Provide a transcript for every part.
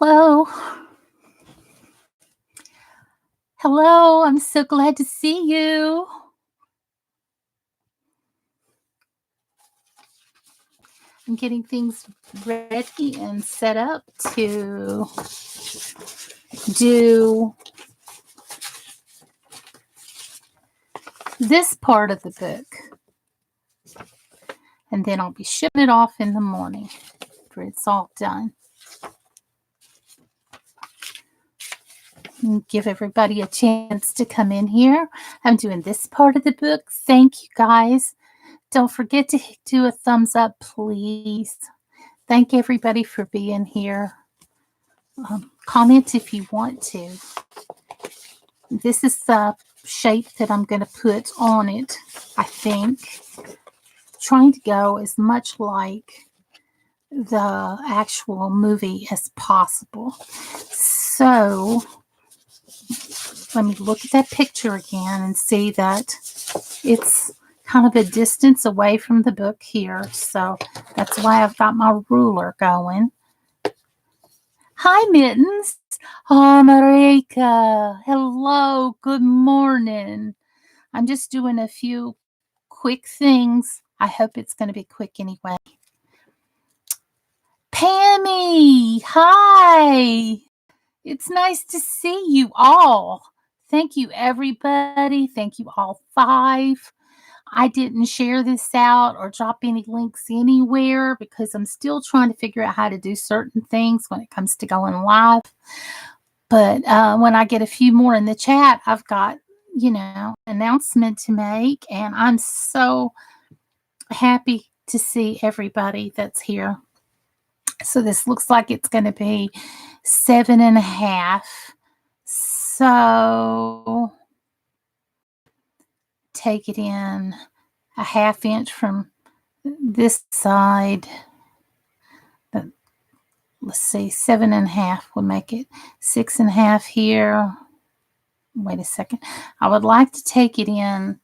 Hello. Hello, I'm so glad to see you. I'm getting things ready and set up to do this part of the book. And then I'll be shipping it off in the morning after it's all done. And give everybody a chance to come in here. I'm doing this part of the book. Thank you guys. Don't forget to do a thumbs up, please. Thank everybody for being here. Comment if you want to. This is the shape that I'm going to put on it, I think. Trying to go as much like the actual movie as possible. So let me look at that picture again and see that it's kind of a distance away from the book here. So that's why I've got my ruler going. Hi, Mittens. Oh, Marika. Hello. Good morning. I'm just doing a few quick things. I hope it's going to be quick anyway. Pammy. Hi. It's nice to see you all. Thank you, everybody. Thank you, all 5. I didn't share this out or drop any links anywhere because I'm still trying to figure out how to do certain things when it comes to going live. But when I get a few more in the chat, I've got, announcement to make. And I'm so happy to see everybody that's here. So this looks like it's going to be 7.5. So take it in a 1/2 inch from this side. Let's see, 7.5 will make it 6.5 here. Wait a second. I would like to take it in.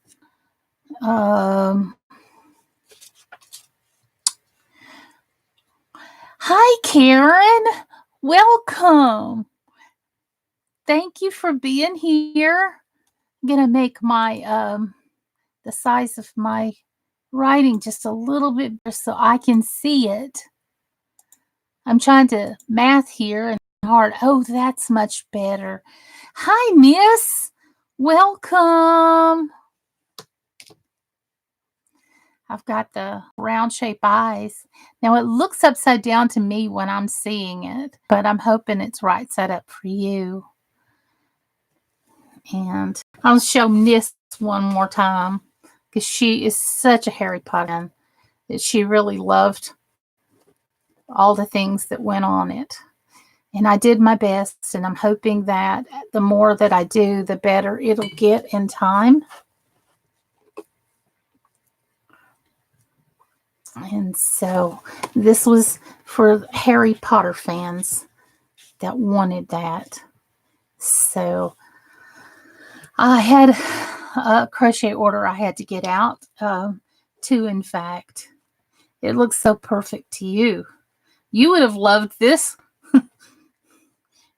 Hi, Karen. Welcome. Thank you for being here. I'm going to make my the size of my writing just a little bit better so I can see it. I'm trying to math here and hard. Oh, that's much better. Hi, Miss. Welcome. I've got the round shape eyes. Now it looks upside down to me when I'm seeing it, but I'm hoping it's right side up for you. And I'll show Miss one more time because she is such a Harry Potter fan that she really loved all the things that went on it. And I did my best, and I'm hoping that the more that I do, the better it'll get in time. And so this was for Harry Potter fans that wanted that. So I had a crochet order I had to get out. 2, in fact. It looks so perfect to you. You would have loved this.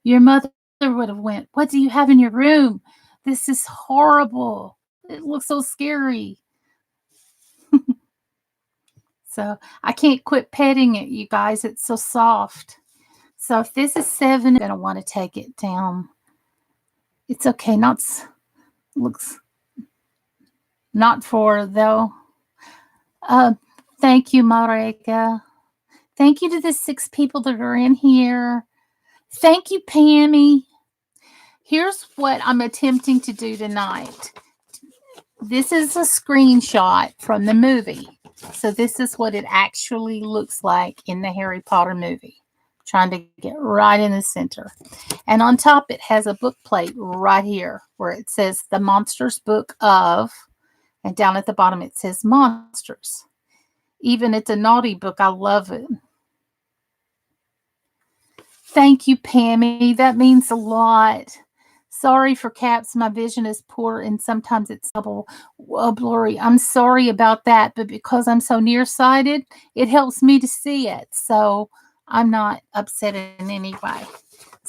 Your mother would have went, "What do you have in your room? This is horrible. It looks so scary." So I can't quit petting it, you guys. It's so soft. So if this is 7, I'm going to want to take it down. It's okay. Looks not 4, though. Thank you, Marika. Thank you to the 6 people that are in here. Thank you, Pammy. Here's what I'm attempting to do tonight. This is a screenshot from the movie. So this is what it actually looks like in the Harry Potter movie. I'm trying to get right in the center. And on top, it has a book plate right here where it says The Monsters Book of, and down at the bottom, it says Monsters. Even it's a naughty book. I love it. Thank you, Pammy. That means a lot. Sorry for caps. My vision is poor and sometimes it's double blurry. I'm sorry about that, but because I'm so nearsighted, it helps me to see it. So I'm not upset in any way.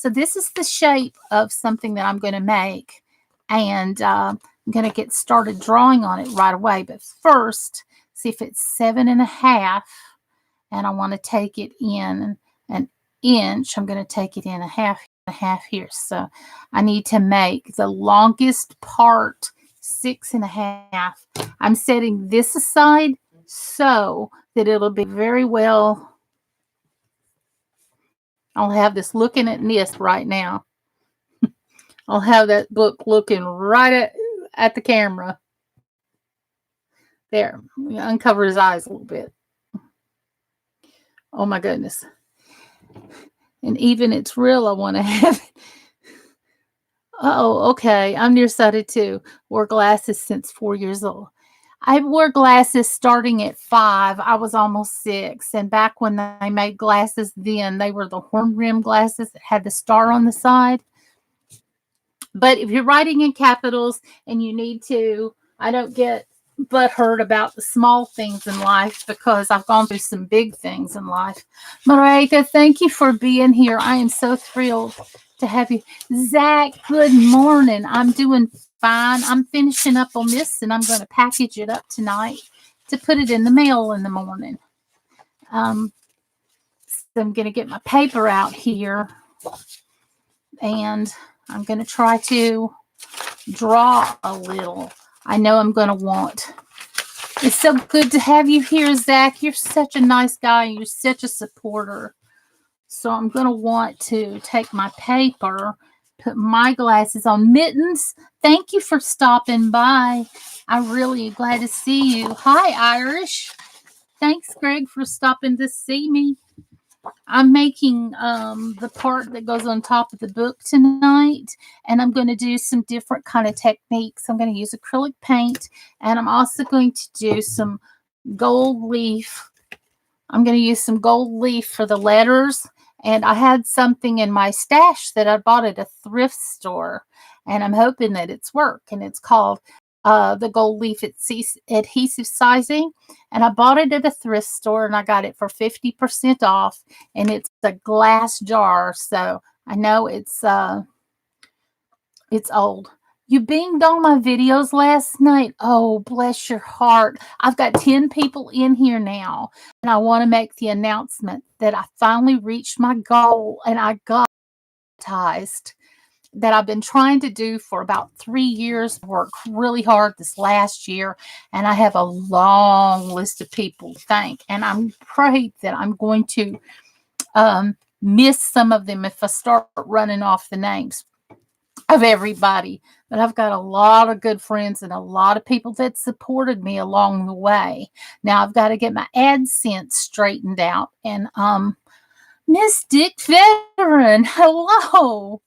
So this is the shape of something that I'm going to make. And I'm going to get started drawing on it right away. But first, see if it's 7.5. And I want to take it in an inch. I'm going to take it in a half here. So I need to make the longest part 6.5. I'm setting this aside so that it'll be very well. I'll have this looking at this right now. I'll have that book looking right at the camera. There. Uncover his eyes a little bit. Oh my goodness. And even it's real, I want to have it. Oh, okay. I'm nearsighted too. Wore glasses since 4 years old. I wore glasses starting at 5. I was almost 6. And back when they made glasses then, they were the horn rim glasses that had the star on the side. But if you're writing in capitals and you need to, I don't get butthurt about the small things in life because I've gone through some big things in life. Marika, thank you for being here. I am so thrilled to have you. Zach, good morning. I'm doing fine. I'm finishing up on this and I'm going to package it up tonight to put it in the mail in the morning. So I'm going to get my paper out here and I'm going to try to draw a little. I know I'm going to want. It's so good to have you here, Zach. You're such a nice guy. You're such a supporter. So I'm going to want to take my paper, put my glasses on. Mittens, thank you for stopping by. I'm really glad to see you. Hi, Irish. Thanks, Greg, for stopping to see me. I'm making the part that goes on top of the book tonight, and I'm going to do some different kind of techniques. I'm going to use acrylic paint, and I'm also going to do some gold leaf. I'm going to use some gold leaf for the letters, and I had something in my stash that I bought at a thrift store, and I'm hoping that it's work, and it's called the gold leaf adhesive sizing, and I bought it at a thrift store and I got it for 50% off, and it's a glass jar, so I know it's old. You binged on my videos last night. Oh, bless your heart. I've got 10 people in here now, and I want to make the announcement that I finally reached my goal and I got monetized. That I've been trying to do for about 3 years. Worked really hard this last year, and I have a long list of people to thank. And I'm afraid that I'm going to miss some of them if I start running off the names of everybody. But I've got a lot of good friends and a lot of people that supported me along the way. Now I've got to get my AdSense straightened out. And Miss Dick Veteran, hello.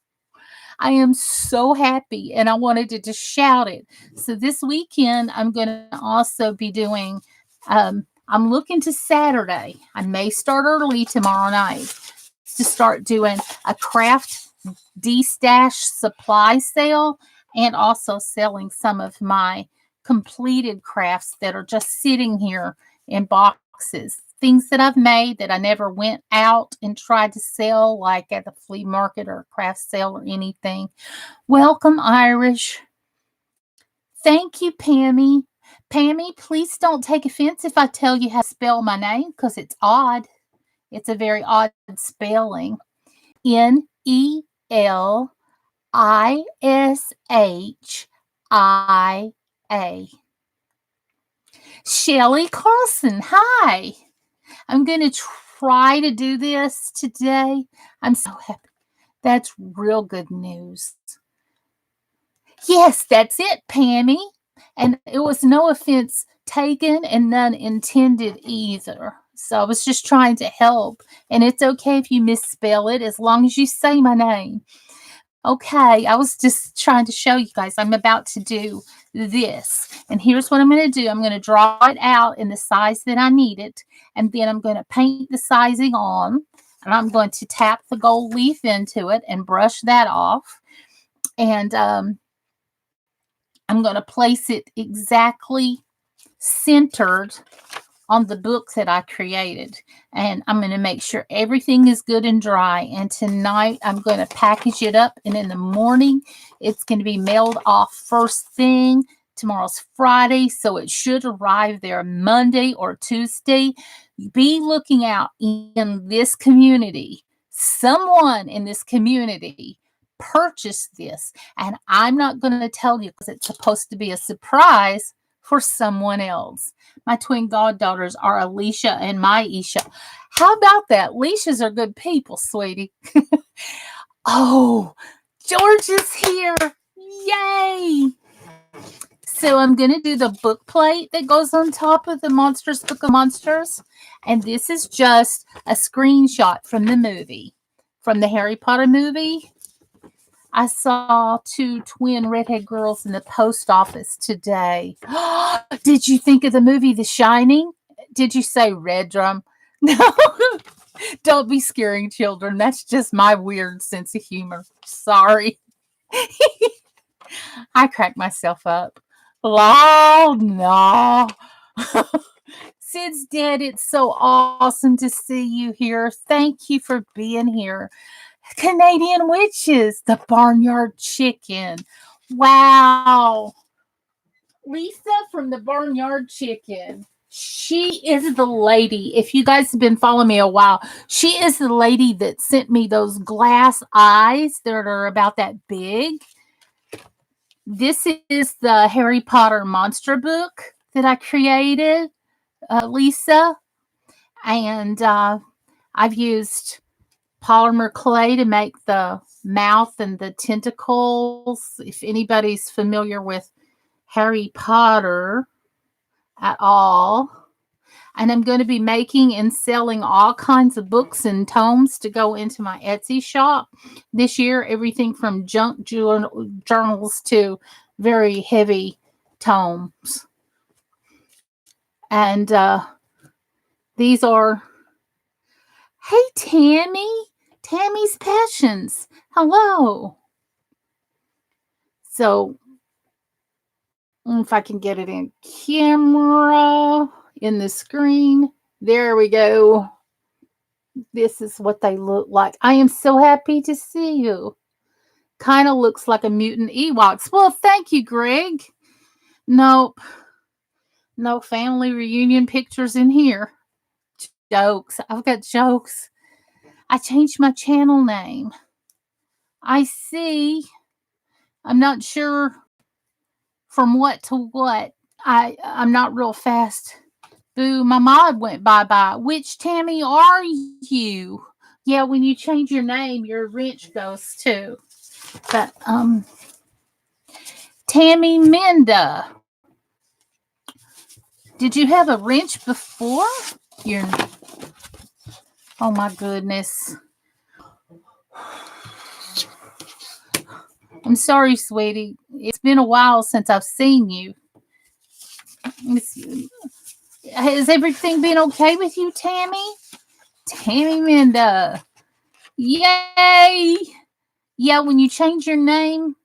I am so happy, and I wanted to just shout it. So this weekend, I'm going to also be doing, I'm looking to Saturday. I may start early tomorrow night to start doing a craft D-stash supply sale and also selling some of my completed crafts that are just sitting here in boxes. Things that I've made that I never went out and tried to sell, like at the flea market or a craft sale or anything. Welcome, Irish. Thank you, Pammy. Pammy, please don't take offense if I tell you how to spell my name, because it's odd. It's a very odd spelling. Nelisshia. Shelly Carlson, hi. I'm going to try to do this today. I'm so happy. That's real good news. Yes, that's it, Pammy. And it was no offense taken and none intended either. So I was just trying to help. And it's okay if you misspell it as long as you say my name. Okay, I was just trying to show you guys I'm about to do this. And here's what I'm going to do. I'm going to draw it out in the size that I need it. And then I'm going to paint the sizing on. And I'm going to tap the gold leaf into it and brush that off. And I'm going to place it exactly centered on the book that I created. And I'm going to make sure everything is good and dry. And tonight I'm going to package it up. And in the morning, it's going to be mailed off first thing. Tomorrow's Friday, so it should arrive there Monday or Tuesday. Be looking out in this community. Someone in this community purchased this. And I'm not going to tell you because it's supposed to be a surprise for someone else. My twin goddaughters are Alicia and Maisha. How about that? Alicia's are good people, sweetie. Oh, George is here. Yay! So I'm going to do the book plate that goes on top of the Monsters Book of Monsters. And this is just a screenshot from the movie, from the Harry Potter movie. I saw 2 twin redhead girls in the post office today. Did you think of the movie The Shining? Did you say Red Drum? No. Don't be scaring children. That's just my weird sense of humor. Sorry. I crack myself up. Oh, no. Sid's dead. It's so awesome to see you here. Thank you for being here. Canadian Witches, the Barnyard Chicken. Wow. Lisa from the Barnyard Chicken. She is the lady. If you guys have been following me a while, she is the lady that sent me those glass eyes that are about that big. This is the Harry Potter monster book that I created, Lisa. And I've used polymer clay to make the mouth and the tentacles. If anybody's familiar with Harry Potter at all. And I'm going to be making and selling all kinds of books and tomes to go into my Etsy shop this year. Everything from junk journals to very heavy tomes. And these are, hey, Tammy. Tammy's Passions. Hello. So, if I can get it in camera, in the screen. There we go. This is what they look like. I am so happy to see you. Kind of looks like a mutant Ewoks. Well, thank you, Greg. Nope. No family reunion pictures in here. Jokes. I've got jokes. I changed my channel name. I see. I'm not sure from what to what. I'm not real fast. Boo, my mod went bye-bye. Which Tammy are you? Yeah, when you change your name, your wrench goes too. But, Tammy Minda. Did you have a wrench before? Oh my goodness. I'm sorry, sweetie. It's been a while since I've seen you. Has everything been okay with you, Tammy? Tammy Minda. Yay! Yeah, when you change your name,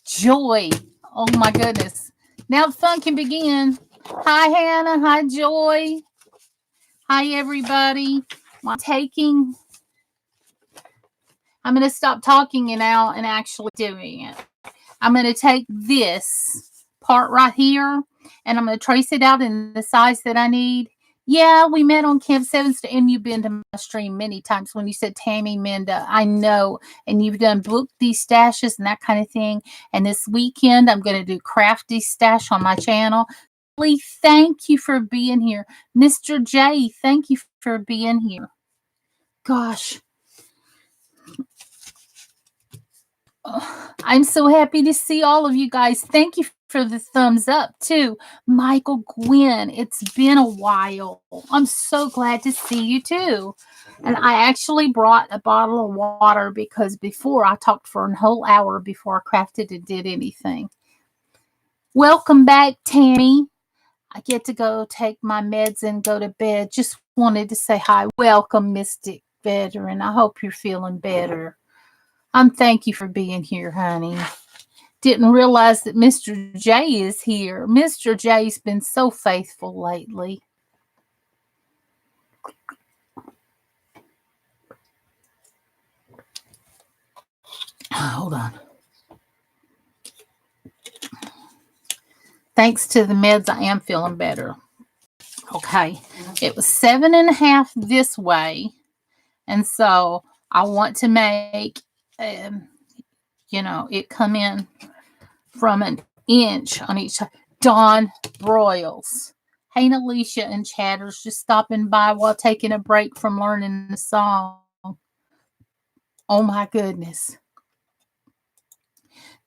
Joy. Oh my goodness. Now the fun can begin. Hi, Hannah. Hi, Joy. Hi, everybody. I'm going to stop talking now and actually doing it. I'm going to take this part right here and I'm going to trace it out in the size that I need. Yeah, we met on Camp 7, and you've been to my stream many times when you said Tammy Minda. I know. And you've done book destashes and that kind of thing. And this weekend, I'm going to do craft destash on my channel. Thank you for being here. Mr. J, thank you for being here. Gosh. I'm so happy to see all of you guys. Thank you for the thumbs up too. Michael Gwynn, it's been a while. I'm so glad to see you too. And I actually brought a bottle of water because before I talked for a whole hour before I crafted and did anything. Welcome back, Tammy. I get to go take my meds and go to bed. Just wanted to say hi. Welcome, Mystic Veteran. I hope you're feeling better. Thank you for being here, honey. Didn't realize that Mr. J is here. Mr. J's been so faithful lately. Hold on. Thanks to the meds, I am feeling better. Okay. It was 7.5 this way. And so I want to make, it come in from an inch on each side. Dawn Broyles. Hey, Alicia and Chatters, just stopping by while taking a break from learning the song. Oh my goodness.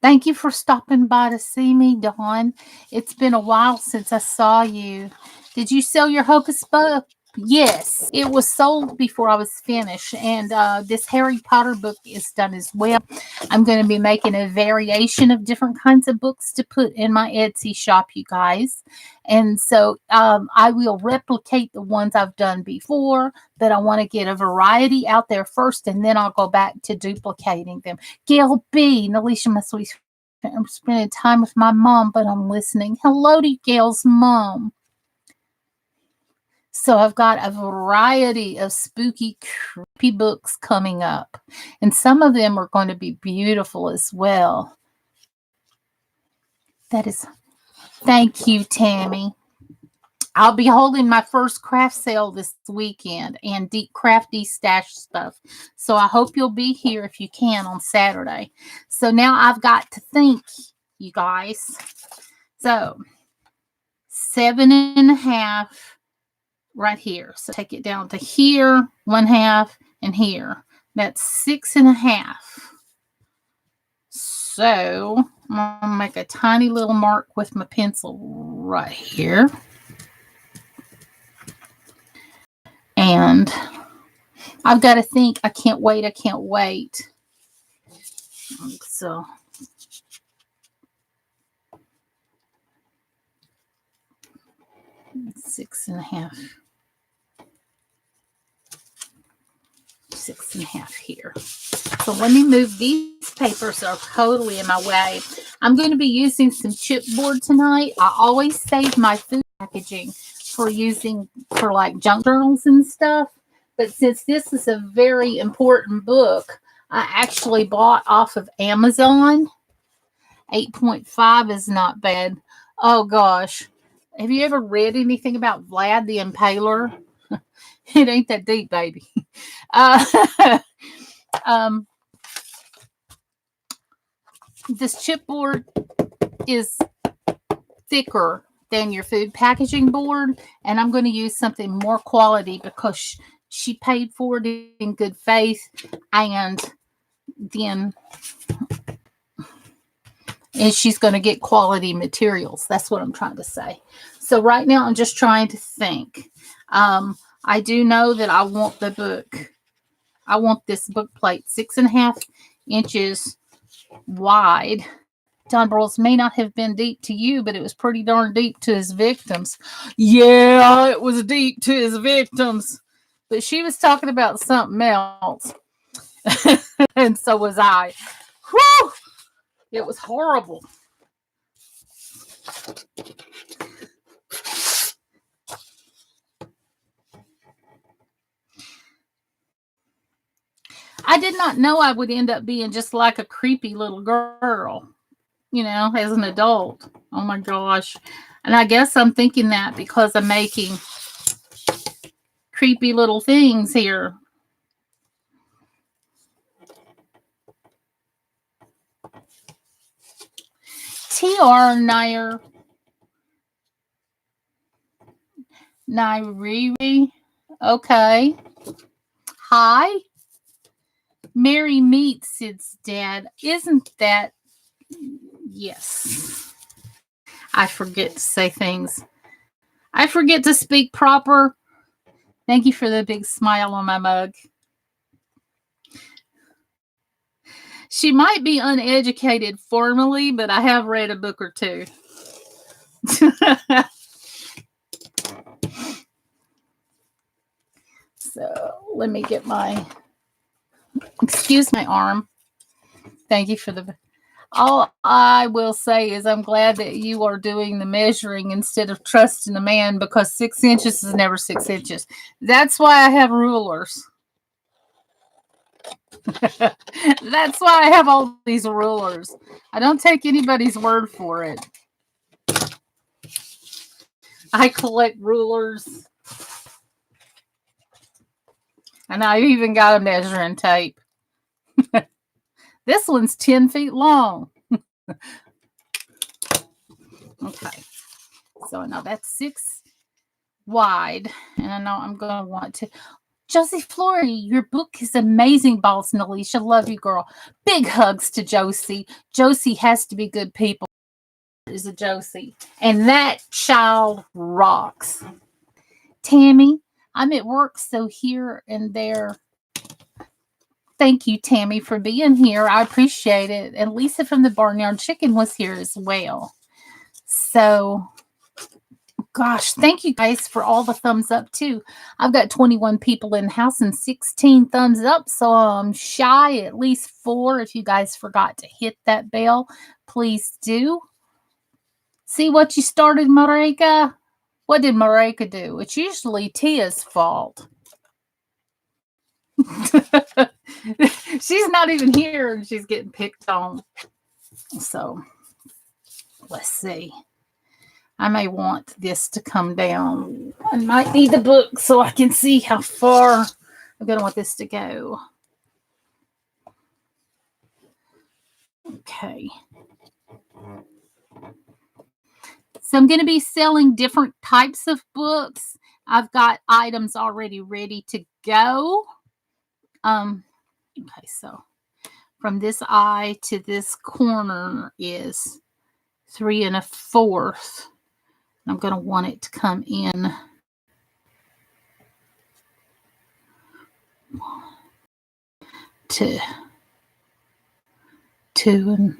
Thank you for stopping by to see me, Dawn. It's been a while since I saw you. Did you sell your Hocus book? Yes, it was sold before I was finished, and this Harry Potter book is done as well. I'm going to be making a variation of different kinds of books to put in my Etsy shop, you guys. And so I will replicate the ones I've done before, but I want to get a variety out there first, and then I'll go back to duplicating them. Gail B, Alicia, my sweet friend, I'm spending time with my mom, but I'm listening. Hello to Gail's mom. So I've got a variety of spooky, creepy books coming up. And some of them are going to be beautiful as well. Thank you, Tammy. I'll be holding my first craft sale this weekend and deep crafty stash stuff. So I hope you'll be here if you can on Saturday. So now I've got to think, you guys. So 7.5 right here. So take it down to here, 1/2, and here. That's 6.5. So I'm going to make a tiny little mark with my pencil right here. And I've got to think, I can't wait. So 6.5. 6.5 here. So let me move these papers are totally in my way. I'm going to be using some chipboard tonight. I always save my food packaging for using for like junk journals and stuff. But since this is a very important book, I actually bought off of Amazon. 8.5 is not bad. Oh gosh. Have you ever read anything about Vlad the Impaler? It ain't that deep, baby. This chipboard is thicker than your food packaging board, and I'm going to use something more quality because she paid for it in good faith, and then she's going to get quality materials. That's what I'm trying to say. So right now I'm just trying to think. I do know that I want the book. I want this book plate 6.5 inches wide. Don Broyles may not have been deep to you, but it was pretty darn deep to his victims. Yeah, it was deep to his victims. But she was talking about something else. And so was I. Whew! It was horrible. I did not know I would end up being just like a creepy little girl, as an adult. Oh my gosh. And I guess I'm thinking that because I'm making creepy little things here. T.R. Nairi. Okay. Hi. Mary meets its dad. Isn't that? Yes. I forget to say things. I forget to speak proper. Thank you for the big smile on my mug. She might be uneducated formally, but I have read a book or two. So let me get excuse my arm. Thank you for All I will say is I'm glad that you are doing the measuring instead of trusting a man, because 6 inches is never 6 inches. That's why I have rulers. That's why I have all these rulers. I don't take anybody's word for it. I collect rulers. And I even got a measuring tape. This one's 10 feet long. Okay. So now that's 6 wide. And I know I'm going to want to. Josie Flory, your book is amazing, Boss and Alicia. Love you, girl. Big hugs to Josie. Josie has to be good people. Is a Josie. And that child rocks. Tammy, I'm at work, so here and there. Thank you, Tammy, for being here. I appreciate it. And Lisa from the Barnyard Chicken was here as well. So, gosh, thank you guys for all the thumbs up, too. I've got 21 people in the house and 16 thumbs up, so I'm shy at least 4. If you guys forgot to hit that bell, please do. See what you started, Marika? What did Marika do? It's usually Tia's fault. She's not even here and she's getting picked on. So let's see. I may want this to come down. I might need the book so I can see how far I'm going to want this to go. Okay. So I'm going to be selling different types of books. I've got items already ready to go. Okay, so from this eye to this corner is 3 1/4. I'm going to want it to come in to 2 and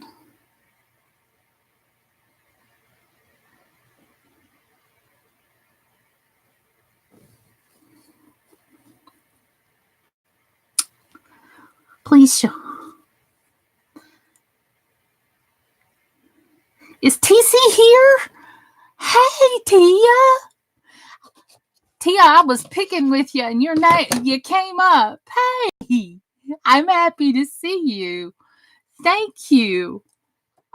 please show. Is TC here? Hey, Tia. Tia, I was picking with you and your name, you came up. Hey, I'm happy to see you. Thank you.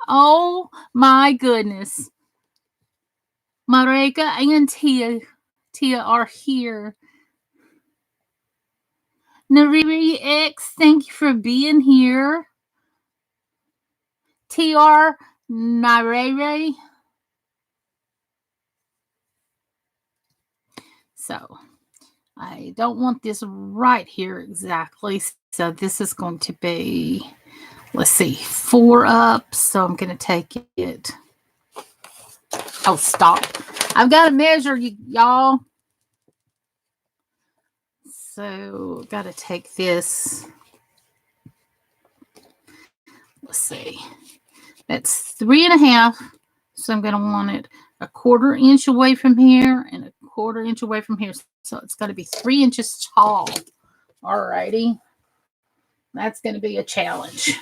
Oh my goodness. Marika and Tia are here. Nariri X, thank you for being here. TR Narere. So I don't want this right here exactly. So this is going to be, let's see, 4 up. So I'm going to take it. Oh, stop. I've got to measure you, y'all. So got to take this. Let's see. That's 3 1/2. So I'm going to want it 1/4 inch away from here and 1/4 inch away from here. So it's got to be 3 inches tall. Alrighty. That's going to be a challenge.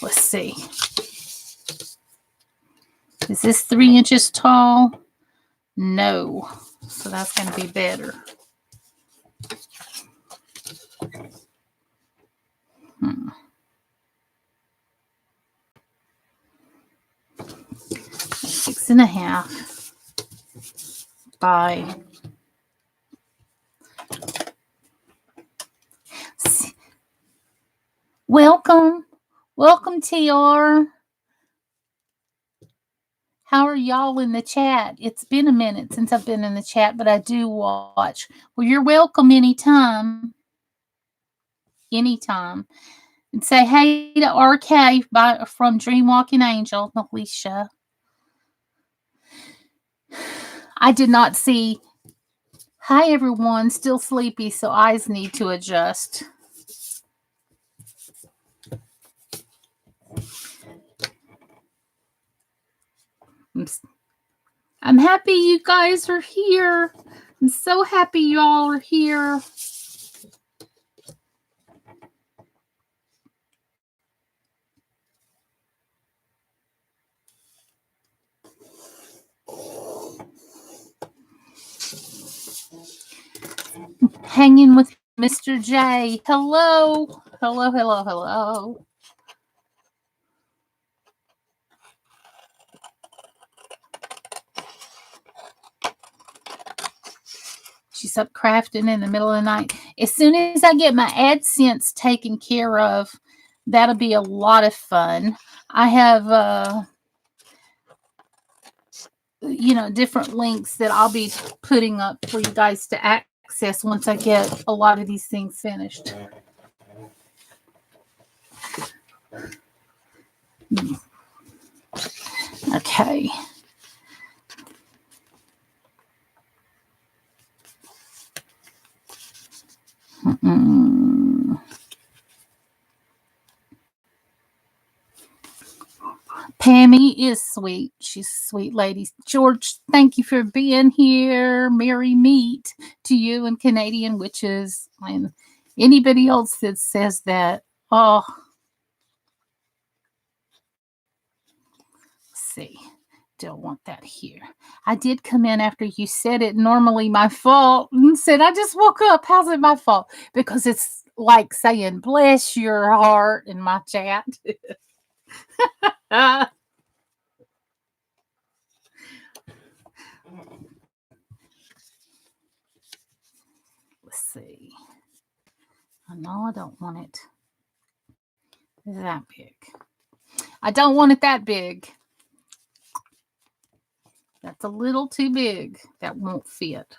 Let's see. Is this 3 inches tall? No. So that's going to be better. Hmm. 6 1/2 by welcome TR. How are y'all in the chat? It's been a minute since I've been in the chat, but I do watch. Well, you're welcome anytime. Anytime. And say hey to RK from Dreamwalking Angel, Alicia. I did not see. Hi, everyone. Still sleepy, so eyes need to adjust. I'm happy you guys are here. I'm so happy you all are here. Hanging with Mr. J. Hello. Hello, hello, hello. She's up crafting in the middle of the night. As soon as I get my AdSense taken care of, that'll be a lot of fun. I have, different links that I'll be putting up for you guys to access once I get a lot of these things finished. Okay. Pammy is sweet. She's a sweet lady. George, thank you for being here. Merry meet to you and Canadian witches and anybody else that says that. Oh, let's see. Don't want that here. I did come in after you said it. Normally my fault. And said, I just woke up. How's it my fault? Because it's like saying, bless your heart in my chat. Let's see. No, I don't want it that big. I don't want it that big. That's a little too big. That won't fit.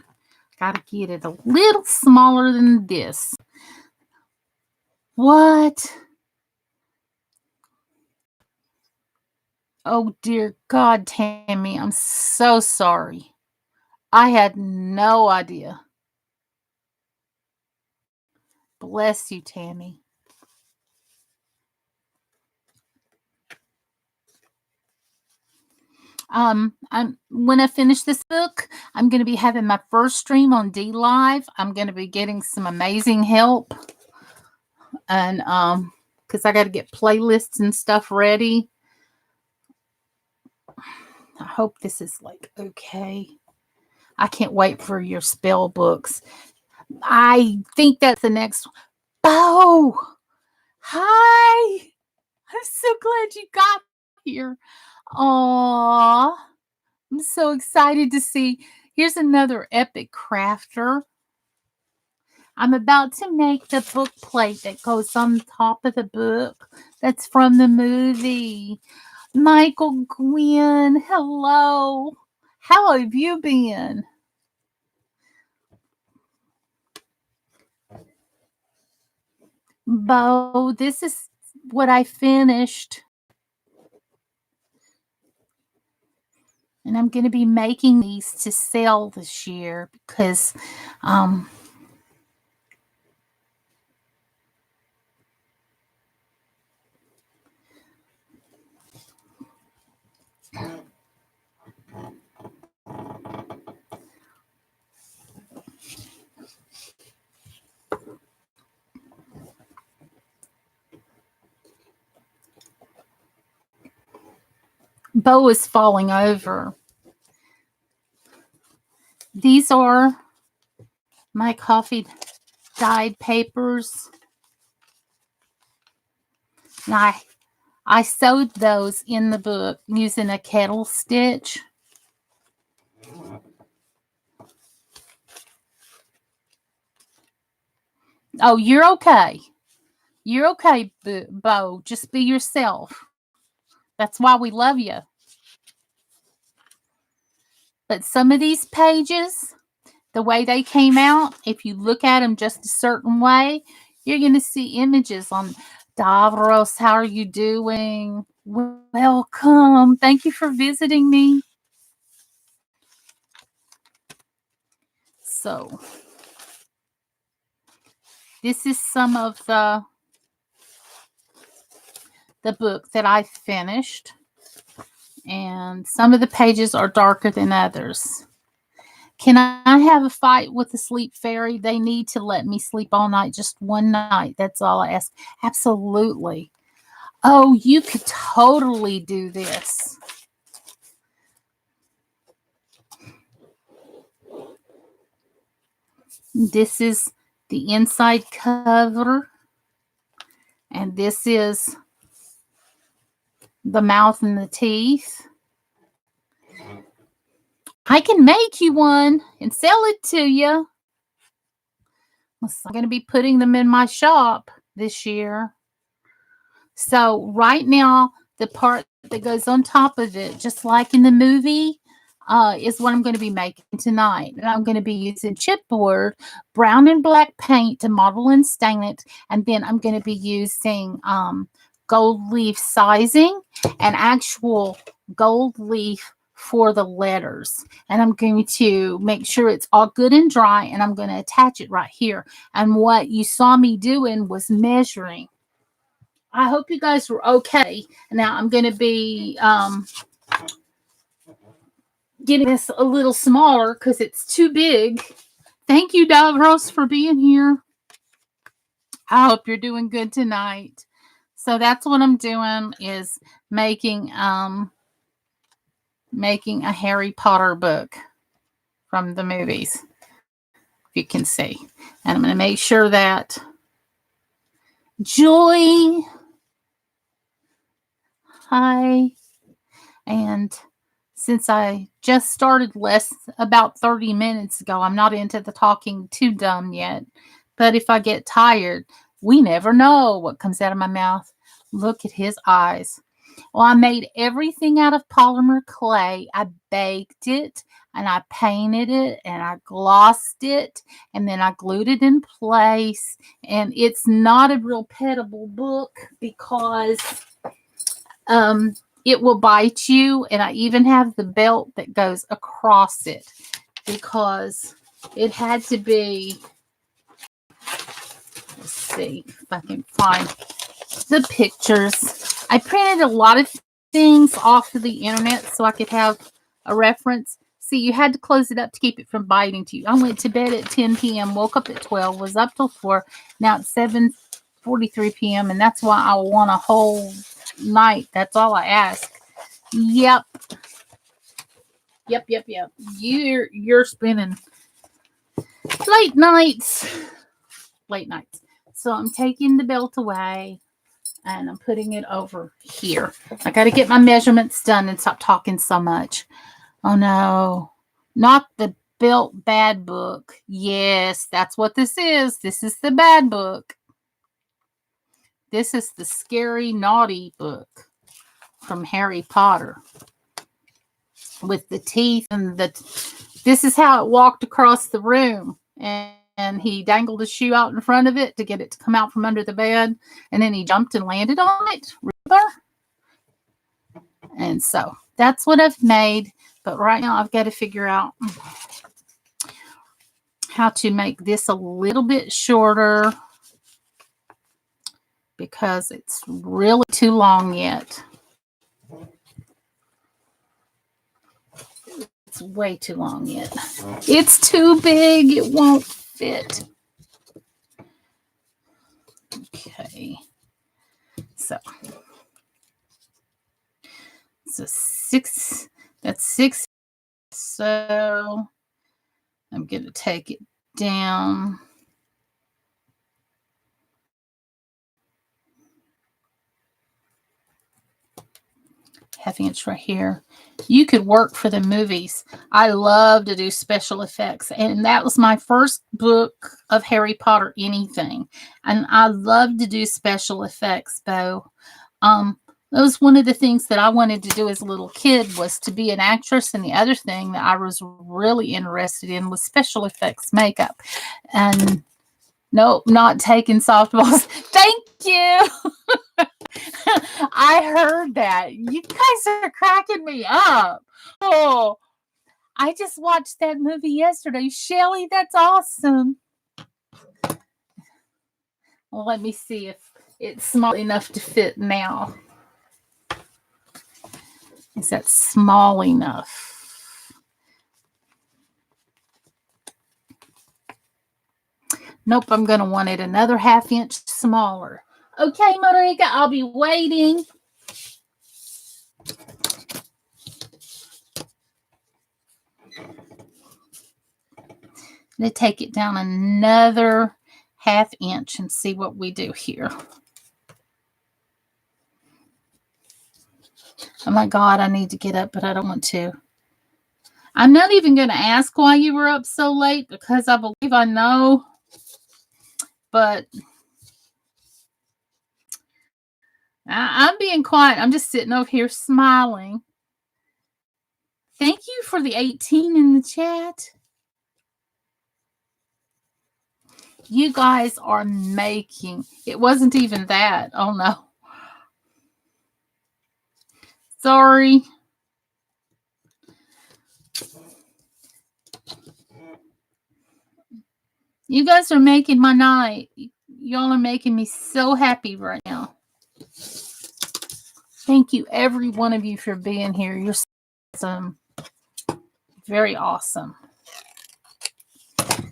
Gotta get it a little smaller than this. What? Oh, dear God, Tammy, I'm so sorry. I had no idea. Bless you, Tammy. When I finish this book, I'm going to be having my first stream on D Live. I'm going to be getting some amazing help, and because I got to get playlists and stuff ready. I hope this is like okay. I can't wait for your spell books. I think that's the next. Oh, hi! I'm so glad you got here. Aww. I'm so excited to see. Here's another epic crafter. I'm about to make the book plate that goes on top of the book. That's from the movie. Michael Gwynn, hello. How have you been? Bo, this is what I finished. And I'm going to be making these to sell this year because Bo is falling over. These are my coffee dyed papers. And I sewed those in the book using a kettle stitch. Oh, you're okay. You're okay, Bo. Just be yourself. That's why we love you. But some of these pages, the way they came out, if you look at them just a certain way, you're going to see images on Davros. How are you doing? Welcome. Thank you for visiting me. So, this is some of the book that I finished. And some of the pages are darker than others. Can I have a fight with the sleep fairy? They need to let me sleep all night, just one night. That's all I ask. Absolutely. Oh, you could totally do this. This is the inside cover. And this is the mouth and the teeth. I can make you one and sell it to you. I'm going to be putting them in my shop this year. So right now, the part that goes on top of it, just like in the movie, is what I'm going to be making tonight. And I'm going to be using chipboard, brown and black paint to model and stain it. And then I'm going to be using gold leaf sizing and actual gold leaf for the letters. And I'm going to make sure it's all good and dry, and I'm going to attach it right here. And what you saw me doing was measuring. I hope you guys were okay. Now I'm going to be getting this a little smaller because it's too big. Thank you, Davros, for being here. I hope you're doing good tonight. So that's what I'm doing, is making a Harry Potter book from the movies, if you can see. And I'm going to make sure that Joy, hi, and since I just started about 30 minutes ago, I'm not into the talking too dumb yet. But if I get tired, we never know what comes out of my mouth. Look at his eyes. Well, I made everything out of polymer clay. I baked it, and I painted it, and I glossed it, and then I glued it in place. And it's not a real pettable book because it will bite you. And I even have the belt that goes across it because it had to be. Let's see if I can find the pictures. I printed a lot of things off of the internet so I could have a reference. See, you had to close it up to keep it from biting to you. I went to bed at 10 p.m., woke up at 12, was up till 4. Now it's 7:43 p.m., and that's why I want a whole night. That's all I ask. Yep. You're spending late nights. So I'm taking the belt away, and I'm putting it over here. I got to get my measurements done and stop talking so much. Oh no, not the belt bad book. Yes, that's what this is. This is the bad book. This is the scary, naughty book from Harry Potter with the teeth and this is how it walked across the room. And he dangled a shoe out in front of it to get it to come out from under the bed. And then he jumped and landed on it. Remember? And so that's what I've made. But right now I've got to figure out how to make this a little bit shorter because it's really too long yet. It's way too long yet. It's too big. It won't fit. Okay. So 6. That's 6. So I'm going to take it down. Half inch right here. You could work for the movies. I love to do special effects, and that was my first book of Harry Potter anything. And I love to do special effects, Bo. That was one of the things that I wanted to do as a little kid, was to be an actress. And the other thing that I was really interested in was special effects makeup. And nope, not taking softballs. Thank you. I heard that. You guys are cracking me up. Oh, I just watched that movie yesterday. Shelly, that's awesome. Well, let me see if it's small enough to fit now. Is that small enough? Nope, I'm going to want it another ½ inch smaller. Okay, Marika, I'll be waiting. going to take it down another 1/2 inch and see what we do here. Oh my God, I need to get up, but I don't want to. I'm not even going to ask why you were up so late because I believe I know. But I'm being quiet. I'm just sitting over here smiling. Thank you for the 18 in the chat. You guys are making. It wasn't even that. Oh no. Sorry. You guys are making my night. Y'all are making me so happy right now. Thank you, every one of you, for being here. You're awesome. Very awesome.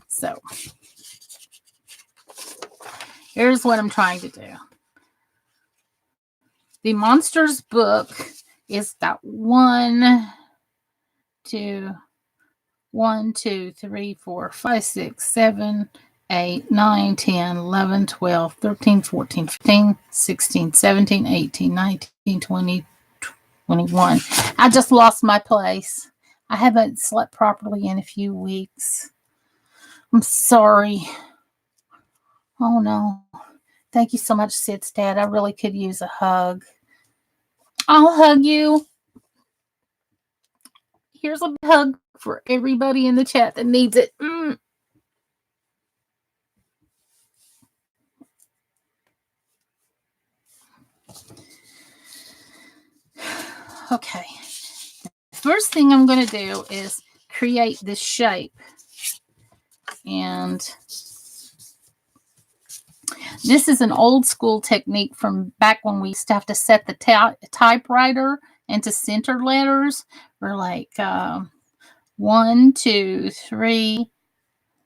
So, here's what I'm trying to do. The Monsters book is got 1, 2, 3, 4, 5, 6, 7, 8, 9, 10, 11, 12, 13, 14, 15, 16, 17, 18, 19, 20, 21. I just lost my place. I haven't slept properly in a few weeks. I'm sorry. Oh no. Thank you so much, Sid's dad. I really could use a hug. I'll hug you. Here's a hug for everybody in the chat that needs it. Okay. The first thing I'm going to do is create this shape. And this is an old school technique from back when we used to have to set the typewriter into center letters. We're like 1, 2, 3,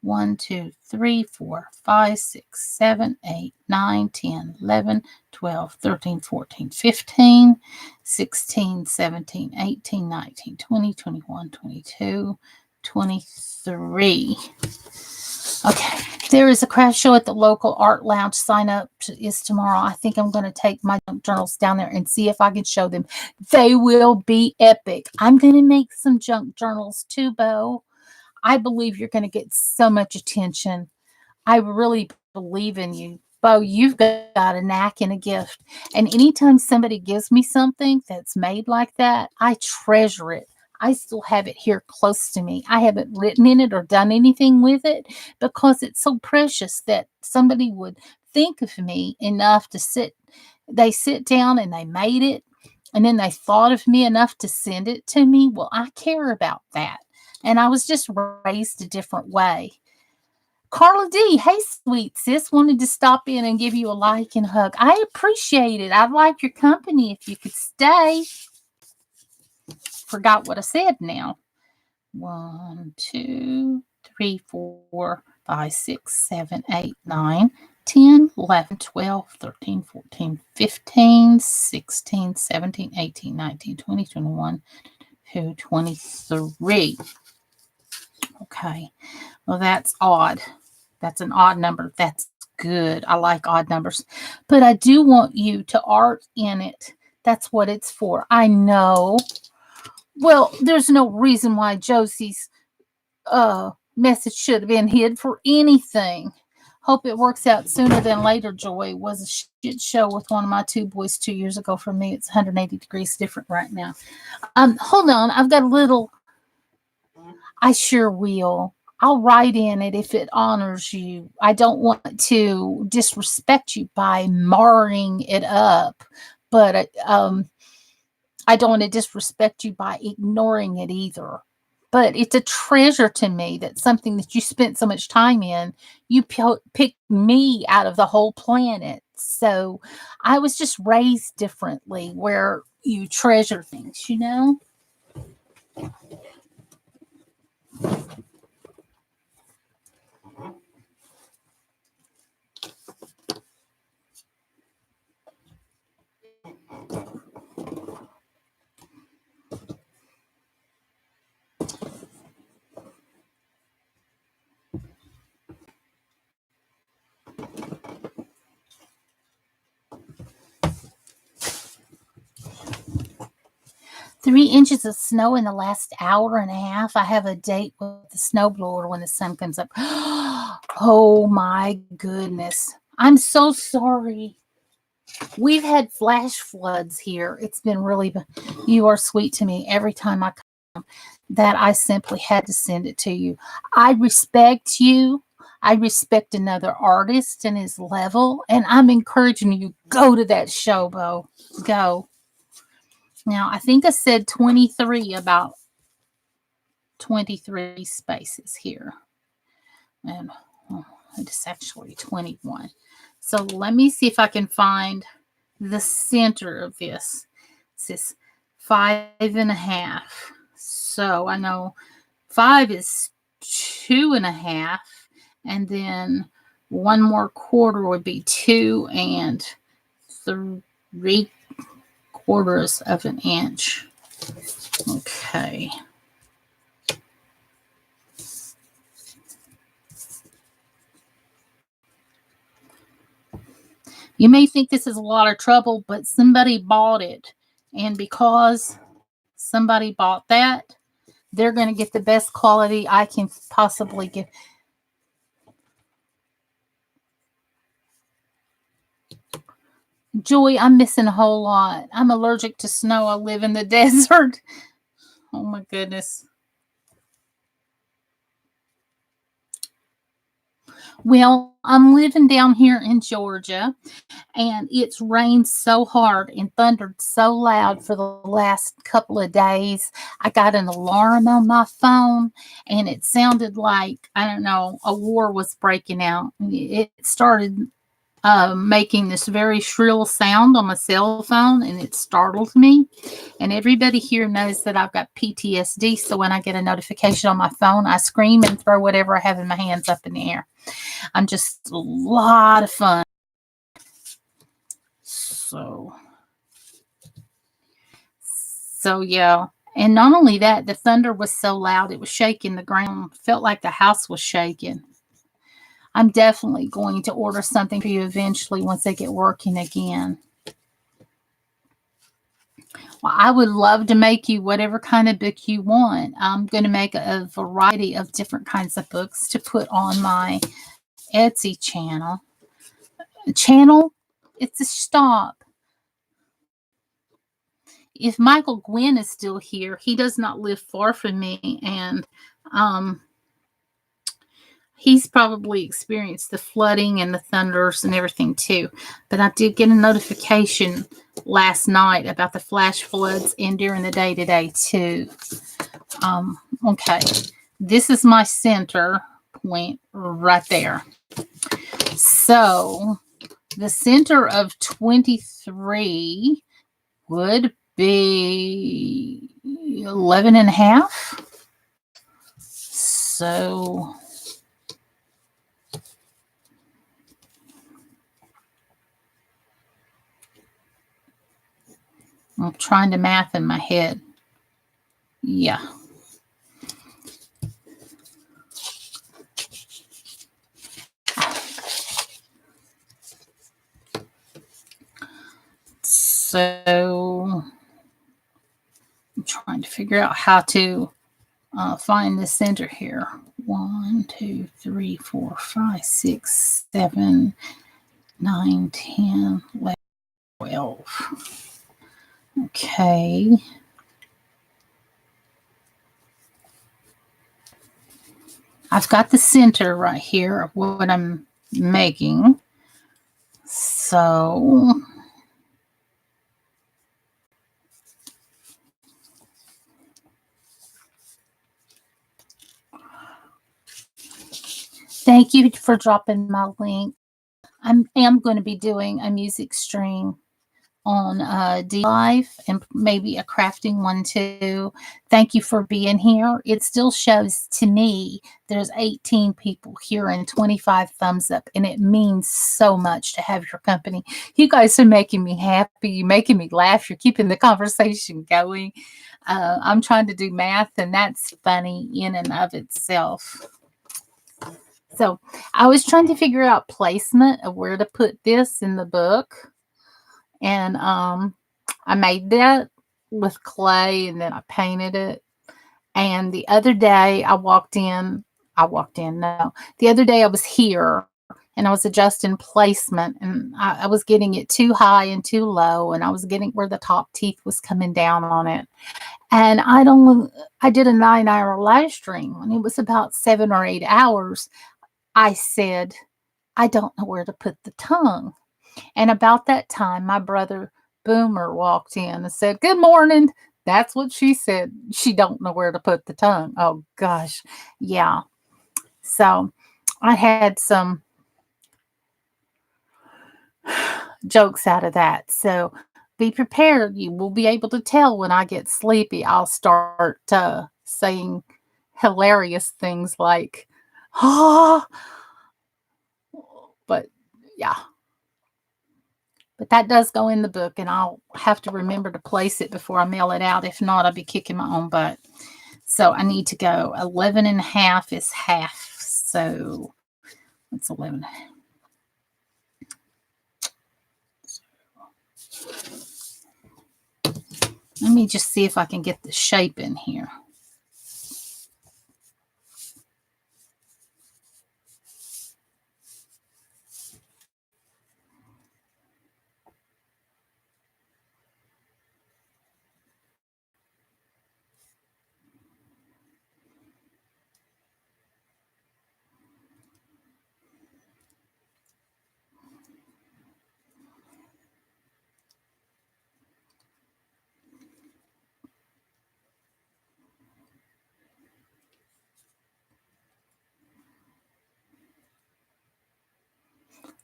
1, 2, 3, 4, 5, 6, 7, 8, 9, 10, 11, 12, 13, 14, 15, 16, 17, 18, 19, 20, 21, 22, 23. Okay, there is a craft show at the local art lounge. Sign up is tomorrow. I think I'm going to take my junk journals down there and see if I can show them. They will be epic. I'm going to make some junk journals too, Bo. I believe you're going to get so much attention. I really believe in you. Bo, you've got a knack and a gift. And anytime somebody gives me something that's made like that, I treasure it. I still have it here close to me. I haven't written in it or done anything with it because it's so precious that somebody would think of me enough to sit down and they made it. And then they thought of me enough to send it to me. Well, I care about that. And I was just raised a different way. Carla D, hey, sweet sis, wanted to stop in and give you a like and hug. I appreciate it. I'd like your company if you could stay. Forgot what I said now. 1, 2, 3, 4, 5, 6, 7, 8, 9, 10, 11, 12, 13, 14, 15, 16, 17, 18, 19, 20, 21, 22, 23. Okay. Well, that's odd. That's an odd number. That's good. I like odd numbers. But I do want you to art in it. That's what it's for. I know. Well, there's no reason why Josie's message should have been hid for anything. Hope it works out sooner than later, Joy. Was a shit show with one of my 2 boys 2 years ago. For me, it's 180 degrees different right now. Hold on. I've got a little. I sure will. I'll write in it if it honors you. I don't want to disrespect you by marring it up, but I don't want to disrespect you by ignoring it either. But it's a treasure to me that something that you spent so much time in, you picked me out of the whole planet. So I was just raised differently where you treasure things, you know? 3 inches of snow in the last hour and a half. I have a date with the snowblower when the sun comes up. Oh my goodness. I'm so sorry. We've had flash floods here. It's been really, you are sweet to me every time I come, that I simply had to send it to you. I respect you. I respect another artist and his level, and I'm encouraging you, go to that show, Bo. Go. Now, I think I said 23 about 23 spaces here. And it's actually 21. So let me see if I can find the center of this. It says 5.5. So I know 5 is 2.5. And then 1 more quarter would be 2 and 3/4 of an inch. Okay. You may think this is a lot of trouble, but somebody bought it. And because somebody bought that, they're going to get the best quality I can possibly give. Joy, I'm missing a whole lot. I'm allergic to snow. I live in the desert. Oh my goodness. Well, I'm living down here in Georgia, and it's rained so hard and thundered so loud for the last couple of days. I got an alarm on my phone, and it sounded like, I don't know, a war was breaking out. It started making this very shrill sound on my cell phone, and it startled me. And everybody here knows that I've got PTSD, so when I get a notification on my phone, I scream and throw whatever I have in my hands up in the air. I'm just a lot of fun. So yeah. And not only that, the thunder was so loud, it was shaking the ground. Felt like the house was shaking. I'm definitely going to order something for you eventually once they get working again. Well, I would love to make you whatever kind of book you want. I'm going to make a variety of different kinds of books to put on my Etsy channel. It's a stop. If Michael Gwynn is still here, he does not live far from me, and he's probably experienced the flooding and the thunders and everything too. But I did get a notification last night about the flash floods and during the day today too. Okay, this is my center point right there. So the center of 23 would be 11.5. So I'm trying to math in my head. Yeah. So I'm trying to figure out how to find the center here. 1, 2, 3, 4, 5, 6, 7, 9, 10, 11, 12. Okay. I've got the center right here of what I'm making. So thank you for dropping my link. I am going to be doing a music stream on DLive and maybe a crafting one too. Thank you for being here. It still shows to me there's 18 people here and 25 thumbs up, and it means so much to have your company. You guys are making me happy. You're making me laugh. You're keeping the conversation going. I'm trying to do math, and that's funny in and of itself. So I was trying to figure out placement of where to put this in the book. And I made that with clay, and then I painted it. And the other day no. The other day I was here and I was adjusting placement, and I was getting it too high and too low, and I was getting where the top teeth was coming down on it. And I did a 9-hour live stream, and it was about 7 or 8 hours. I said, I don't know where to put the tongue. And about that time, my brother Boomer walked in and said, "Good morning." That's what she said. She don't know where to put the tongue. Oh gosh. Yeah. So I had some jokes out of that. So be prepared. You will be able to tell when I get sleepy. I'll start saying hilarious things like, ah, but yeah. But that does go in the book, and I'll have to remember to place it before I mail it out. If not, I'll be kicking my own butt. So I need to go 11 and a half is half. So it's 11. Let me just see if I can get the shape in here.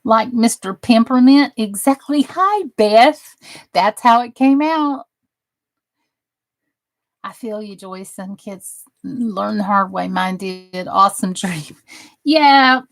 Like Mr. Peppermint. Exactly. Hi, Beth. That's how it came out. I feel you, Joyce. Some kids learn the hard way. Mine did. Awesome dream. Yeah.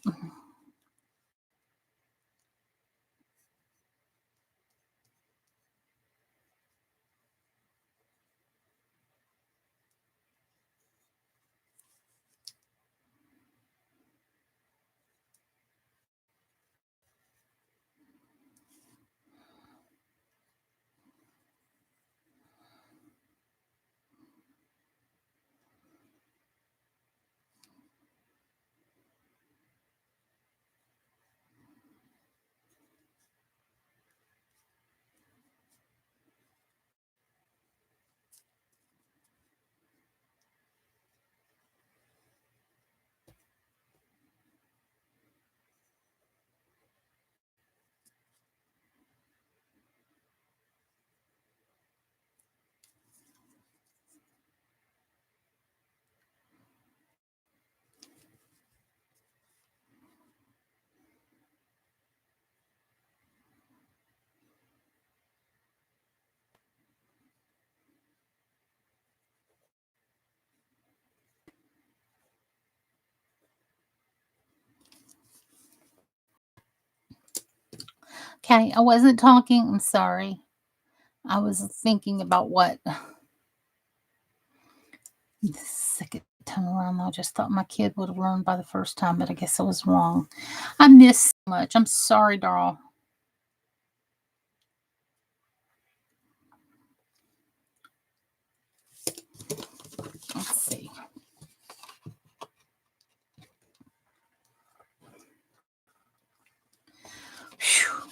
Okay. I wasn't talking. I'm sorry. I was thinking about what the second time around. I just thought my kid would have learned by the first time, but I guess I was wrong. I missed so much. I'm sorry, Darl. Let's see. Whew.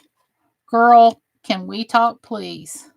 Girl, can we talk, please?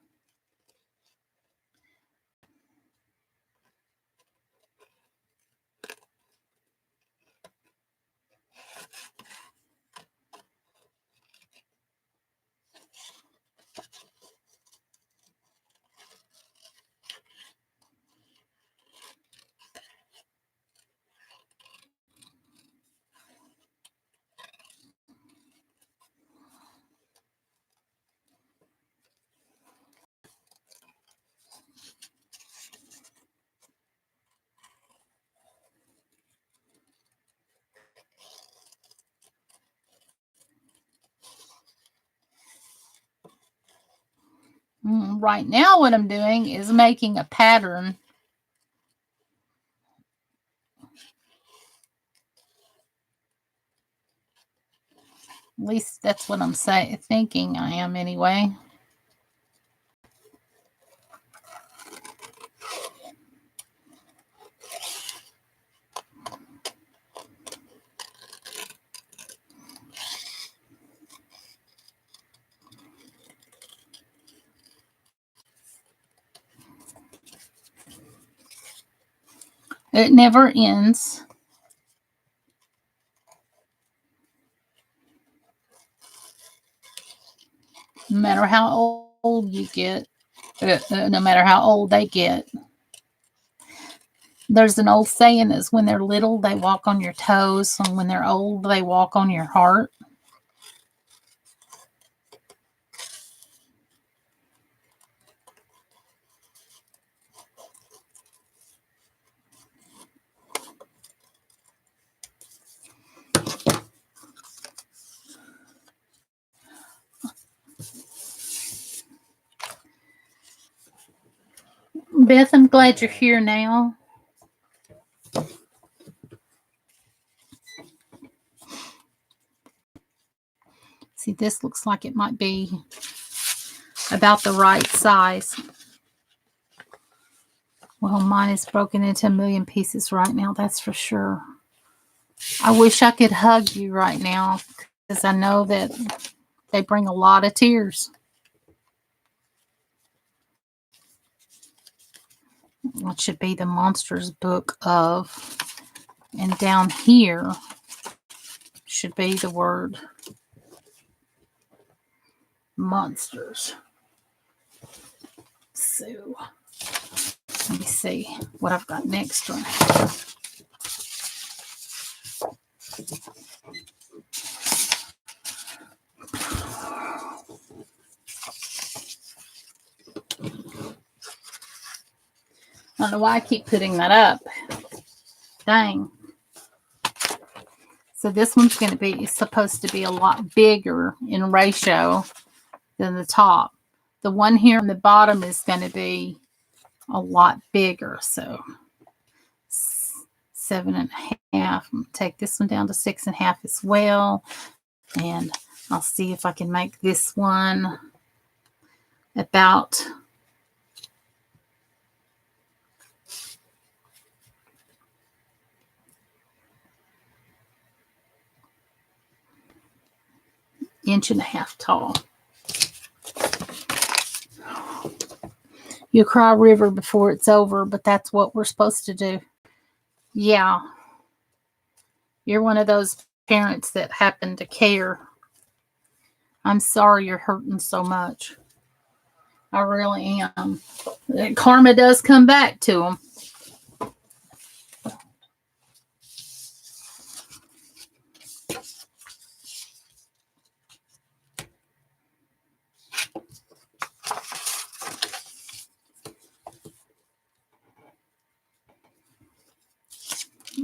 Right now, what I'm doing is making a pattern. At least that's what I'm thinking I am anyway. It never ends. No matter how old you get, no matter how old they get. There's an old saying is when they're little, they walk on your toes, and when they're old, they walk on your heart. Beth, I'm glad you're here now. See, this looks like it might be about the right size. Well, mine is broken into a million pieces right now, that's for sure. I wish I could hug you right now because I know that they bring a lot of tears. It should be the Monsters Book of, and down here should be the word monsters. So, let me see what I've got next one. I don't know why I keep putting that up. Dang. So this one's going to be supposed to be a lot bigger in ratio than the top. The one here on the bottom is going to be a lot bigger. So 7.5. I'm going to take this one down to 6.5 as well. And I'll see if I can make this one about inch and a half tall. You cry river before it's over, but that's what we're supposed to do. Yeah. You're one of those parents that happen to care. I'm sorry you're hurting so much. I really am. Karma does come back to them.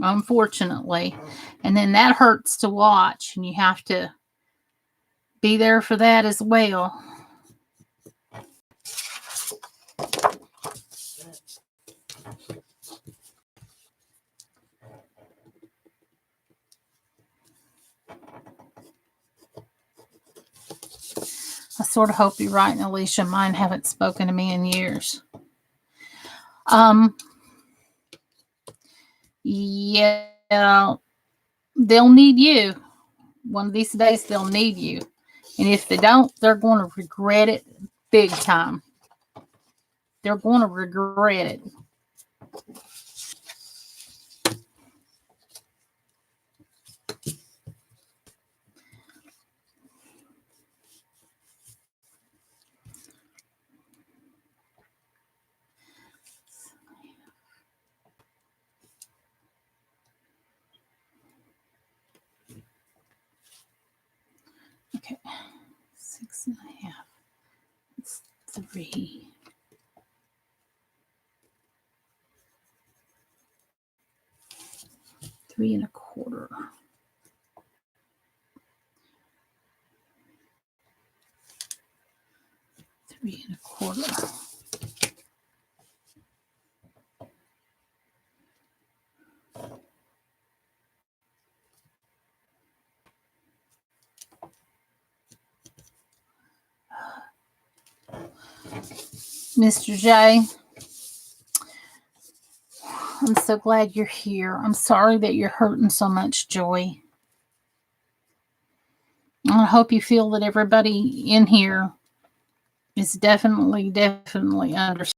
Unfortunately. And then that hurts to watch, and you have to be there for that as well. I sort of hope you're right, Alicia. Mine haven't spoken to me in years. Yeah, they'll need you. One of these days, they'll need you. And if they don't, they're going to regret it big time. They're going to regret it. Okay, 6.5. It's 3. 3 1/4. 3 1/4. Mr. J, I'm so glad you're here. I'm sorry that you're hurting so much, Joy. I hope you feel that everybody in here is definitely understanding.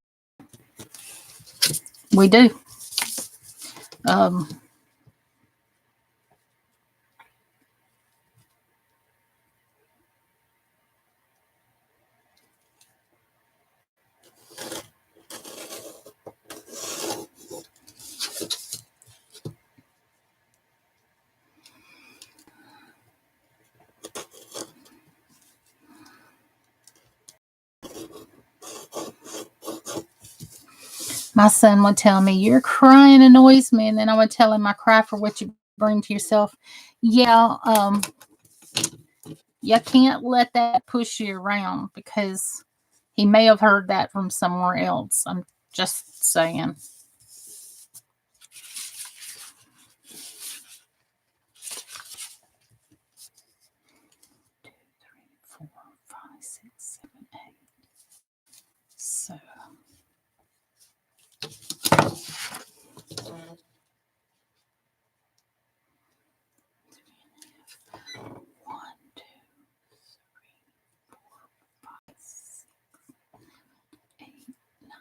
We do. Um, my son would tell me, "Your crying annoys me," and then I would tell him, "I cry for what you bring to yourself." Yeah, you can't let that push you around because he may have heard that from somewhere else. I'm just saying. 4, 5, 6, 7, 8. So 1, 2, 5, 6, 8, 9,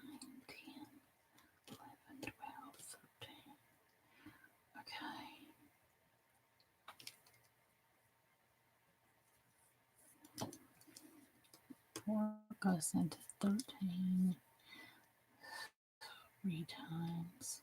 10, 11, 12, 13. Okay. 4 goes into 13 3 times.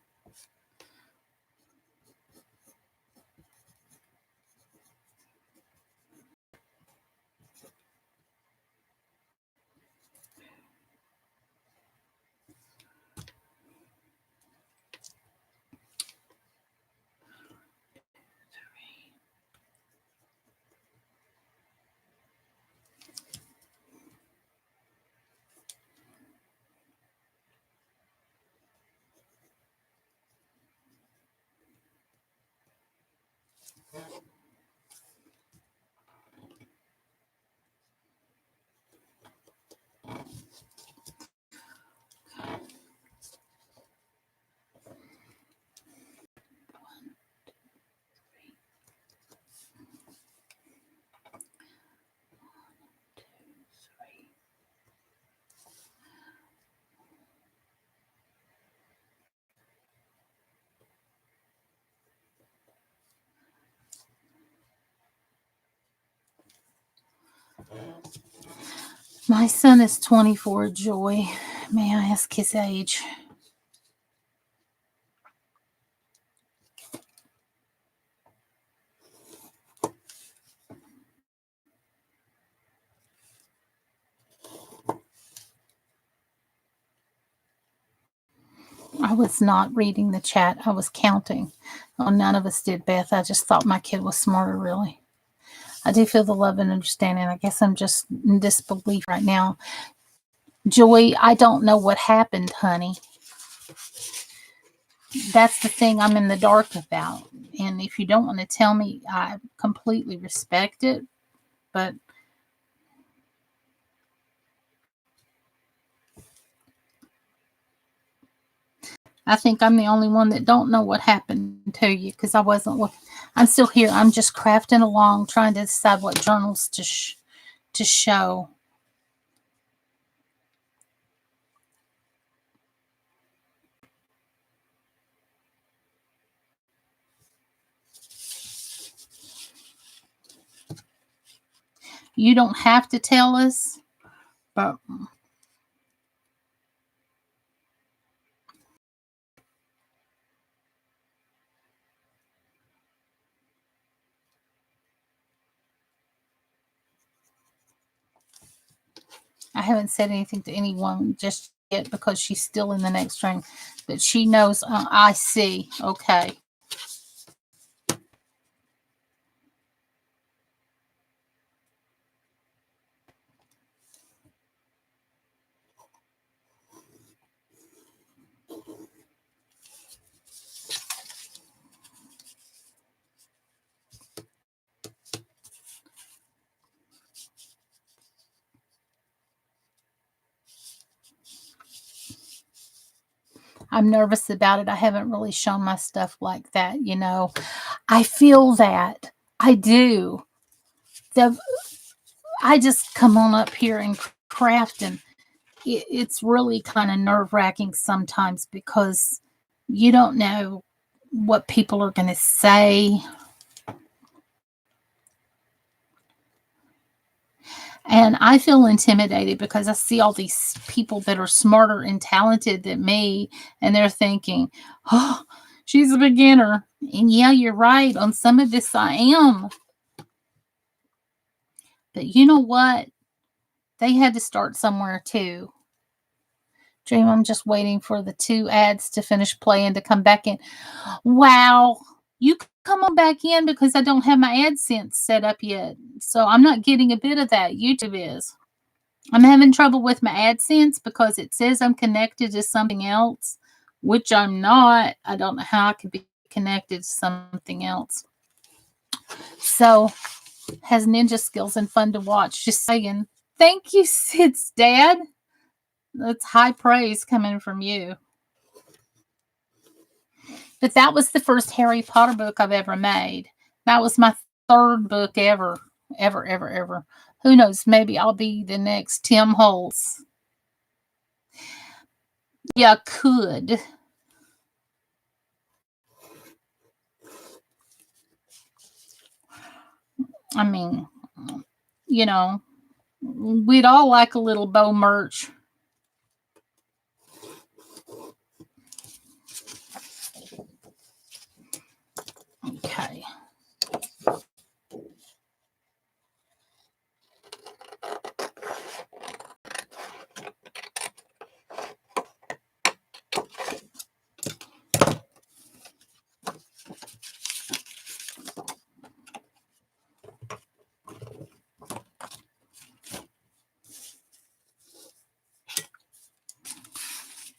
My son is 24, Joy. May I ask his age? I was not reading the chat. I was counting. Oh, none of us did, Beth. I just thought my kid was smarter, really. I do feel the love and understanding. I guess I'm just in disbelief right now. Joy, I don't know what happened, honey. That's the thing I'm in the dark about. And if you don't want to tell me, I completely respect it. But I think I'm the only one that don't know what happened to you because I wasn't looking. I'm still here. I'm just crafting along, trying to decide what journals to show. You don't have to tell us, but I haven't said anything to anyone just yet because she's still in the next room. But she knows. I see. Okay. I'm nervous about it. I haven't really shown my stuff like that, you know. I feel that. I do. The I just come on up here and craft, and it's really kind of nerve wracking sometimes because you don't know what people are going to say. And I feel intimidated because I see all these people that are smarter and talented than me, and they're thinking, oh, she's a beginner. And yeah, you're right. On some of this, I am. But you know what? They had to start somewhere too. Dream, I'm just waiting for the 2 ads to finish playing to come back in. Wow. You come on back in because I don't have my AdSense set up yet. So I'm not getting a bit of that. YouTube is. I'm having trouble with my AdSense because it says I'm connected to something else, which I'm not. I don't know how I could be connected to something else. So, has ninja skills and fun to watch. Just saying. Thank you, Sid's dad. That's high praise coming from you. But that was the first Harry Potter book I've ever made. That was my 3rd book ever. Ever. Who knows? Maybe I'll be the next Tim Holtz. Yeah, could. I mean, you know, we'd all like a little bow merch. Okay.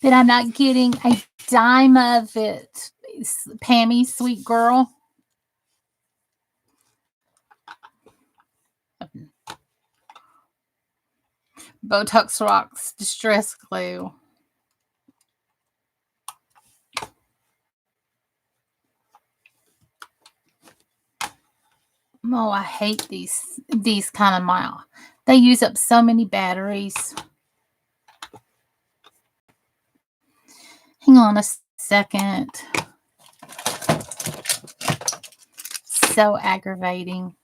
But I'm not getting a dime of it, Pammy, sweet girl. Botox Rocks Distress Glue. Oh, I hate these kind of miles. They use up so many batteries. Hang on a second. So aggravating.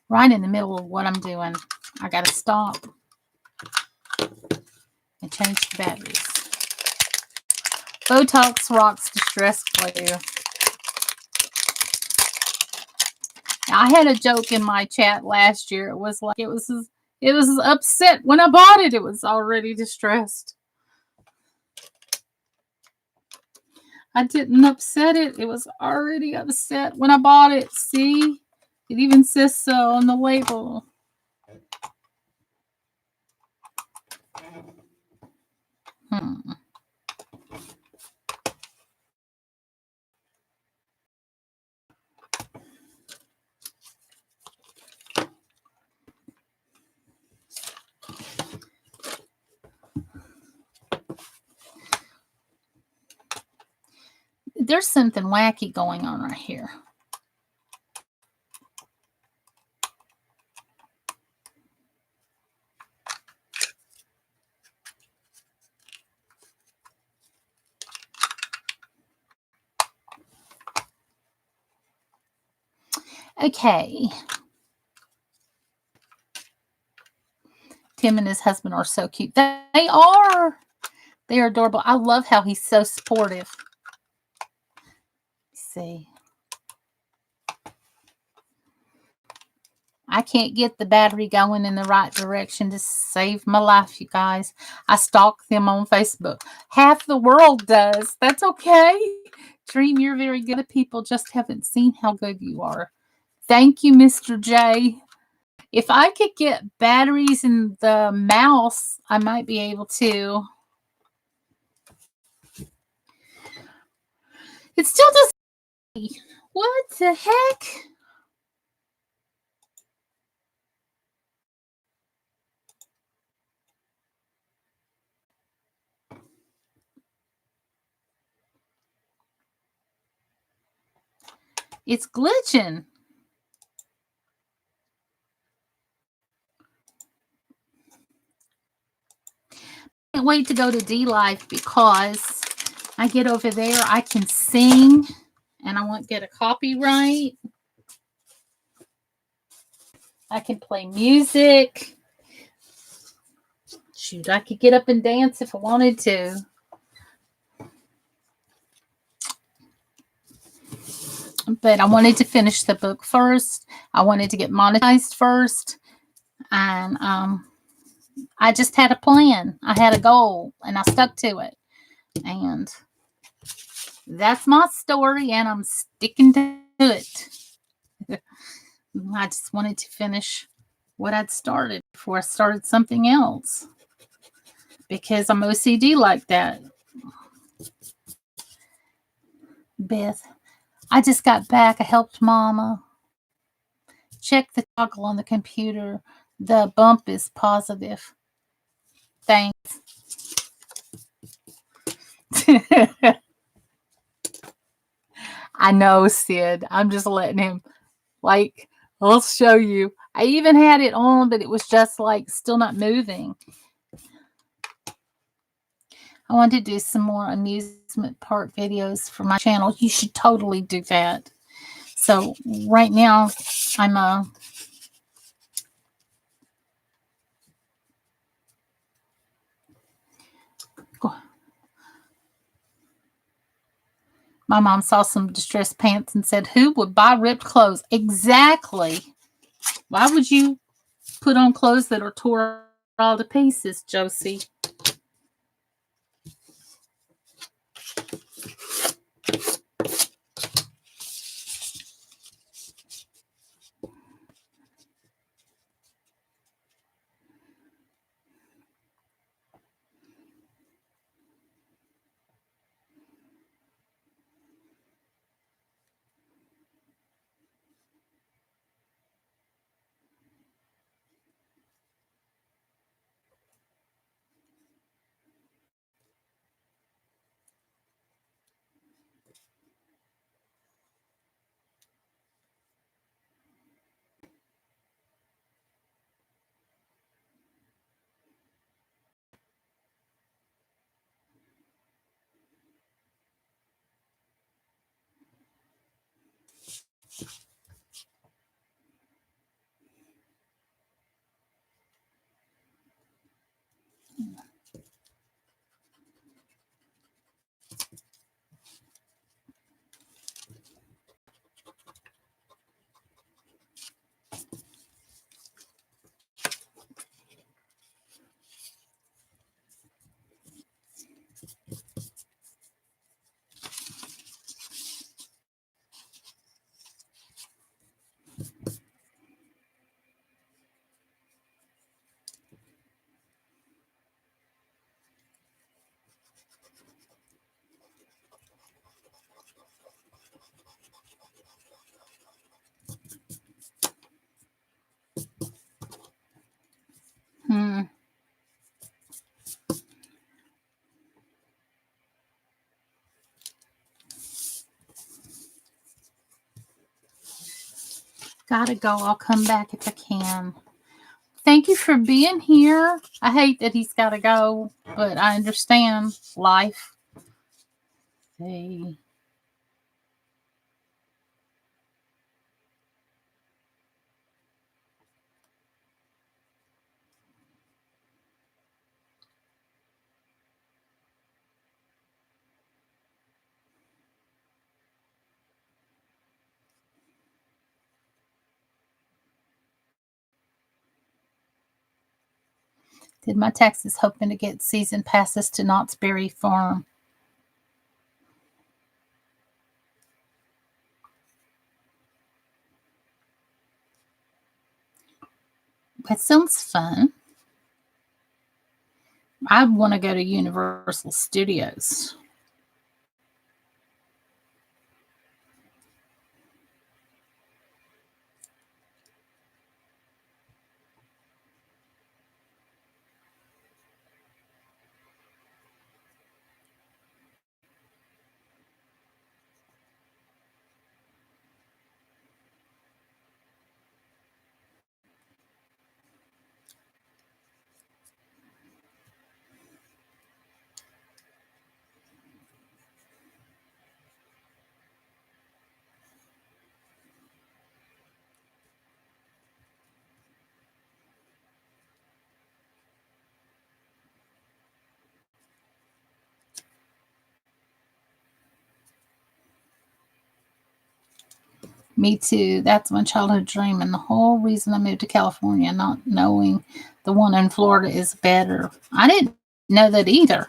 Right in the middle of what I'm doing. I gotta stop and change the batteries. Botox Rocks Distress Glue. I had a joke in my chat last year. It was like it was upset when I bought it. It was already distressed. I didn't upset it. It was already upset when I bought it. See? It even says so on the label. There's something wacky going on right here. Okay. Tim and his husband are so cute. They are. They are adorable. I love how he's so supportive. Let's see. I can't get the battery going in the right direction to save my life, you guys. I stalk them on Facebook. Half the world does. That's okay. Dream, you're very good. People just haven't seen how good you are. Thank you, Mr. J. If I could get batteries in the mouse, I might be able to. It still doesn't. What the heck? It's glitching. I can't wait to go to D Live because I get over there, I can sing and I won't get a copyright. I can play music. Shoot, I could get up and dance if I wanted to. But I wanted to finish the book first. I wanted to get monetized first. And I just had a plan. I had a goal, and I stuck to it. And that's my story, and I'm sticking to it. I just wanted to finish what I'd started before I started something else, because I'm OCD like that. Beth, I just got back. I helped Mama. Check the toggle on the computer. The bump is positive. Thanks. I know, Sid. I'm just letting him, like, I'll show you. I even had it on, but it was just like still not moving. I want to do some more amusement park videos for my channel. You should totally do that. So right now, I'm my mom saw some distressed pants and said, "Who would buy ripped clothes?" Exactly. Why would you put on clothes that are tore all to pieces, Josie? Gotta go. I'll come back if I can. Thank you for being here. I hate that he's got to go, but I understand life. Hey. Did my taxes hoping to get season passes to Knott's Berry Farm. That sounds fun. I want to go to Universal Studios. Me too. That's my childhood dream, and the whole reason I moved to California, not knowing the one in Florida is better. I didn't know that either.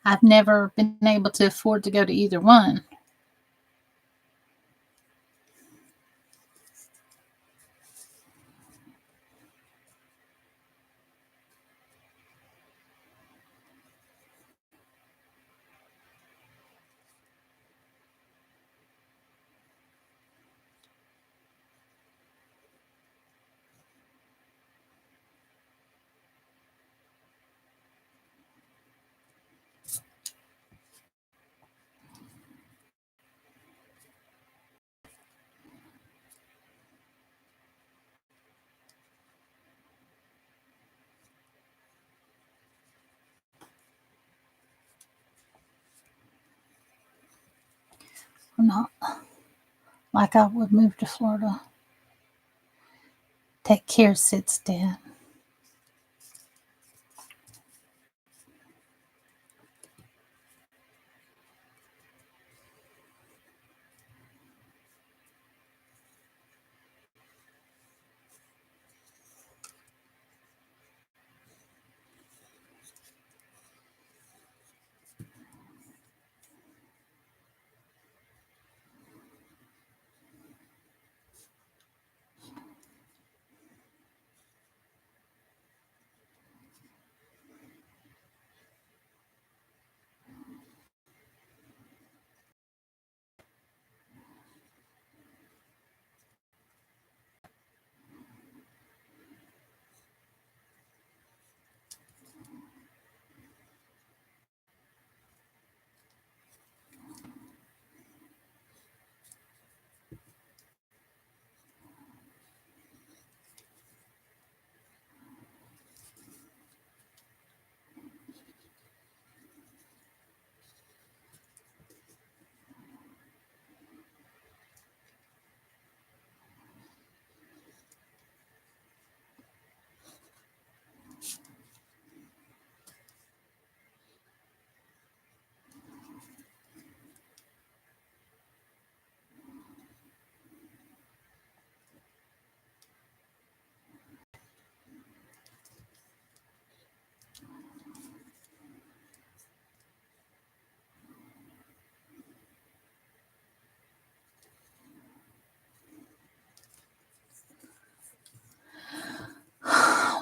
I've never been able to afford to go to either one. Not like I would move to Florida. Take care, Sid's dad.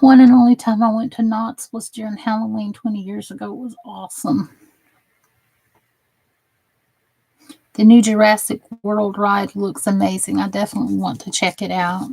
One and only time I went to Knott's was during Halloween 20 years ago. It was awesome. The new Jurassic World ride looks amazing. I definitely want to check it out.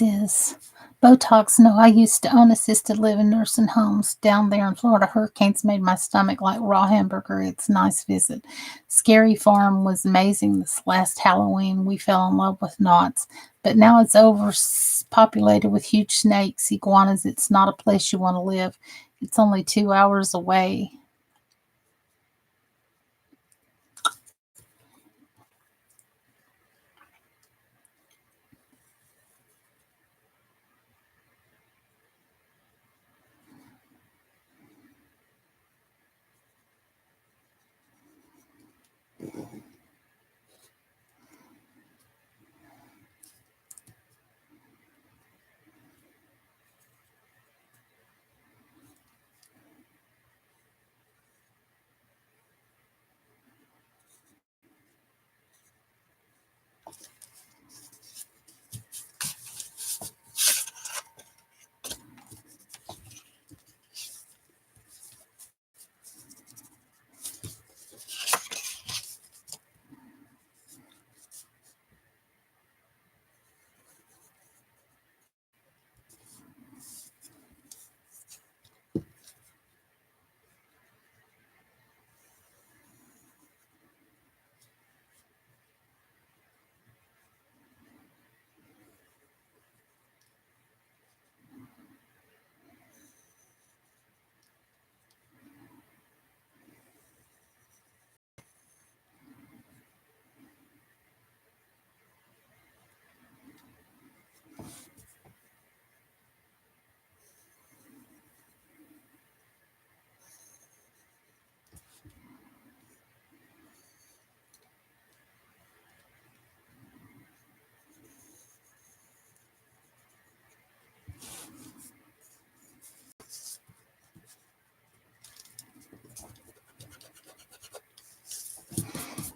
is Botox. No, I used to own assisted living nursing homes down there in Florida. Hurricanes made my stomach like raw hamburger. It's a nice visit. Scary Farm was amazing. This last Halloween, we fell in love with knots, but now it's overpopulated with huge snakes, iguanas. It's not a place you want to live. It's only 2 hours away.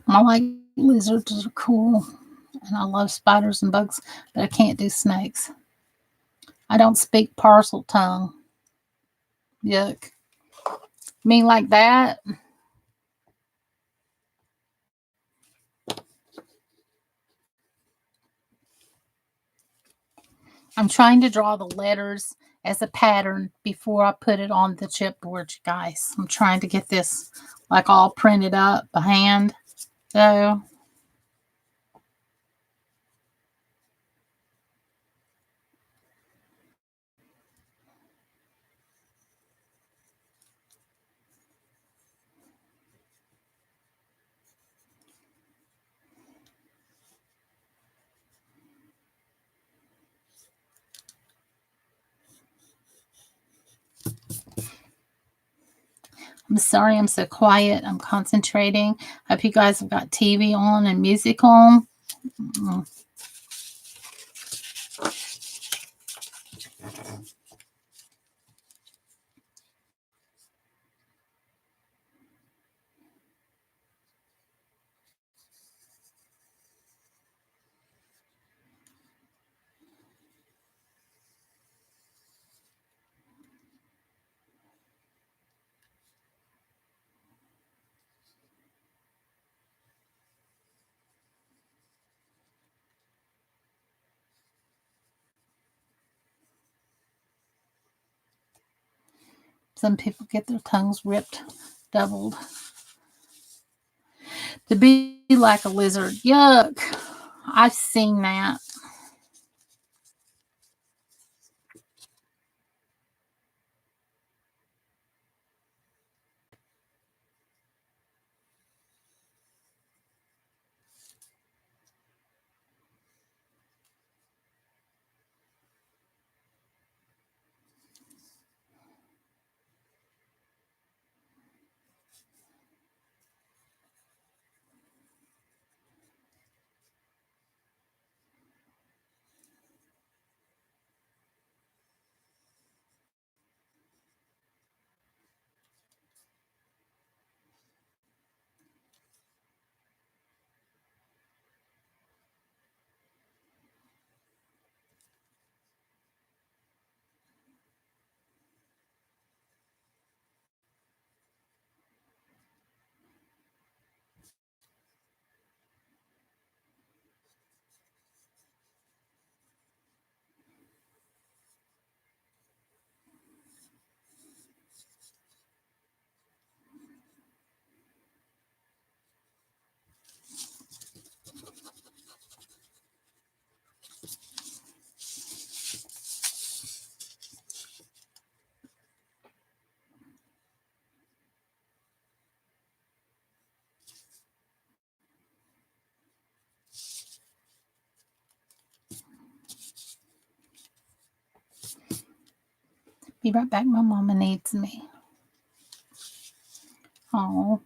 I like lizards, are cool, and I love spiders and bugs, but I can't do snakes. I don't speak parcel tongue. Yuck. You mean like that? I'm trying to draw the letters as a pattern before I put it on the chipboard, you guys. I'm trying to get this like all printed up by hand. So I'm sorry I'm so quiet. I'm concentrating. Hope you guys have got TV on and music on. Some people get their tongues ripped, doubled. To be like a lizard. Yuck. I've seen that. Be right back. My mama needs me. Oh.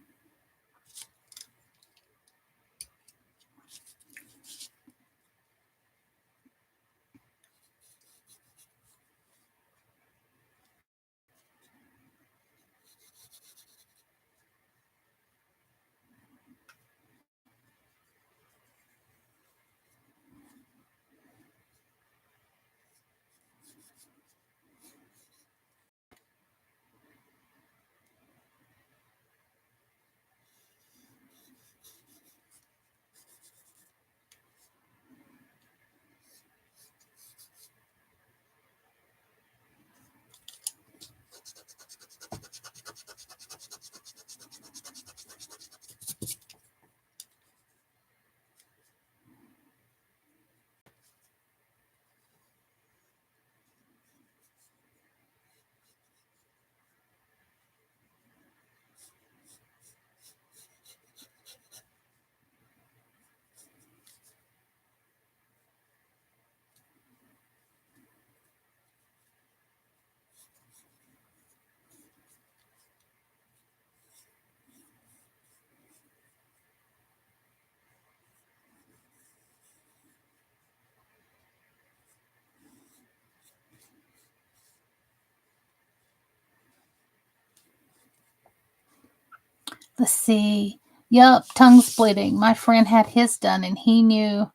Let's see. Yup, tongue splitting. My friend had his done and he knew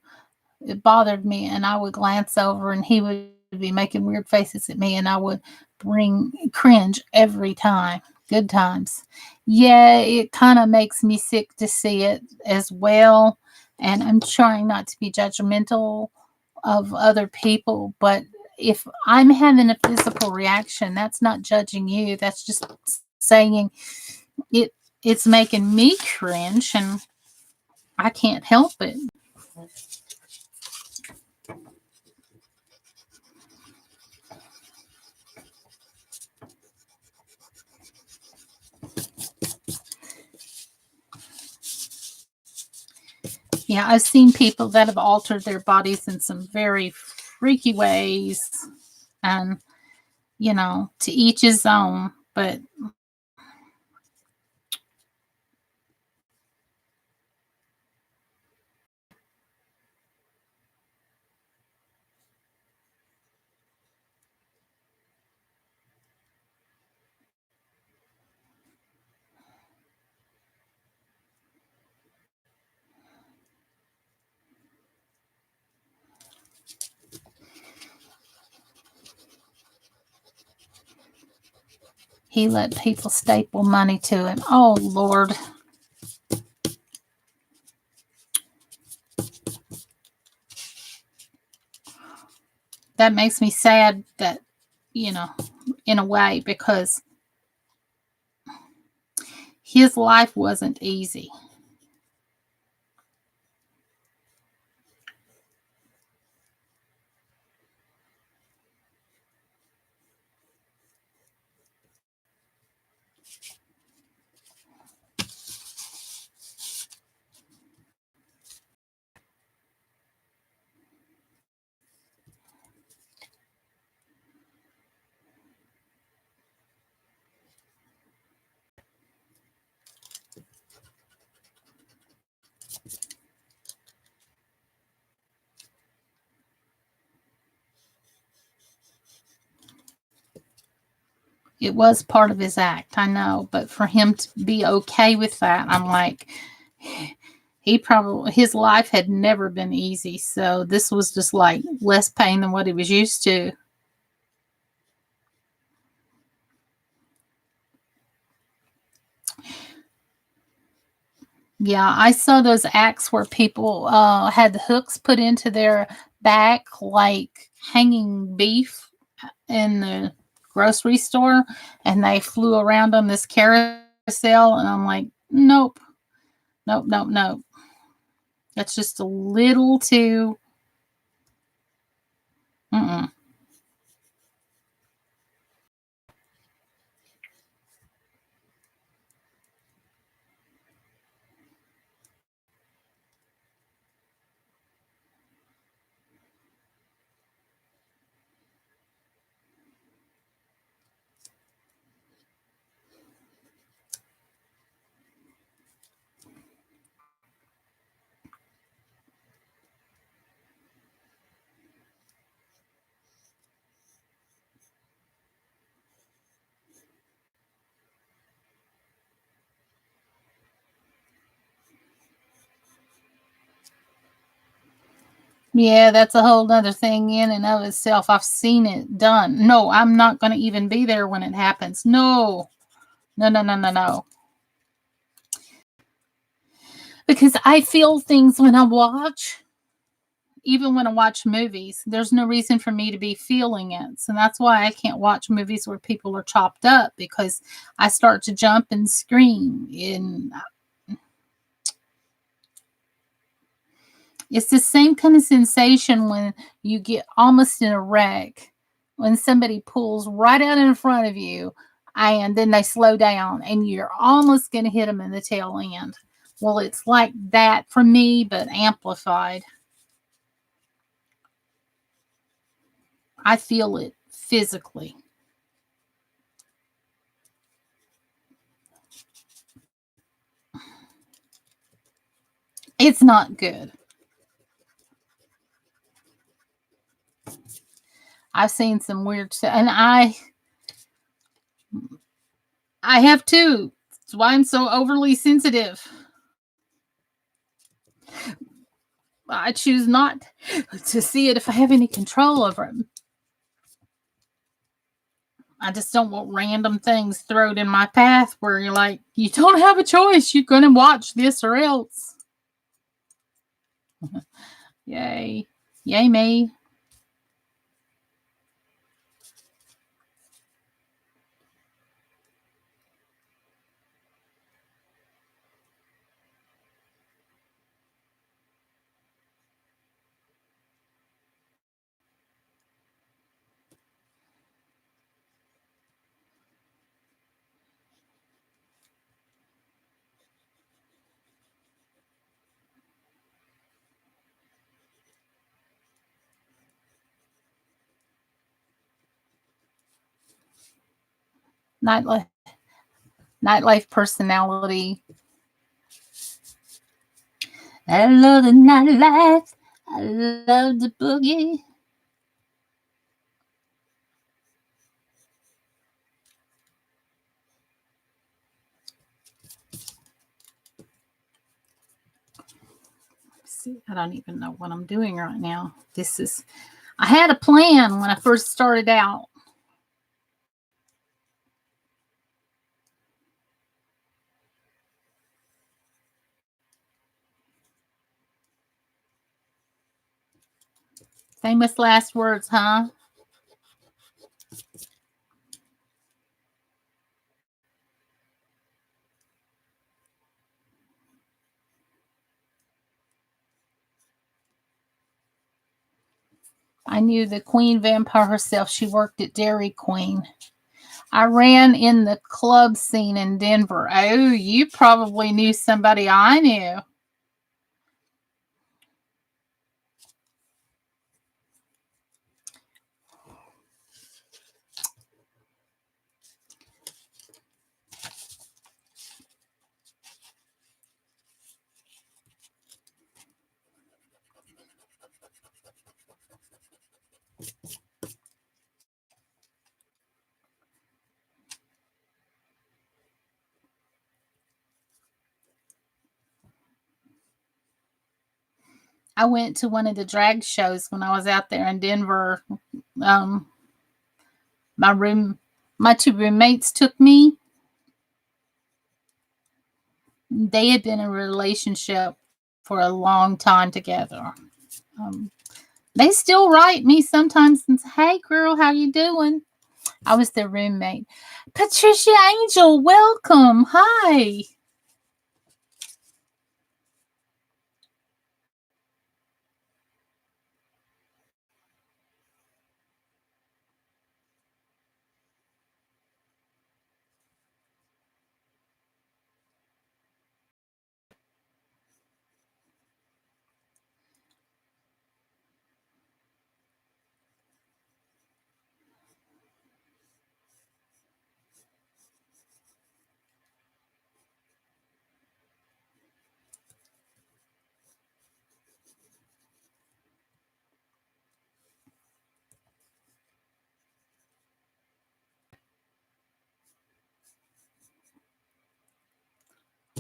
it bothered me, and I would glance over and he would be making weird faces at me, and I would bring cringe every time. Good times. Yeah, it kind of makes me sick to see it as well. And I'm trying not to be judgmental of other people, but if I'm having a physical reaction, that's not judging you. That's just saying it it's making me cringe and I can't help it. Yeah, I've seen people that have altered their bodies in some very freaky ways. And, to each his own. But he let people staple money to him. Oh, Lord. That makes me sad that, you know, in a way, because his life wasn't easy. It was part of his act, I know, but for him to be okay with that, I'm like, his life had never been easy, so this was just like less pain than what he was used to. Yeah, I saw those acts where people had the hooks put into their back, like hanging beef in the grocery store, and they flew around on this carousel. And I'm like, nope, nope, nope, nope. That's just a little too. Mm-mm. Yeah, that's a whole other thing in and of itself. I've seen it done. No, I'm not going to even be there when it happens. No, no, no, no, no, no. Because I feel things when I watch, even when I watch movies. There's no reason for me to be feeling it. So that's why I can't watch movies where people are chopped up because I start to jump and scream. And it's the same kind of sensation when you get almost in a wreck, when somebody pulls right out in front of you and then they slow down and you're almost going to hit them in the tail end. Well, it's like that for me, but amplified. I feel it physically. It's not good. I've seen some weird stuff, and I have too. That's why I'm so overly sensitive. I choose not to see it if I have any control over it. I just don't want random things thrown in my path where you're like, you don't have a choice. You're going to watch this or else. Yay. Yay, me. Nightlife, nightlife personality. I love the nightlife. I love the boogie. See, I don't even know what I'm doing right now. I had a plan when I first started out. Famous last words, huh? I knew the Queen Vampire herself. She worked at Dairy Queen. I ran in the club scene in Denver. Oh, you probably knew somebody I knew. I went to one of the drag shows when I was out there in Denver. Um, my room, my two roommates took me. They had been in a relationship for a long time together. Um, they still write me sometimes and say, "Hey, girl, how you doing?" I was their roommate. Patricia Angel, welcome. Hi.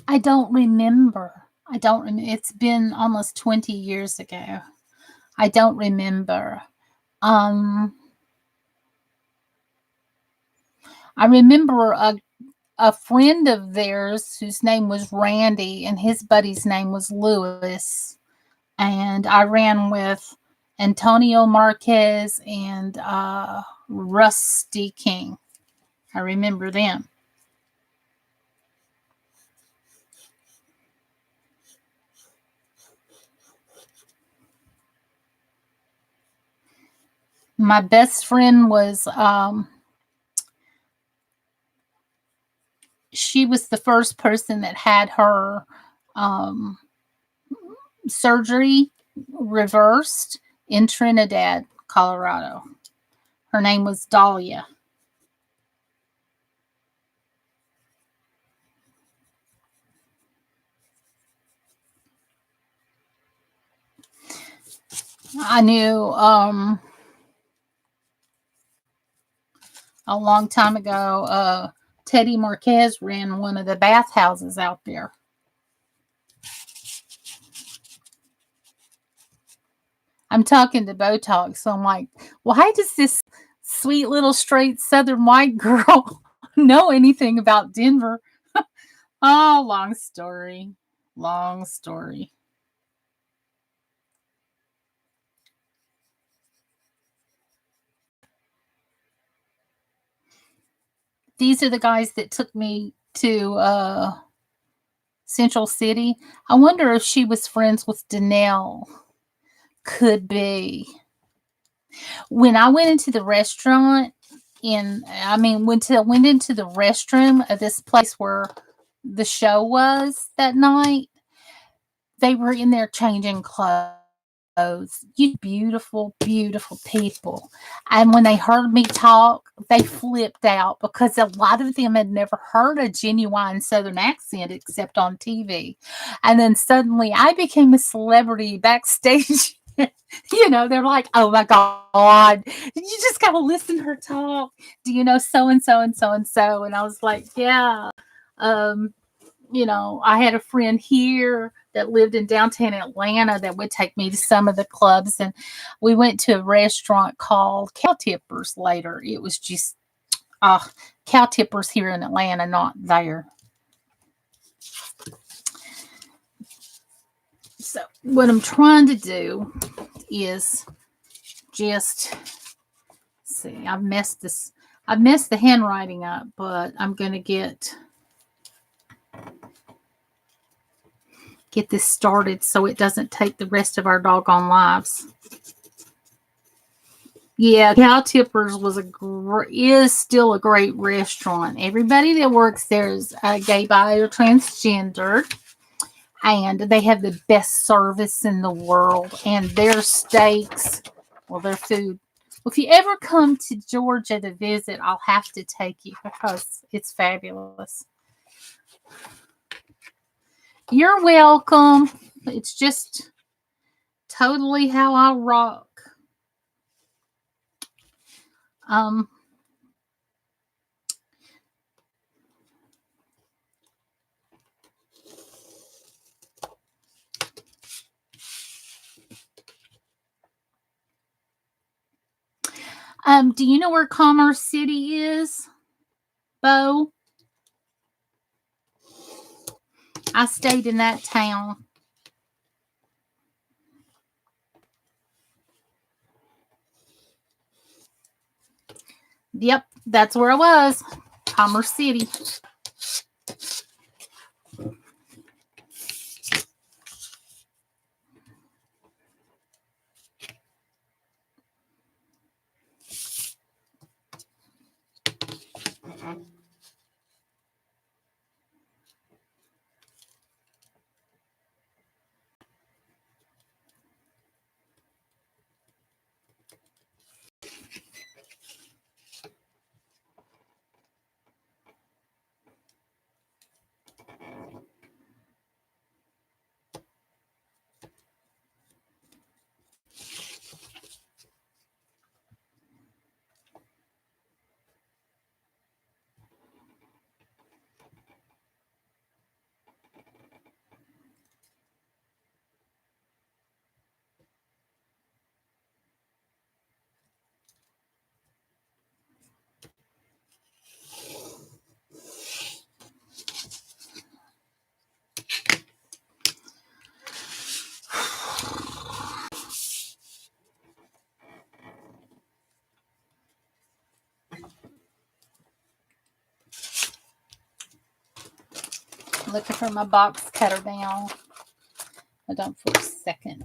I don't remember. I don't. It's been almost 20 years ago. I don't remember. Um, I remember a friend of theirs whose name was Randy, and his buddy's name was Lewis. And I ran with Antonio Marquez and Rusty King. I remember them. My best friend was she was the first person that had her um, surgery reversed in Trinidad, Colorado. Her name was Dahlia. I knew a long time ago, Teddy Marquez ran one of the bathhouses out there. I'm talking to Botox, so I'm like, why does this sweet little straight Southern white girl know anything about Denver? Oh, long story. Long story. These are the guys that took me to Central City. I wonder if she was friends with Danelle. Could be. When I went into the restaurant, went into the restroom of this place where the show was that night, they were in there changing clothes. You beautiful, beautiful people. And when they heard me talk, they flipped out because a lot of them had never heard a genuine Southern accent except on TV. And then suddenly I became a celebrity backstage. They're like, oh my God, you just got to listen to her talk. Do you know so and so and so and so? And I was like, yeah. Um, I had a friend here that lived in downtown Atlanta that would take me to some of the clubs. And we went to a restaurant called Cow Tippers later. It was just, Cow Tippers here in Atlanta, not there. So what I'm trying to do is just see, I've messed the handwriting up, but I'm going to get this started so it doesn't take the rest of our doggone lives. Yeah, Cow Tippers is still a great restaurant. Everybody that works there is gay, bi, or transgendered, and they have the best service in the world. And their steaks, their food. Well, if you ever come to Georgia to visit, I'll have to take you because it's fabulous. You're welcome. It's just totally how I rock. Do you know where Commerce City is, Bo? I stayed in that town. Yep, that's where I was. Commerce City. looking for my box cutter now. Hold on for a second.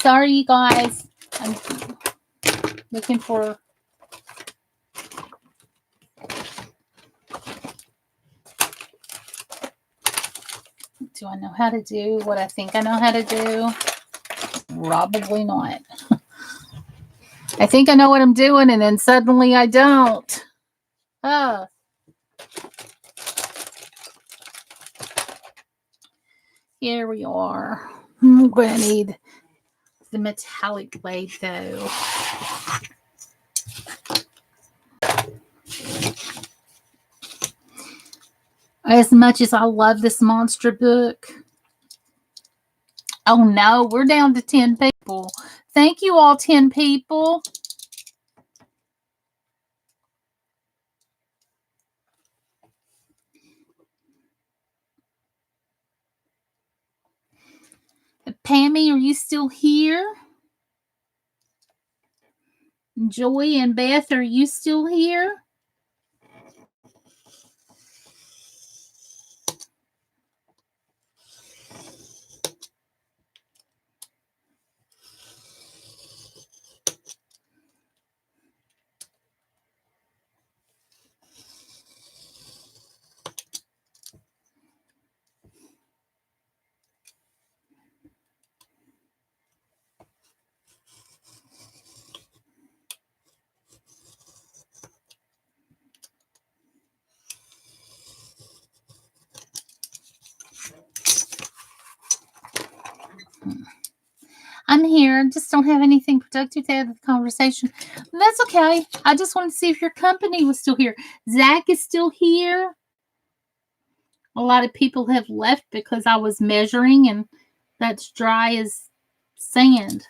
Sorry, you guys. I'm looking for... Do I know how to do what I think I know how to do? Probably not. I think I know what I'm doing, and then suddenly I don't. Oh. Here we are. I'm going to need the metallic blade, though. As much as I love this monster book. Oh, no. We're down to 10 people. Thank you all, 10 people. Pammy, are you still here? Joy and Beth, are you still here? I'm here. I just don't have anything productive to add to the conversation. That's okay. I just wanted to see if your company was still here. Zach is still here. A lot of people have left because I was measuring, and that's dry as sand.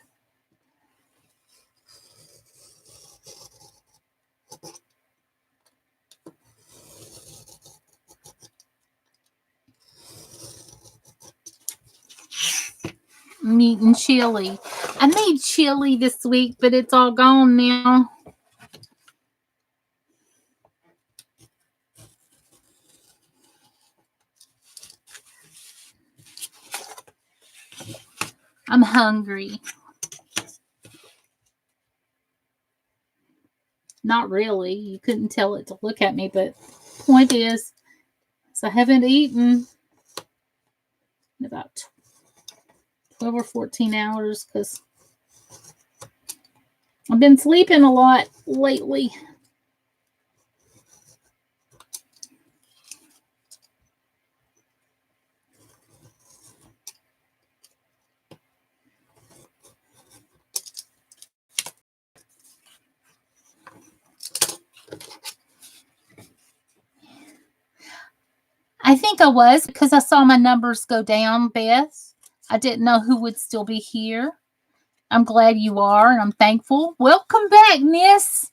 I'm eating chili. I made chili this week, but it's all gone now. I'm hungry. Not really. You couldn't tell it to look at me, but point is, I haven't eaten in about 12 or 14 hours because I've been sleeping a lot lately. I think I was because I saw my numbers go down, Beth. I didn't know who would still be here. I'm glad you are, and I'm thankful. Welcome back, Miss.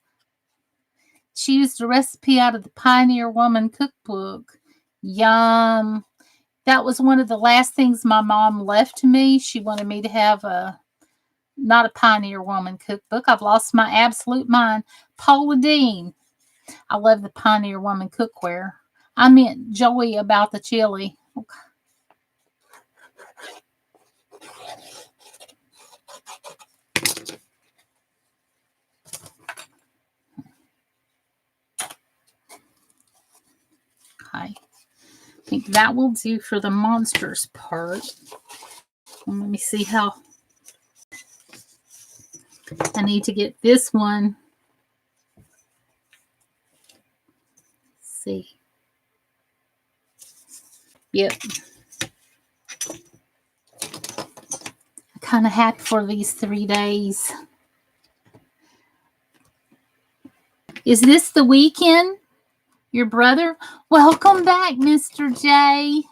She used a recipe out of the Pioneer Woman cookbook. Yum. That was one of the last things my mom left to me. She wanted me to have not a Pioneer Woman cookbook. I've lost my absolute mind. Paula Deen. I love the Pioneer Woman cookware. I meant Joey about the chili. Okay. I think that will do for the monsters part. And let me see how I need to get this one. Let's see. Yep. I kind of hacked for these 3 days. Is this the weekend? Your brother? Welcome back, Mr. J.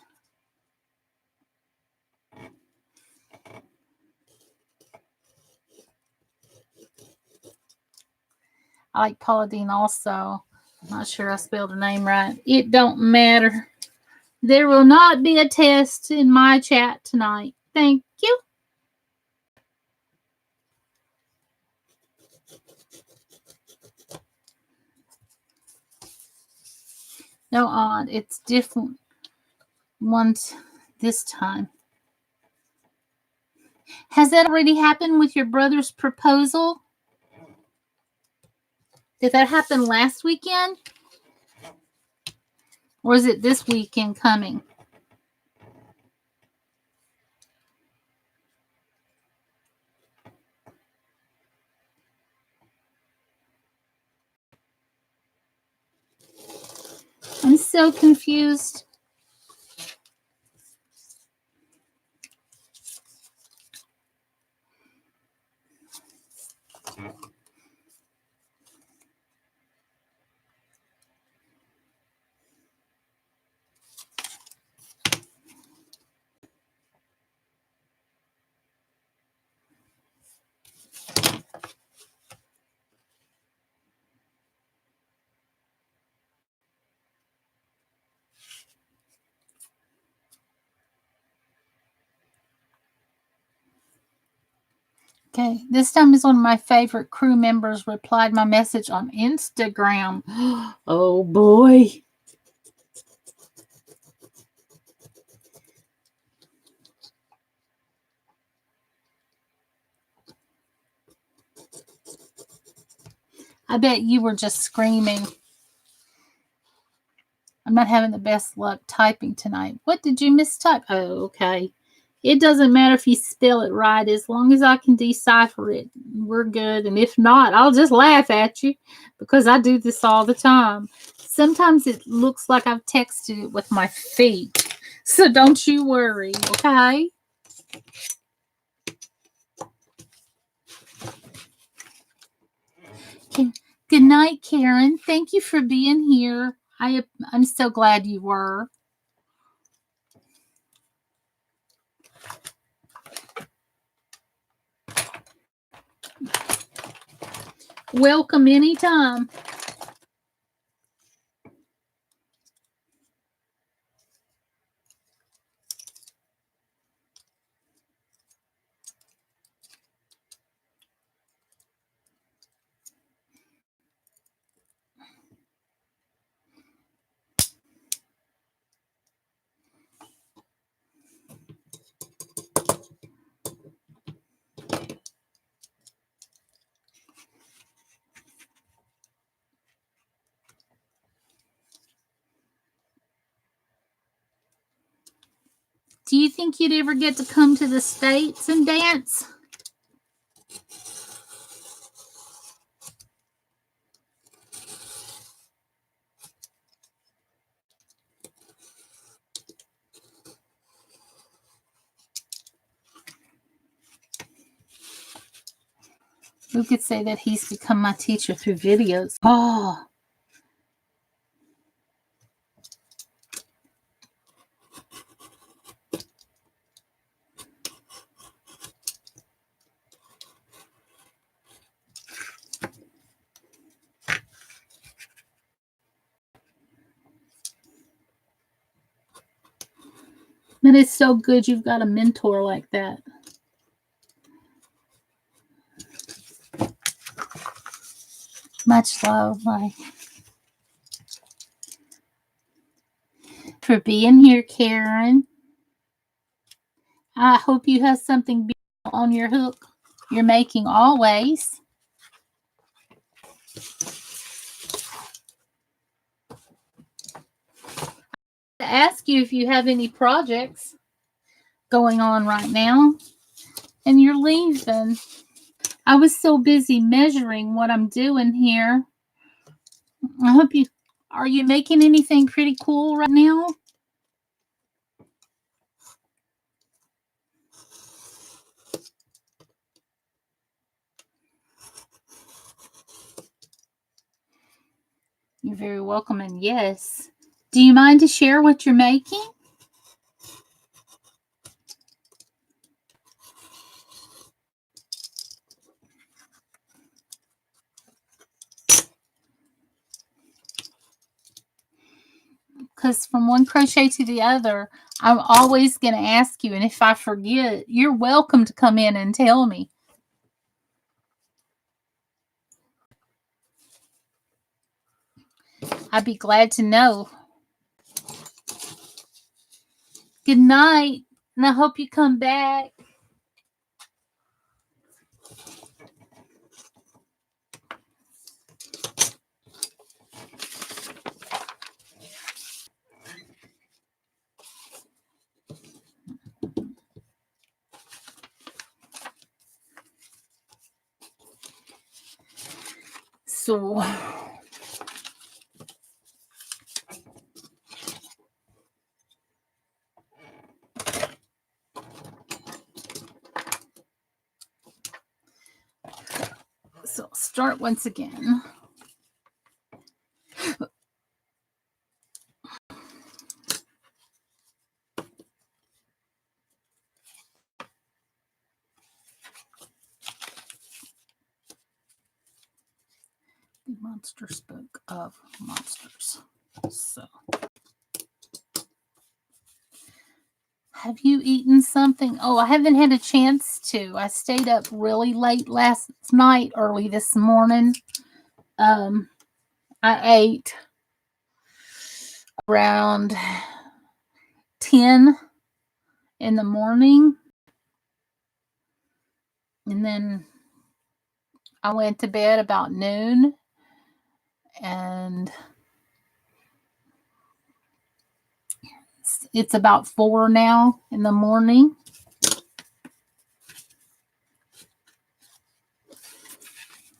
I like Paula Deen also. I'm not sure I spelled her name right. It don't matter. There will not be a test in my chat tonight. Thank you. No, odd. It's different ones this time. Has that already happened with your brother's proposal? Did that happen last weekend? Or is it this weekend coming? I'm so confused. Okay, this time is one of my favorite crew members replied my message on Instagram. Oh boy. I bet you were just screaming. I'm not having the best luck typing tonight. What did you mistype? Oh, okay. It doesn't matter if you spell it right as long as I can decipher it. We're good. And if not, I'll just laugh at you because I do this all the time. Sometimes it looks like I've texted it with my feet. So don't you worry, okay? Good night, Karen. Thank you for being here. I'm so glad you were. Welcome anytime. Do you think you'd ever get to come to the States and dance? We could say that he's become my teacher through videos. Oh, that is so good you've got a mentor like that. Much love, like, for being here, Karen. I hope you have something beautiful on your hook you're making always. To ask you if you have any projects going on right now, and you're leaving. I was so busy measuring what I'm doing here. I hope you are you making anything pretty cool right now? You're very welcome, and yes. Do you mind to share what you're making? Because from one crochet to the other, I'm always going to ask you, and if I forget, you're welcome to come in and tell me. I'd be glad to know. Good night, and I hope you come back. So start once again. The monster spoke of monsters. So, have you eaten something? Oh, I haven't had a chance to. I stayed up really late last night, early this morning. I ate around 10 in the morning, and then I went to bed about noon, and it's about 4 now in the morning.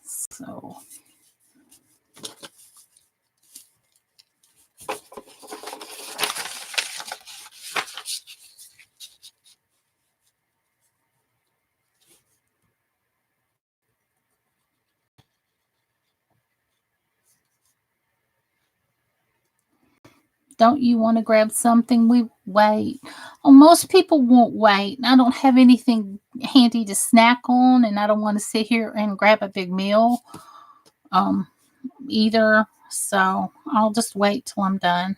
So don't you want to grab something? We wait. Oh, most people won't wait. I don't have anything handy to snack on, and I don't want to sit here and grab a big meal either. So I'll just wait till I'm done.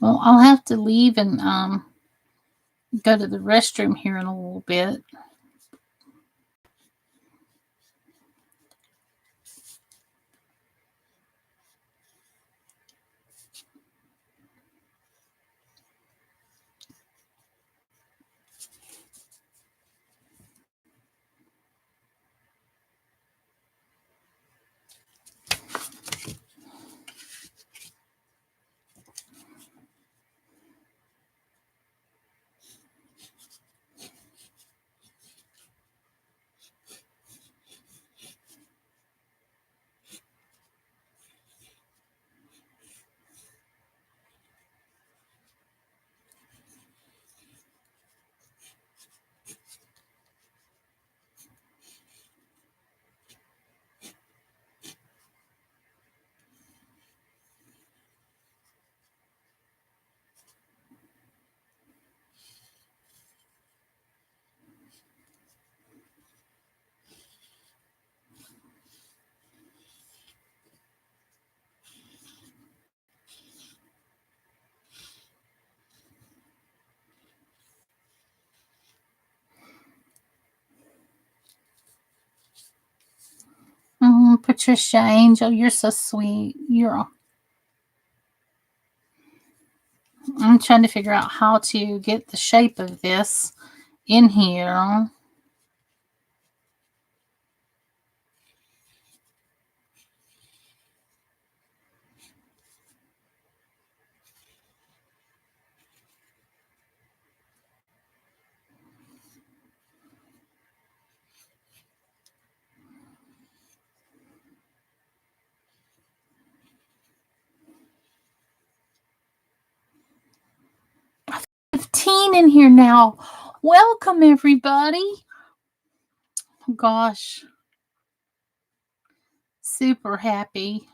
Well, I'll have to leave and go to the restroom here in a little bit. Patricia Angel, you're so sweet. I'm trying to figure out how to get the shape of this in here. In here now. Welcome, everybody. Gosh, super happy.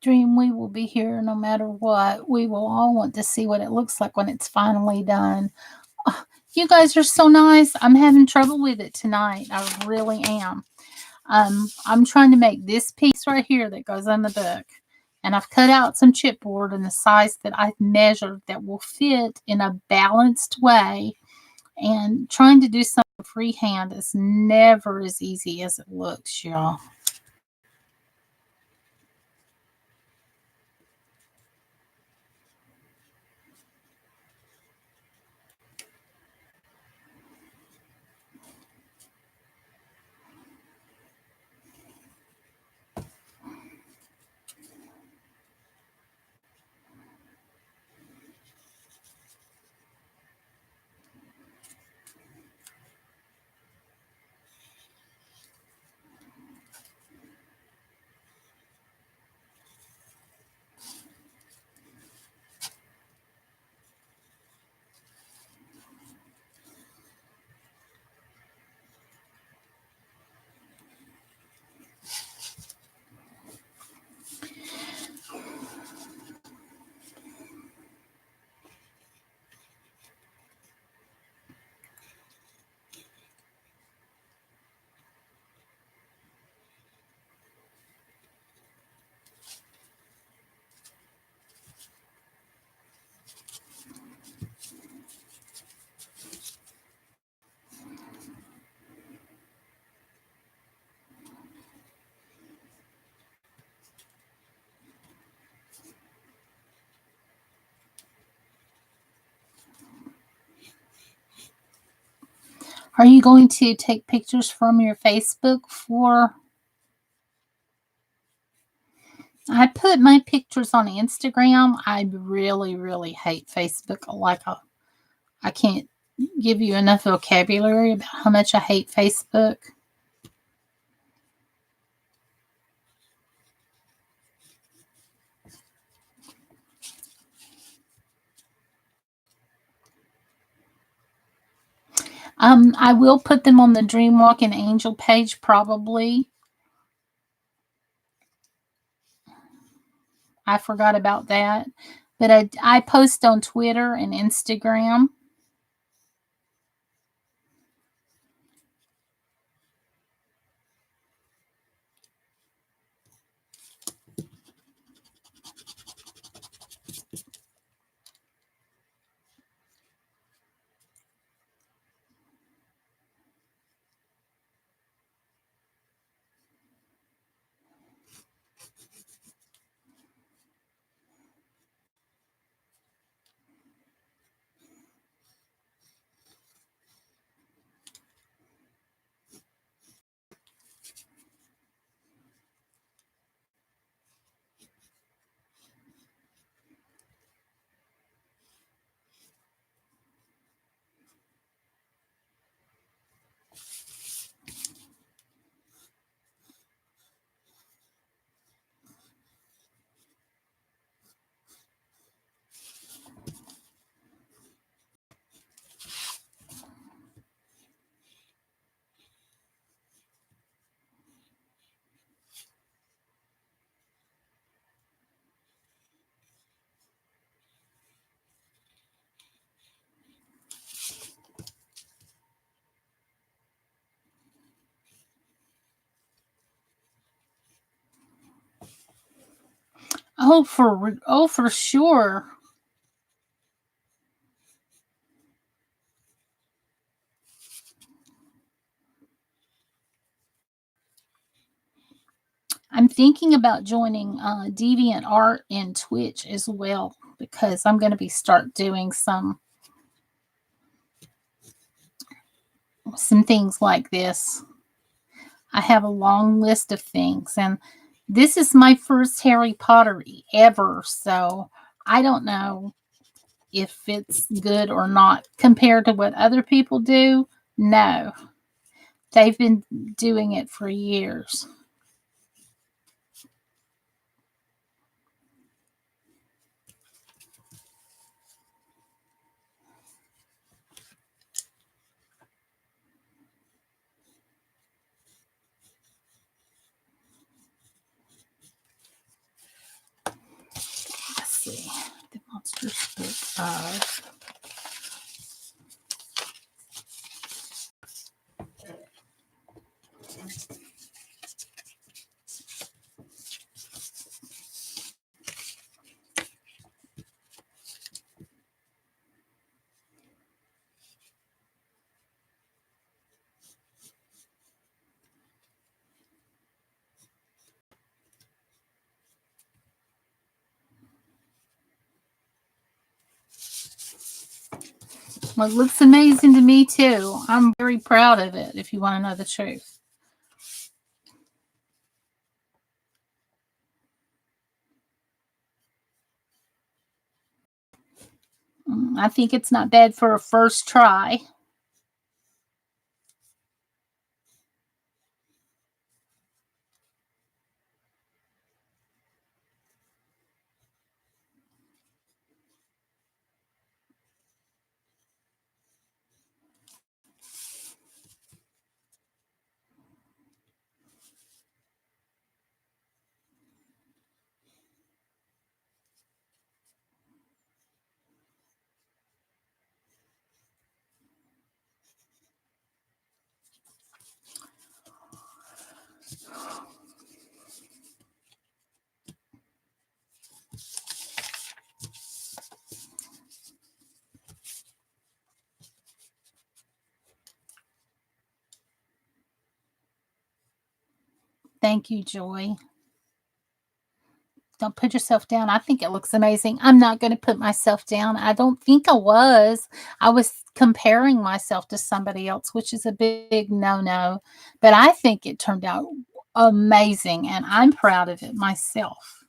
Dream, we will be here no matter what. We will all want to see what it looks like when it's finally done. Oh, you guys are so nice. I'm having trouble with it tonight. I really am. I'm trying to make this piece right here that goes on the book. And I've cut out some chipboard in the size that I've measured that will fit in a balanced way. And trying to do something freehand is never as easy as it looks, y'all. Are you going to take pictures from your Facebook for... I put my pictures on Instagram. I really, really hate Facebook. I can't give you enough vocabulary about how much I hate Facebook. I will put them on the Dreamwalk and Angel page probably. I forgot about that. But I post on Twitter and Instagram. Oh, for sure. I'm thinking about joining Deviant Art and Twitch as well because I'm going to be start doing some things like this. I have a long list of things, and this is my first Harry Potter ever, so I don't know if it's good or not compared to what other people do. No, they've been doing it for years. of well, it looks amazing to me too. I'm very proud of it, if you want to know the truth. I think it's not bad for a first try. Thank you, Joy. Don't put yourself down. I think it looks amazing. I'm not going to put myself down. I don't think I was. I was comparing myself to somebody else, which is a big no-no. But I think it turned out amazing, and I'm proud of it myself.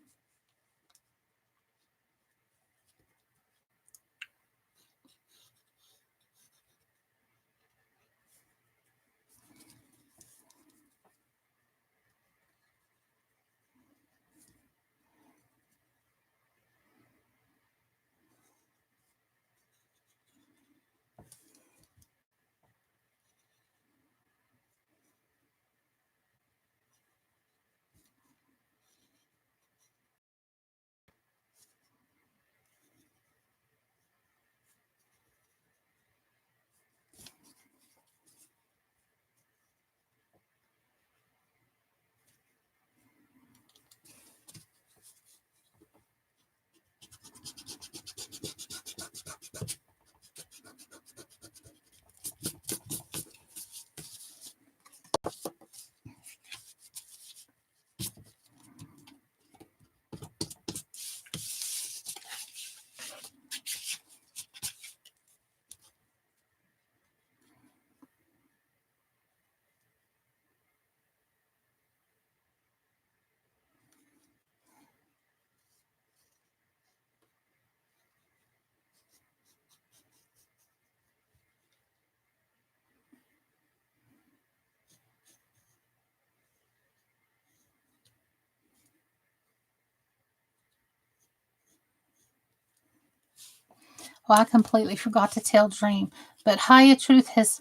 Well, I completely forgot to tell Dream, but Haya Truth has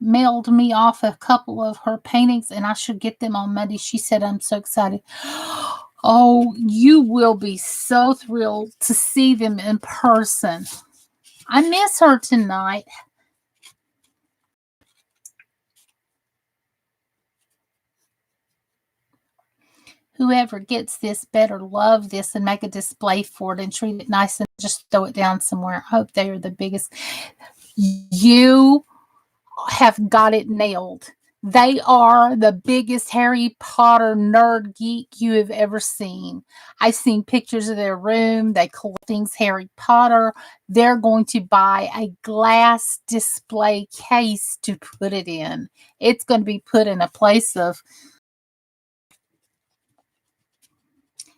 mailed me off a couple of her paintings, and I should get them on Monday. She said, I'm so excited. Oh, you will be so thrilled to see them in person. I miss her tonight. Whoever gets this better love this and make a display for it and treat it nice and just throw it down somewhere. I hope they are the biggest. You have got it nailed. They are the biggest Harry Potter nerd geek you have ever seen. I've seen pictures of their room. They collect things Harry Potter. They're going to buy a glass display case to put it in. It's going to be put in a place of,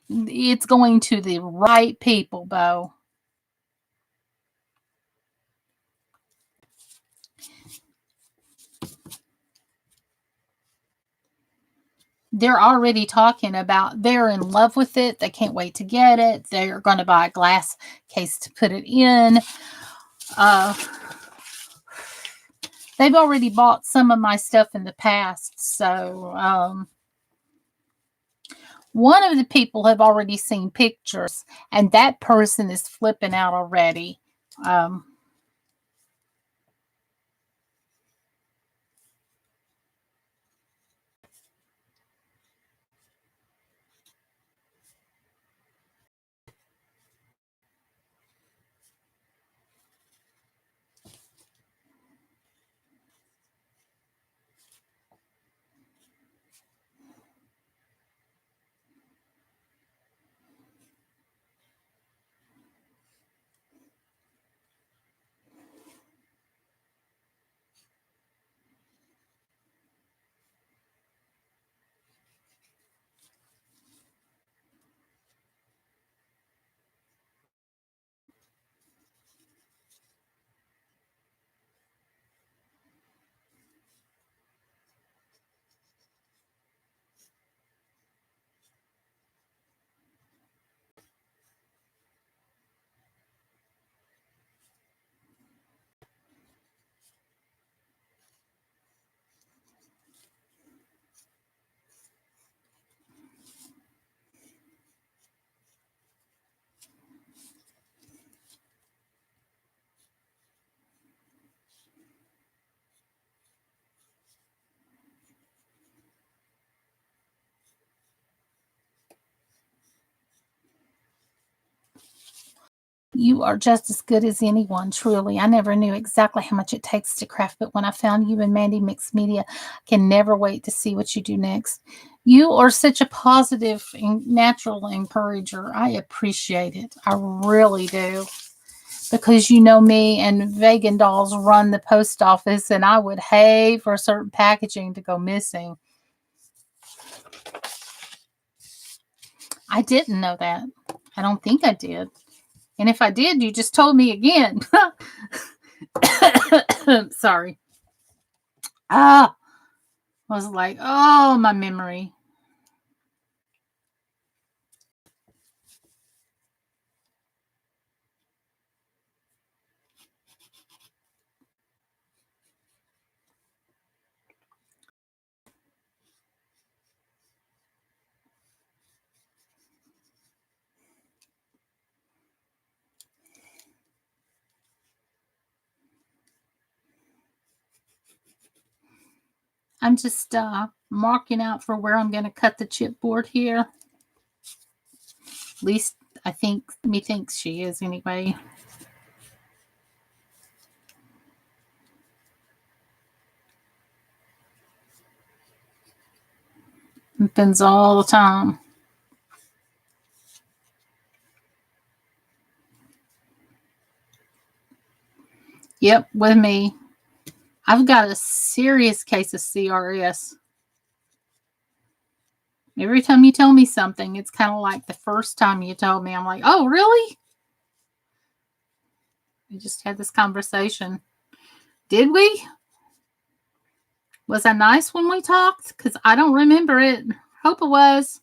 it's going to the right people, Bo. They're already talking about they're in love with it. They can't wait to get it. They're going to buy a glass case to put it in. They've already bought some of my stuff in the past. So one of the people have already seen pictures, and that person is flipping out already. Um, You are just as good as anyone, truly. I never knew exactly how much it takes to craft, but when I found you and Mandy Mixed Media, I can never wait to see what you do next. You are such a positive and natural encourager. I appreciate it. I really do. Because you know me and vegan dolls run the post office, and I would hate for certain packaging to go missing. I didn't know that. I don't think I did. And if I did, you just told me again. Sorry. I was like, oh, my memory. I'm just marking out for where I'm going to cut the chipboard here. At least I think, me thinks she is anyway. Happens all the time. Yep, with me. I've got a serious case of CRS. Every time you tell me something, it's kind of like the first time you told me. I'm like, oh, really? We just had this conversation. Did we? Was I nice when we talked? Because I don't remember it. Hope it was.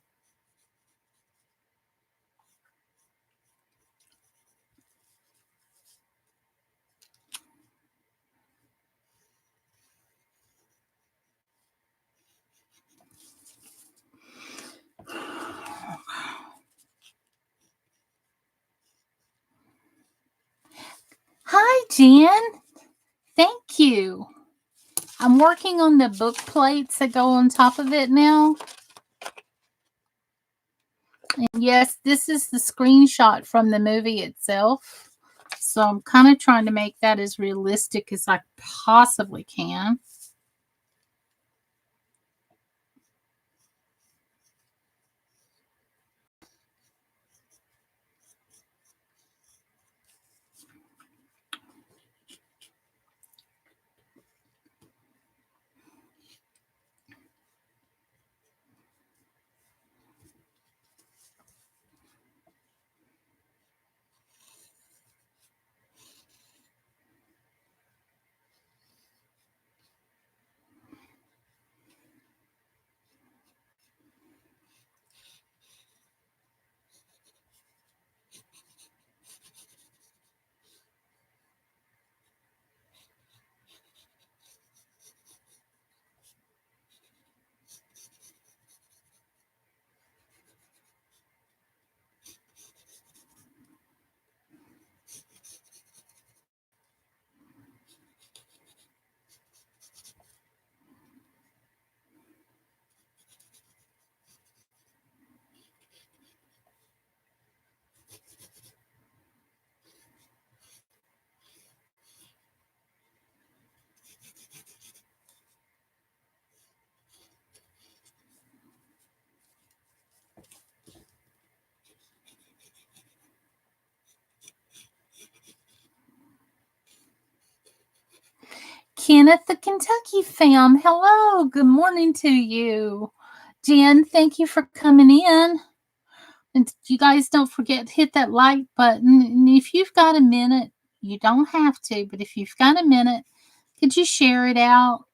Hi, Jen. Thank you. I'm working on the book plates that go on top of it now. And yes, this is the screenshot from the movie itself. So I'm kind of trying to make that as realistic as I possibly can. Kenneth, the Kentucky fam. Hello. Good morning to you. Jen, thank you for coming in. And you guys don't forget to hit that like button. And if you've got a minute, you don't have to, but if you've got a minute, could you share it out?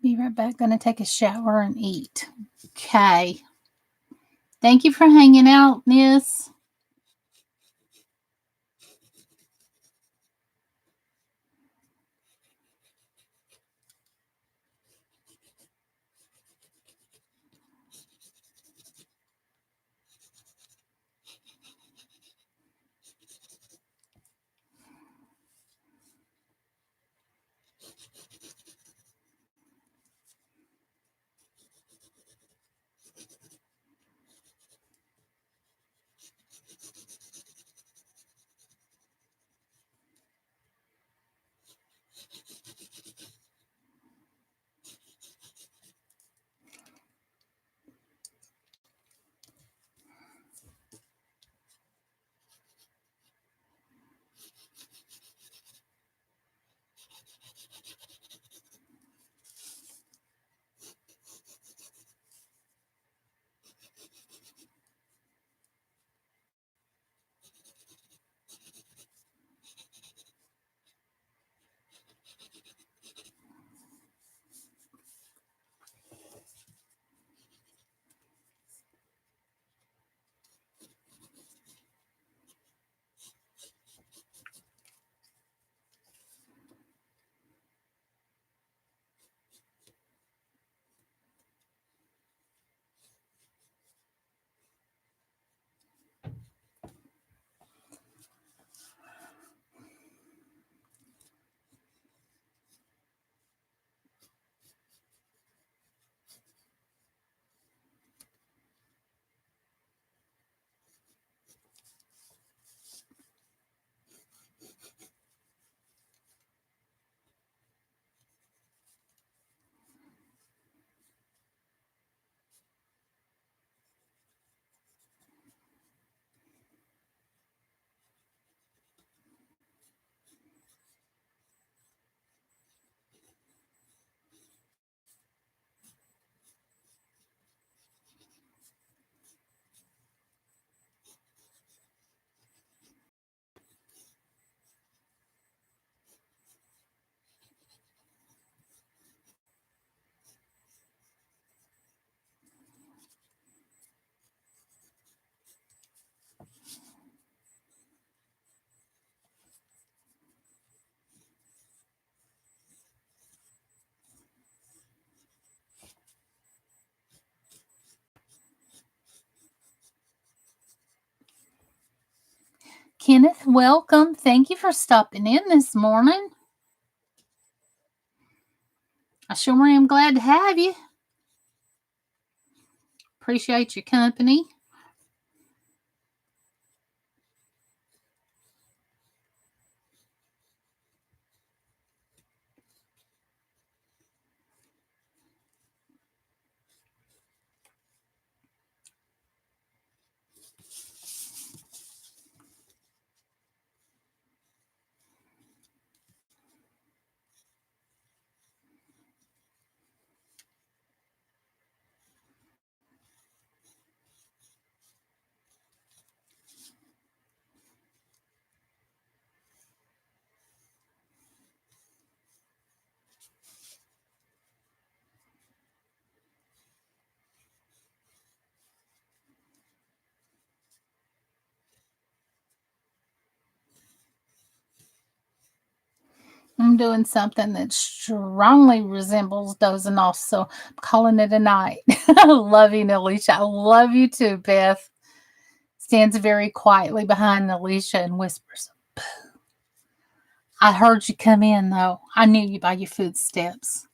Be right back. Gonna take a shower and eat. Okay. Thank you for hanging out, Miss. Kenneth, welcome. Thank you for stopping in this morning. I sure am glad to have you. Appreciate your company. I'm doing something that strongly resembles dozing off, so I'm calling it a night. I love you, Alicia. I love you too, Beth. Stands very quietly behind Alicia and whispers, I heard you come in, though. I knew you by your footsteps.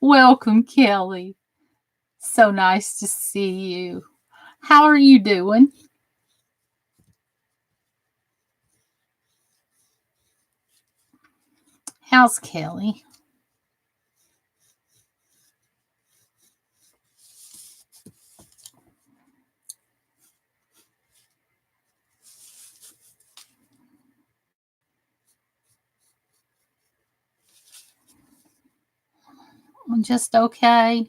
Welcome, Kelly. So nice to see you. How are you doing? How's Kelly? I'm just okay.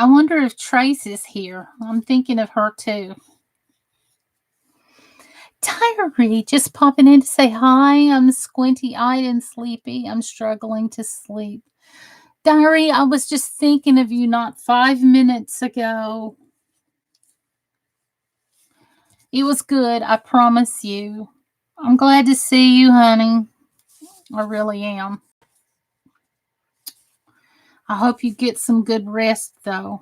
I wonder if Trace is here. I'm thinking of her too. Diary, just popping in to say hi. I'm squinty eyed and sleepy. I'm struggling to sleep. Diary, I was just thinking of you not 5 minutes ago. It was good, I promise you. I'm glad to see you, honey. I really am. I hope you get some good rest, though.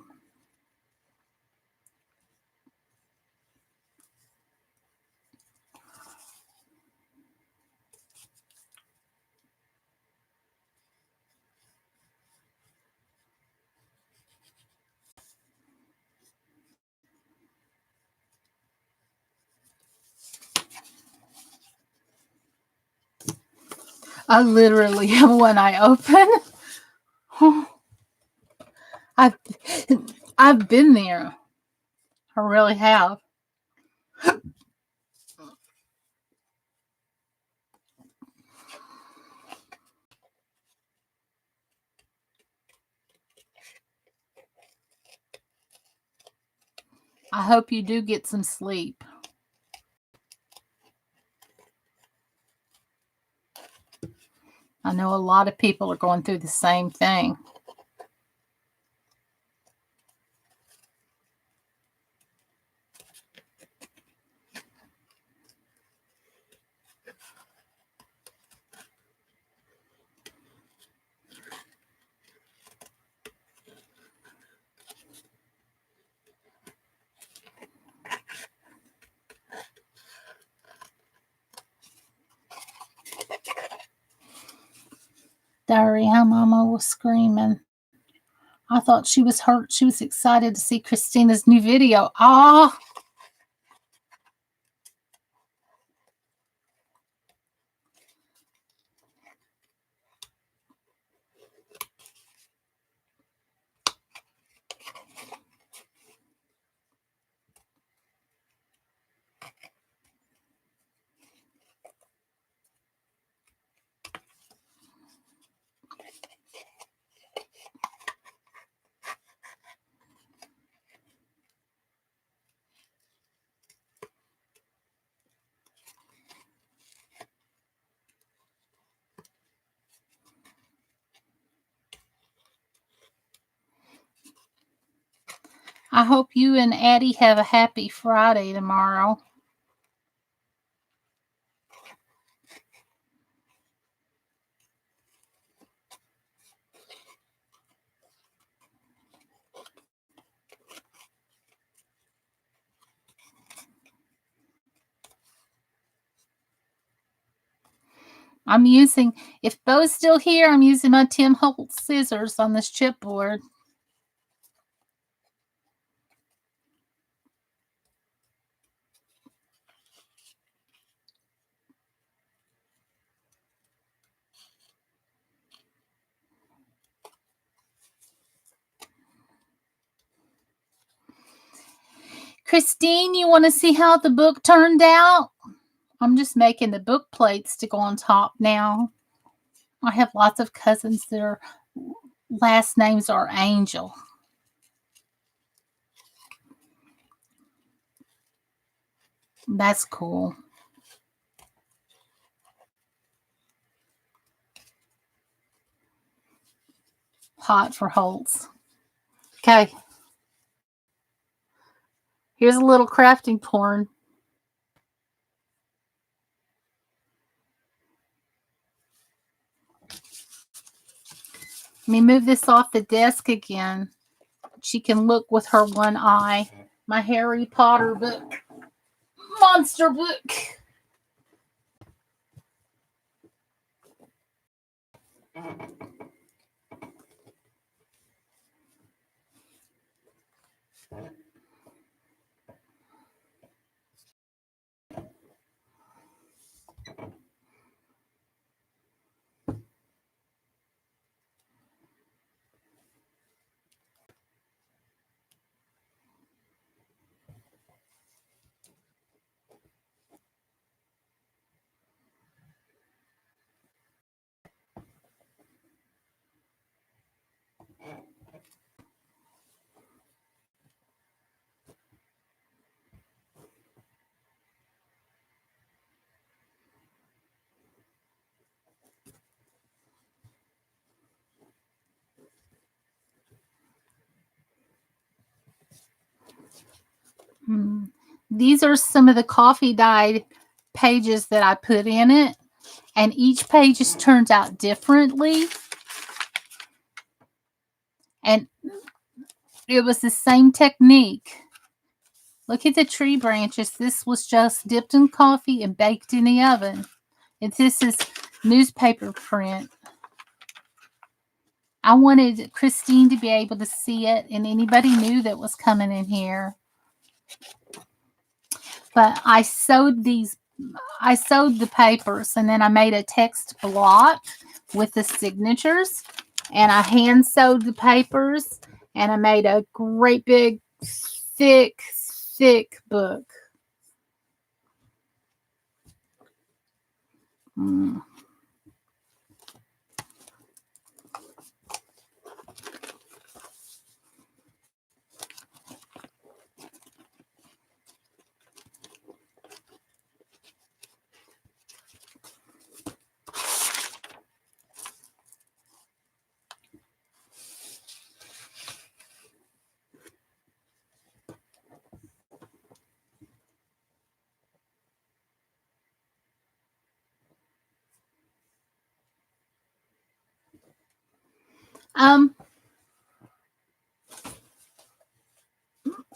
I literally have one eye open. I've I've been there. I really have. I hope you do get some sleep. I know a lot of people are going through the same thing. Diary, how Mama was screaming. I thought she was hurt. She was excited to see Christina's new video. Ah, I hope you and Addie have a happy Friday tomorrow. I'm using, if Bo's still here, I'm using my Tim Holtz scissors on this chipboard. Christine, you want to see how the book turned out? I'm just making the book plates to go on top now. I have lots of cousins that are last names are Angel. That's cool. Hot for Holtz. Okay. Here's a little crafting porn. Let me move this off the desk again. She can look with her one eye. My Harry Potter book. Monster book. These are some of the coffee dyed pages that I put in it, and each page just turns out differently. And it was the same technique. Look at the tree branches. This was just dipped in coffee and baked in the oven. And this is newspaper print. I wanted Christine to be able to see it, and anybody knew that was coming in here. But I sewed the papers, and then I made a text block with the signatures, and I hand sewed the papers, and I made a great big thick book.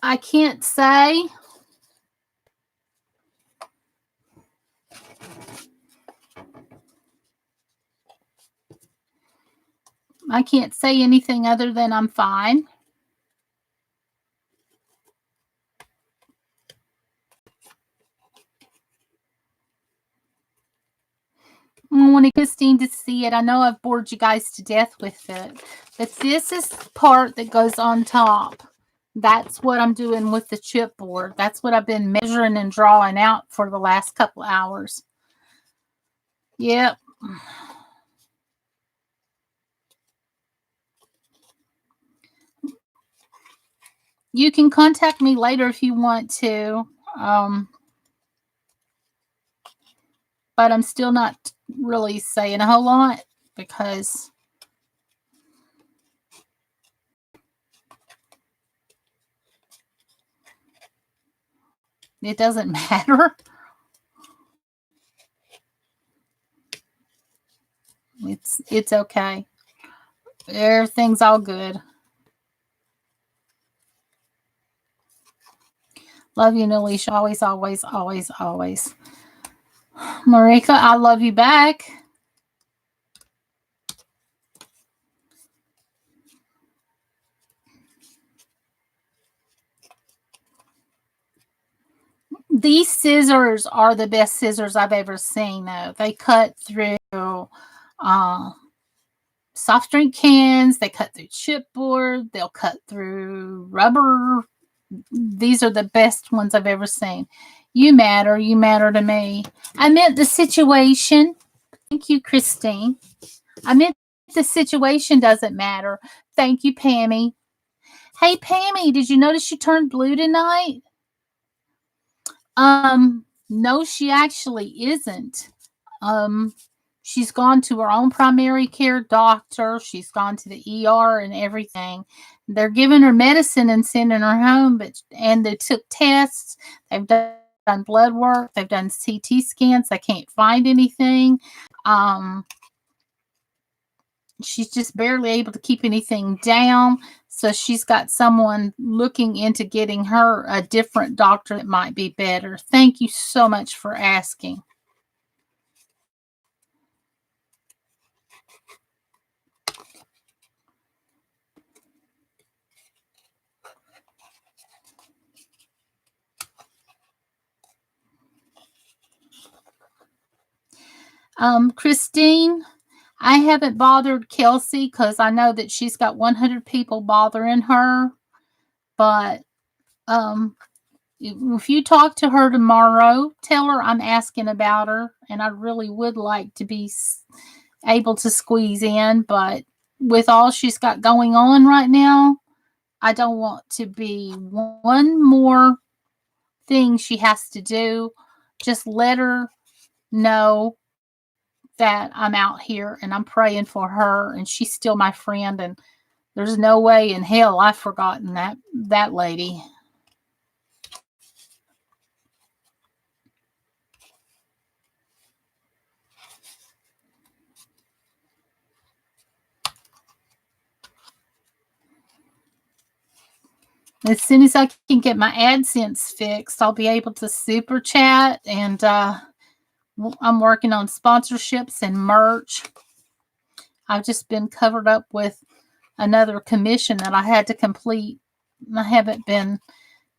I can't say. I can't say anything other than I'm fine. I wanted Christine to see it. I know I've bored you guys to death with it, but this is the part that goes on top. That's what I'm doing with the chipboard. That's what I've been measuring and drawing out for the last couple hours. Yep. You can contact me later if you want to. But I'm still not really saying a whole lot because it doesn't matter. It's okay. Everything's all good. Love you, Nalisha. Always, always, always, always. Marika, I love you back. These scissors are the best scissors I've ever seen, though. They cut through soft drink cans, they cut through chipboard, they'll cut through rubber. These are the best ones I've ever seen. You matter to me. I meant the situation. Thank you, Christine. I meant the situation doesn't matter. Thank you, Pammy. Hey, Pammy, did you notice you turned blue tonight? No, she actually isn't. She's gone to her own primary care doctor. She's gone to the ER and everything. They're giving her medicine and sending her home, and they took tests. They've done blood work. They've done CT scans. They can't find anything. She's just barely able to keep anything down. So she's got someone looking into getting her a different doctor that might be better. Thank you so much for asking. Christine, I haven't bothered Kelsey because I know that she's got 100 people bothering her. But if you talk to her tomorrow, tell her I'm asking about her, and I really would like to be able to squeeze in. But with all she's got going on right now, I don't want to be one more thing she has to do. Just let her know that I'm out here and I'm praying for her, and she's still my friend, and there's no way in hell I've forgotten that lady. As soon as I can get my AdSense fixed, I'll be able to super chat, and I'm working on sponsorships and merch. I've just been covered up with another commission that I had to complete. I haven't been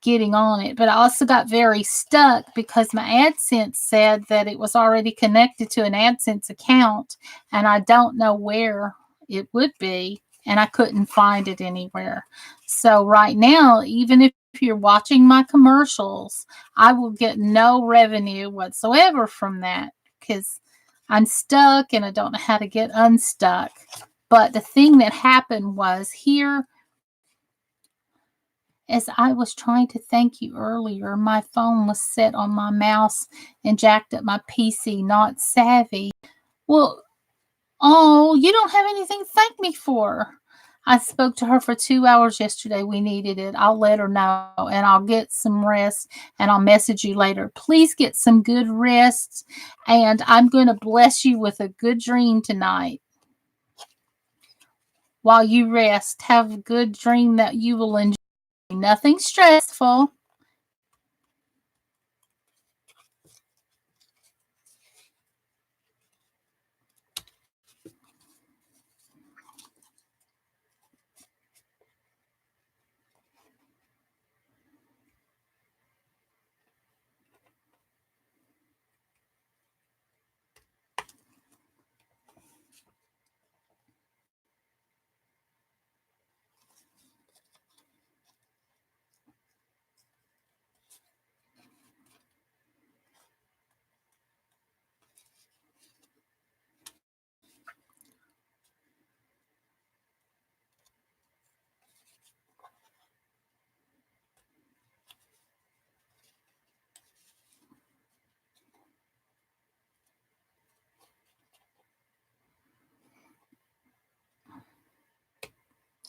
getting on it, but I also got very stuck because my AdSense said that it was already connected to an AdSense account, and I don't know where it would be, and I couldn't find it anywhere. So right now, even if you're watching my commercials, I will get no revenue whatsoever from that because I'm stuck and I don't know how to get unstuck. But the thing that happened was here, as I was trying to thank you earlier, my phone was set on my mouse and jacked up my PC, not savvy. Well, oh, you don't have anything to thank me for. I spoke to her for 2 hours yesterday. We needed it. I'll let her know, and I'll get some rest, and I'll message you later. Please get some good rest, and I'm going to bless you with a good dream tonight. While you rest, have a good dream that you will enjoy. Nothing stressful.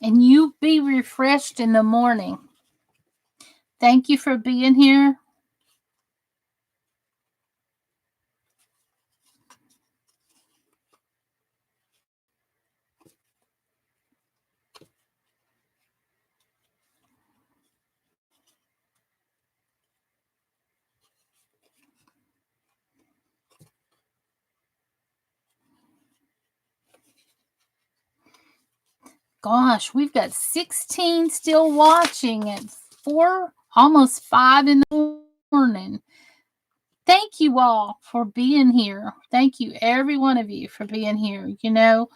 And you be refreshed in the morning. Thank you for being here. Gosh, we've got 16 still watching at 4, almost 5 in the morning. thank you all for being here. Thank you, every one of you, for being here. You know,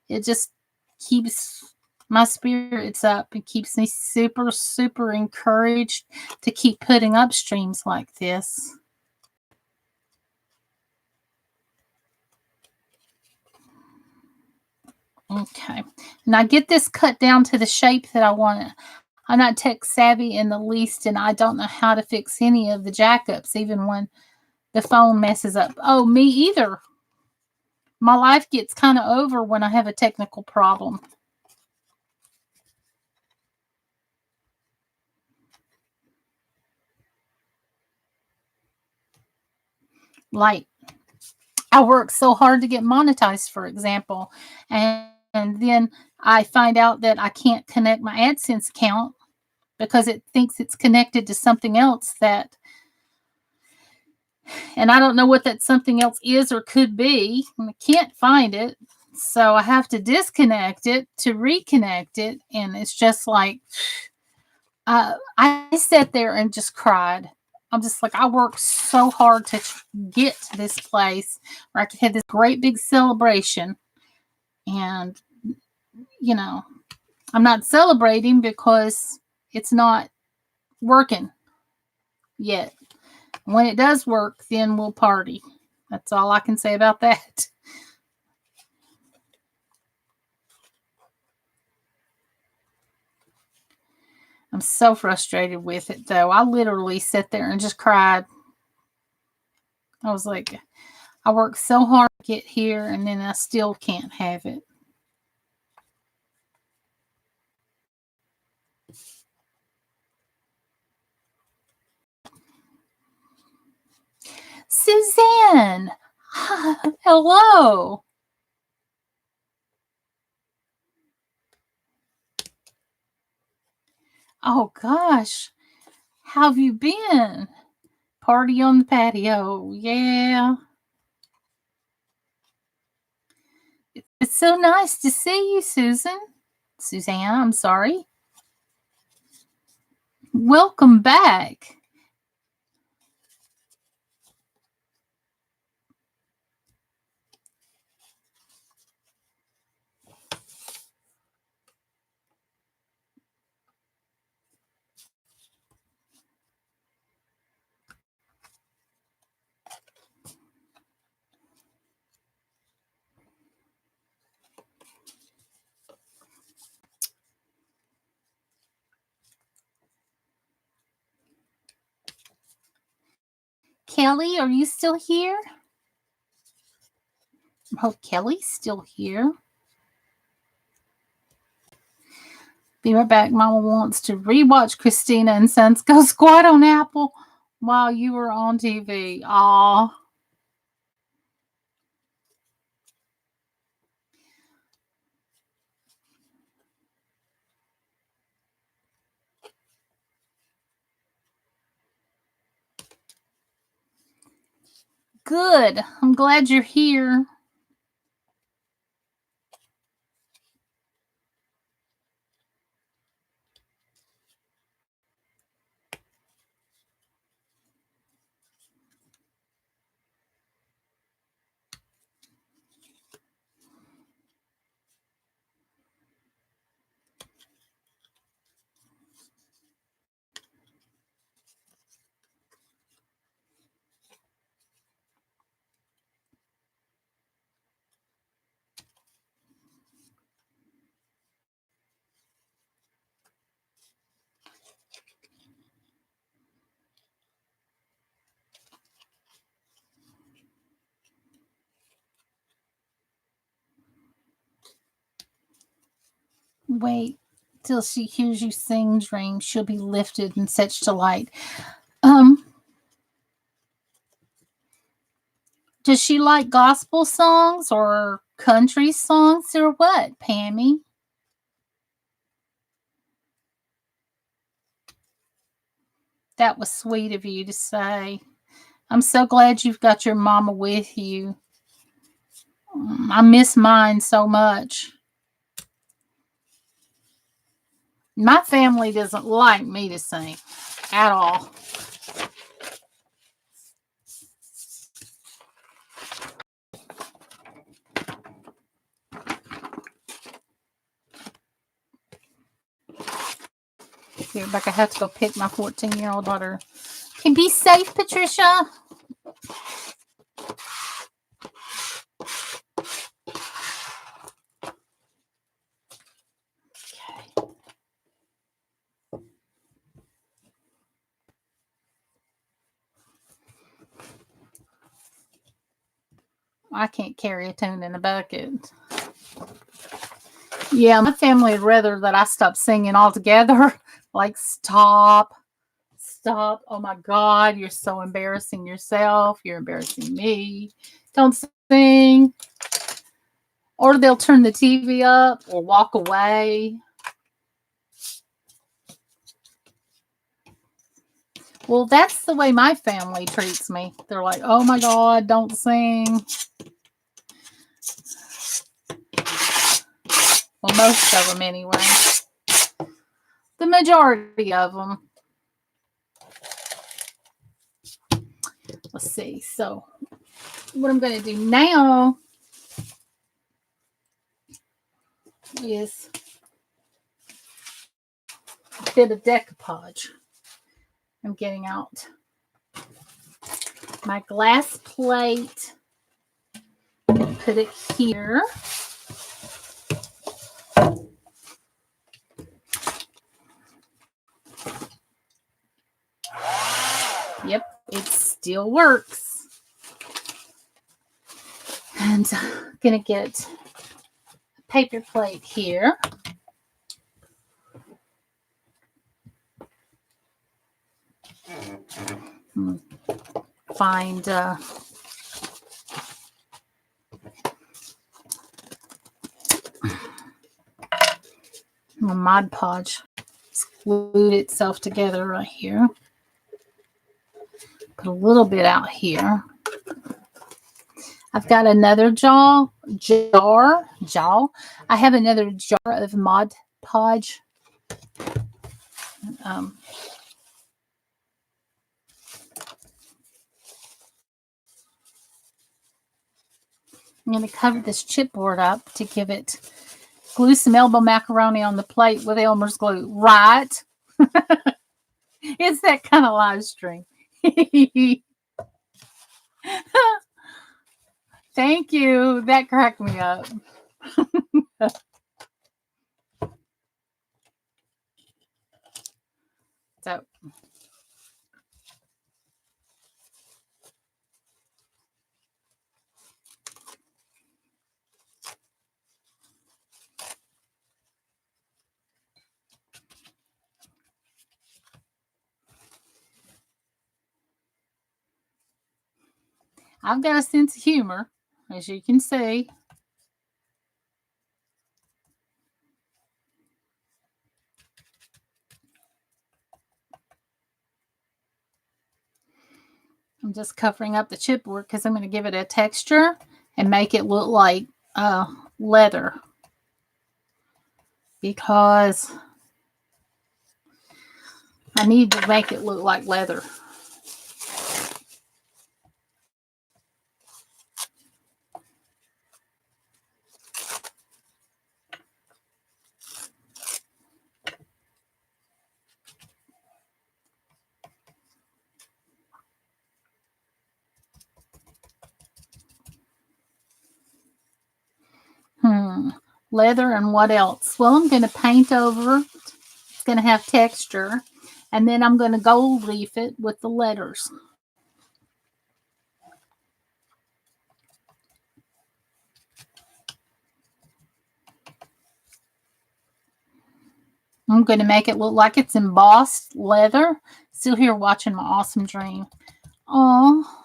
it just keeps my spirits up. It keeps me super, super encouraged to keep putting up streams like this. Okay. And I get this cut down to the shape that I want it. I'm not tech savvy in the least, and I don't know how to fix any of the jackups, even when the phone messes up. Oh, me either. My life gets kind of over when I have a technical problem. Like, I work so hard to get monetized, for example, and then I find out that I can't connect my AdSense account because it thinks it's connected to something else and I don't know what that something else is or could be. I can't find it. So I have to disconnect it to reconnect it. And it's just like, I sat there and just cried. I'm just like, I worked so hard to get to this place where I could have this great big celebration. And, you know, I'm not celebrating because it's not working yet. When it does work, then we'll party. That's all I can say about that. I'm so frustrated with it, though. I literally sat there and just cried. I was like, I worked so hard to get here, and then I still can't have it. Suzanne! Hello! Oh, gosh. How have you been? Party on the patio. Yeah. It's so nice to see you, Susan. Suzanne, I'm sorry. Welcome back. Kelly, are you still here? I hope Kelly's still here. Be right back. Mama wants to rewatch Christina and Sons Go Squat on Apple while you were on TV. Aw. Good. I'm glad you're here. Wait till she hears you sing, Dream. She'll be lifted in such delight. Does she like gospel songs or country songs or what, Pammy? That was sweet of you to say. I'm so glad you've got your mama with you. I miss mine so much. My family doesn't like me to sing at all. Be right back. I have to go pick my 14-year-old daughter. Can be safe, Patricia. Okay. I can't carry a tune in a bucket. Yeah, my family would rather that I stop singing altogether. Like, stop. Stop. Oh my God, you're so embarrassing yourself. You're embarrassing me. Don't sing. Or they'll turn the TV up or walk away. Well, that's the way my family treats me. They're like, oh my God, don't sing. Well, most of them anyway. The majority of them. Let's see. So, what I'm going to do now is a bit of decoupage. I'm getting out my glass plate. Put it here. Yep, it still works. And I'm going to get a paper plate here. Find my Mod Podge. It's glued itself together right here. Put a little bit out here. I've got another jar. I have another jar of Mod Podge. I'm going to cover this chipboard up to give it, glue some elbow macaroni on the plate with Elmer's glue. Right? It's that kind of live stream. Thank you. That cracked me up. So, I've got a sense of humor, as you can see. I'm just covering up the chipboard because I'm going to give it a texture and make it look like leather. Because I need to make it look like leather. Leather and what else? Well, I'm going to paint over. It's going to have texture. And then I'm going to gold leaf it with the letters. I'm going to make it look like it's embossed leather. Still here watching my awesome dream. Oh.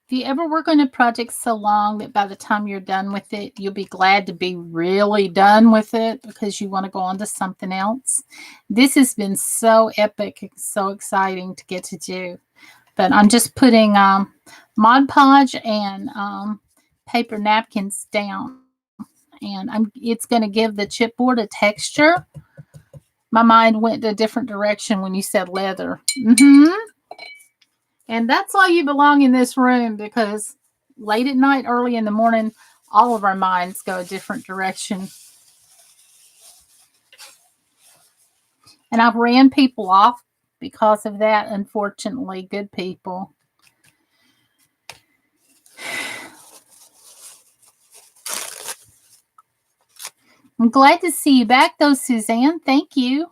If you ever work on a project so long that by the time you're done with it, you'll be glad to be really done with it because you want to go on to something else. This has been so epic and so exciting to get to do. But I'm just putting Mod Podge and paper napkins down. And it's going to give the chipboard a texture. My mind went a different direction when you said leather. And that's why you belong in this room, because late at night, early in the morning, all of our minds go a different direction. And I've ran people off because of that, unfortunately, good people. I'm glad to see you back, though, Suzanne. Thank you.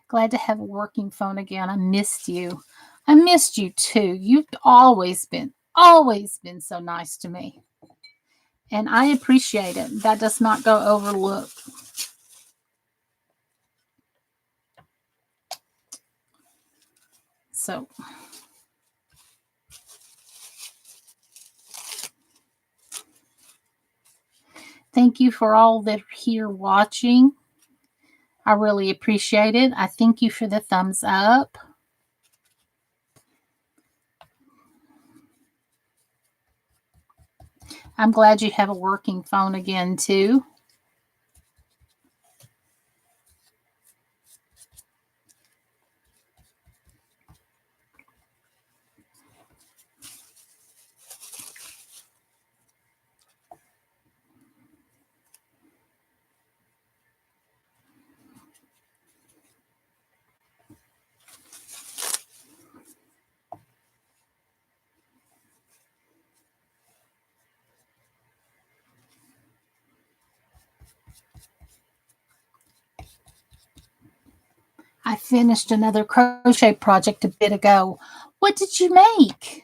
Glad to have a working phone again. I missed you. I missed you too. You've always been so nice to me. And I appreciate it. That does not go overlooked. So, thank you for all that are here watching. I really appreciate it. I thank you for the thumbs up. I'm glad you have a working phone again, too. I finished another crochet project a bit ago. What did you make?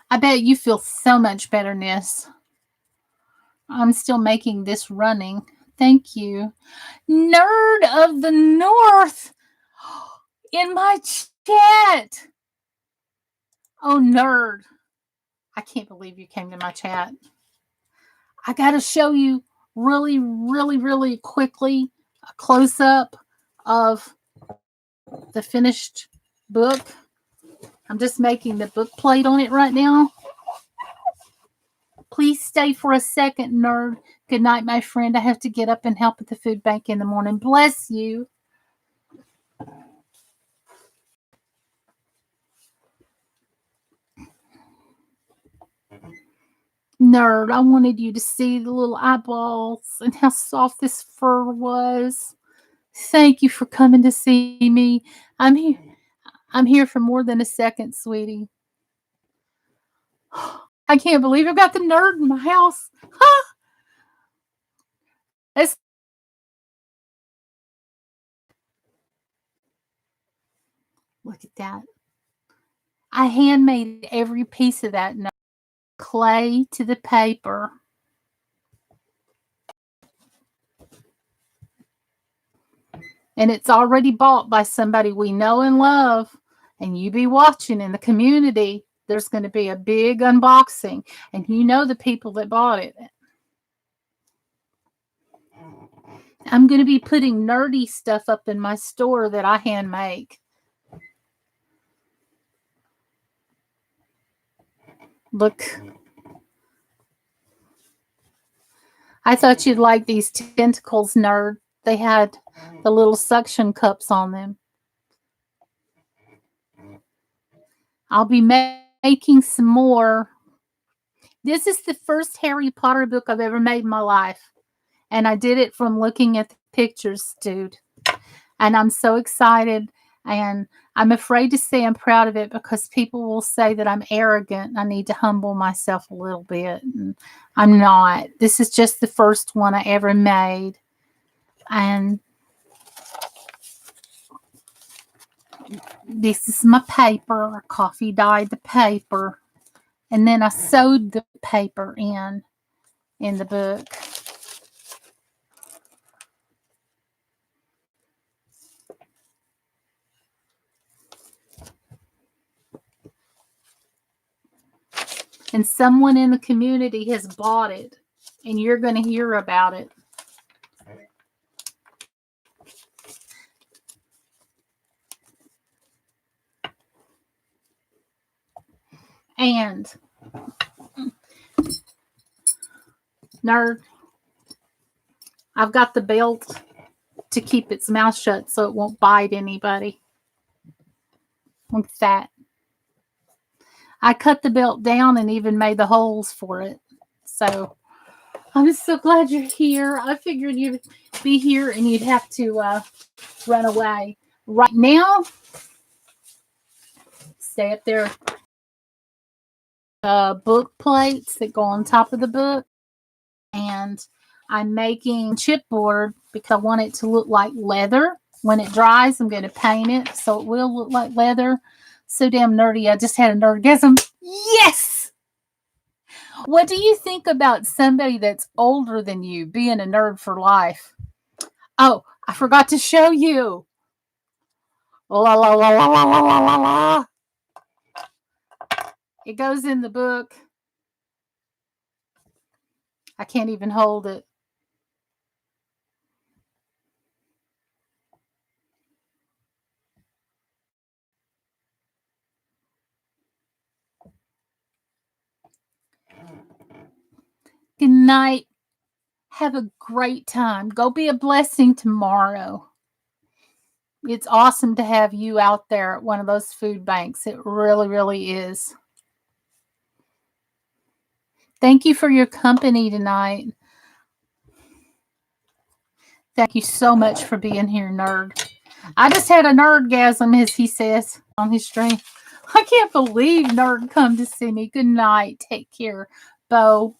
I bet you feel so much better, Nis. I'm still making this running. Thank you. Nerd of the North in my chat. Oh, nerd. I can't believe you came to my chat. I got to show you really quickly a close up of the finished book. I'm just making the book plate on it right now. Please stay for a second, nerd. Good night, my friend. I have to get up and help at the food bank in the morning. Bless you. Nerd, I wanted you to see the little eyeballs and how soft this fur was. Thank you for coming to see me. I'm here. I'm here for more than a second, sweetie. I can't believe I've got the nerd in my house. It's Look at that. I handmade every piece of that nerd. Clay to the paper. And it's already bought by somebody we know and love. And you be watching in the community. There's going to be a big unboxing. And you know the people that bought it. I'm going to be putting nerdy stuff up in my store that I hand make. Look. I thought you'd like these tentacles, nerd. They had the little suction cups on them. I'll be making some more. This is the first Harry Potter book I've ever made in my life. And I did it from looking at the pictures, dude. And I'm so excited. And I'm afraid to say I'm proud of it because people will say that I'm arrogant. I need to humble myself a little bit. And I'm not. This is just the first one I ever made. And this is my paper. Coffee dyed the paper. And then I sewed the paper in the book. And someone in the community has bought it, and you're going to hear about it. And nerd, I've got the belt to keep its mouth shut so it won't bite anybody. Like that. I cut the belt down and even made the holes for it. So I'm so glad you're here. I figured you'd be here and you'd have to run away. Right now, stay up there. Book plates that go on top of the book. And I'm making chipboard because I want it to look like leather. When it dries, I'm going to paint it so it will look like leather. So damn nerdy. I just had a nerdgasm. Yes! What do you think about somebody that's older than you being a nerd for life? Oh, I forgot to show you. La la la la la la la la. It goes in the book. I can't even hold it. Good night. Have a great time. Go be a blessing tomorrow. It's awesome to have you out there at one of those food banks. It really, really is. Thank you for your company tonight. Thank you so much for being here, nerd. I just had a nerdgasm, as he says on his stream. I can't believe nerd come to see me. Good night. Take care, Bo.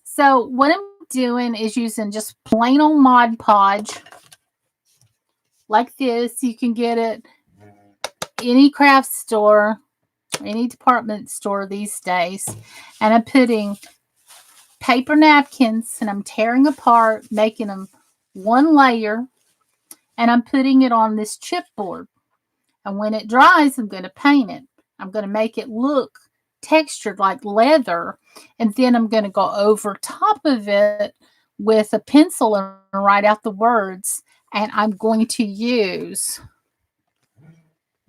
So what I'm doing is using just plain old Mod Podge like this. You can get it any craft store, any department store these days. And I'm putting paper napkins and I'm tearing apart, making them one layer, and I'm putting it on this chipboard. And when it dries, I'm going to paint it. I'm going to make it look textured like leather, and then I'm going to go over top of it with a pencil and write out the words. And I'm going to use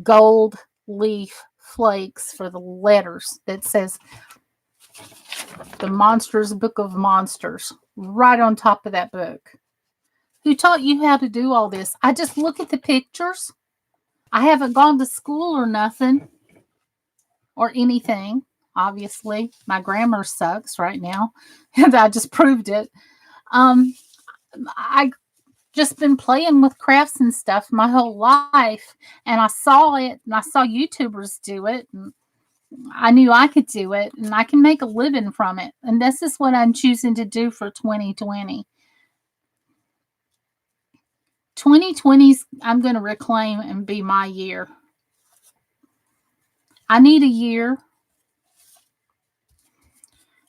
gold leaf flakes for the letters that says The Monsters Book of Monsters right on top of that book. Who taught you how to do all this? I just look at the pictures. I haven't gone to school or nothing or anything. Obviously, my grammar sucks right now, and I just proved it. I just been playing with crafts and stuff my whole life, and I saw it, and I saw YouTubers do it, and I knew I could do it, and I can make a living from it. And this is what I'm choosing to do for 2020. 2020's I'm going to reclaim and be my year. I need a year.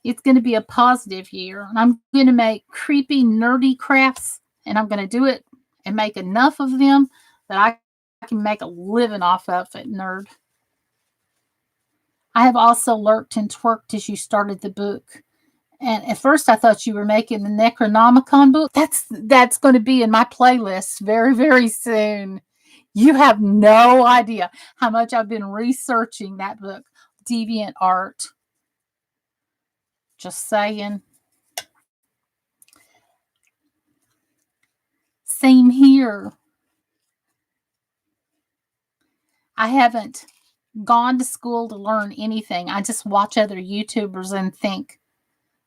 It's going to be a positive year. And I'm going to make creepy, nerdy crafts, and I'm going to do it and make enough of them that I can make a living off of it, nerd. I have also lurked and twerked as you started the book. And at first I thought you were making the Necronomicon book. That's going to be in my playlist very, very soon. You have no idea how much I've been researching that book, Deviant Art. Just saying. Same here. I haven't gone to school to learn anything. I just watch other YouTubers and think,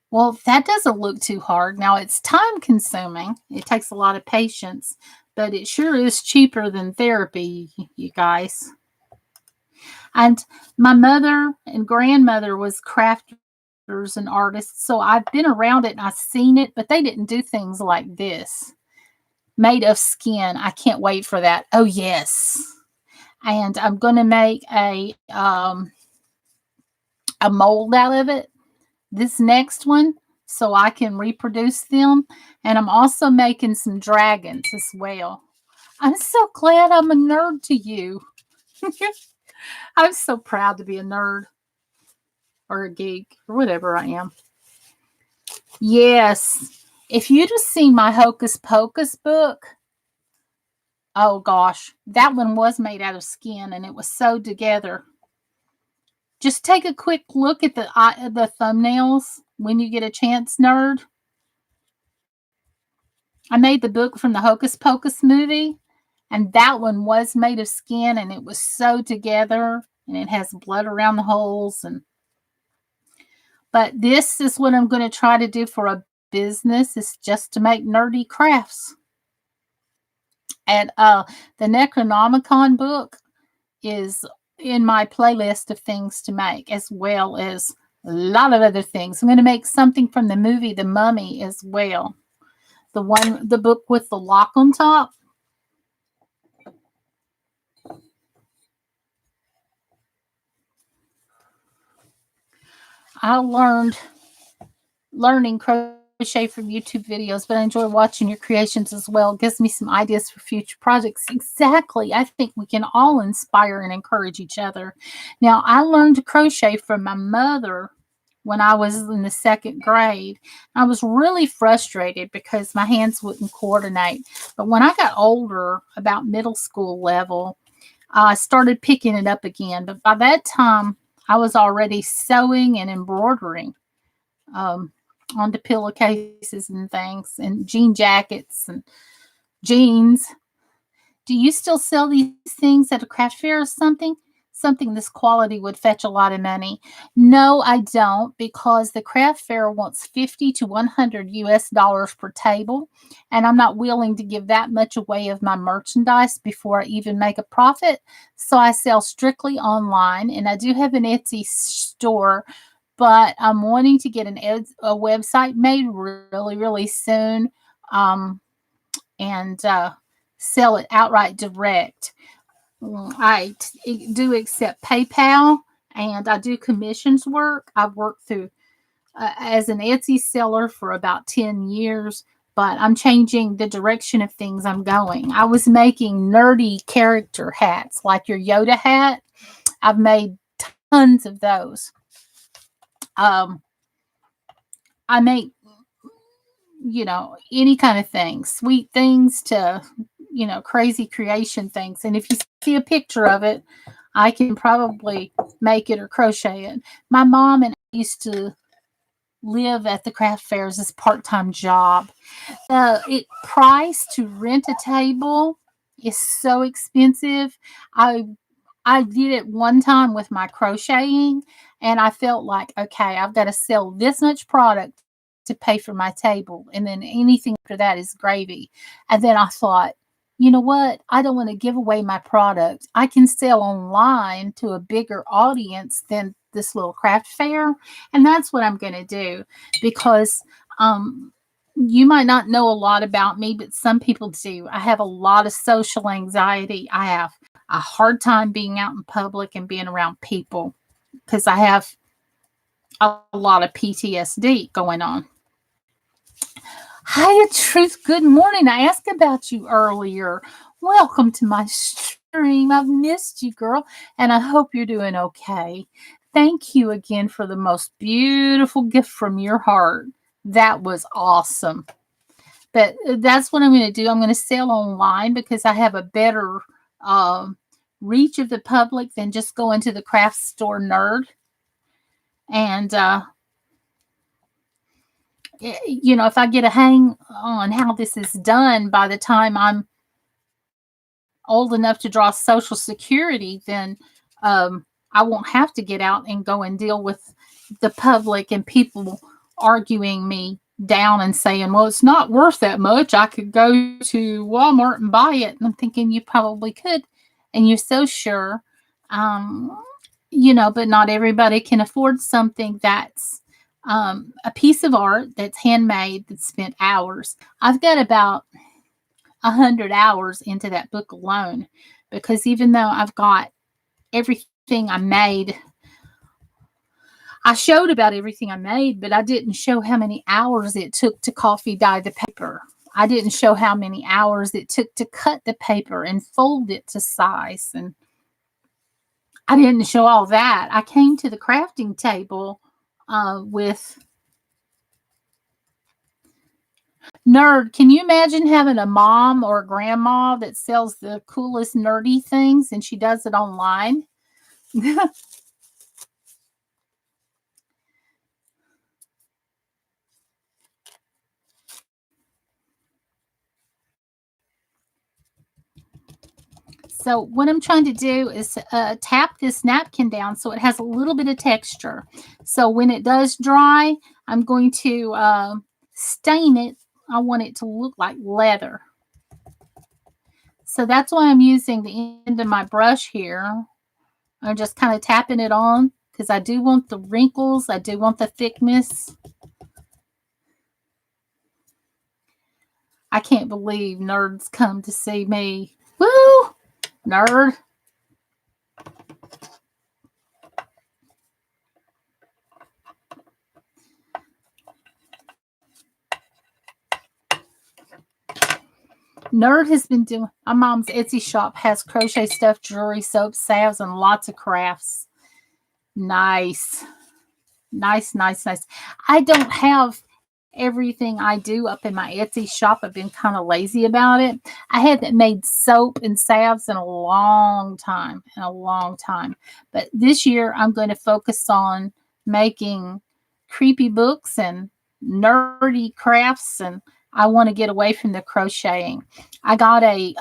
well, that doesn't look too hard. Now, it's time consuming. It takes a lot of patience, but it sure is cheaper than therapy, you guys. And my mother and grandmother was crafters and artists, so I've been around it and I've seen it, but they didn't do things like this. Made of skin. I can't wait for that. Oh, yes. And I'm going to make a mold out of it, this next one, so I can reproduce them. And I'm also making some dragons as well. I'm so glad I'm a nerd to you. I'm so proud to be a nerd or a geek or whatever I am. Yes. If you'd have seen my Hocus Pocus book, oh gosh, that one was made out of skin and it was sewed together. Just take a quick look at the thumbnails when you get a chance, nerd. I made the book from the Hocus Pocus movie, and that one was made of skin and it was sewed together and it has blood around the holes. But this is what I'm going to try to do for a business, is just to make nerdy crafts. And the Necronomicon book is in my playlist of things to make, as well as a lot of other things. I'm going to make something from the movie The Mummy as well. The book with the lock on top. I learning crochet from YouTube videos, but I enjoy watching your creations as well. It gives me some ideas for future projects. Exactly. I think we can all inspire and encourage each other. Now, I learned to crochet from my mother when I was in the 2nd grade. I was really frustrated because my hands wouldn't coordinate. But when I got older, about middle school level, I started picking it up again. But by that time, I was already sewing and embroidering onto pillowcases and things, and jean jackets and jeans. Do you still sell these things at a craft fair or something? Something this quality would fetch a lot of money. No, I don't, because the craft fair wants 50 to 100 US dollars per table, and I'm not willing to give that much away of my merchandise before I even make a profit. So I sell strictly online, and I do have an Etsy store, but I'm wanting to get a website made really, really soon, and sell it outright direct. I do accept PayPal, and I do commissions work. I've worked through as an Etsy seller for about 10 years, but I'm changing the direction of things I'm going. I was making nerdy character hats, like your Yoda hat. I've made tons of those. I make, any kind of thing, sweet things to, crazy creation things. And if you see a picture of it, I can probably make it or crochet it. My mom and I used to live at the craft fairs as part-time job. Price to rent a table is so expensive. I did it one time with my crocheting, and I felt like, okay, I've got to sell this much product to pay for my table, and then anything after that is gravy. And then I thought, you know what? I don't want to give away my product. I can sell online to a bigger audience than this little craft fair, and that's what I'm going to do, because you might not know a lot about me, but some people do. I have a lot of social anxiety. I have a hard time being out in public and being around people because I have a lot of PTSD going on. Hi, Truth. Good morning. I asked about you earlier. Welcome to my stream. I've missed you, girl, and I hope you're doing okay. Thank you again for the most beautiful gift from your heart. That was awesome. But that's what I'm going to do. I'm going to sell online because I have a better reach of the public than just going to the craft store nerd. And, if I get a hang on how this is done by the time I'm old enough to draw Social Security, then I won't have to get out and go and deal with the public and people arguing me down and saying, well, it's not worth that much. I could go to Walmart and buy it. And I'm thinking you probably could. And you're so sure. Um, but not everybody can afford something that's a piece of art that's handmade, that spent hours. I've got about 100 hours into that book alone, because even though I've got everything I made, I showed about everything I made, but I didn't show how many hours it took to coffee dye the paper. I didn't show how many hours it took to cut the paper and fold it to size. And I didn't show all that. I came to the crafting table with nerd. Can you imagine having a mom or a grandma that sells the coolest nerdy things and she does it online? So what I'm trying to do is tap this napkin down so it has a little bit of texture. So when it does dry, I'm going to stain it. I want it to look like leather. So that's why I'm using the end of my brush here. I'm just kind of tapping it on because I do want the wrinkles. I do want the thickness. I can't believe nerds come to see me. Woo! Nerd. Nerd has been doing, my mom's Etsy shop has crochet stuff, jewelry, soap, salves, and lots of crafts. Nice. Nice, nice, nice. I don't have everything I do up in my Etsy shop. I've been kind of lazy about it. I haven't made soap and salves in a long time, But this year I'm going to focus on making creepy books and nerdy crafts, and I want to get away from the crocheting. I got a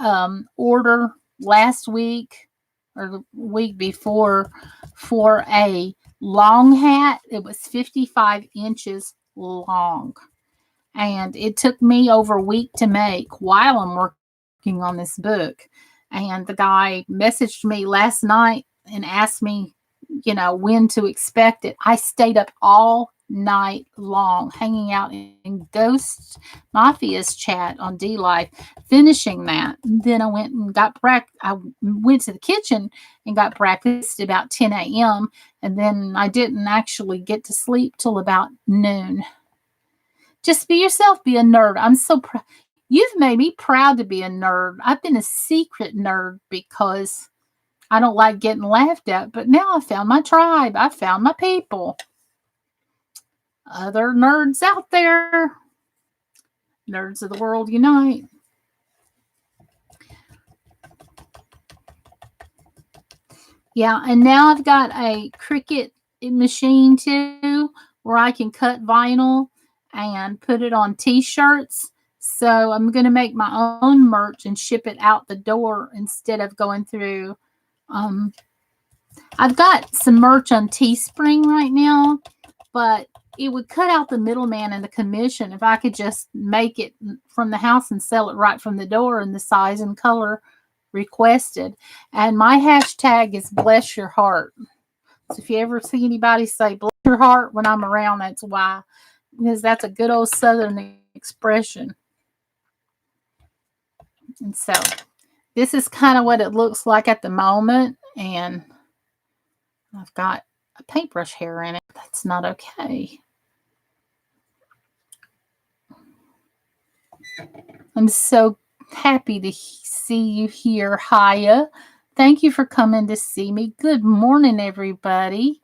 order last week or the week before for a long hat. It was 55 inches long. And it took me over a week to make while I'm working on this book. And the guy messaged me last night and asked me, when to expect it. I stayed up all night long hanging out in Ghost Mafia's chat on D Life, finishing that. And then I went and I went to the kitchen and got breakfast about 10 a.m. And then I didn't actually get to sleep till about noon. Just be yourself, be a nerd. I'm so proud. You've made me proud to be a nerd. I've been a secret nerd because I don't like getting laughed at, but now I found my tribe. I found my people. Other nerds out there. Nerds of the world unite. Yeah, and now I've got a Cricut machine too, where I can cut vinyl and put it on t-shirts. So I'm going to make my own merch and ship it out the door instead of going through. I've got some merch on Teespring right now, but it would cut out the middleman and the commission if I could just make it from the house and sell it right from the door in the size and color requested. And my hashtag is bless your heart. So if you ever see anybody say bless your heart when I'm around, that's why. Because that's a good old Southern expression. And so this is kind of what it looks like at the moment. And I've got a paintbrush hair in it. That's not okay. I'm so happy to see you here, Haya. Thank you for coming to see me. Good morning, everybody.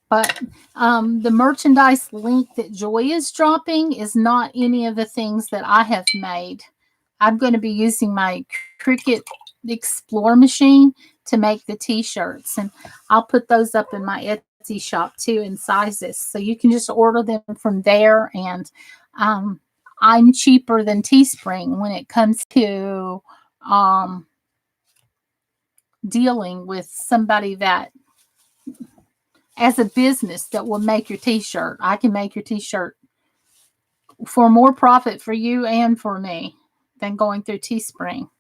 But the merchandise link that Joy is dropping is not any of the things that I have made. I'm going to be using my Cricut Explore machine to make the t-shirts, and I'll put those up in my Etsy shop too in sizes, so you can just order them from there. And I'm cheaper than Teespring when it comes to dealing with somebody that, as a business, that will make your t-shirt. I can make your t-shirt for more profit for you and for me than going through Teespring.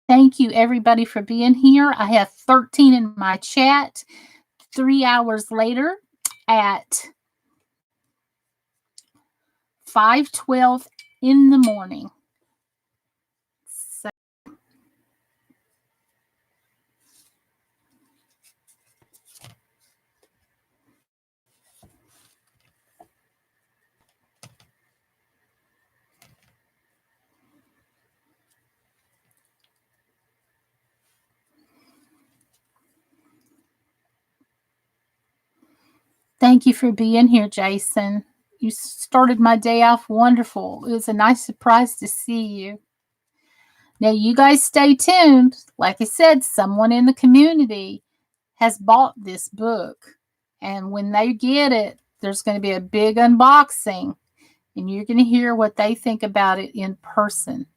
Thank you, everybody, for being here. I have 13 in my chat. 3 hours later at 5:12 in the morning. So, thank you for being here, Jason. You started my day off wonderful. It was a nice surprise to see you. Now, you guys stay tuned. Like I said, someone in the community has bought this book. And when they get it, there's going to be a big unboxing. And you're going to hear what they think about it in person.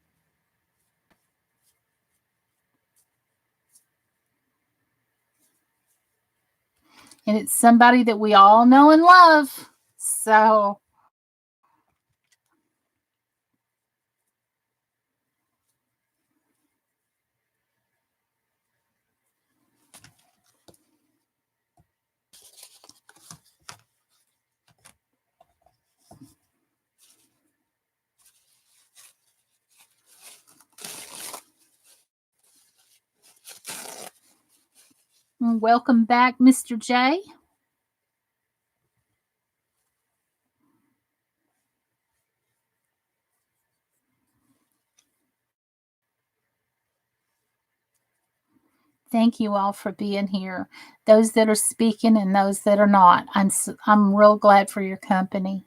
And it's somebody that we all know and love. So, welcome back, Mr. J. Thank you all for being here. Those that are speaking and those that are not. I'm real glad for your company.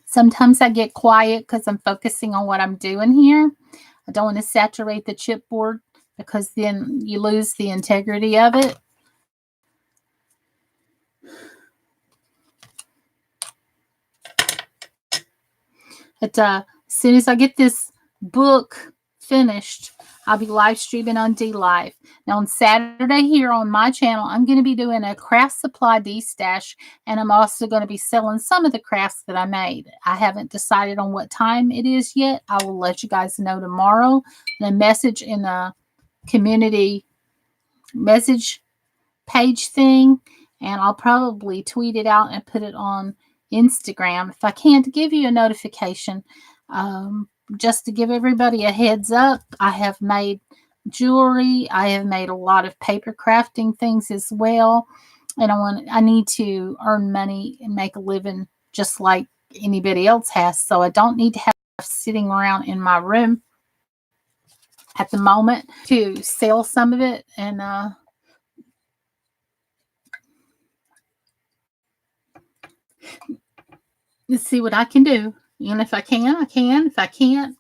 Sometimes I get quiet because I'm focusing on what I'm doing here. I don't want to saturate the chipboard because then you lose the integrity of it. As soon as I get this book finished, I'll be live streaming on DLive. Now, on Saturday here on my channel, I'm going to be doing a craft supply D-stash, and I'm also going to be selling some of the crafts that I made. I haven't decided on what time it is yet. I will let you guys know tomorrow. The message in the community message page thing, and I'll probably tweet it out and put it on Instagram if I can, to give you a notification. Just to give everybody a heads up, I have made jewelry. I have made a lot of paper crafting things as well, and I need to earn money and make a living just like anybody else has. So I don't need to have sitting around in my room at the moment to sell some of it. And let's see what I can do. And if I can, I can. If I can't,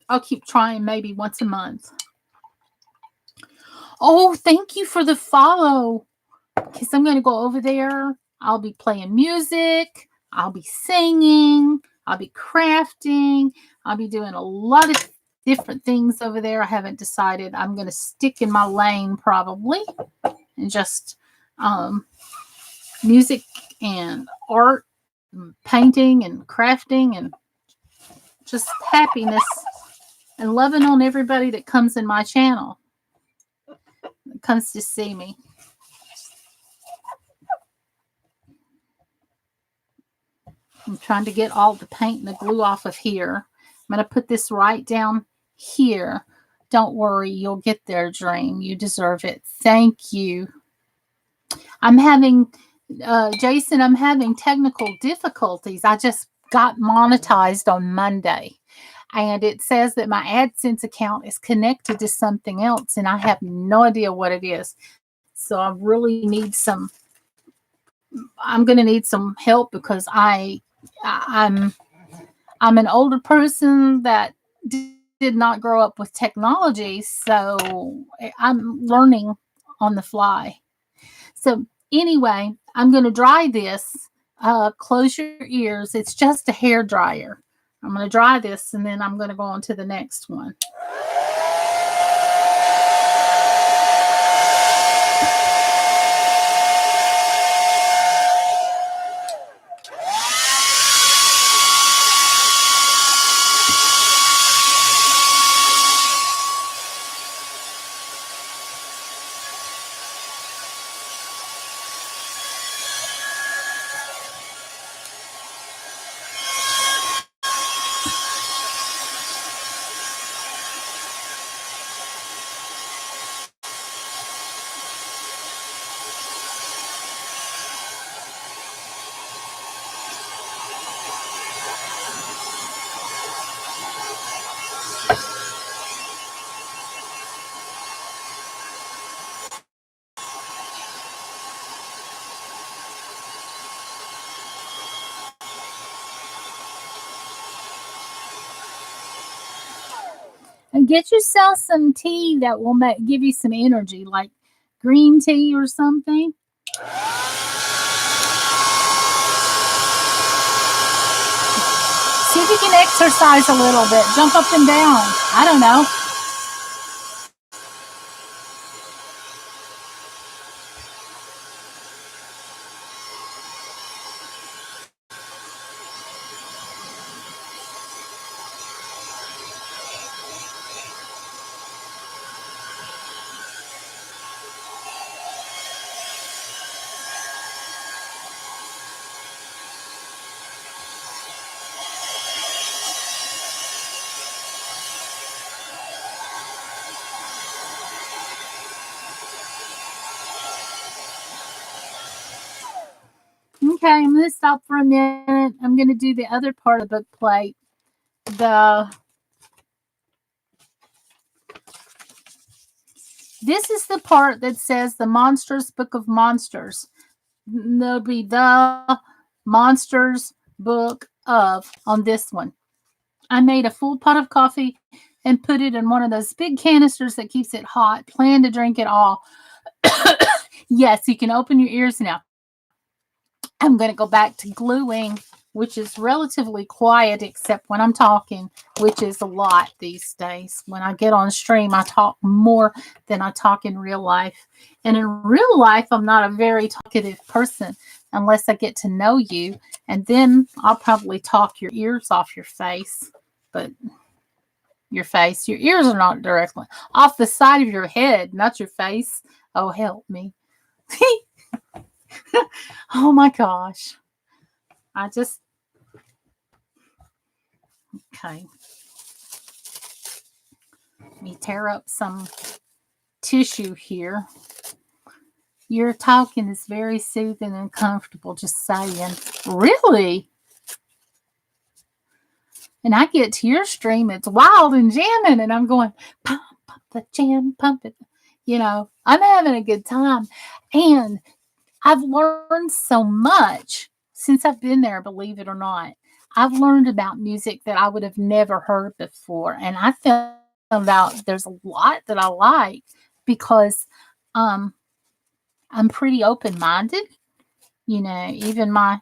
I'll keep trying maybe once a month. Oh, thank you for the follow. Because I'm going to go over there. I'll be playing music. I'll be singing. I'll be crafting. I'll be doing a lot of different things over there. I haven't decided. I'm going to stick in my lane probably. And just music and art and painting and crafting and just happiness and loving on everybody that comes in my channel, that comes to see me. I'm trying to get all the paint and the glue off of here. I'm going to put this right down here. Don't worry, you'll get there, Dream. You deserve it. Thank you. I'm having, Jason, I'm having technical difficulties. I just got monetized on Monday. And it says that my AdSense account is connected to something else, and I have no idea what it is. So I really need I'm going to need some help because I'm an older person that did not grow up with technology, so I'm learning on the fly. So anyway, I'm going to dry this. Close your ears. It's just a hair dryer. I'm going to dry this, and then I'm going to go on to the next one. And get yourself some tea that will give you some energy, like green tea or something. See if you can exercise a little bit. Jump up and down. I don't know. Okay, I'm going to stop for a minute. I'm going to do the other part of the book plate. This is the part that says the Monsters Book of Monsters. There'll be the Monsters Book of on this one. I made a full pot of coffee and put it in one of those big canisters that keeps it hot. Plan to drink it all. Yes, you can open your ears now. I'm going to go back to gluing, which is relatively quiet except when I'm talking, which is a lot these days. When I get on stream, I talk more than I talk in real life. And in real life, I'm not a very talkative person unless I get to know you. And then I'll probably talk your ears off your face. But your ears are not directly off the side of your head, not your face. Oh, help me. Oh my gosh. Okay. Let me tear up some tissue here. Your talking is very soothing and comfortable, just saying. Really? And I get to your stream, it's wild and jamming, and I'm going, pump, pump the jam, pump it. You know, I'm having a good time. And I've learned so much since I've been there, believe it or not. I've learned about music that I would have never heard before. And I found out there's a lot that I like because I'm pretty open-minded. You know, even my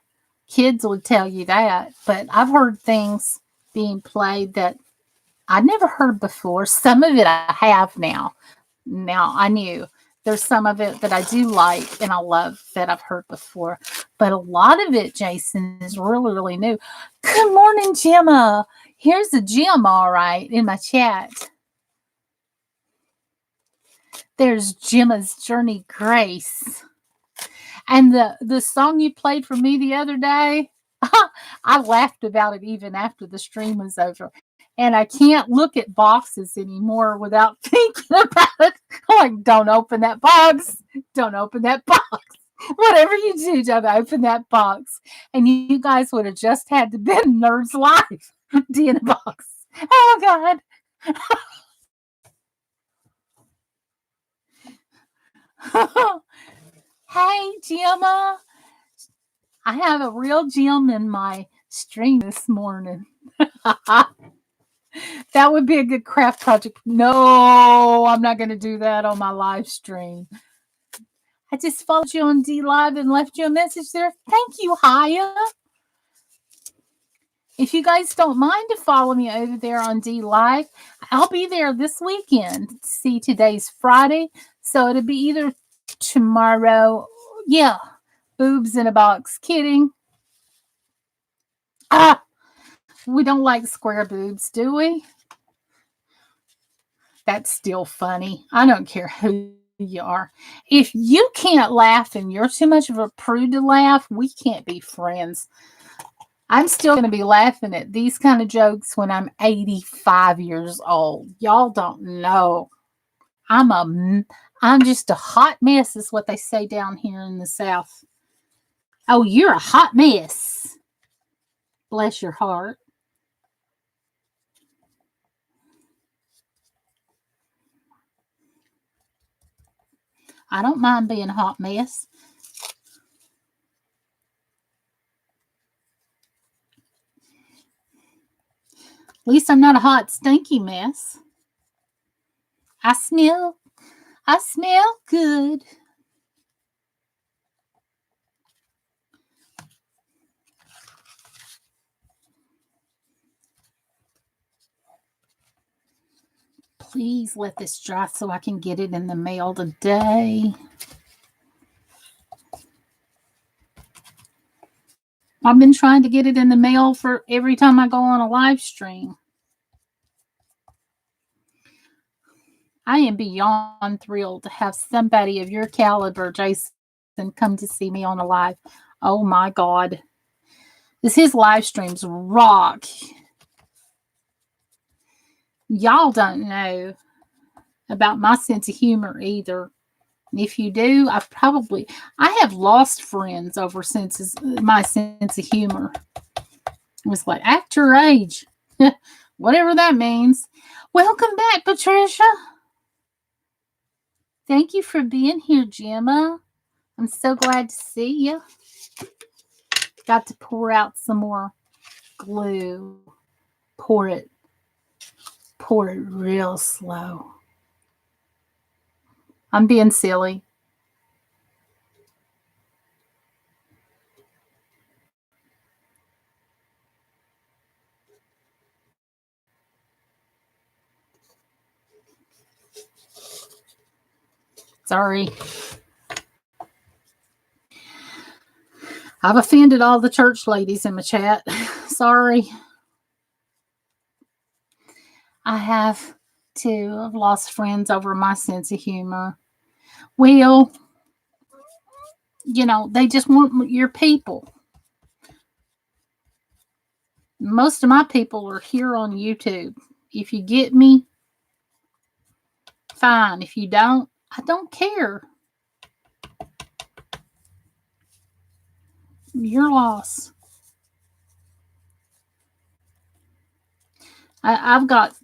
kids would tell you that. But I've heard things being played that I'd never heard before. Some of it I have now. Now, I knew there's some of it that I do like and I love that I've heard before. But a lot of it, Jason, is really, really new. Good morning, Gemma. Here's a gem, all right, in my chat. There's Gemma's Journey Grace. And the song you played for me the other day, I laughed about it even after the stream was over. And I can't look at boxes anymore without thinking about it. Like, don't open that box. Don't open that box. Whatever you do, don't open that box. And you guys would have just had to been Nerds Live D in a box. Oh, God. Hey, Gemma. I have a real gem in my stream this morning. That would be a good craft project. No, I'm not going to do that on my live stream. I just followed you on D Live and left you a message there. Thank you, Haya. If you guys don't mind to follow me over there on D Live, I'll be there this weekend. See, today's Friday, so it'll be either tomorrow. Yeah, boobs in a box. Kidding. We don't like square boobs, do we? That's still funny. I don't care who you are. If you can't laugh and you're too much of a prude to laugh, we can't be friends. I'm still going to be laughing at these kind of jokes when I'm 85 years old. Y'all don't know. I'm just a hot mess is what they say down here in the South. Oh, you're a hot mess. Bless your heart. I don't mind being a hot mess. At least I'm not a hot, stinky mess. I smell good. Please let this dry so I can get it in the mail today. I've been trying to get it in the mail for every time I go on a live stream. I am beyond thrilled to have somebody of your caliber, Jason, come to see me on a live. Oh my God. His live streams rock. Y'all don't know about my sense of humor either. If you do, I have lost friends over my sense of humor. It was like, act your age. Whatever that means. Welcome back, Patricia. Thank you for being here, Gemma. I'm so glad to see you. Got to pour out some more glue. Pour it real slow. I'm being silly. Sorry. I've offended all the church ladies in my chat. Sorry. I have too. I've lost friends over my sense of humor. Well, they just want your people. Most of my people are here on YouTube. If you get me, fine. If you don't, I don't care. Your loss. I've got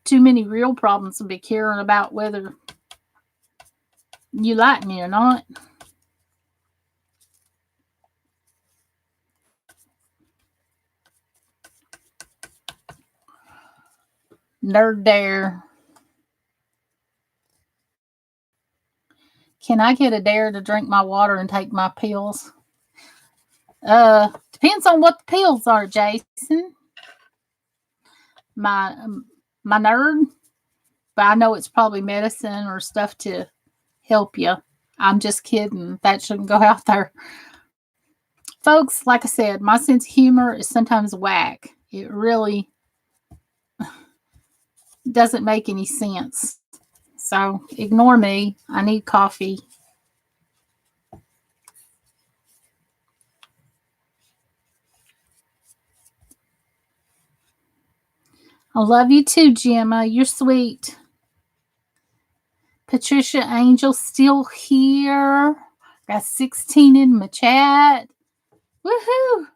too many real problems to be caring about whether you like me or not. Nerd dare. Can I get a dare to drink my water and take my pills? Depends on what the pills are, Jason. My nerd, but I know it's probably medicine or stuff to help you. I'm just kidding. That shouldn't go out there. Folks, like I said, my sense of humor is sometimes whack. It really doesn't make any sense. So ignore me. I need coffee. I love you too, Gemma. You're sweet. Patricia Angel still here. Got 16 in my chat. Woohoo!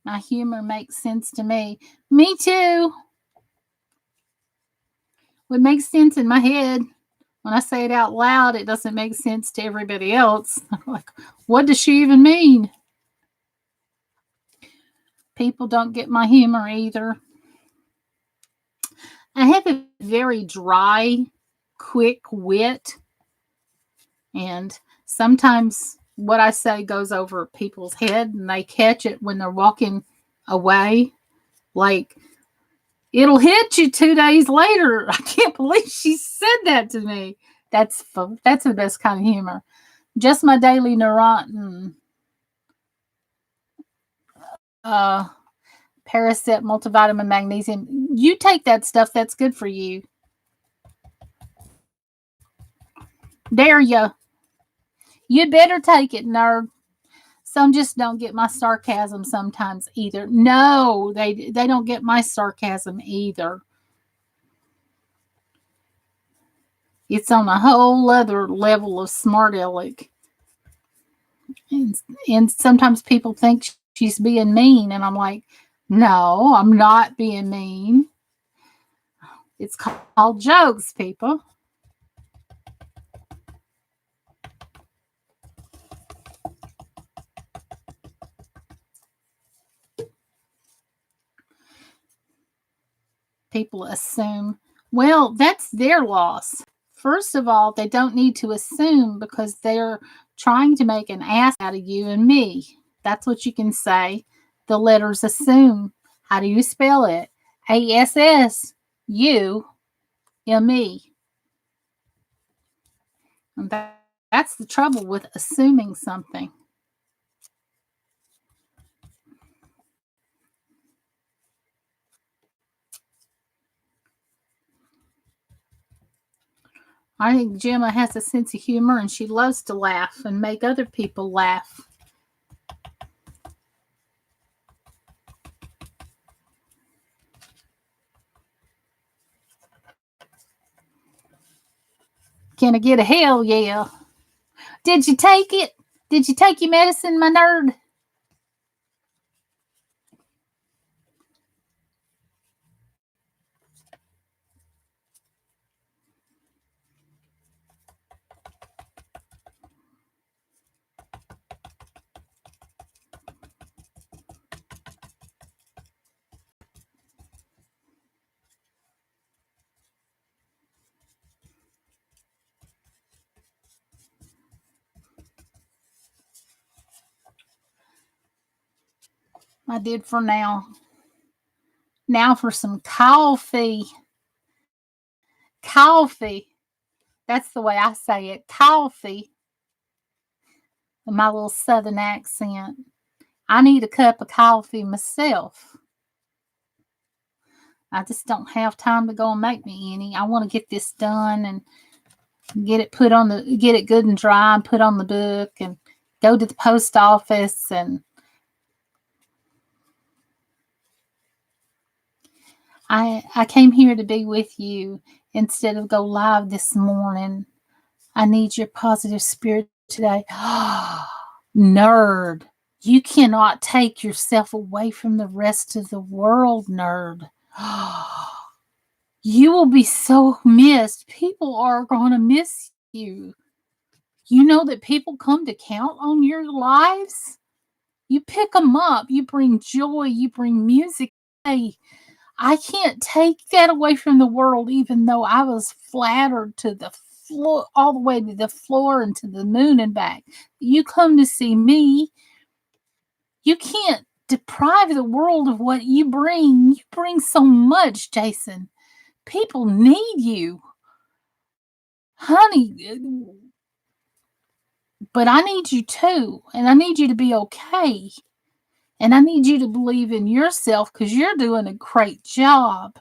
My humor makes sense to me. Me too. It makes sense in my head. When I say it out loud, it doesn't make sense to everybody else. Like, what does she even mean? People don't get my humor either. I have a very dry, quick wit, and sometimes what I say goes over people's head and they catch it when they're walking away. Like, it'll hit you 2 days later. I can't believe she said that to me. That's the best kind of humor. Just my daily neuron. Paracet, multivitamin, magnesium. You take that stuff. That's good for you. Dare you. You'd better take it, nerd. Some just don't get my sarcasm sometimes either. No, they don't get my sarcasm either. It's on a whole other level of smart aleck. And sometimes people think she's being mean, and I'm like, no, I'm not being mean. It's called jokes, people. People assume, well, that's their loss. First of all, they don't need to assume because they're trying to make an ass out of you and me. That's what you can say. The letters assume. How do you spell it? ASSUME. And that's the trouble with assuming something. I think Gemma has a sense of humor and she loves to laugh and make other people laugh. Can I get a hell yeah? Did you take it? Did you take your medicine, my nerd? I did for now. Now for some coffee. Coffee. That's the way I say it. Coffee. My little southern accent. I need a cup of coffee myself. I just don't have time to go and make me any. I want to get this done and get it good and dry and put on the book and go to the post office. And I came here to be with you instead of go live this morning. I need your positive spirit today. Nerd. You cannot take yourself away from the rest of the world, nerd. You will be so missed. People are going to miss you. You know that people come to count on your lives? You pick them up. You bring joy. You bring music. Hey, I can't take that away from the world, even though I was flattered to the floor, all the way to the floor and to the moon and back. You come to see me. You can't deprive the world of what you bring. You bring so much, Jason. People need you. Honey, but I need you too. And I need you to be okay. And I need you to believe in yourself because you're doing a great job.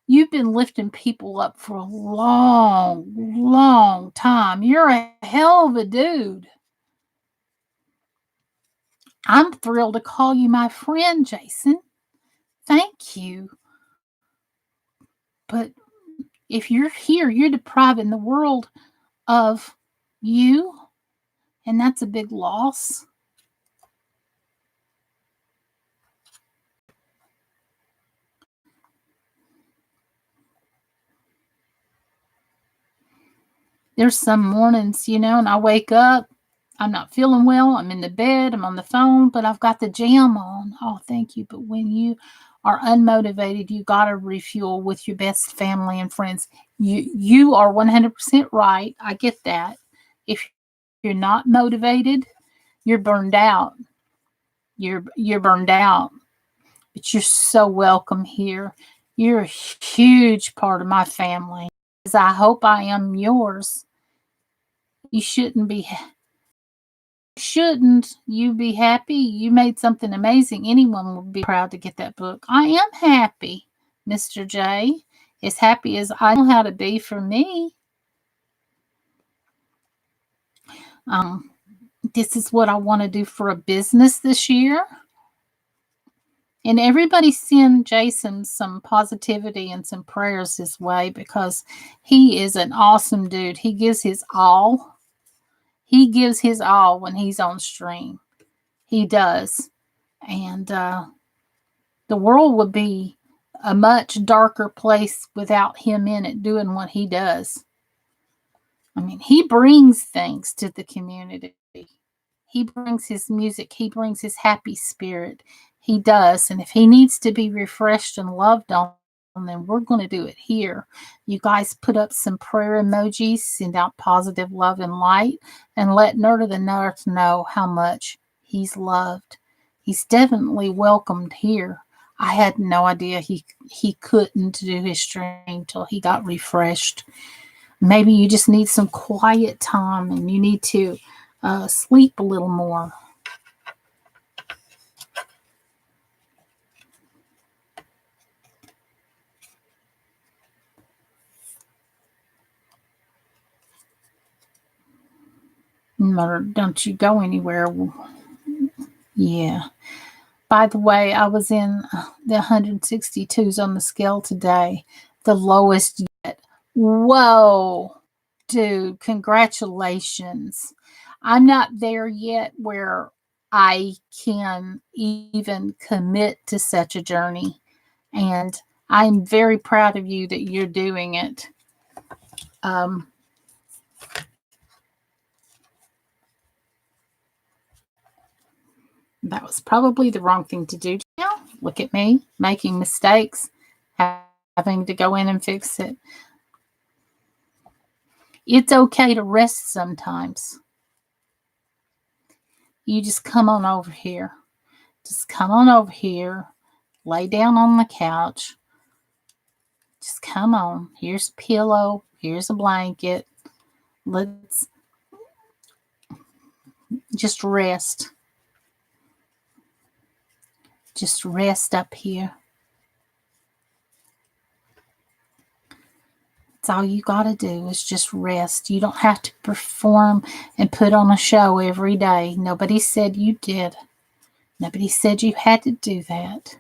You've been lifting people up for a long, long time. You're a hell of a dude. I'm thrilled to call you my friend, Jason. Thank you. But if you're here, you're depriving the world of you, and that's a big loss. There's some mornings, and I wake up, I'm not feeling well, I'm in the bed, I'm on the phone, but I've got the jam on. Oh, thank you. But when you are unmotivated, you got to refuel with your best family and friends. You are 100% right. I get that. If you're not motivated, you're burned out. You're burned out. But you're so welcome here. You're a huge part of my family. As I hope I am yours. You shouldn't you be happy? You made something amazing. Anyone would be proud to get that book. I am happy, Mr. J. As happy as I know how to be for me. Um, this is what I want to do for a business this year. And everybody send Jason some positivity and some prayers his way because he is an awesome dude. He gives his all. He gives his all when he's on stream. He does. And the world would be a much darker place without him in it doing what he does. I mean, he brings things to the community. He brings his music, he brings his happy spirit. He does. And if he needs to be refreshed and loved on, then we're going to do it here. You guys put up some prayer emojis, send out positive love and light, and let Nerd of the Nerds know how much he's loved. He's definitely welcomed here. I had no idea he couldn't do his stream till he got refreshed. Maybe you just need some quiet time and you need to sleep a little more. Or don't you go anywhere. Yeah. By the way, I was in the 162s on the scale today, the lowest yet. Whoa, dude, congratulations. I'm not there yet where I can even commit to such a journey. And I'm very proud of you that you're doing it. That was probably the wrong thing to do. Now, look at me making mistakes, having to go in and fix it. It's okay to rest sometimes. You just come on over here. Just come on over here. Lay down on the couch. Just come on. Here's a pillow. Here's a blanket. Let's just rest. Just rest up here. That's all you got to do is just rest. You don't have to perform and put on a show every day. Nobody said you did. Nobody said you had to do that.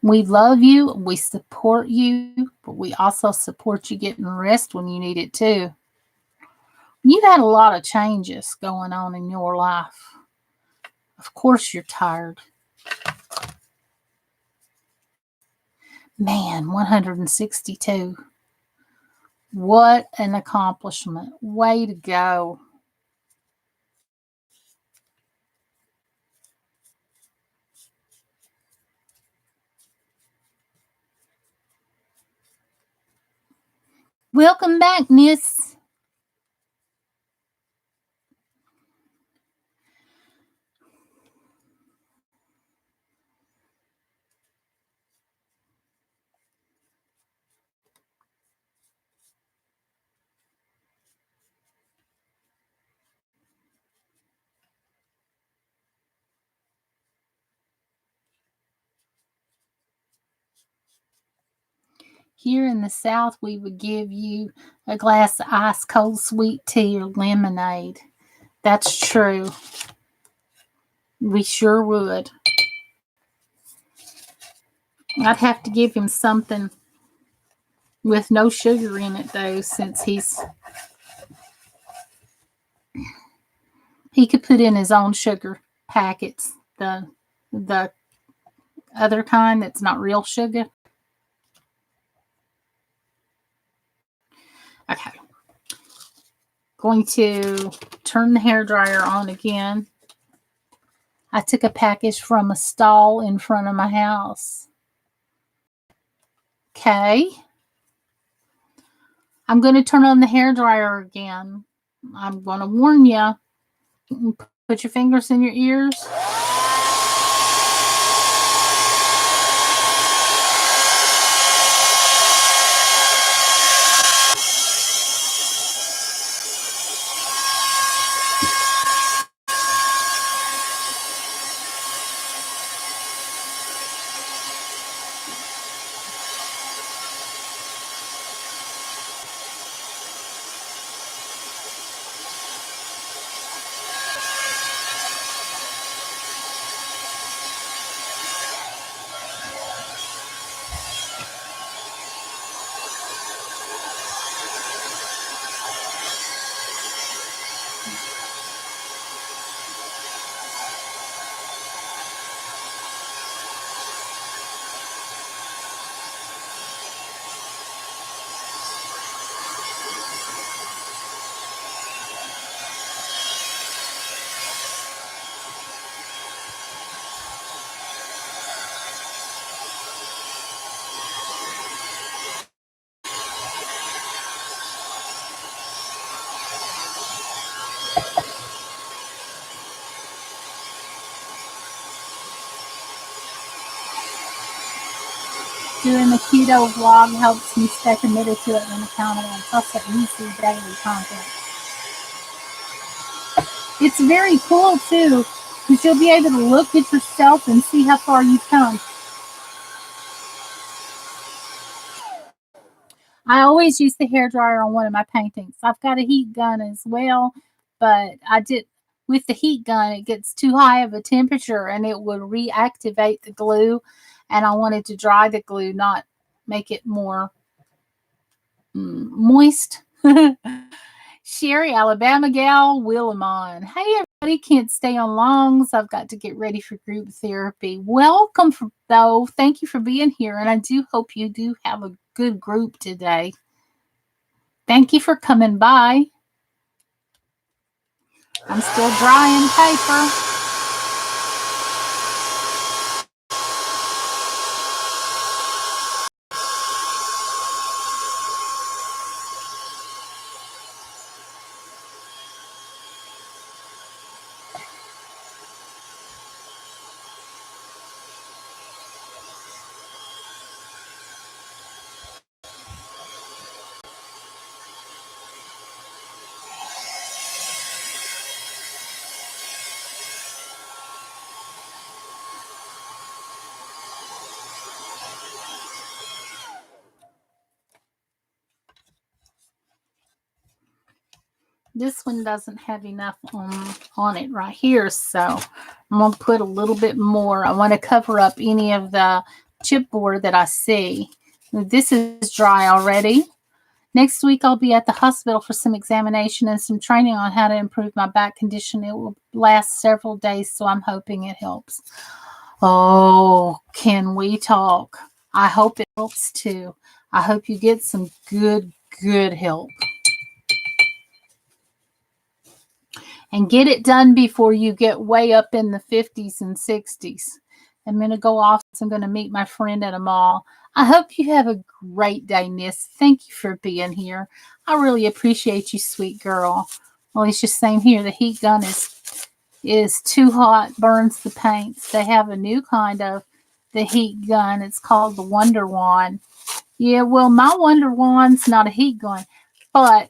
We love you. We support you. But we also support you getting rest when you need it too. You've had a lot of changes going on in your life. Of course you're tired. Man, 162. What an accomplishment. Way to go. Welcome back, miss. Here in the South, we would give you a glass of ice cold sweet tea or lemonade. That's true. We sure would. I'd have to give him something with no sugar in it, though, since he could put in his own sugar packets. The other kind that's not real sugar. Okay. Going to turn the hairdryer on again. I took a package from a stall in front of my house. Okay. I'm going to turn on the hairdryer again. I'm going to warn you. Put your fingers in your ears. Doing the keto vlog helps me stay committed to it and accountable. It's also easy daily content. It's very cool too, because you'll be able to look at yourself and see how far you've come. I always use the hairdryer on one of my paintings. I've got a heat gun as well, but with the heat gun, it gets too high of a temperature and it would reactivate the glue. And I wanted to dry the glue, not make it more moist. Sherry, Alabama gal, Willamon. Hey, everybody, can't stay on long, so I've got to get ready for group therapy. Welcome, though. Thank you for being here, and I do hope you do have a good group today. Thank you for coming by. I'm still drying paper. This one doesn't have enough on it right here, so I'm going to put a little bit more. I want to cover up any of the chipboard that I see. This is dry already. Next week, I'll be at the hospital for some examination and some training on how to improve my back condition. It will last several days, so I'm hoping it helps. Oh, can we talk? I hope it helps too. I hope you get some good help. And get it done before you get way up in the 50s and 60s. I'm going to go off. So I'm going to meet my friend at a mall. I hope you have a great day, Miss. Thank you for being here. I really appreciate you, sweet girl. Well, it's just same here. The heat gun is too hot, burns the paints. They have a new kind of the heat gun. It's called the Wonder Wand. Yeah, well, my Wonder Wand's not a heat gun, but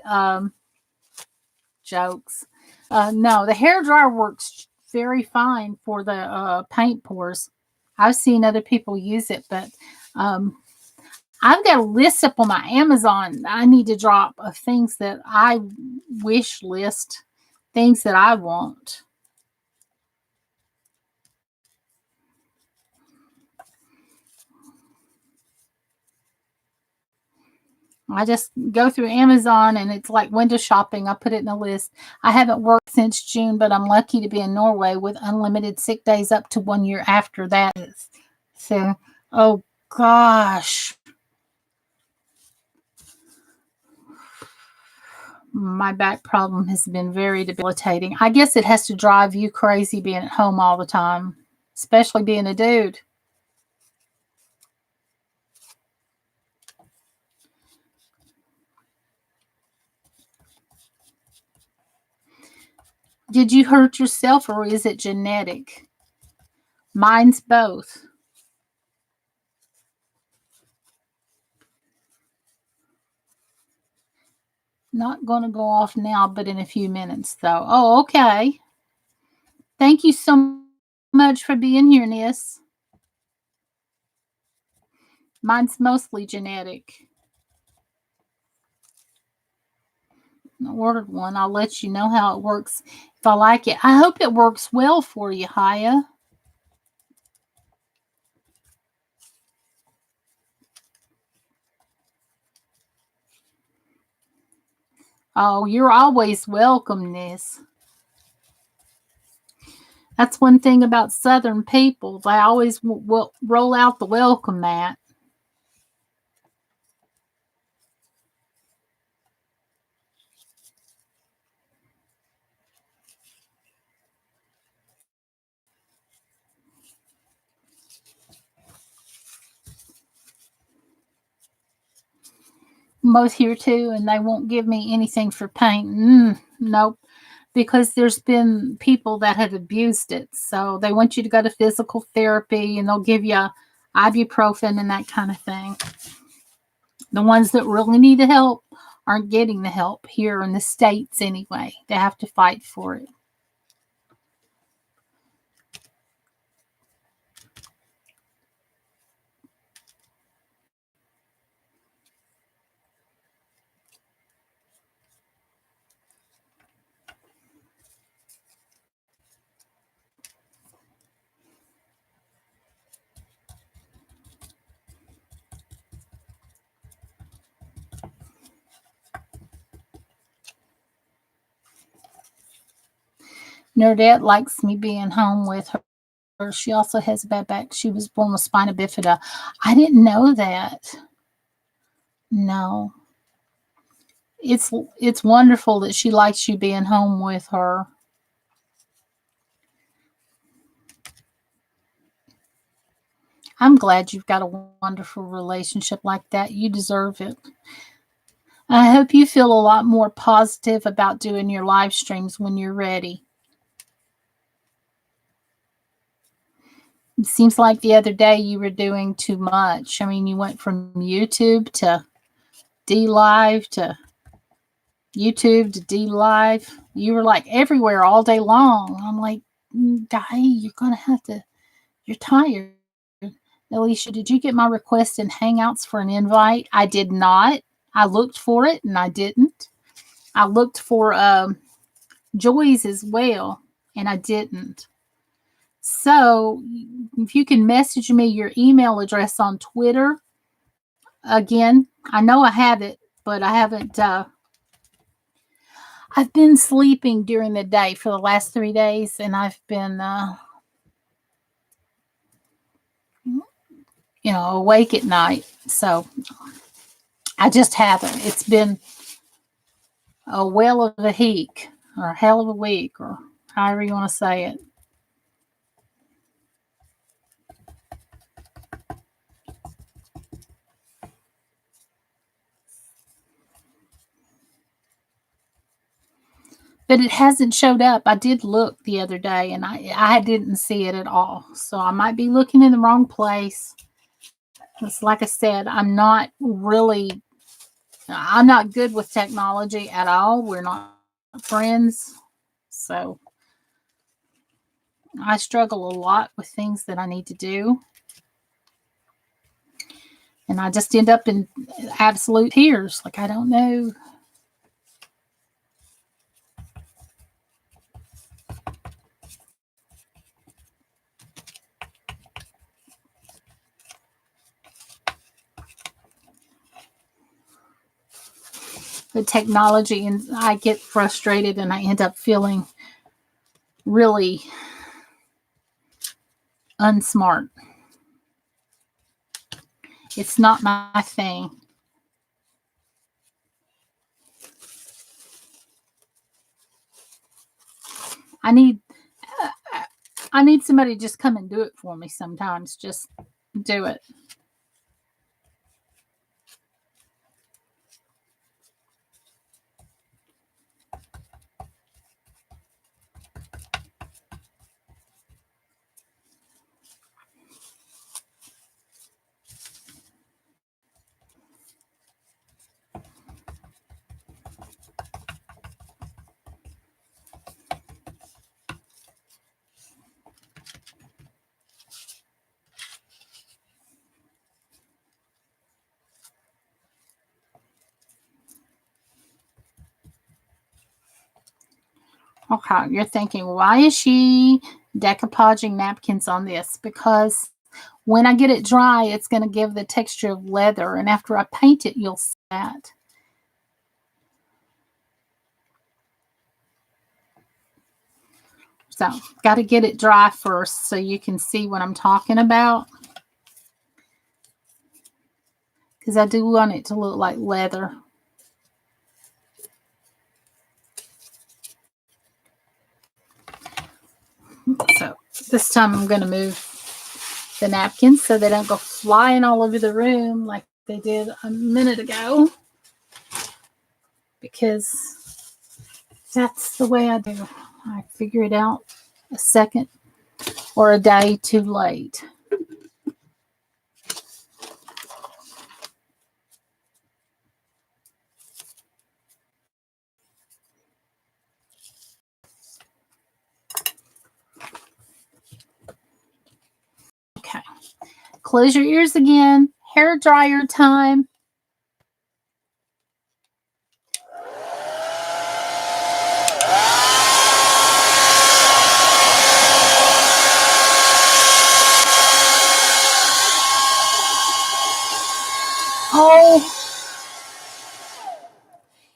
jokes. No, the hairdryer works very fine for the paint pours. I've seen other people use it, but I've got a list up on my Amazon I need to drop of things that I wish list, things that I want. I just go through Amazon and it's like window shopping. I put it in a list. I haven't worked since June, but I'm lucky to be in Norway with unlimited sick days up to 1 year after that. So, oh gosh, my back problem has been very debilitating. I guess it has to drive you crazy being at home all the time, especially being a dude. Did you hurt yourself or is it genetic? Mine's both. Not going to go off now, but in a few minutes, though. Oh, okay. Thank you so much for being here, Nis. Mine's mostly genetic. I ordered one. I'll let you know how it works if I like it. I hope it works well for you, Haya. Oh, you're always welcome, Nis. That's one thing about Southern people. They always will roll out the welcome mat. Both here too, and they won't give me anything for pain. Nope. Because there's been people that have abused it. So they want you to go to physical therapy and they'll give you ibuprofen and that kind of thing. The ones that really need the help aren't getting the help here in the States anyway. They have to fight for it. Nerdette likes me being home with her. She also has a bad back. She was born with spina bifida. I didn't know that. No. It's wonderful that she likes you being home with her. I'm glad you've got a wonderful relationship like that. You deserve it. I hope you feel a lot more positive about doing your live streams when you're ready. It seems like the other day you were doing too much. I mean, you went from YouTube to D Live to YouTube to D Live. You were like everywhere all day long. I'm like, Guy, you're going to have to, you're tired. Alicia, did you get my request in Hangouts for an invite? I did not. I looked for it and I didn't. I looked for Joy's as well and I didn't. So if you can message me your email address on Twitter, again, I know I have it, but I haven't. I've been sleeping during the day for the last 3 days, and I've been, awake at night. So I just haven't. It's been a whale of a week, or a hell of a week, or however you want to say it. But it hasn't showed up. I did look the other day and I didn't see it at all. So I might be looking in the wrong place. It's like I said, I'm not good with technology at all. We're not friends. So I struggle a lot with things that I need to do. And I just end up in absolute tears. Like, I don't know. The technology, and I get frustrated and I end up feeling really unsmart. It's not my thing. I need somebody to just come and do it for me sometimes. Just do it. Okay, you're thinking, why is she decoupaging napkins on this? Because when I get it dry, it's going to give the texture of leather. And after I paint it, you'll see that. So, got to get it dry first so you can see what I'm talking about. Because I do want it to look like leather. So this time I'm going to move the napkins so they don't go flying all over the room like they did a minute ago. Because that's the way I do. I figure it out a second or a day too late. Okay. Close your ears again. Hair dryer time. Oh,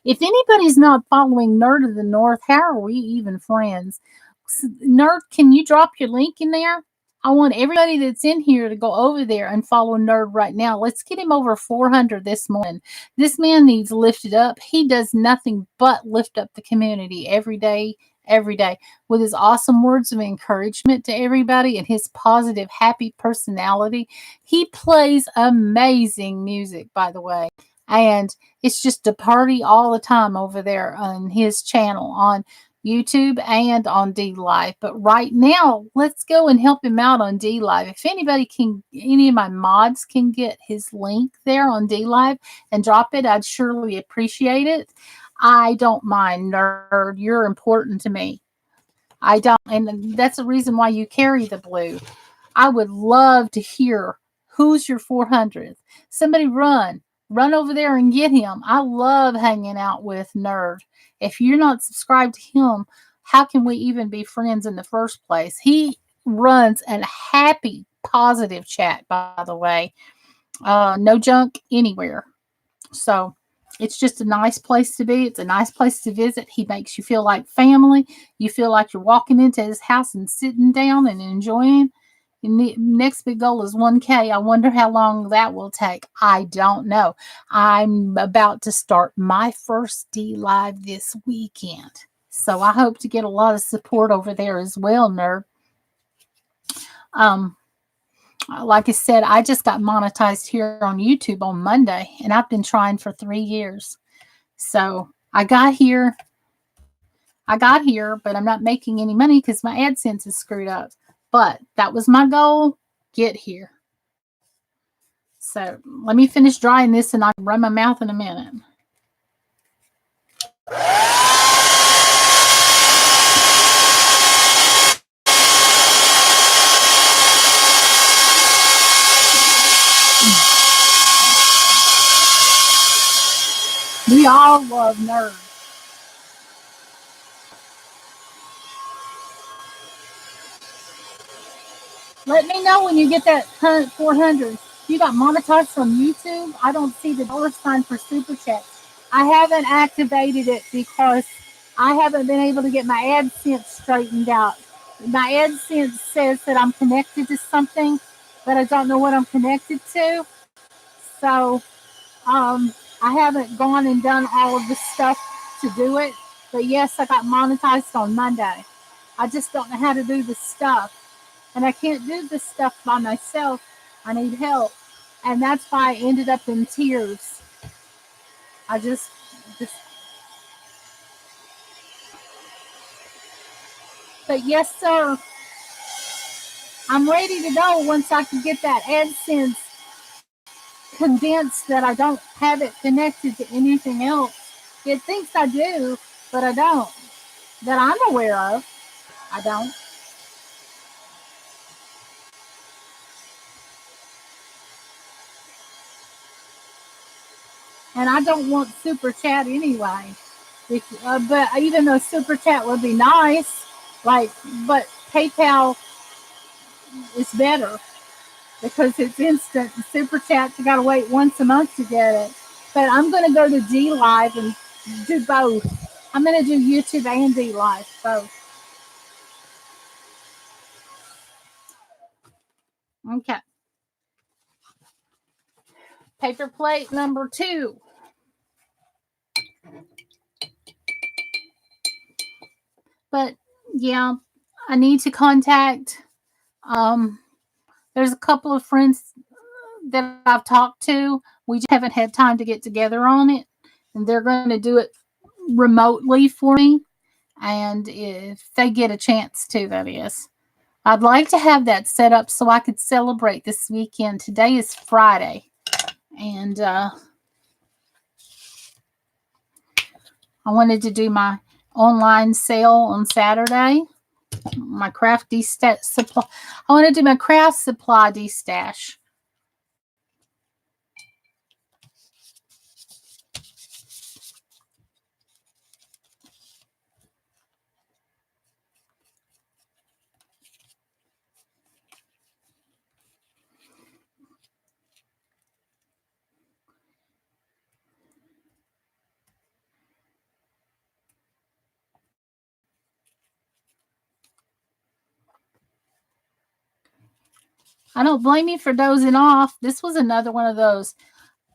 if anybody's not following Nerd of the North, how are we even friends? Nerd, can you drop your link in there? I want everybody that's in here to go over there and follow Nerd right now. Let's get him over 400 this morning. This man needs lifted up. He does nothing but lift up the community every day with his awesome words of encouragement to everybody and his positive, happy personality. He plays amazing music, by the way. And it's just a party all the time over there on his channel on YouTube and on D Live. But right now, let's go and help him out on D Live. If anybody can, any of my mods can get his link there on D Live and drop it, I'd surely appreciate it. I don't mind, Nerd. You're important to me. I don't, and that's the reason why you carry the blue. I would love to hear who's your 400th. Somebody run over there and get him. I love hanging out with Nerd. If you're not subscribed to him, how can we even be friends in the first place? He runs a happy, positive chat, by the way. No junk anywhere. So it's just a nice place to be. It's a nice place to visit. He makes you feel like family. You feel like you're walking into his house and sitting down and enjoying. And the next big goal is 1K. I wonder how long that will take. I don't know. I'm about to start my first D Live this weekend. So I hope to get a lot of support over there as well, Nerd. Like I said, I just got monetized here on YouTube on Monday, and I've been trying for 3 years. So I got here, but I'm not making any money because my AdSense is screwed up. But that was my goal, get here. So let me finish drying this and I'll run my mouth in a minute. We all love nerds. Let me know when you get that 400. You got monetized on YouTube. I don't see the dollar sign for super chat. I haven't activated it because I haven't been able to get my AdSense straightened out. My AdSense says that I'm connected to something, but I don't know what I'm connected to. So I haven't gone and done all of the stuff to do it. But yes, I got monetized on Monday. I just don't know how to do the stuff. And I can't do this stuff by myself. I need help. And that's why I ended up in tears. I just but yes, sir. I'm ready to go once I can get that AdSense convinced that I don't have it connected to anything else. It thinks I do, but I don't. That I'm aware of. I don't. And I don't want super chat anyway. But even though super chat would be nice, but PayPal is better because it's instant. Super chat, you got to wait once a month to get it. But I'm going to go to D Live and do both. I'm going to do YouTube and D Live both. Okay. Paper plate number 2. But yeah, I need to contact. There's a couple of friends that I've talked to. We just haven't had time to get together on it, and they're going to do it remotely for me. And if they get a chance to, that is. I'd like to have that set up so I could celebrate this weekend. Today is Friday. And I wanted to do my online sale on Saturday. My craft supply. I want to do my craft supply de-stash. I don't blame you for dozing off. This was another one of those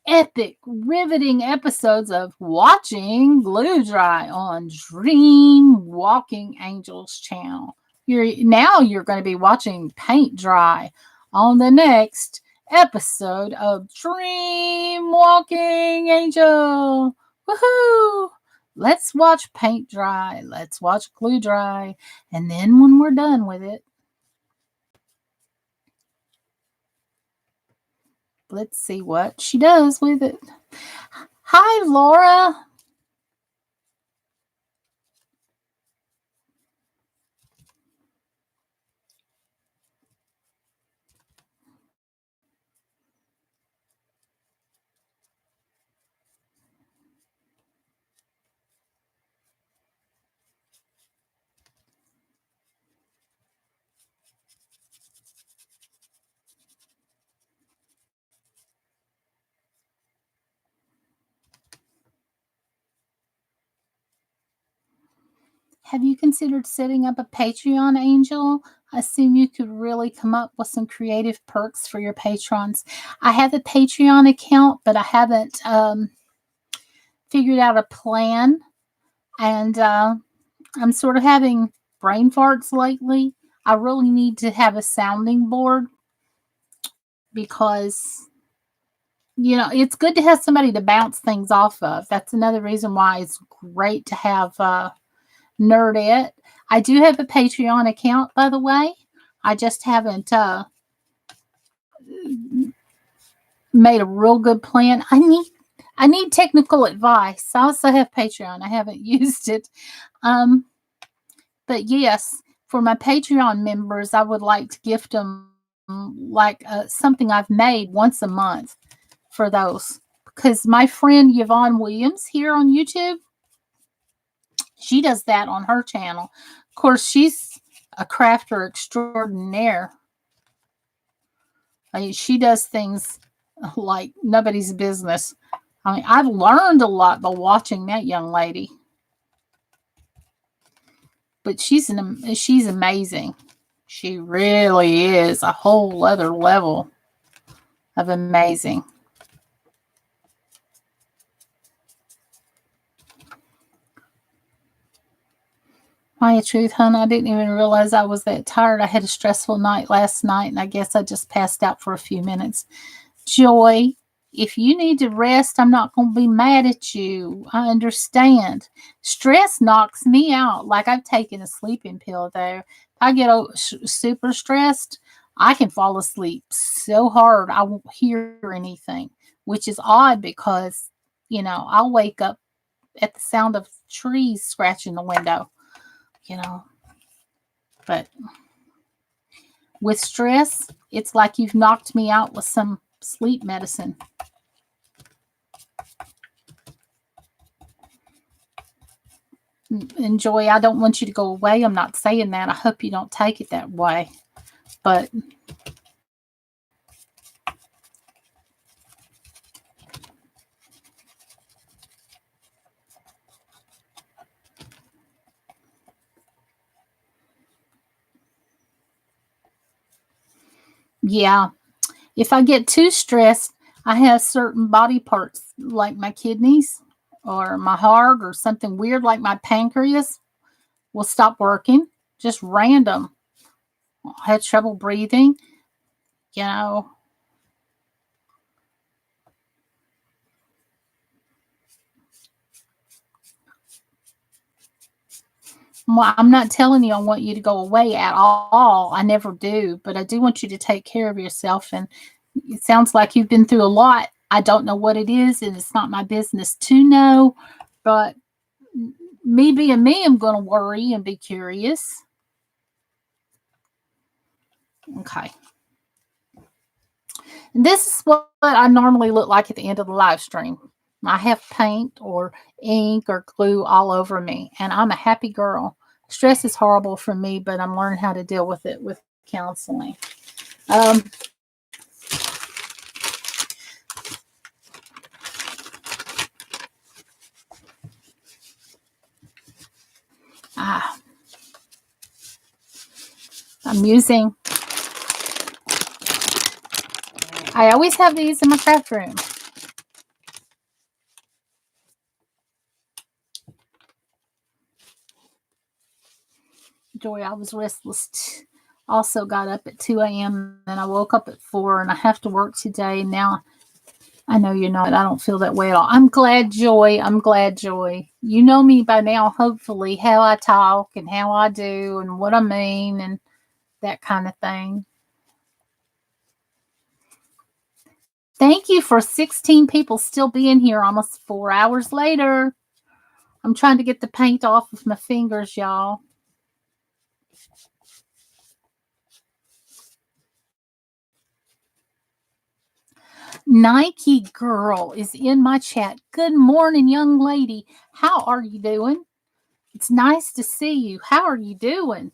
epic, riveting episodes of watching glue dry on Dream Walking Angels channel. You're going to be watching paint dry on the next episode of Dream Walking Angel. Woohoo! Let's watch paint dry. Let's watch glue dry. And then when we're done with it, let's see what she does with it. Hi, Laura. Have you considered setting up a Patreon, Angel? I assume you could really come up with some creative perks for your patrons. I have a Patreon account, but I haven't figured out a plan. And I'm sort of having brain farts lately. I really need to have a sounding board because, it's good to have somebody to bounce things off of. That's another reason why it's great to have Nerdette. I do have a Patreon account, by the way. I just haven't made a real good plan. I need technical advice. I also have Patreon. I haven't used it. But yes, for my Patreon members, I would like to gift them like something I've made once a month for those, because my friend Yvonne Williams here on YouTube, she does that on her channel. Of course, she's a crafter extraordinaire. I mean, she does things like nobody's business. I mean, I've learned a lot by watching that young lady. But she's amazing. She really is a whole other level of amazing. My truth, hon, I didn't even realize I was that tired. I had a stressful night last night, and I guess I just passed out for a few minutes. Joy, if you need to rest, I'm not going to be mad at you. I understand. Stress knocks me out. Like, I've taken a sleeping pill, though. If I get super stressed, I can fall asleep so hard I won't hear anything, which is odd because, I'll wake up at the sound of trees scratching the window. But with stress, it's like you've knocked me out with some sleep medicine. And Joy, I don't want you to go away. I'm not saying that. I hope you don't take it that way. But yeah, if I get too stressed, I have certain body parts like my kidneys or my heart or something weird like my pancreas will stop working. Just random. I had trouble breathing. Well, I'm not telling you I want you to go away at all. I never do. But I do want you to take care of yourself. And it sounds like you've been through a lot. I don't know what it is, and it's not my business to know. But me being me, I'm going to worry and be curious. Okay. And this is what I normally look like at the end of the live stream. I have paint or ink or glue all over me, and I'm a happy girl. Stress is horrible for me, but I'm learning how to deal with it with counseling. I'm using, I always have these in my craft room. Joy, I was restless. Also got up at 2 a.m. and I woke up at 4 and I have to work today. Now, I know you're not. I don't feel that way at all. I'm glad, Joy. I'm glad, Joy. You know me by now, hopefully, how I talk and how I do and what I mean and that kind of thing. Thank you for 16 people still being here almost 4 hours later. I'm trying to get the paint off of my fingers, y'all. Nike Girl is in my chat. Good morning, young lady. How are you doing? It's nice to see you. How are you doing?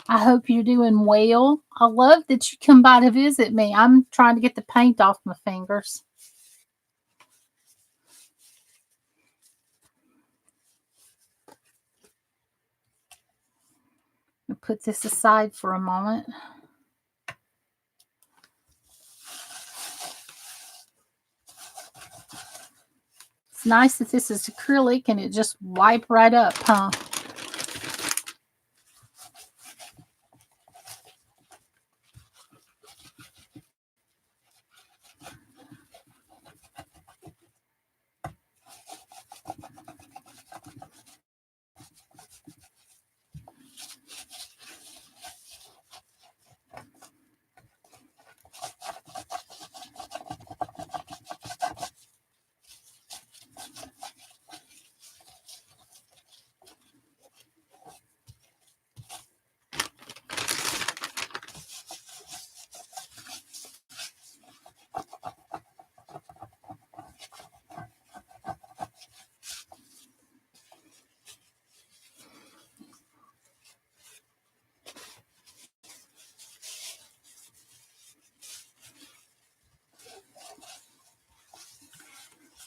I hope you're doing well. I love that you come by to visit me. I'm trying to get the paint off my fingers. I'll put this aside for a moment. It's nice that this is acrylic and it just wipe right up, huh?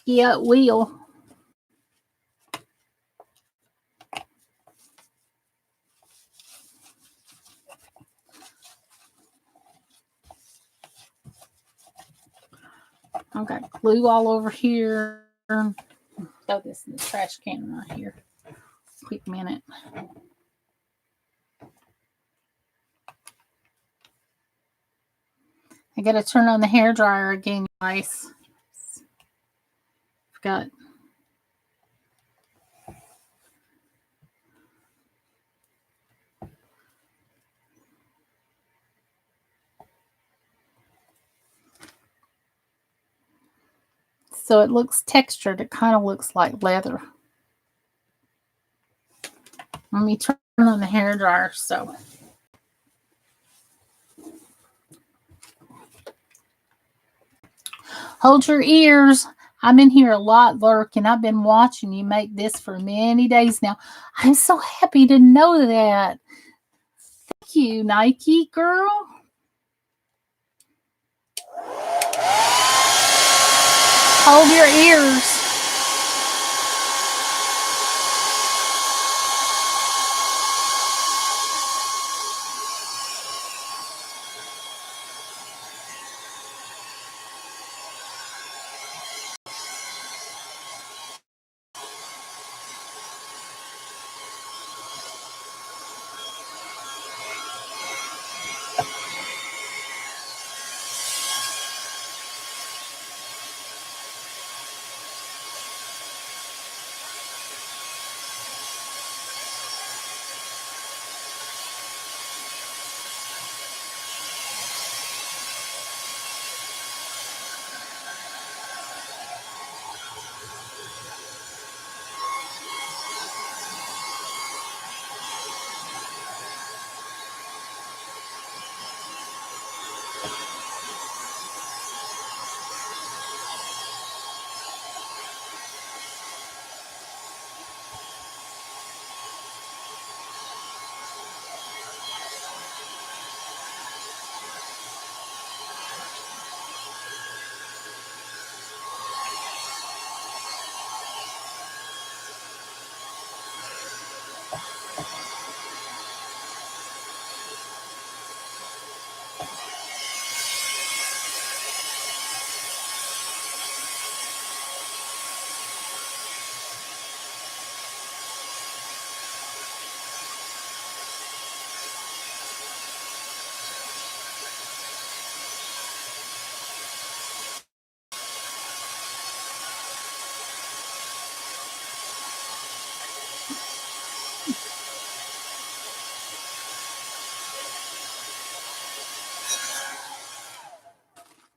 Yeah, it will. I've got glue all over here. Throw this in the trash can right here. Quick minute. I gotta turn on the hair dryer again, guys. Forgot. So it looks textured. It kind of looks like leather. Let me turn on the hair dryer. So hold your ears. I'm in here a lot lurking. I've been watching you make this for many days now. I'm so happy to know that. Thank you, Nike girl. Hold your ears.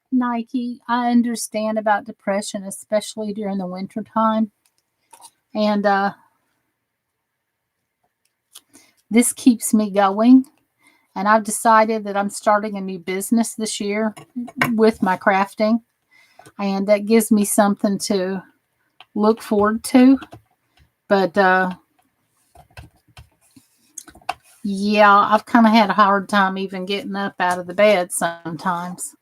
Nike, I understand about depression, especially during the winter time. And this keeps me going. And I've decided that I'm starting a new business this year with my crafting. And that gives me something to look forward to. But yeah, I've kind of had a hard time even getting up out of the bed sometimes.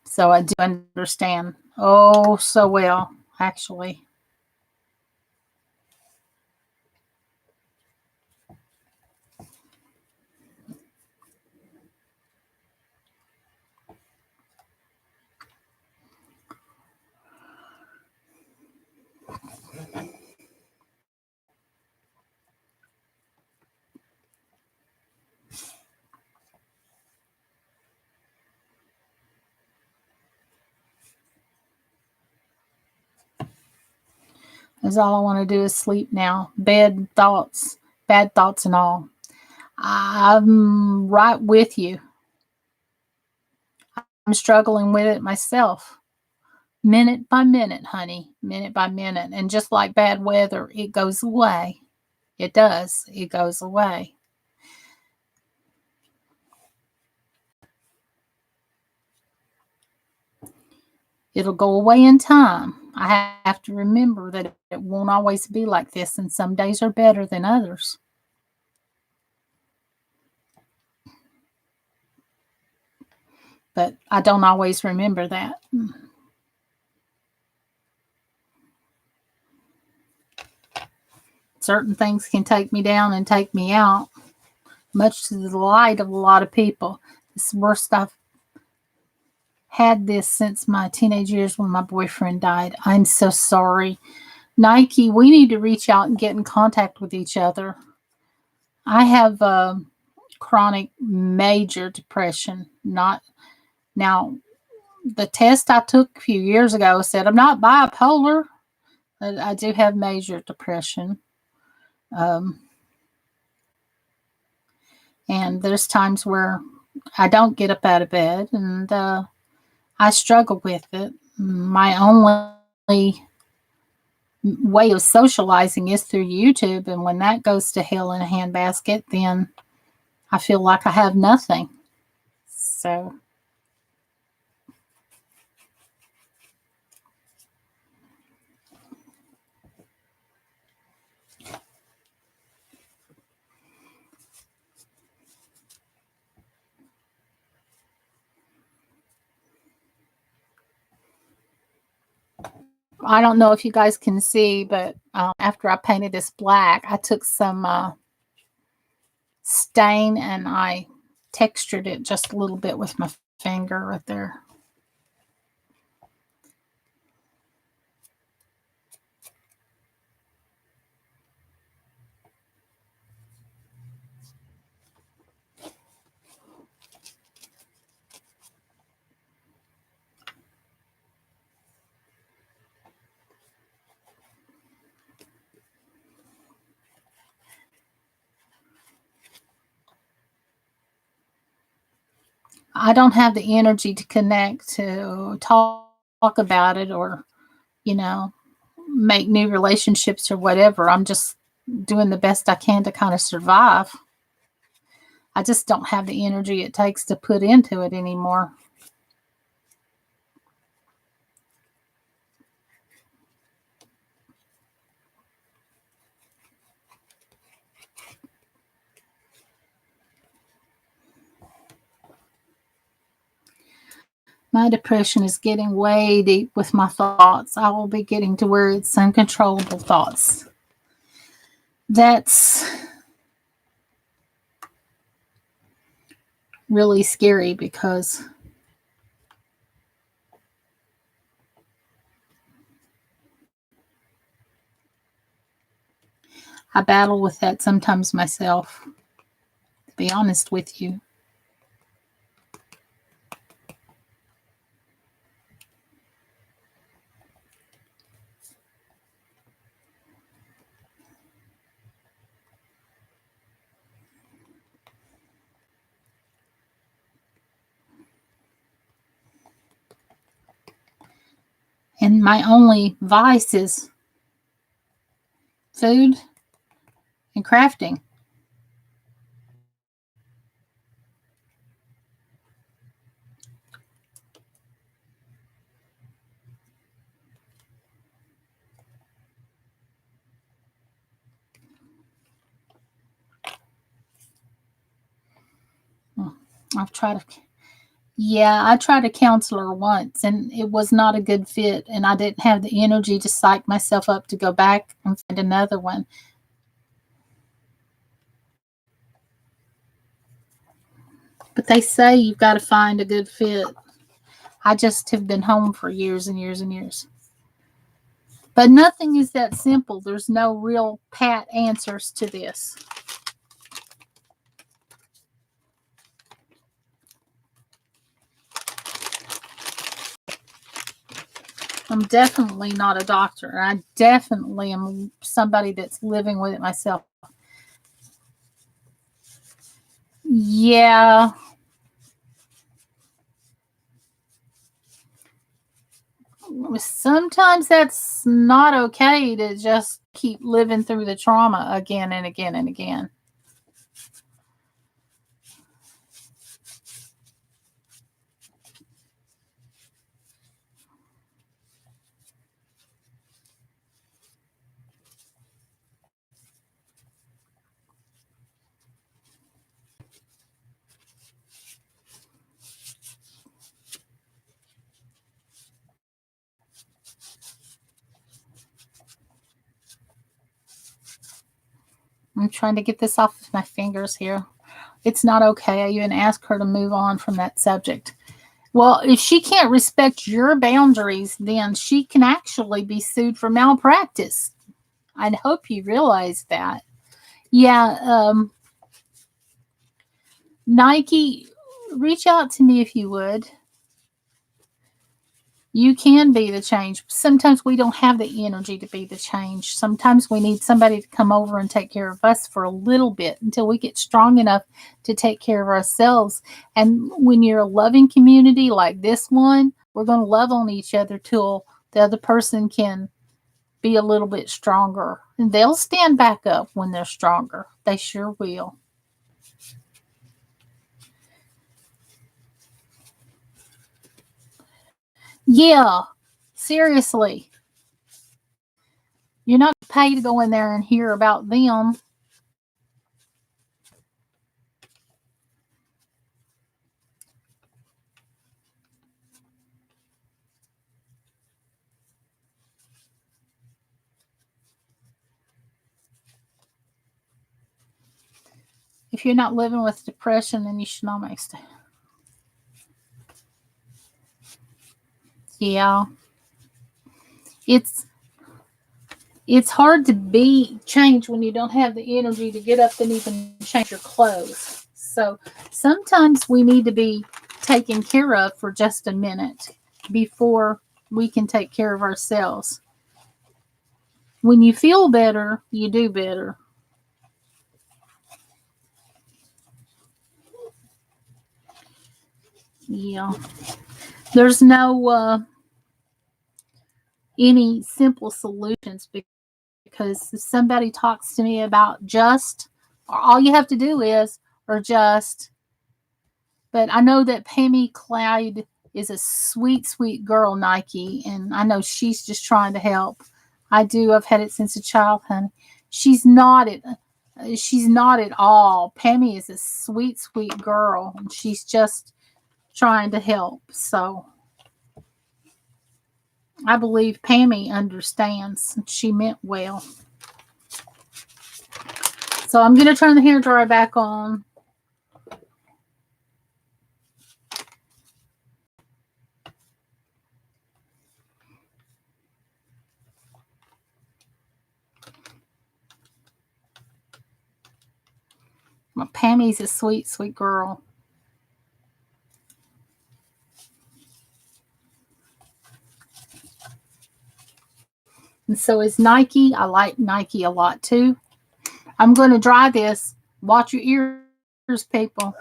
So I do understand. Oh, so well, actually. Because all I want to do is sleep now. Bad thoughts and all. I'm right with you. I'm struggling with it myself. Minute by minute, honey. Minute by minute. And just like bad weather, it goes away. It does. It goes away. It'll go away in time. I have to remember that it won't always be like this, and some days are better than others. but I don't always remember that. Certain things can take me down and take me out, much to the delight of a lot of people. It's the worst I've had this since my teenage years when my boyfriend died. I'm so sorry. Nike, we need to reach out and get in contact with each other. I have chronic major depression. Not now. The test I took a few years ago said I'm not bipolar, but I do have major depression. Um, and there's times where I don't get up out of bed, and I struggle with it. My only way of socializing is through YouTube, and when that goes to hell in a handbasket, then I feel like I have nothing. So I don't know if you guys can see, but after I painted this black, I took some stain and I textured it just a little bit with my finger right there. I don't have the energy to connect, to talk about it, or, you know, make new relationships or whatever. I'm just doing the best I can to kind of survive. I just don't have the energy it takes to put into it anymore. My depression is getting way deep with my thoughts. I will be getting to where it's uncontrollable thoughts. That's really scary because I battle with that sometimes myself, to be honest with you. And my only vice is food and crafting. I've tried to, yeah, I tried a counselor once and it was not a good fit. And I didn't have the energy to psych myself up to go back and find another one. But they say you've got to find a good fit. I just have been home for years and years and years. But nothing is that simple. There's no real pat answers to this. I'm definitely not a doctor. I definitely am somebody that's living with it myself. Yeah. Sometimes that's not okay to just keep living through the trauma again and again and again. I'm trying to get this off of my fingers here. It's not okay. I even asked her to move on from that subject. Well, if she can't respect your boundaries, then she can actually be sued for malpractice. I hope you realize that. Yeah, Nike, reach out to me if you would. You can be the change. Sometimes we don't have the energy to be the change. Sometimes we need somebody to come over and take care of us for a little bit until we get strong enough to take care of ourselves. And when you're a loving community like this one, we're going to love on each other till the other person can be a little bit stronger. And they'll stand back up when they're stronger. They sure will. Yeah, seriously. You're not paid to go in there and hear about them. If you're not living with depression, then you should not make stay. Yeah. It's hard to be changed when you don't have the energy to get up and even change your clothes. So sometimes we need to be taken care of for just a minute before we can take care of ourselves. When you feel better, you do better. Yeah. There's no any simple solutions because if somebody talks to me about just, all you have to do is, or just, but I know that Pammy Clyde is a sweet, sweet girl, Nike, and I know she's just trying to help. I do. I've had it since a child, honey. She's not at, she's not at all. Pammy is a sweet, sweet girl, and she's just trying to help. So I believe Pammy understands. She meant well. So I'm going to turn the hairdryer back on. Well, Pammy's a sweet, sweet girl. And so is Nike. I like Nike a lot too. I'm going to dry this. Watch your ears, people.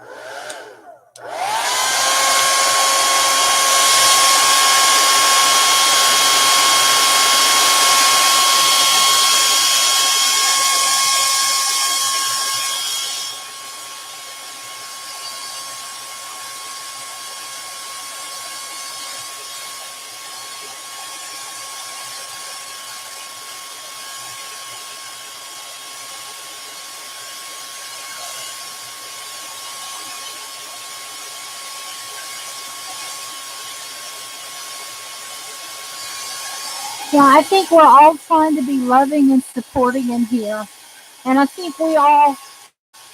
Yeah, I think we're all trying to be loving and supporting in here. And I think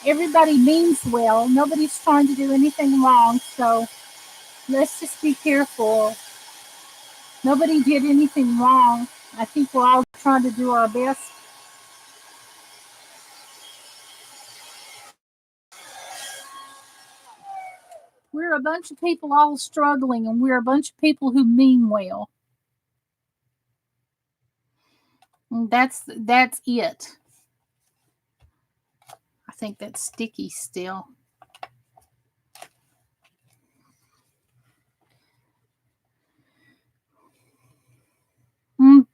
everybody means well. Nobody's trying to do anything wrong. So let's just be careful. Nobody did anything wrong. I think we're all trying to do our best. We're a bunch of people all struggling, and we're a bunch of people who mean well. And that's it. I think that's sticky still. I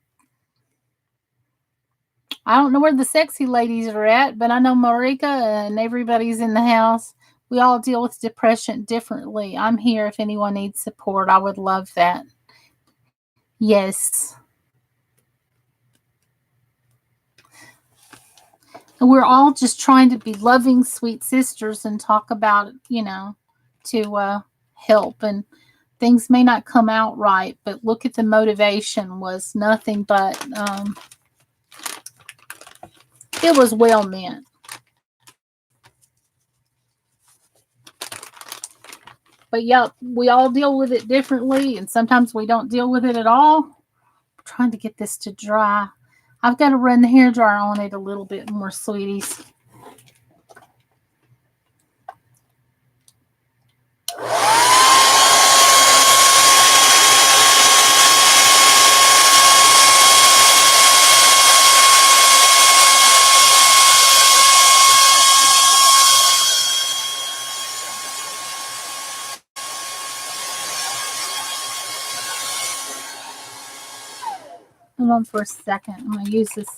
don't know where the sexy ladies are at, but I know Marika and everybody's in the house. We all deal with depression differently. I'm here if anyone needs support. I would love that. Yes. And we're all just trying to be loving, sweet sisters and talk about, to help. And things may not come out right, but look at the motivation was nothing but it was well meant. But yep, we all deal with it differently, and sometimes we don't deal with it at all. I'm trying to get this to dry. I've got to run the hairdryer on it a little bit more, sweeties. Hold on for a second. I'm going to use this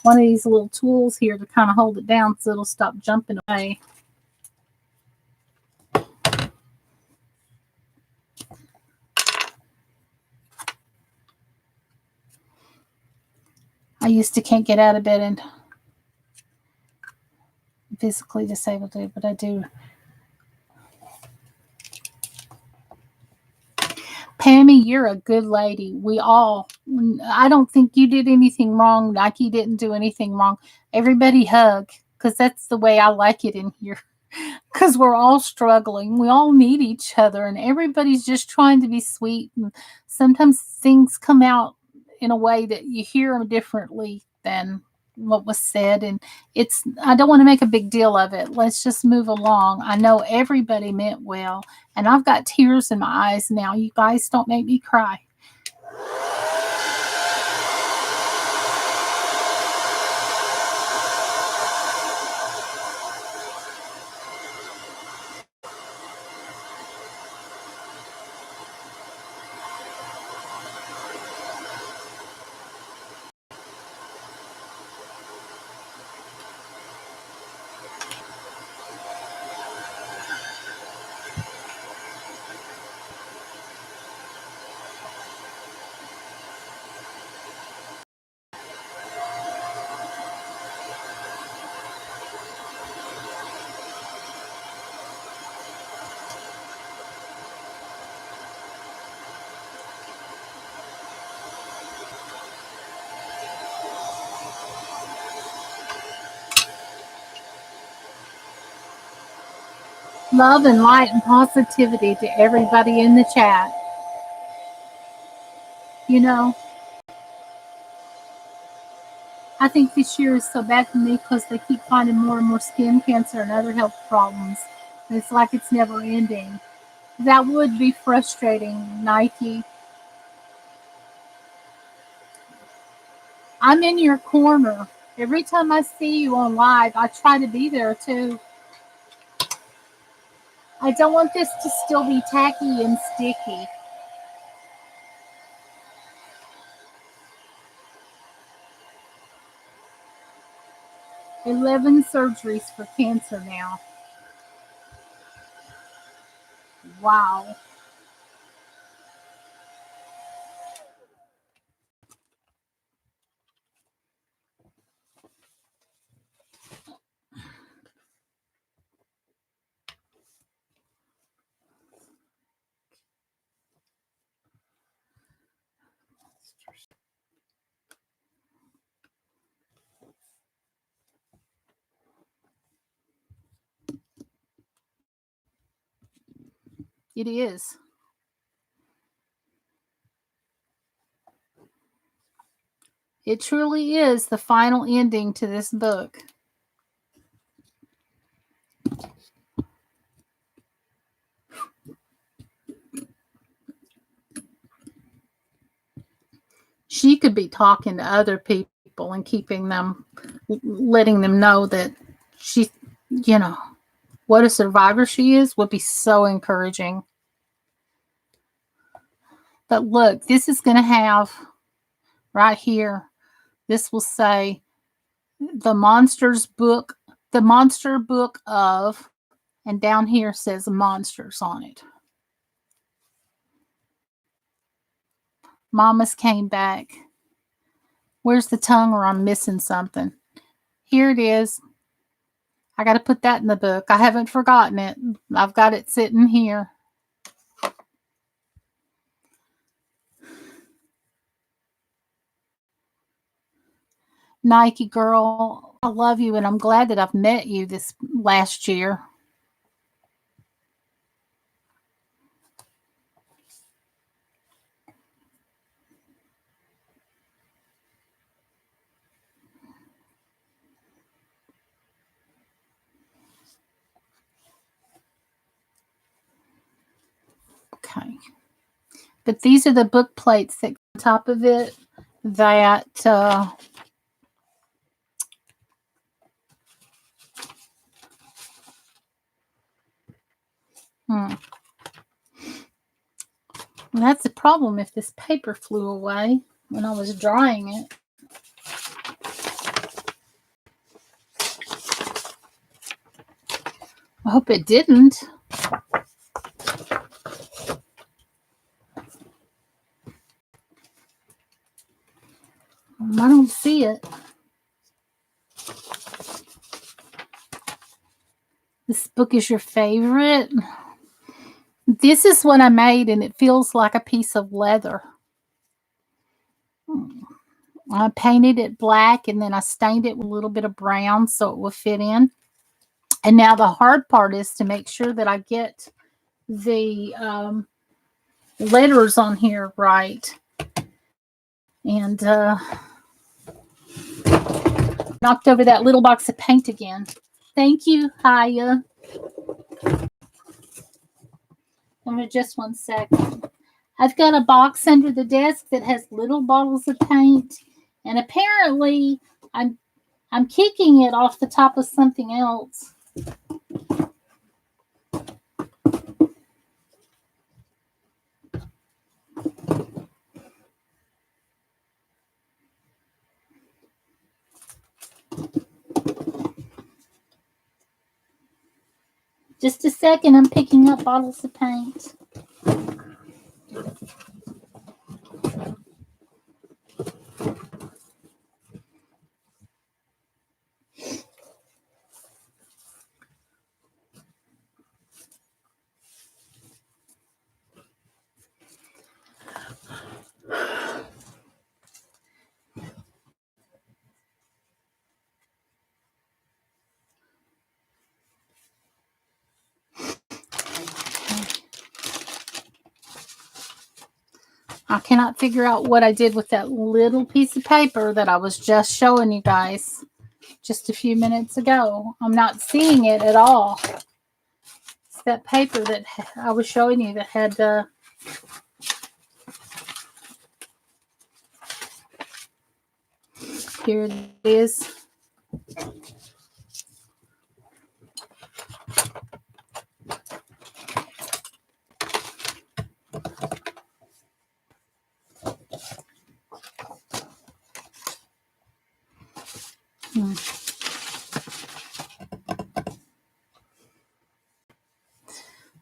one of these little tools here to kind of hold it down so it'll stop jumping away. I used to can't get out of bed and physically disabled it, but I do. Pammy, you're a good lady. I don't think you did anything wrong. Nike didn't do anything wrong. Everybody hug, because that's the way I like it in here. Because we're all struggling. We all need each other, and everybody's just trying to be sweet. And sometimes things come out in a way that you hear them differently than what was said. And I don't want to make a big deal of it. Let's just move along. I know everybody meant well, and I've got tears in my eyes now. You guys don't make me cry. Love and light and positivity to everybody in the chat. You know, I think this year is so bad for me because they keep finding more and more skin cancer and other health problems. And it's like it's never ending. That would be frustrating, Nike. I'm in your corner. Every time I see you on live, I try to be there too. I don't want this to still be tacky and sticky. "11 surgeries for cancer now." Wow. It is. It truly is the final ending to this book. She could be talking to other people and letting them know that she, what a survivor she is would be so encouraging. But look, this is going to have right here, this will say the monster book of, and down here says monsters on it. Mama's came back. Where's the tongue, or I'm missing something? Here it is. I got to put that in the book. I haven't forgotten it. I've got it sitting here. Nike girl, I love you, and I'm glad that I've met you this last year. But these are the book plates that on top of it that and that's the problem if this paper flew away when I was drying it. I hope it didn't. I don't see it. This book is your favorite? This is what I made, and it feels like a piece of leather. I painted it black, and then I stained it with a little bit of brown so it will fit in. And now the hard part is to make sure that I get the letters on here right. And knocked over that little box of paint again. Thank you, Haya. Just 1 second. I've got a box under the desk that has little bottles of paint, and apparently I'm kicking it off the top of something else. Just a second, I'm picking up bottles of paint. I cannot figure out what I did with that little piece of paper that I was just showing you guys just a few minutes ago. I'm not seeing it at all. It's that paper that I was showing you that had here it is.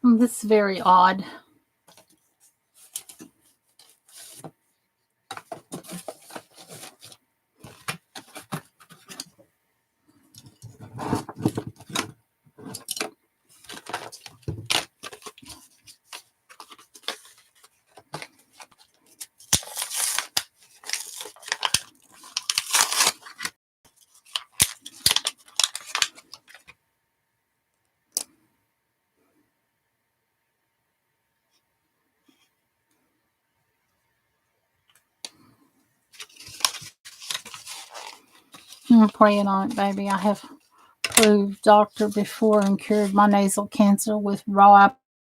This is very odd. I'm praying on it, baby. I have proved doctor before and cured my nasal cancer with raw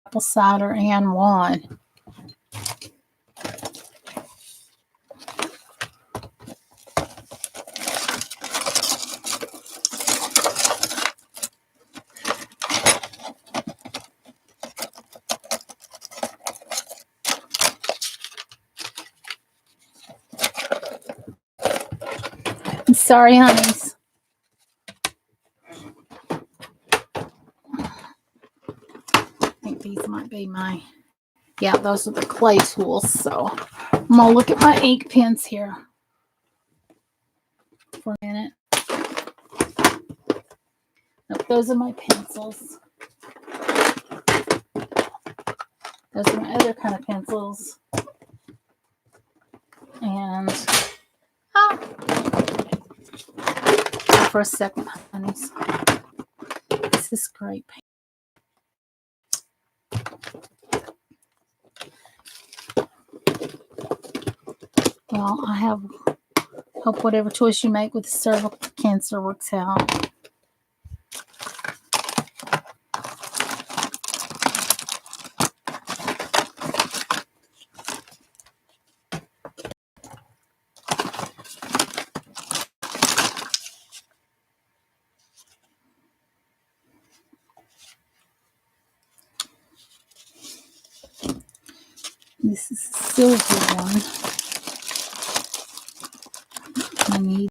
apple cider and wine. I'm sorry, honeys. I think these might be my, yeah, those are the clay tools. So I'm going to look at my ink pens here for a minute. Nope, those are my pencils. Those are my other kind of pencils. And for a second, honeys. This is great. Well, I hope whatever choice you make with the cervical cancer works out. This is a silver one. I need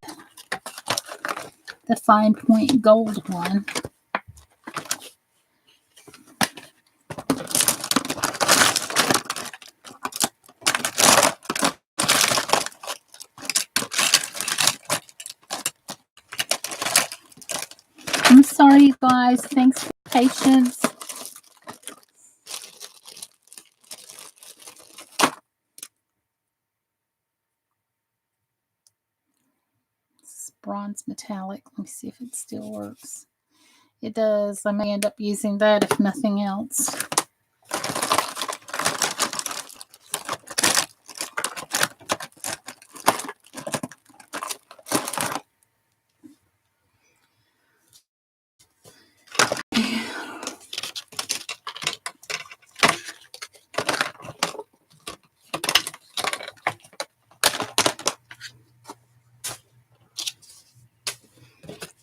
the fine point gold one. I'm sorry, you guys. Thanks for your patience. This is bronze metallic. Let me see if it still works. It does. I may end up using that if nothing else.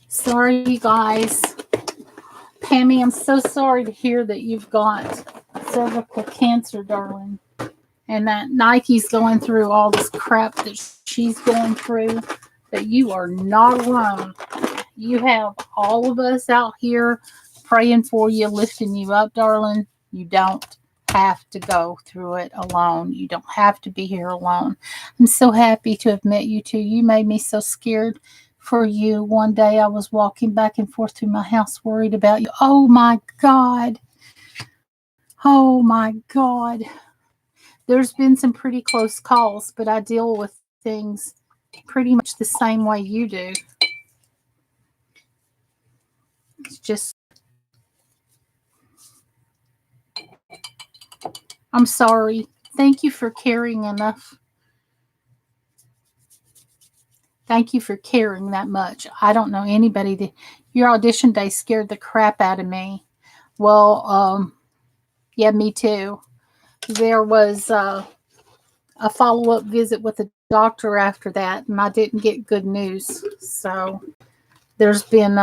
Sorry, you guys. Pammy, I'm so sorry to hear that you've got cervical cancer, darling. And that Nike's going through all this crap that she's going through. But you are not alone. You have all of us out here praying for you, lifting you up, darling. You don't have to go through it alone. You don't have to be here alone. I'm so happy to have met you two. You made me so scared for you. One day I was walking back and forth through my house worried about you. Oh my God. Oh my God. There's been some pretty close calls, but I deal with things pretty much the same way you do. It's just, I'm sorry. Thank you for caring enough. Thank you for caring that much. I don't know anybody that your audition day scared the crap out of me. Well, yeah, me too. There was a follow-up visit with the doctor after that, and I didn't get good news. So there's been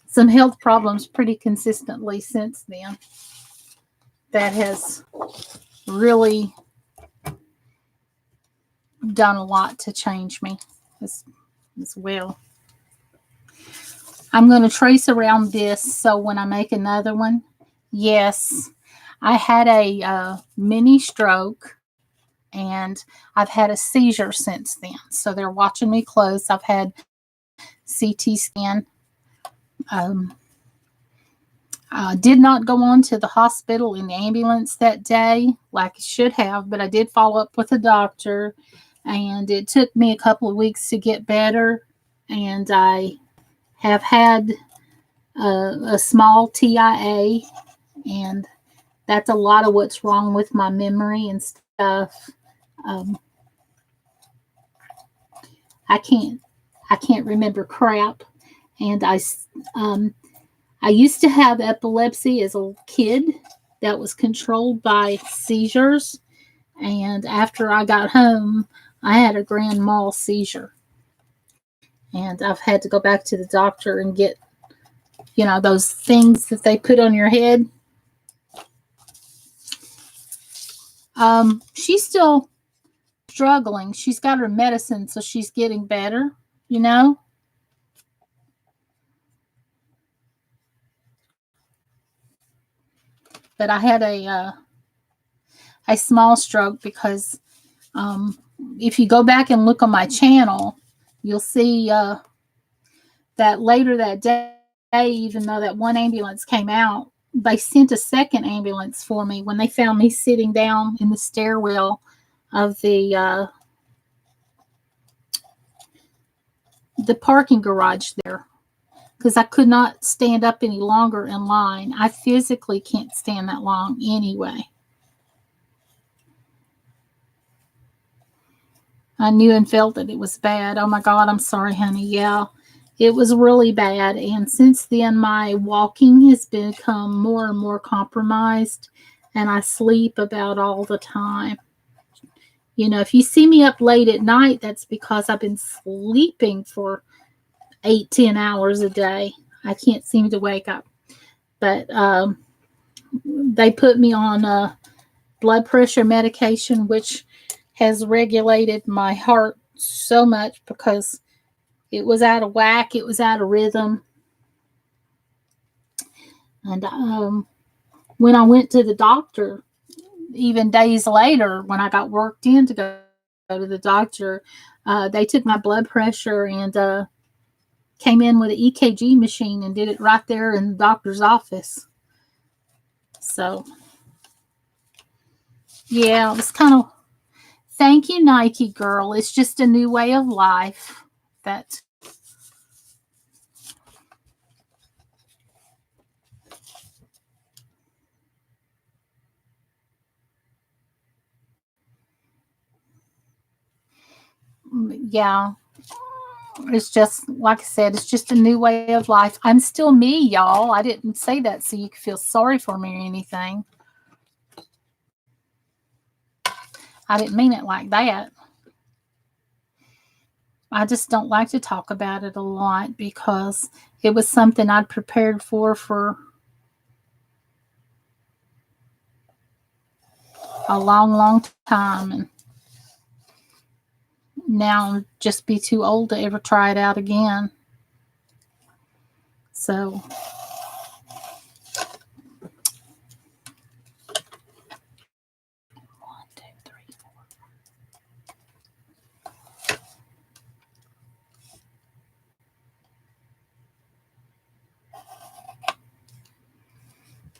some health problems pretty consistently since then. That has really done a lot to change me as well. I'm going to trace around this so when I make another one, yes, I had a mini stroke and I've had a seizure since then. So they're watching me close. I've had CT scan. I did not go on to the hospital in the ambulance that day like I should have, but I did follow up with a doctor, and it took me a couple of weeks to get better, and I have had a small TIA, and that's a lot of what's wrong with my memory and stuff. I can't remember crap, and I used to have epilepsy as a kid that was controlled by seizures. And after I got home, I had a grand mal seizure. And I've had to go back to the doctor and get, those things that they put on your head. She's still struggling. She's got her medicine, so she's getting better, But I had a small stroke because if you go back and look on my channel, you'll see that later that day, even though that one ambulance came out, they sent a second ambulance for me when they found me sitting down in the stairwell of the parking garage there, because I could not stand up any longer in line. I physically can't stand that long anyway. I knew and felt that it was bad. Oh my God, I'm sorry, honey. Yeah, it was really bad. And since then, my walking has become more and more compromised, and I sleep about all the time. If you see me up late at night, that's because I've been sleeping for 8-10 hours a day. I can't seem to wake up. But they put me on blood pressure medication, which has regulated my heart so much because it was out of whack, it was out of rhythm. And when I went to the doctor, even days later, when I got worked in to go to the doctor, they took my blood pressure and came in with an EKG machine and did it right there in the doctor's office. So, yeah, it was kind of, thank you, Nike girl. It's just a new way of life that. Yeah, it's just like I said, it's just a new way of life. I'm still me, y'all. I didn't say that so you could feel sorry for me or anything. I didn't mean it like that. I just don't like to talk about it a lot because it was something I'd prepared for a long, long time, and now I'd just be too old to ever try it out again. So, one, two, three, four.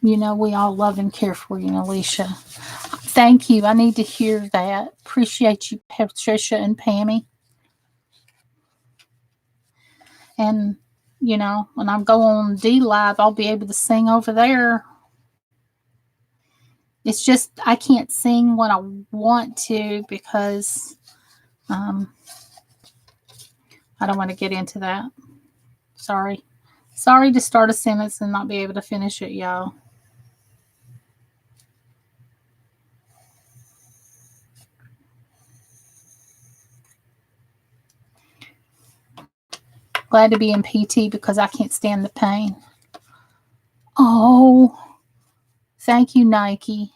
You know, we all love and care for you, Alicia. Thank you. I need to hear that. Appreciate you, Patricia and Pammy. And, you know, when I go on D Live, I'll be able to sing over there. It's just I can't sing when I want to because I don't want to get into that. Sorry. Sorry to start a sentence and not be able to finish it, y'all. Glad to be in PT because I can't stand the pain. Oh, thank you, Nike.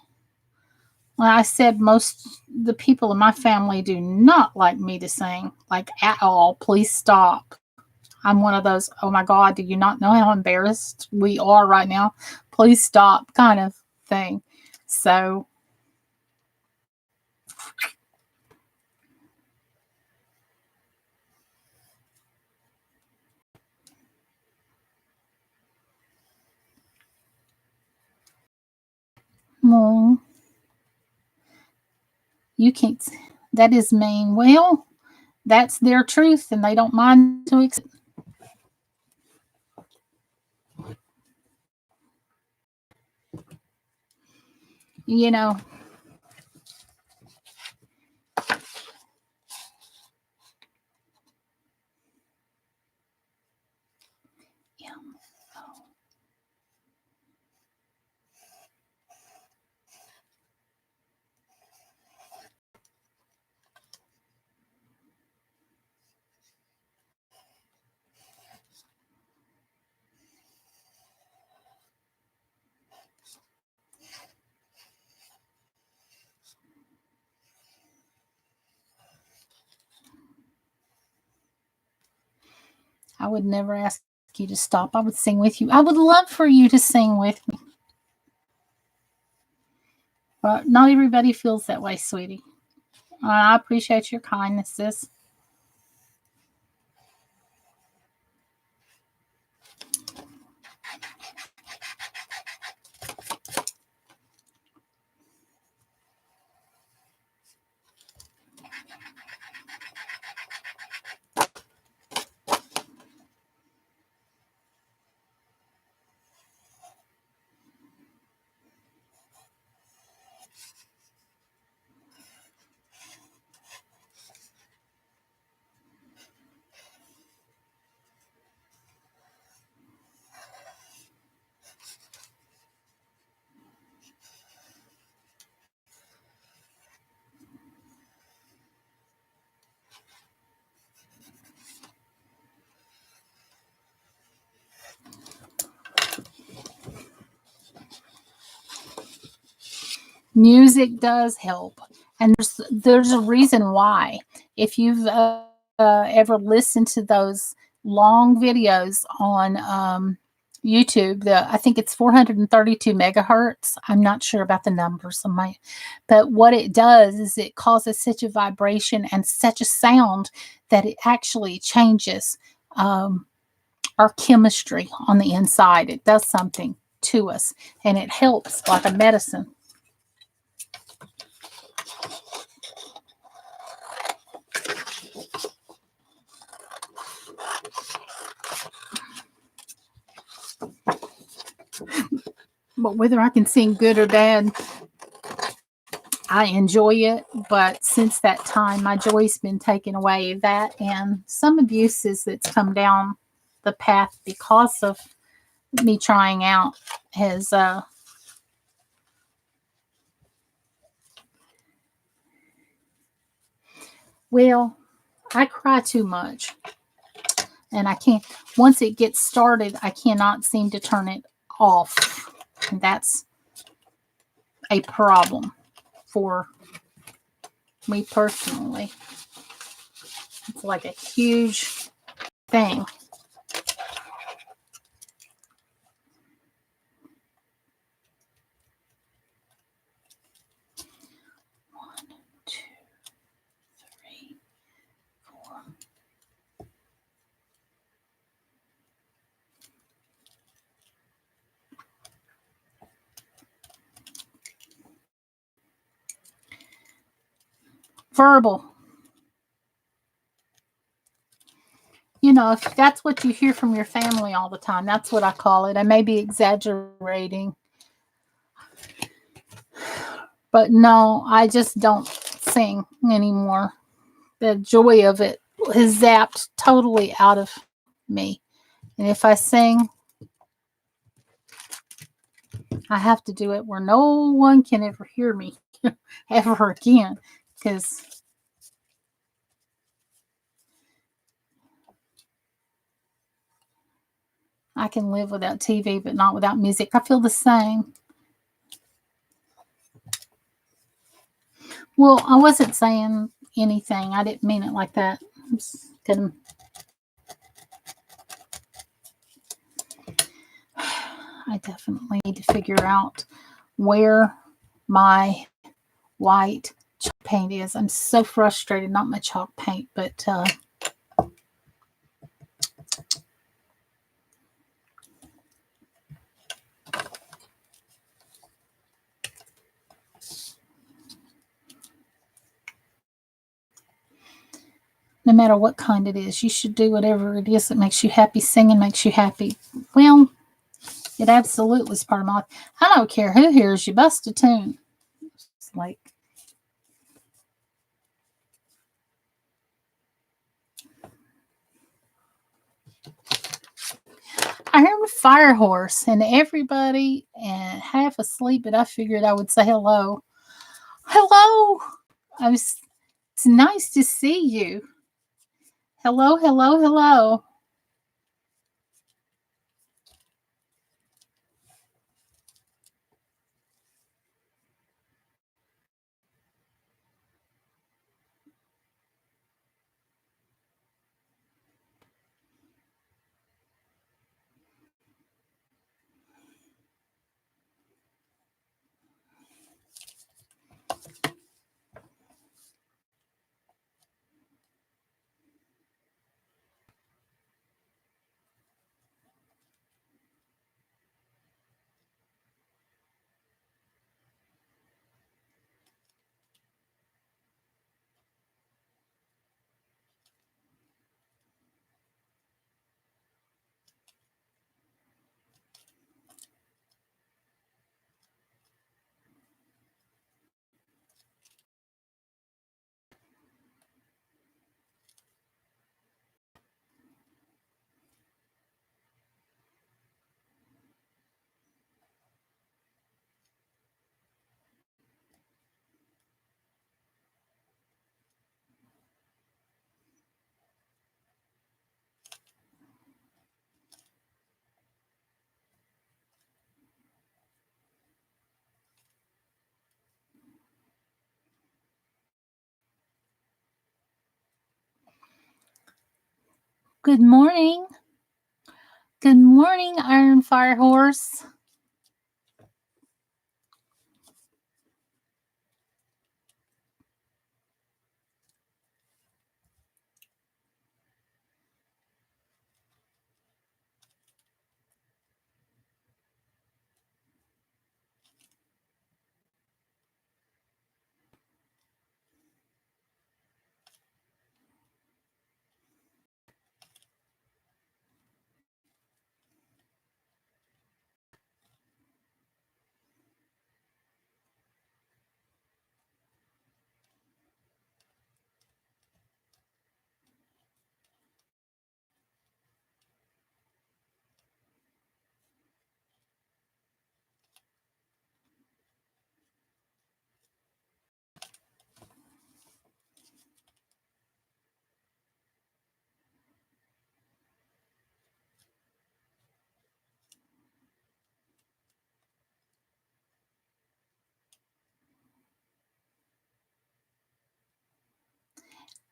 Well, I said most the people in my family do not like me to sing, like at all. Please stop. I'm one of those, oh my God, do you not know how embarrassed we are right now? Please stop kind of thing. So, well, you can't, that is mean. Well, that's their truth and they don't mind to accept. You know, yeah. I would never ask you to stop. I would sing with you. I would love for you to sing with me. But not everybody feels that way, sweetie. I appreciate your kindness, sis. Music does help, and there's a reason why. If you've ever listened to those long videos on YouTube, I think it's 432 megahertz. I'm not sure about the numbers. But what it does is it causes such a vibration and such a sound that it actually changes our chemistry on the inside. It does something to us, and it helps like a medicine. But whether I can sing good or bad, I enjoy it. But since that time, my joy's been taken away. That and some abuses that's come down the path because of me trying out has well, I cry too much, and I can't. Once it gets started, I cannot seem to turn it off, and that's a problem for me personally. It's like a huge thing. One, two, three, four. Verbal. You know, if that's what you hear from your family all the time, that's what I call it. I may be exaggerating, but no, I just don't sing anymore. The joy of it has zapped totally out of me. And if I sing, I have to do it where no one can ever hear me ever again, because I can live without TV, but not without music. I feel the same. Well, I wasn't saying anything. I didn't mean it like that. I'm just gonna. I definitely need to figure out where my white chalk paint is. I'm so frustrated. Not my chalk paint, but no matter what kind it is, you should do whatever it is that makes you happy. Singing makes you happy. Well, it absolutely is part of my life. I don't care who hears you. Bust a tune. It's like I heard a fire horse, and everybody and half asleep, but I figured I would say hello. Hello. It's nice to see you. Hello, hello, hello. Good morning. Good morning, Iron Fire Horse.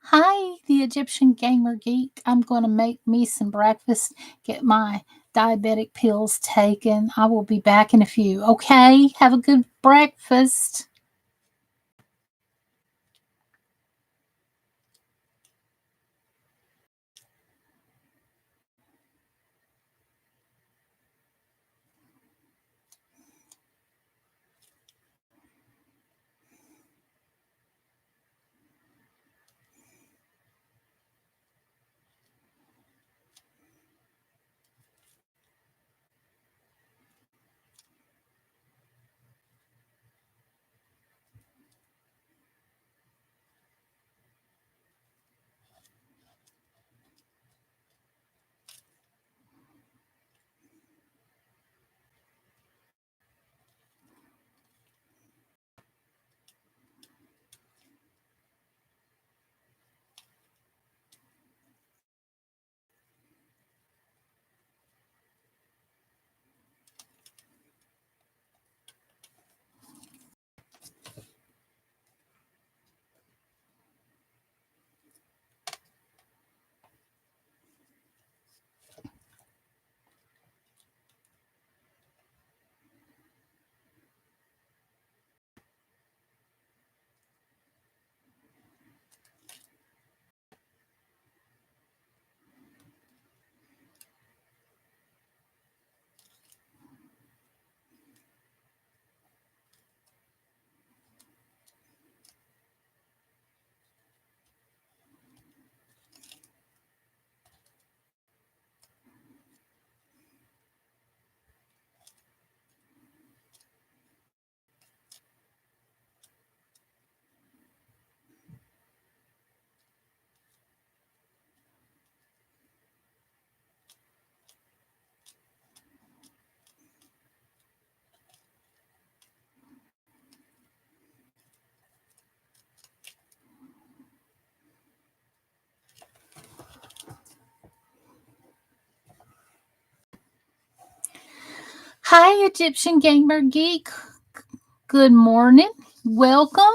Hi, the Egyptian Gamer Geek. I'm going to make me some breakfast, get my diabetic pills taken. I will be back in a few. Okay, have a good breakfast. Hi, Egyptian Gamer Geek. Good morning. Welcome.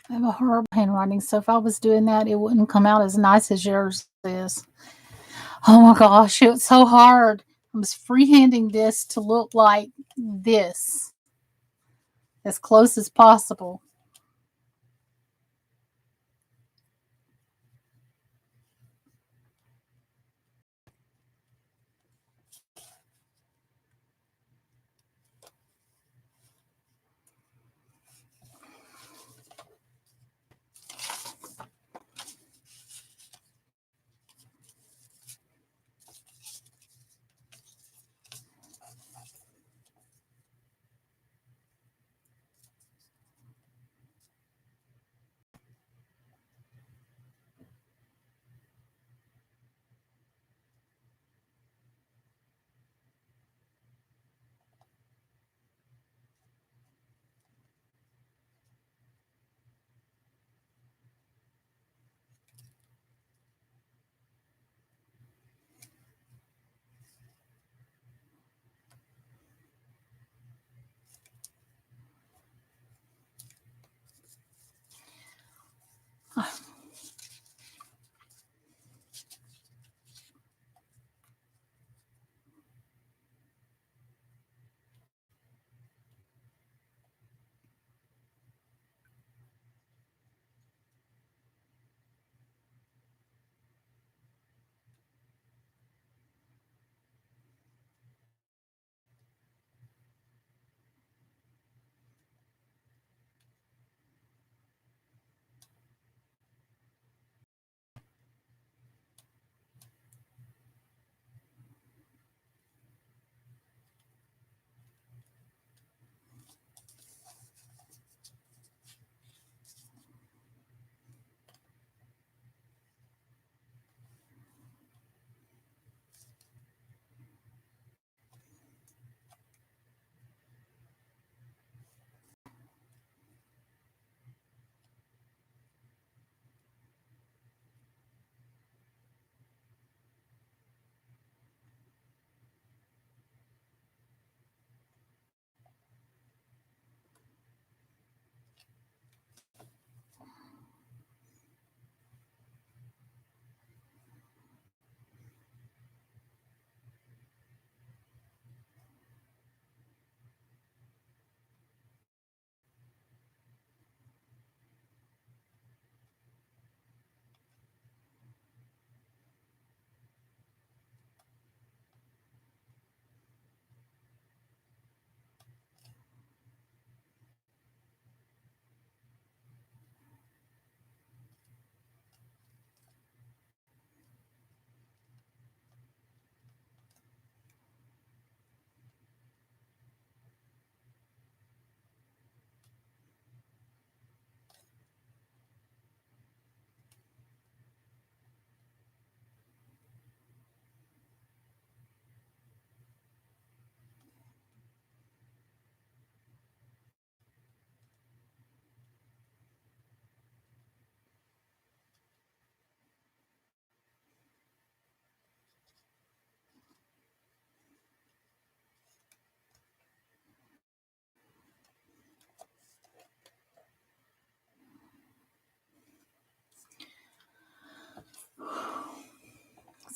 I have a horrible handwriting, so if I was doing that, it wouldn't come out as nice as yours is. Oh my gosh, it's so hard. I was freehanding this to look like this, as close as possible.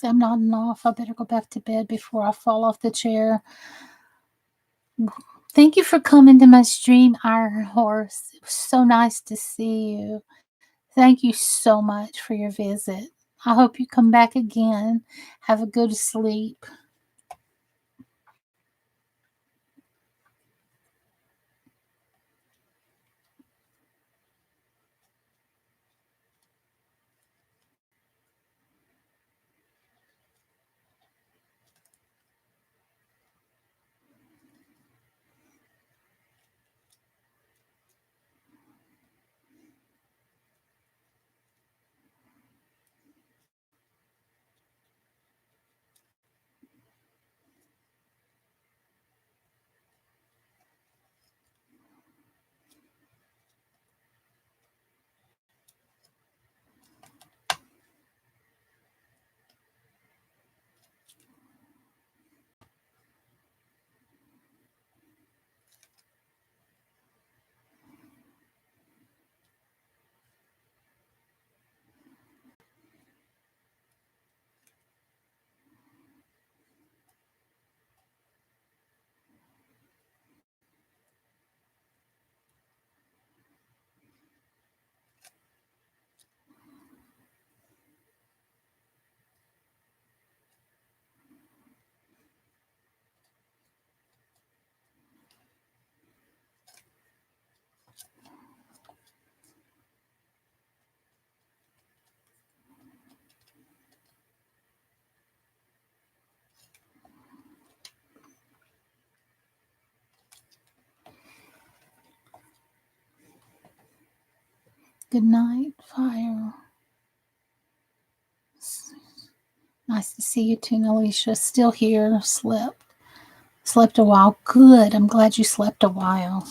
See, I'm nodding off. I better go back to bed before I fall off the chair. Thank you for coming to my stream, Iron Horse. It was so nice to see you. Thank you so much for your visit. I hope you come back again. Have a good sleep. Good night, fire. Nice to see you too, Alicia. Still here. Slept a while. Good. I'm glad you slept a while.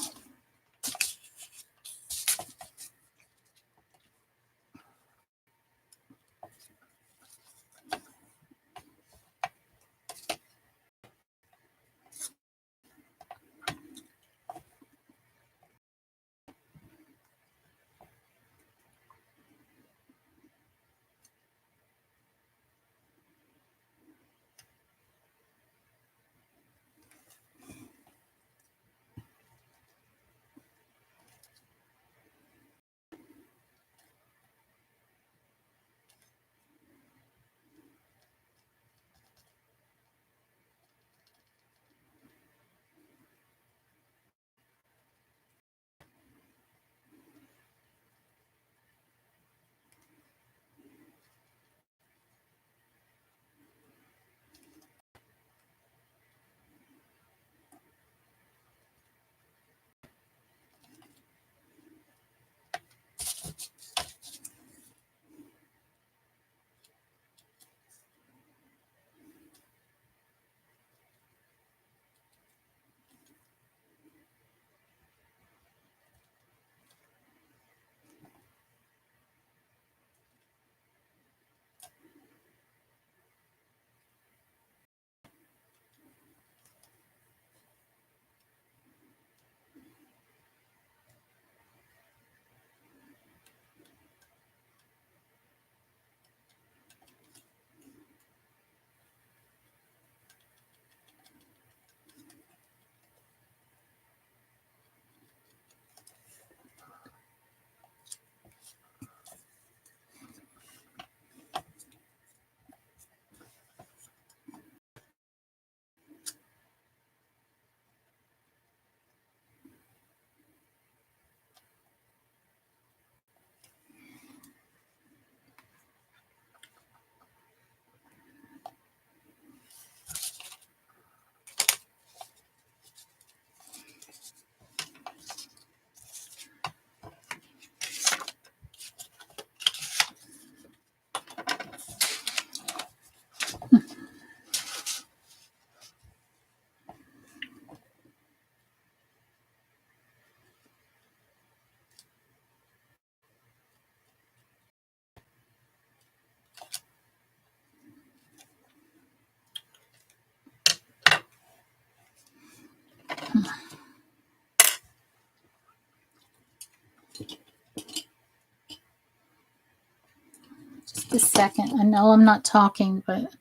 Just a second. I know I'm not talking, but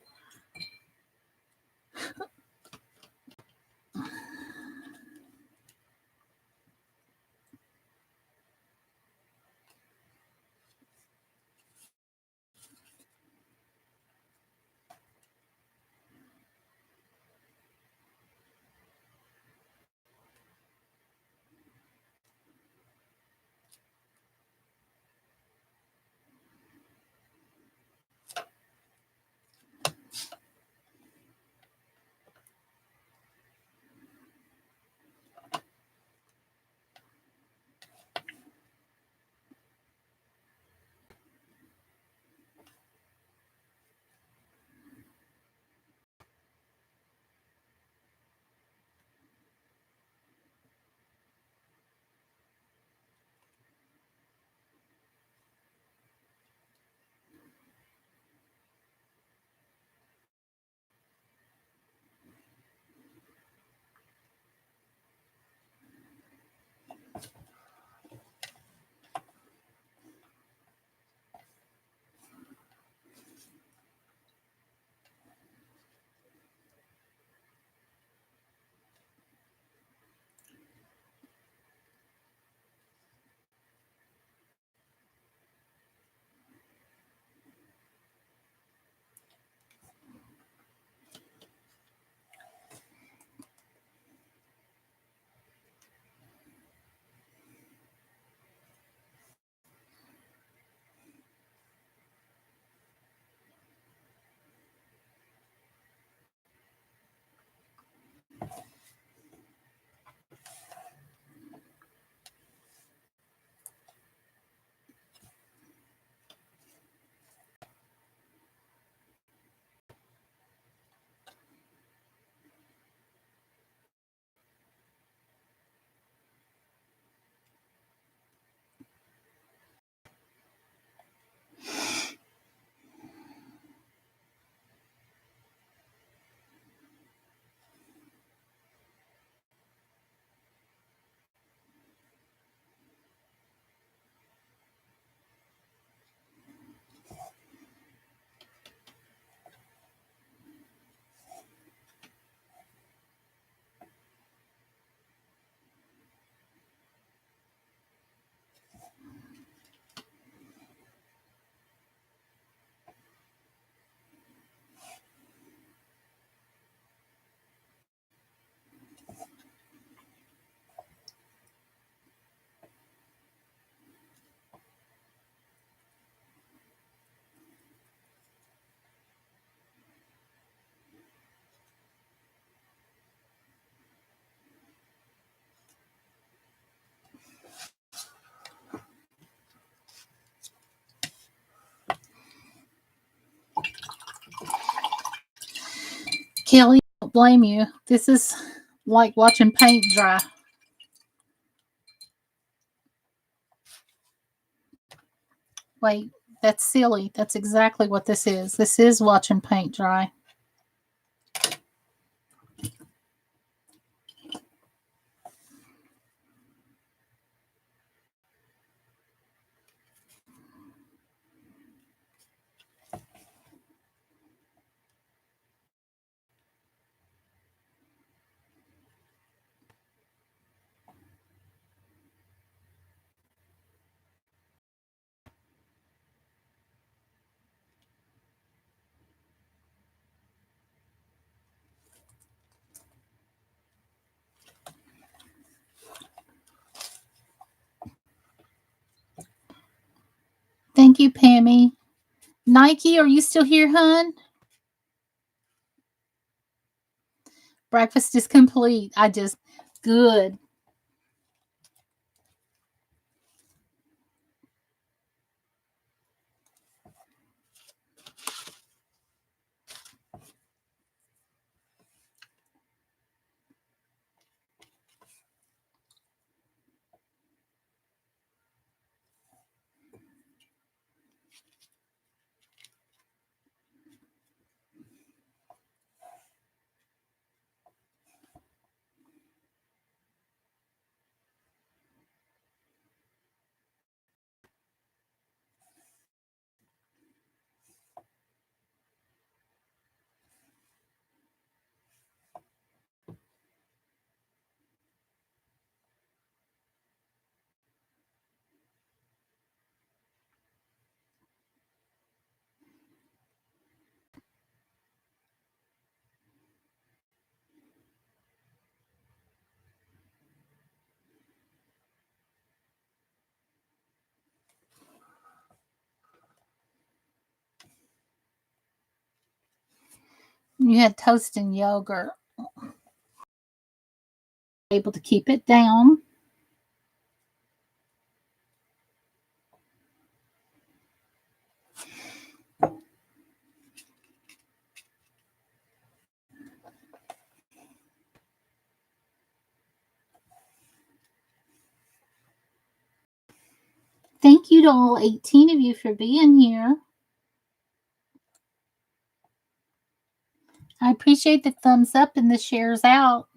Kelly, don't blame you. This is like watching paint dry. Wait, that's silly. That's exactly what this is. This is watching paint dry. Thank you, Pammy. Nike, are you still here, hun? Breakfast is complete. Good. You had toast and yogurt. Able to keep it down. Thank you to all 18 of you for being here. I appreciate the thumbs up and the shares out.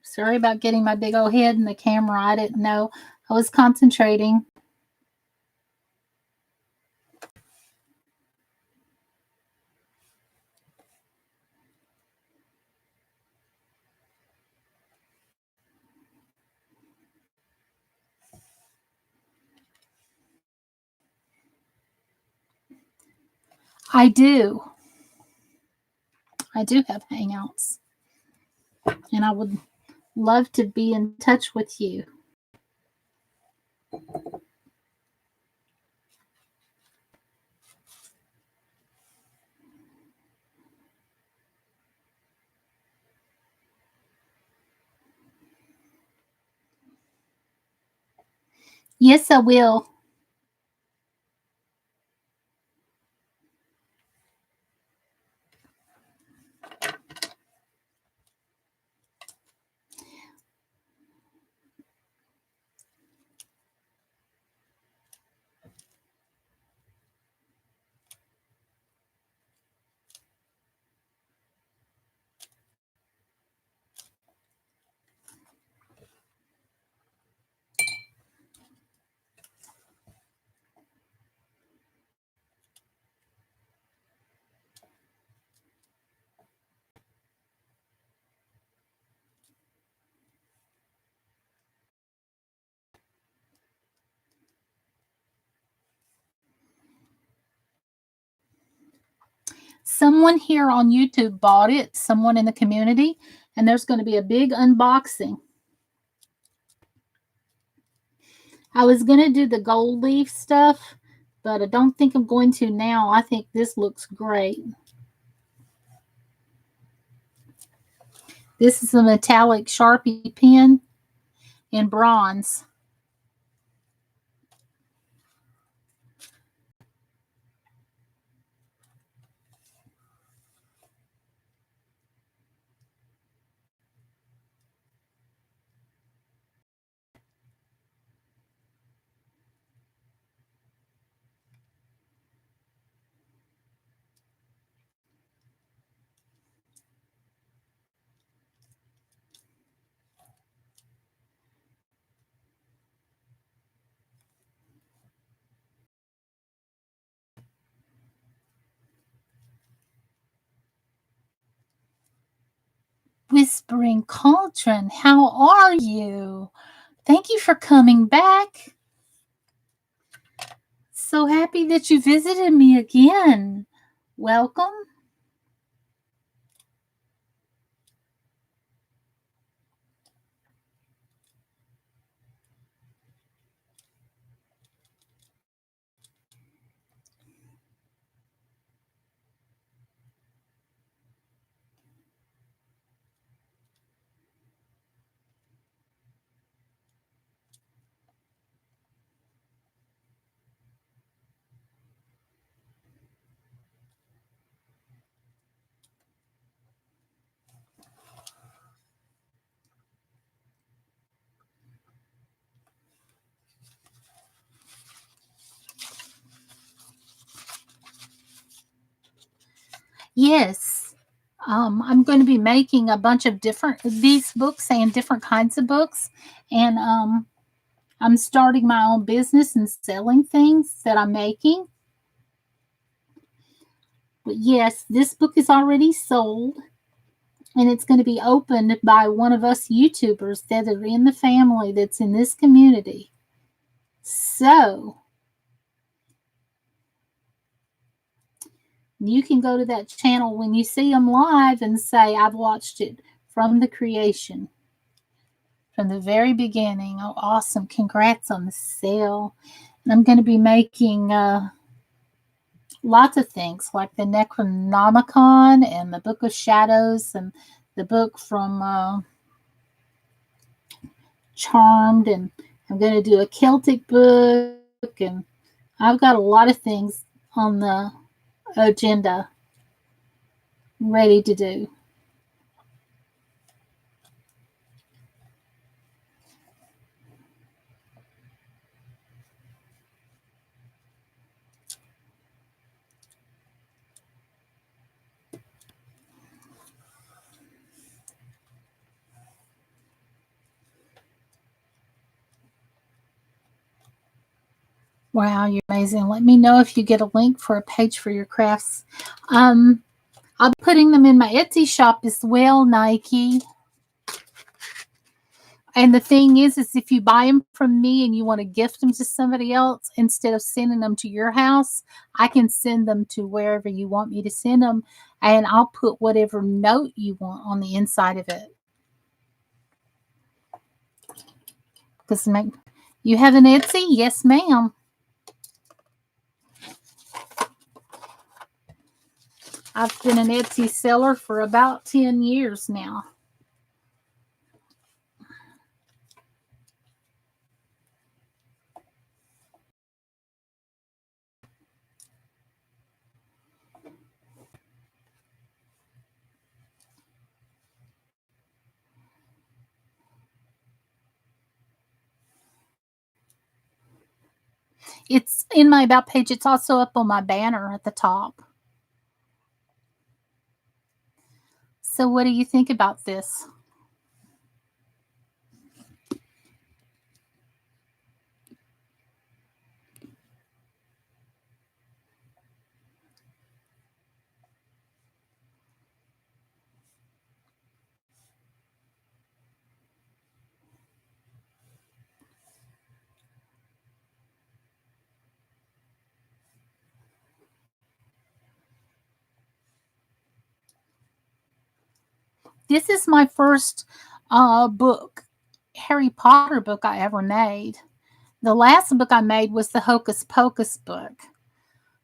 Sorry about getting my big old head in the camera. I didn't know. I was concentrating. I do. I do have Hangouts. And I would love to be in touch with you. Yes, I will. Someone here on YouTube bought it, someone in the community, and there's going to be a big unboxing. I was going to do the gold leaf stuff, but I don't think I'm going to now. I think this looks great. This is a metallic Sharpie pen in bronze. Whispering Cauldron, how are you? Thank you for coming back. So happy that you visited me again. Welcome. Yes. I'm going to be making a bunch of these books and different kinds of books. And I'm starting my own business and selling things that I'm making. But yes, this book is already sold and it's going to be opened by one of us YouTubers that are in the family that's in this community. So you can go to that channel when you see them live and say, I've watched it from the creation, from the very beginning. Oh, awesome. Congrats on the sale. And I'm going to be making lots of things like the Necronomicon and the Book of Shadows and the book from Charmed. And I'm going to do a Celtic book. And I've got a lot of things on the agenda ready to do. Wow, you're amazing. Let me know if you get a link for a page for your crafts. I'll be putting them in my Etsy shop as well, Nike. And the thing is if you buy them from me and you want to gift them to somebody else, instead of sending them to your house, I can send them to wherever you want me to send them. And I'll put whatever note you want on the inside of it. Because you have an Etsy? Yes, ma'am. I've been an Etsy seller for about 10 years now. It's in my About page. It's also up on my banner at the top. So what do you think about this? This is my first book, Harry Potter book I ever made. The last book I made was the Hocus Pocus book.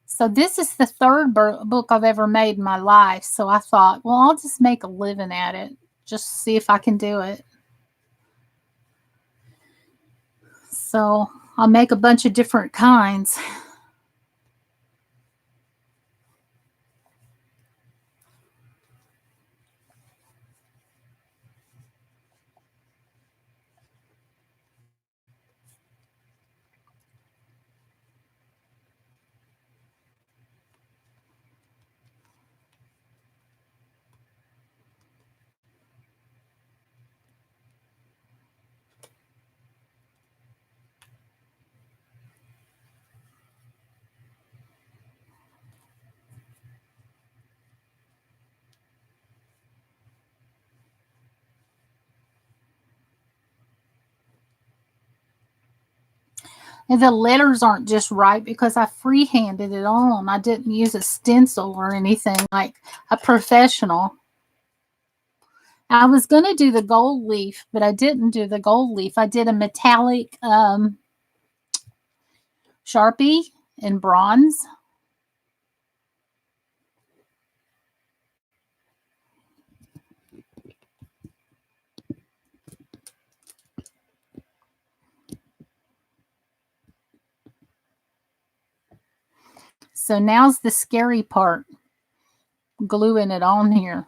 So this is the third book I've ever made in my life. So I thought, well, I'll just make a living at it. Just see if I can do it. So I'll make a bunch of different kinds. And the letters aren't just right because I freehanded it on. I didn't use a stencil or anything like a professional. I was going to do the gold leaf, but I didn't do the gold leaf. I did a metallic Sharpie in bronze. So now's the scary part, gluing it on here.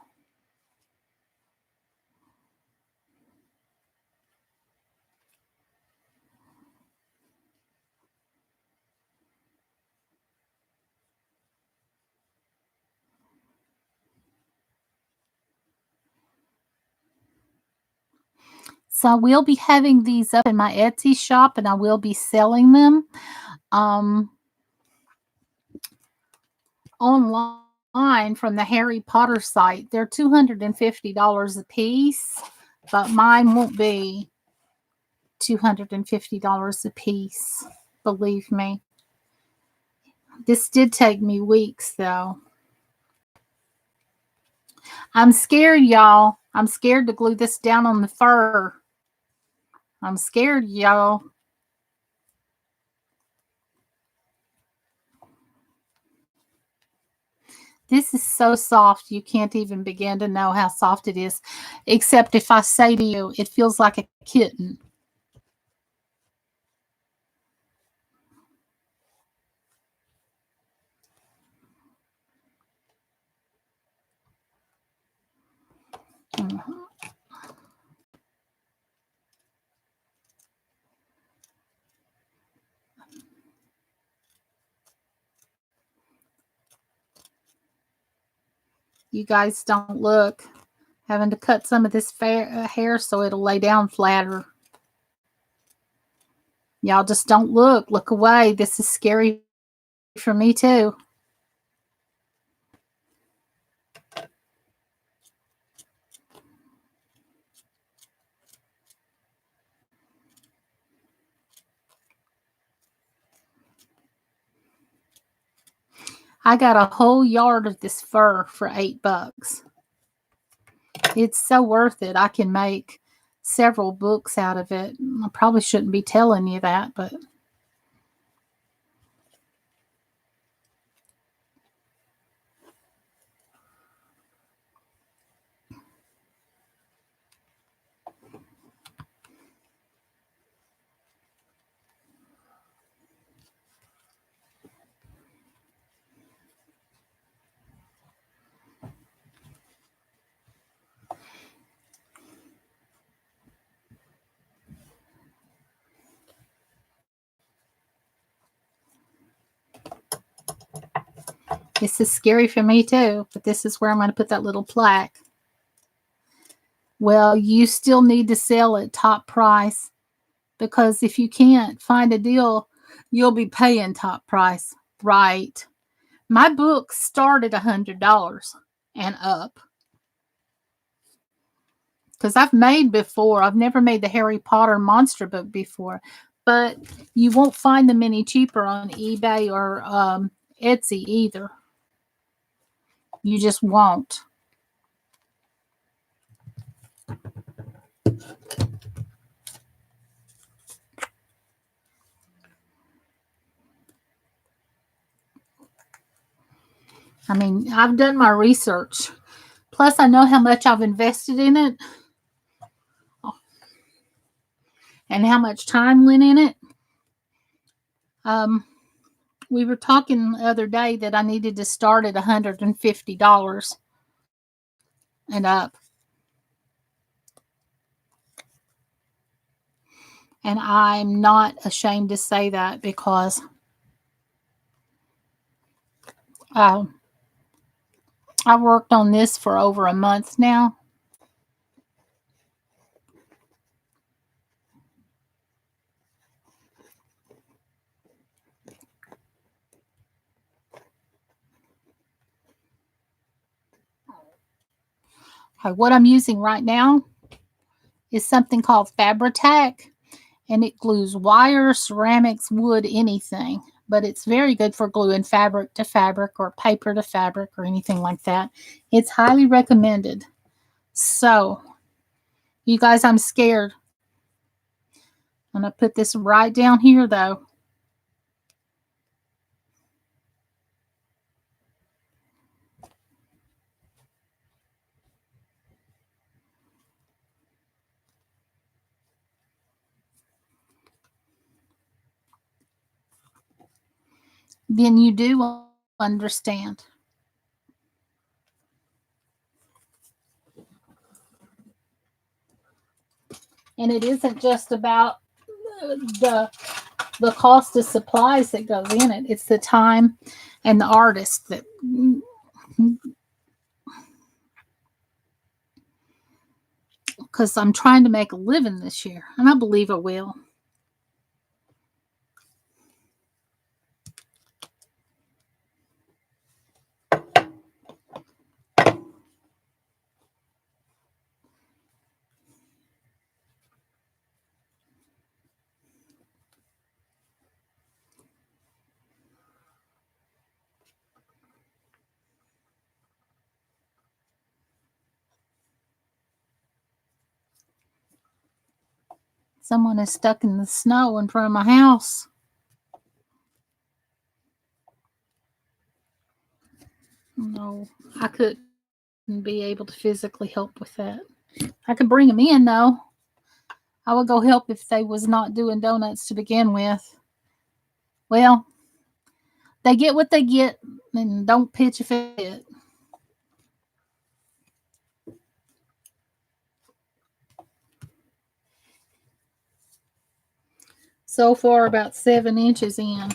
So I will be having these up in my Etsy shop, and I will be selling them online from the Harry Potter site. They're $250 a piece, but mine won't be $250 a piece. Believe me. This did take me weeks, though. I'm scared, y'all. I'm scared to glue this down on the fur. I'm scared, y'all. This is so soft, you can't even begin to know how soft it is. Except if I say to you, it feels like a kitten. You guys don't look. Having to cut some of this hair so it'll lay down flatter. Y'all just don't look. Look away. This is scary for me too. I got a whole yard of this fur for $8. It's so worth it. I can make several books out of it. I probably shouldn't be telling you that, but this is scary for me too. But this is where I'm going to put that little plaque. Well, you still need to sell at top price, because if you can't find a deal, you'll be paying top price. Right. My books start at $100 and up. Because I've made before. I've never made the Harry Potter monster book before. But you won't find them any cheaper on eBay or Etsy either. You just won't. I mean, I've done my research. Plus, I know how much I've invested in it and how much time went in it. We were talking the other day that I needed to start at $150 and up. And I'm not ashamed to say that, because I worked on this for over a month now. Okay, what I'm using right now is something called Fabri-Tac, and it glues wire, ceramics, wood, anything. But it's very good for gluing fabric to fabric or paper to fabric or anything like that. It's highly recommended. So, you guys, I'm scared. I'm going to put this right down here, though. Then you do understand. And it isn't just about the cost of supplies that goes in it. It's the time and the artist that, because I'm trying to make a living this year, and I believe I will. Someone is stuck in the snow in front of my house. No, I couldn't be able to physically help with that. I could bring them in, though. I would go help if they was not doing donuts to begin with. Well, they get what they get and don't pitch a fit. So far, about 7 inches in.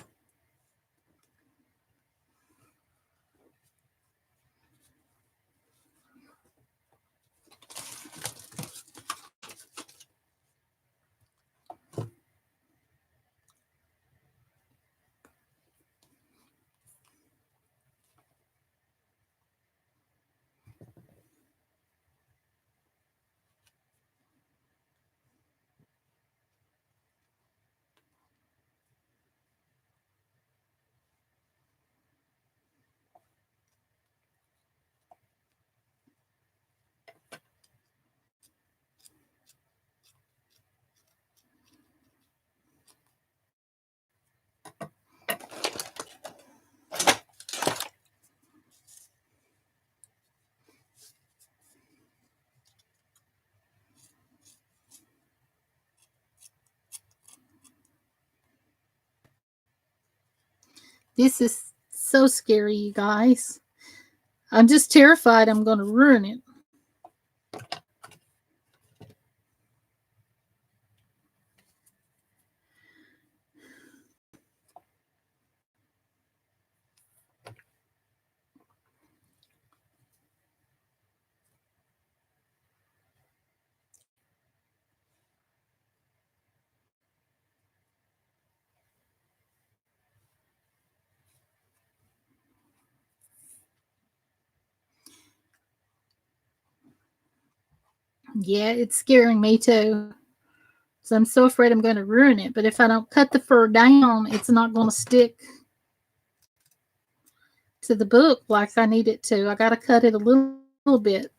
This is so scary, you guys. I'm just terrified I'm going to ruin it. Yeah, it's scaring me too. So I'm so afraid I'm going to ruin it. But if I don't cut the fur down, it's not going to stick to the book like I need it to. I got to cut it a little bit.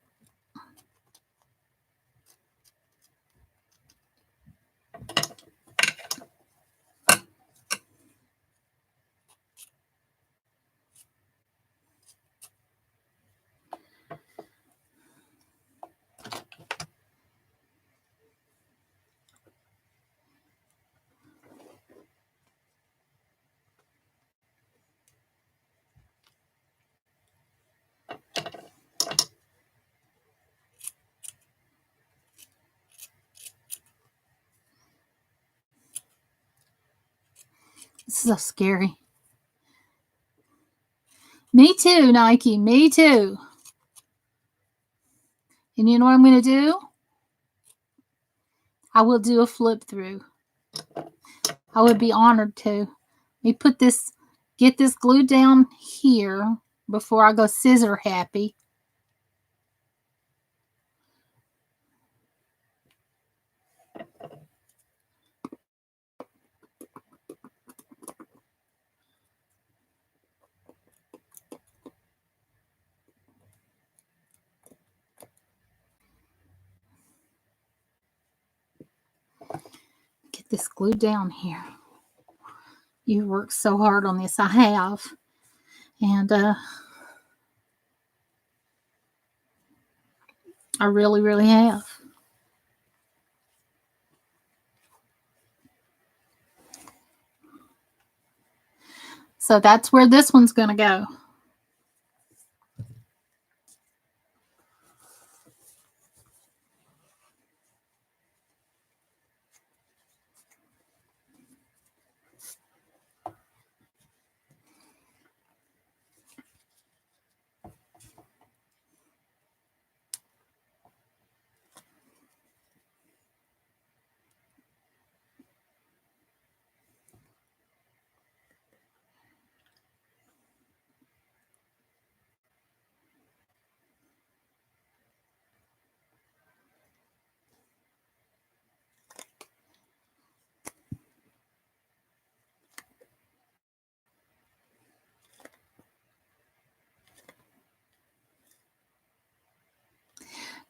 This is so scary. Me too, Nike. Me too. And you know what I'm going to do? I will do a flip through. I would be honored to. Let me get this glued down here before I go scissor happy. get this glued down here. You worked so hard on this. I have. And I really, really have. So that's where this one's going to go.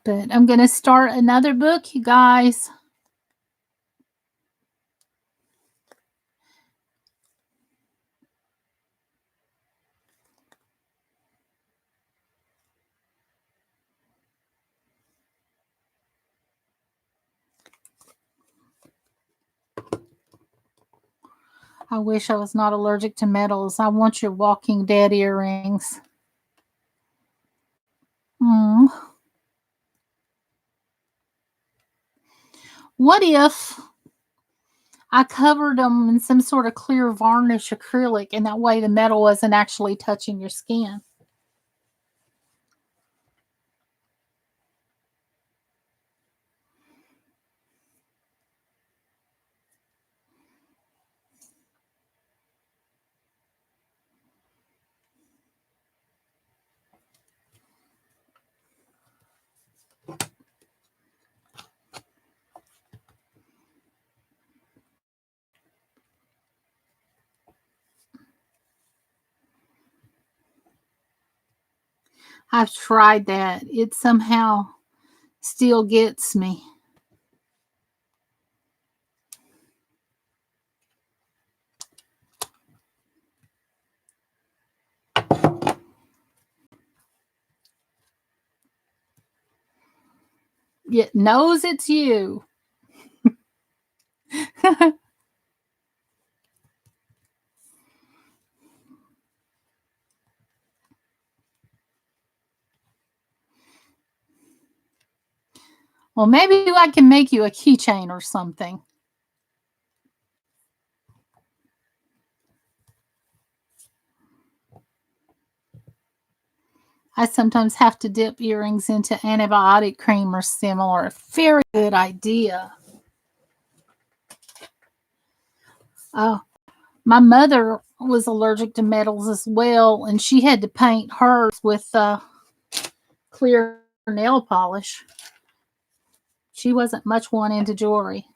But I'm going to start another book, you guys. I wish I was not allergic to metals. I want your Walking Dead earrings. What if I covered them in some sort of clear varnish acrylic, and that way the metal wasn't actually touching your skin? I've tried that. It somehow still gets me. It knows it's you. Well, maybe I can make you a keychain or something. I sometimes have to dip earrings into antibiotic cream or similar. Very good idea. Oh, my mother was allergic to metals as well, and she had to paint hers with clear nail polish. She wasn't much one into jewelry.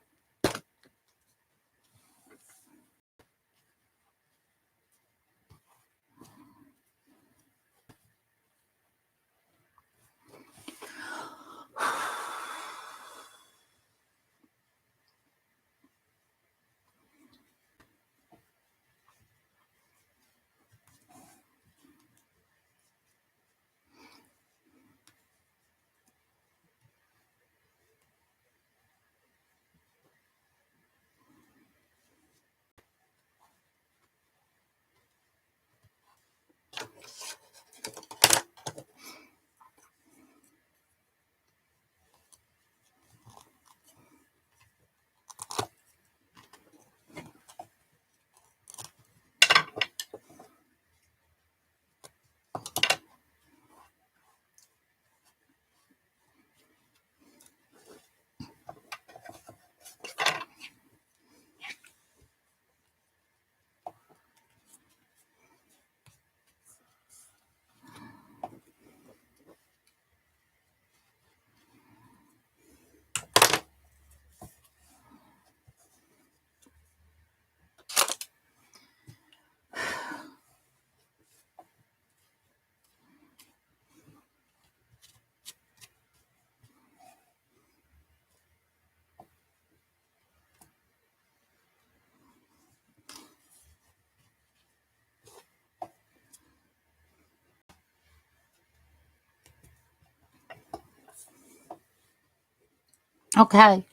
Okay.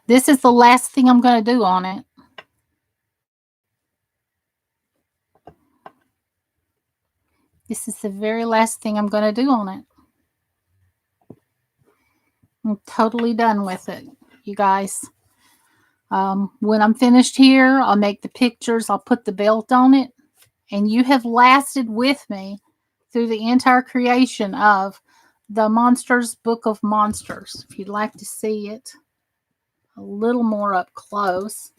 This is the last thing I'm going to do on it. This is the very last thing I'm going to do on it. I'm totally done with it, you guys. When I'm finished here, I'll make the pictures. I'll put the belt on it. And you have lasted with me through the entire creation of the Monsters Book of Monsters. If you'd like to see it a little more up close.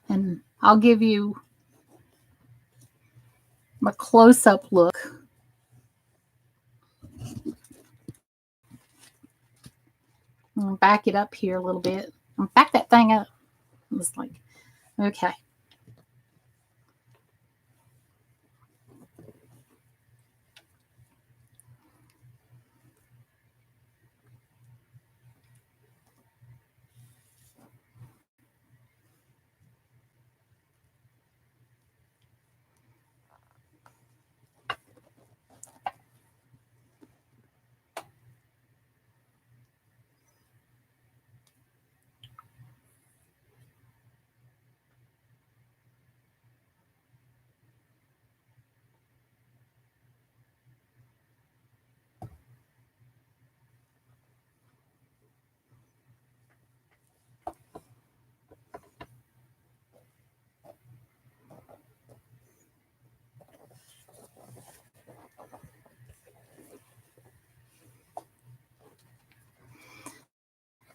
And I'll give you a close-up look. I'll back it up here a little bit. I'll back that thing up. It's like, okay.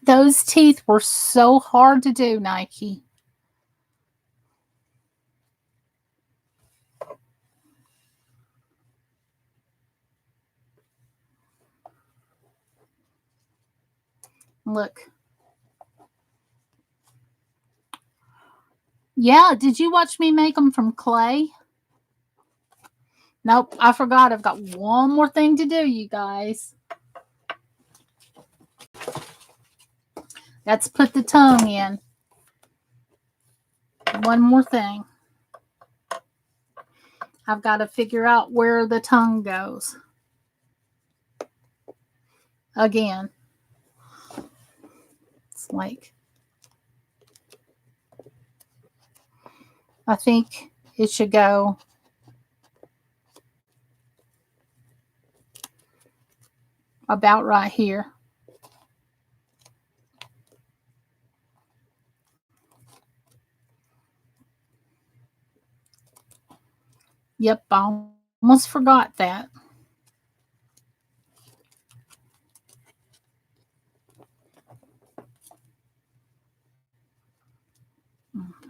Those teeth were so hard to do, Nike. Look. Yeah, did you watch me make them from clay? Nope, I forgot. I've got one more thing to do, you guys. Let's put the tongue in. One more thing. I've got to figure out where the tongue goes. Again. It's like, I think it should go about right here. Yep, I almost forgot that.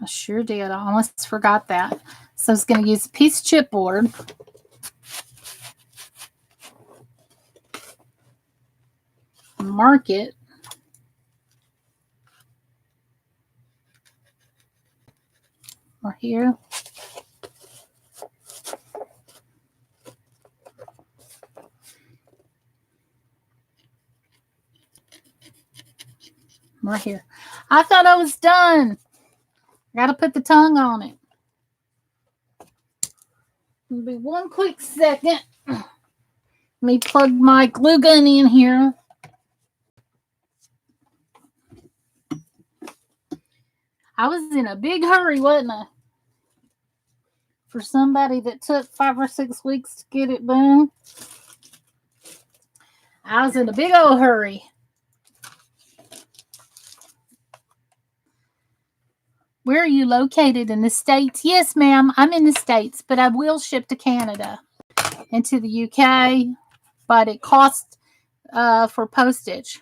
I sure did. I almost forgot that. So I was going to use a piece of chipboard. Mark it. Or here. Right here. I thought I was done. I got to put the tongue on it. It'll be one quick second. Let me plug my glue gun in here. I was in a big hurry, wasn't I? For somebody that took 5 or 6 weeks to get it done. I was in a big old hurry. Where are you located? In the States? Yes, ma'am. I'm in the States, but I will ship to Canada and to the UK, but it costs for postage.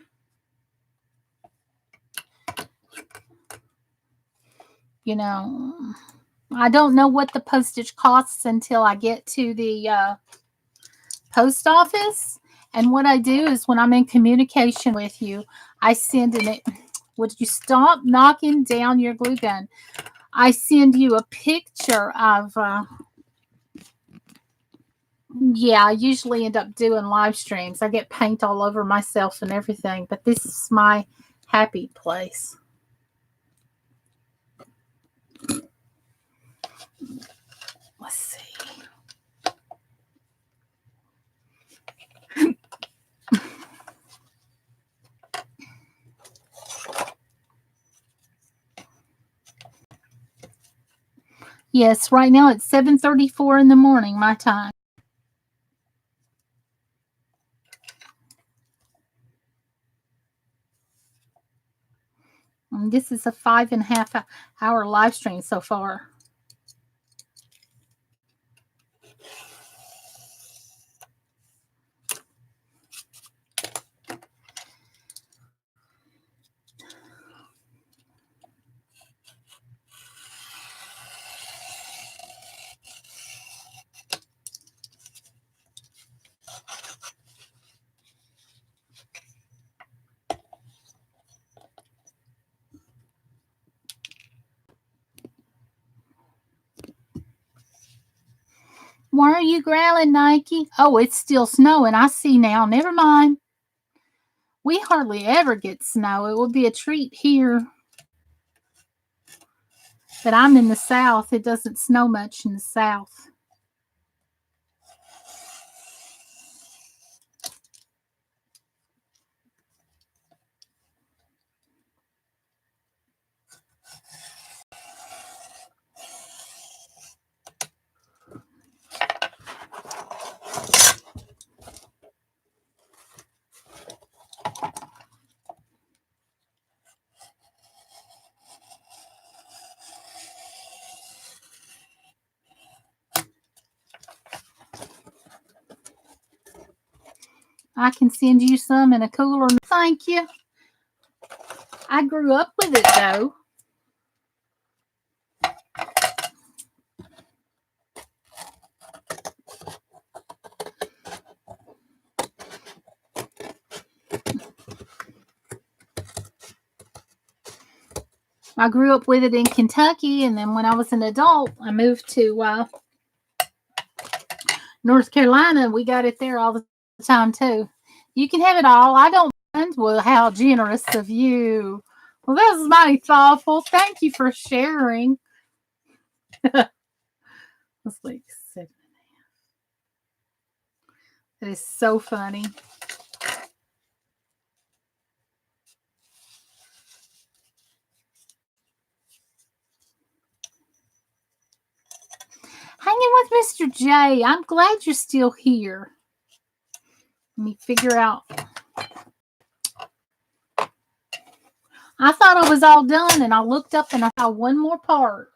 You know, I don't know what the postage costs until I get to the post office. And what I do is when I'm in communication with you, I send it. Would you stop knocking down your glue gun? I send you a picture of Yeah, I usually end up doing live streams. I get paint all over myself and everything, but this is my happy place. Let's see. Yes, right now it's 7:34 in the morning, my time. And this is a 5.5 hour live stream so far. Why are you growling, Nike? Oh, it's still snowing. I see now. Never mind. We hardly ever get snow. It would be a treat here. But I'm in the South. It doesn't snow much in the South. I can send you some in a cooler. Thank you. I grew up with it, though. I grew up with it in Kentucky, and then when I was an adult, I moved to North Carolina. We got it there all the time, too. You can have it all. I don't mind. Well, how generous of you. Well, that was mighty thoughtful. Thank you for sharing. That's like 7.5. That is so funny. Hanging with Mr. J. I'm glad you're still here. Let me figure out. I thought I was all done, and I looked up and I saw one more part.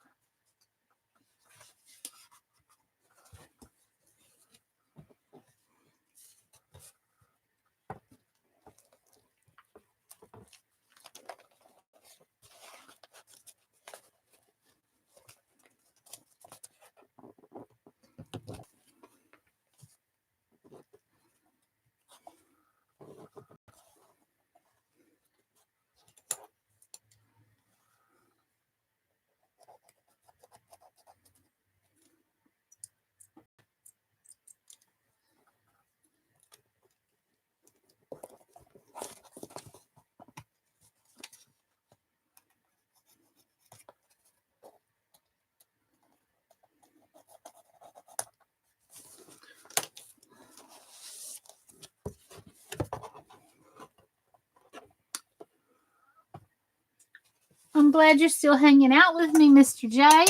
I'm glad you're still hanging out with me, Mr. J.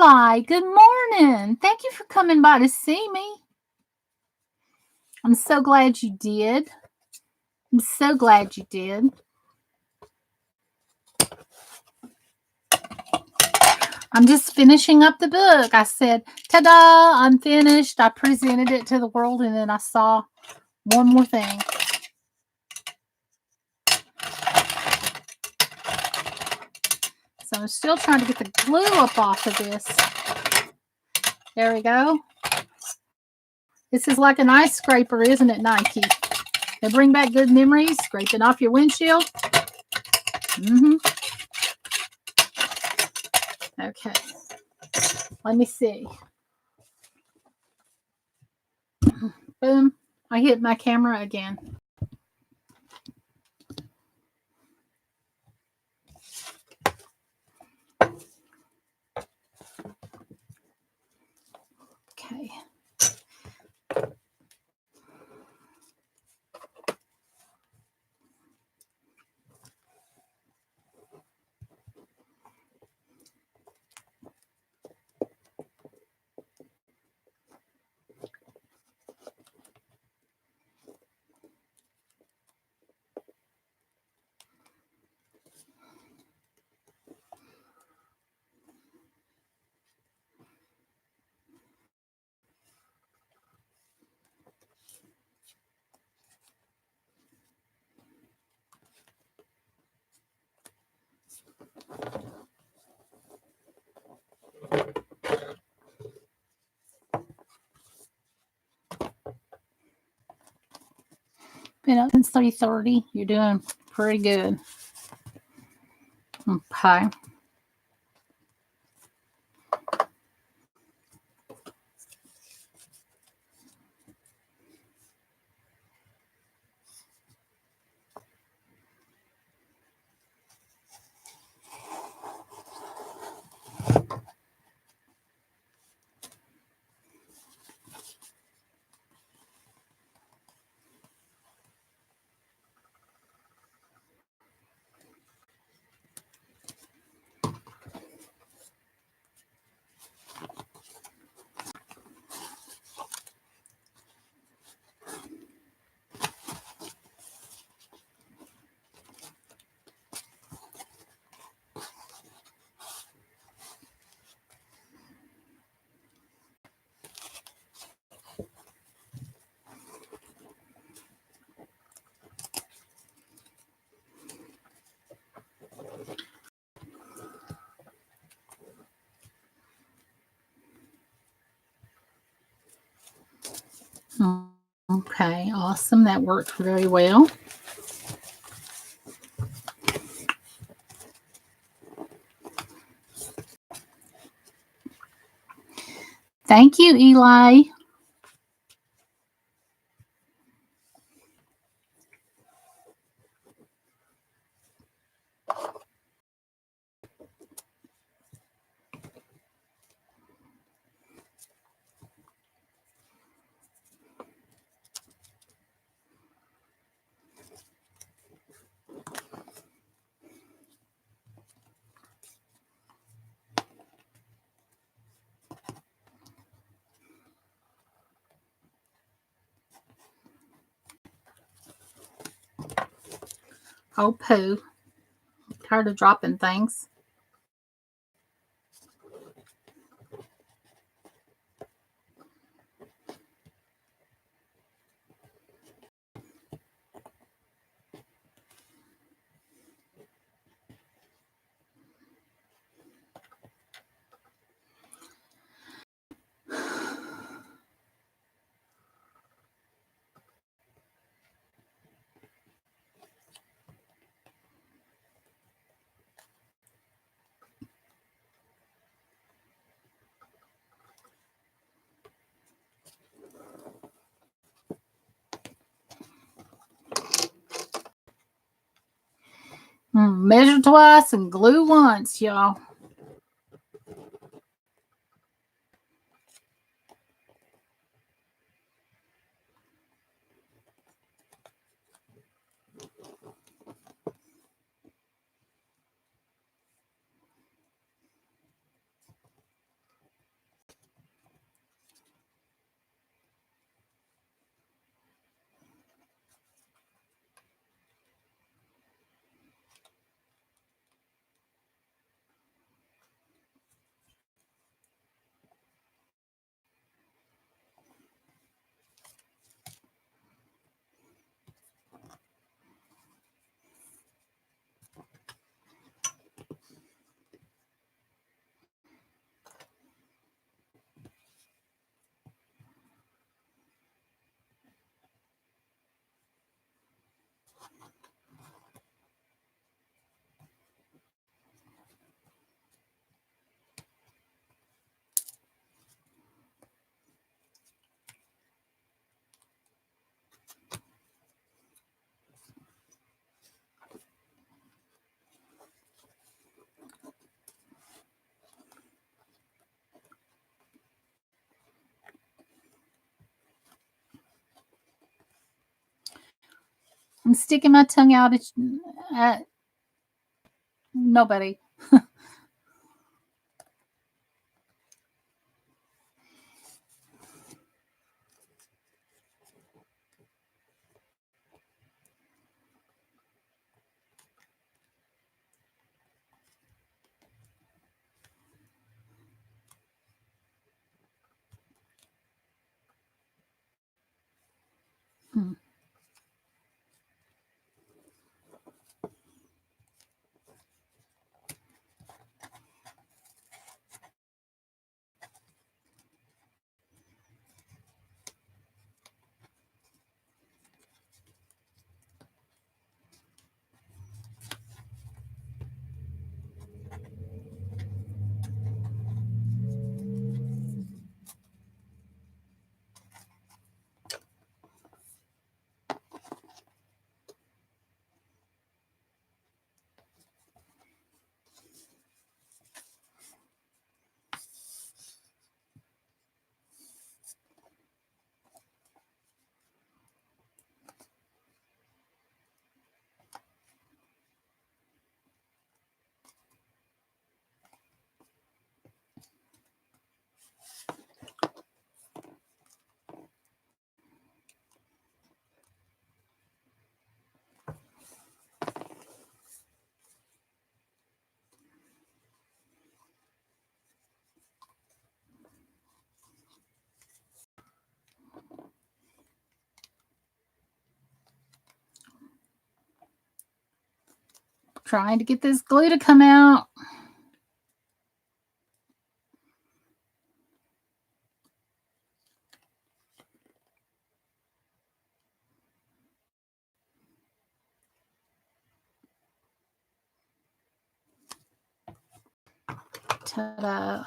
Eli, good morning. Thank you for coming by to see me. I'm so glad you did. I'm so glad you did. I'm just finishing up the book. I said, ta-da, I'm finished. I presented it to the world, and then I saw one more thing. So I'm still trying to get the glue up off of this. There we go. This is like an ice scraper, isn't it, Nike? They bring back good memories, scraping off your windshield. Okay. Let me see. Boom. I hit my camera again. Okay. Been up since 3:30. You're doing pretty good. Okay. Okay, awesome. That worked very well. Thank you, Eli. Oh, poo. I'm tired of dropping things. Measure twice and glue once, y'all. I'm sticking my tongue out at nobody. Hmm. Trying to get this glue to come out. Ta-da.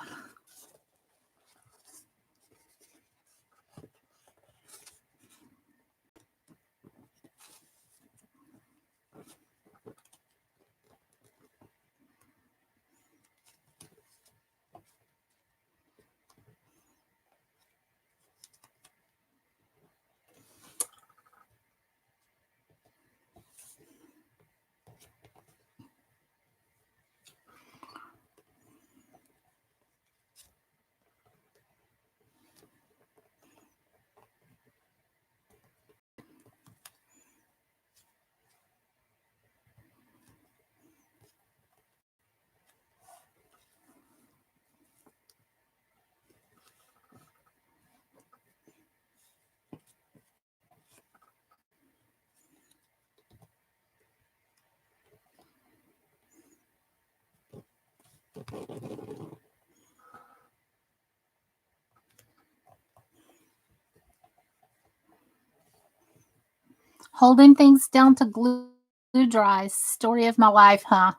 Holding things down to glue dries. Story of my life, huh?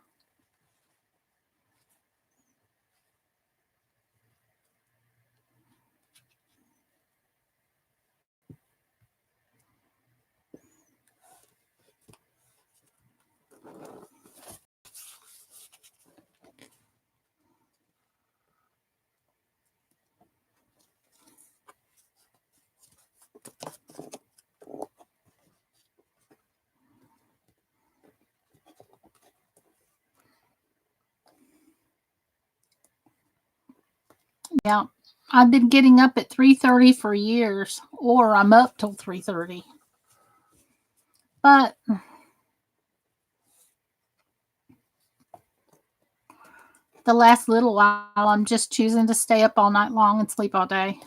Yeah. I've been getting up at 3:30 for years, or I'm up till 3:30. But the last little while, I'm just choosing to stay up all night long and sleep all day.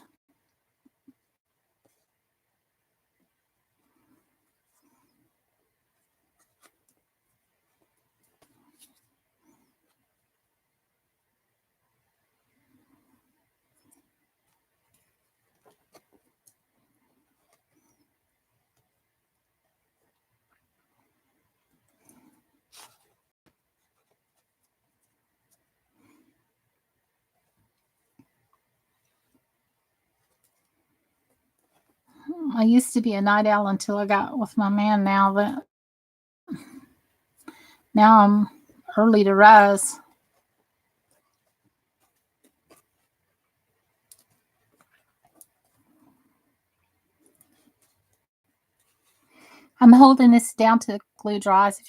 I used to be a night owl until I got with my man. Now I'm early to rise. I'm holding this down to the glue dries.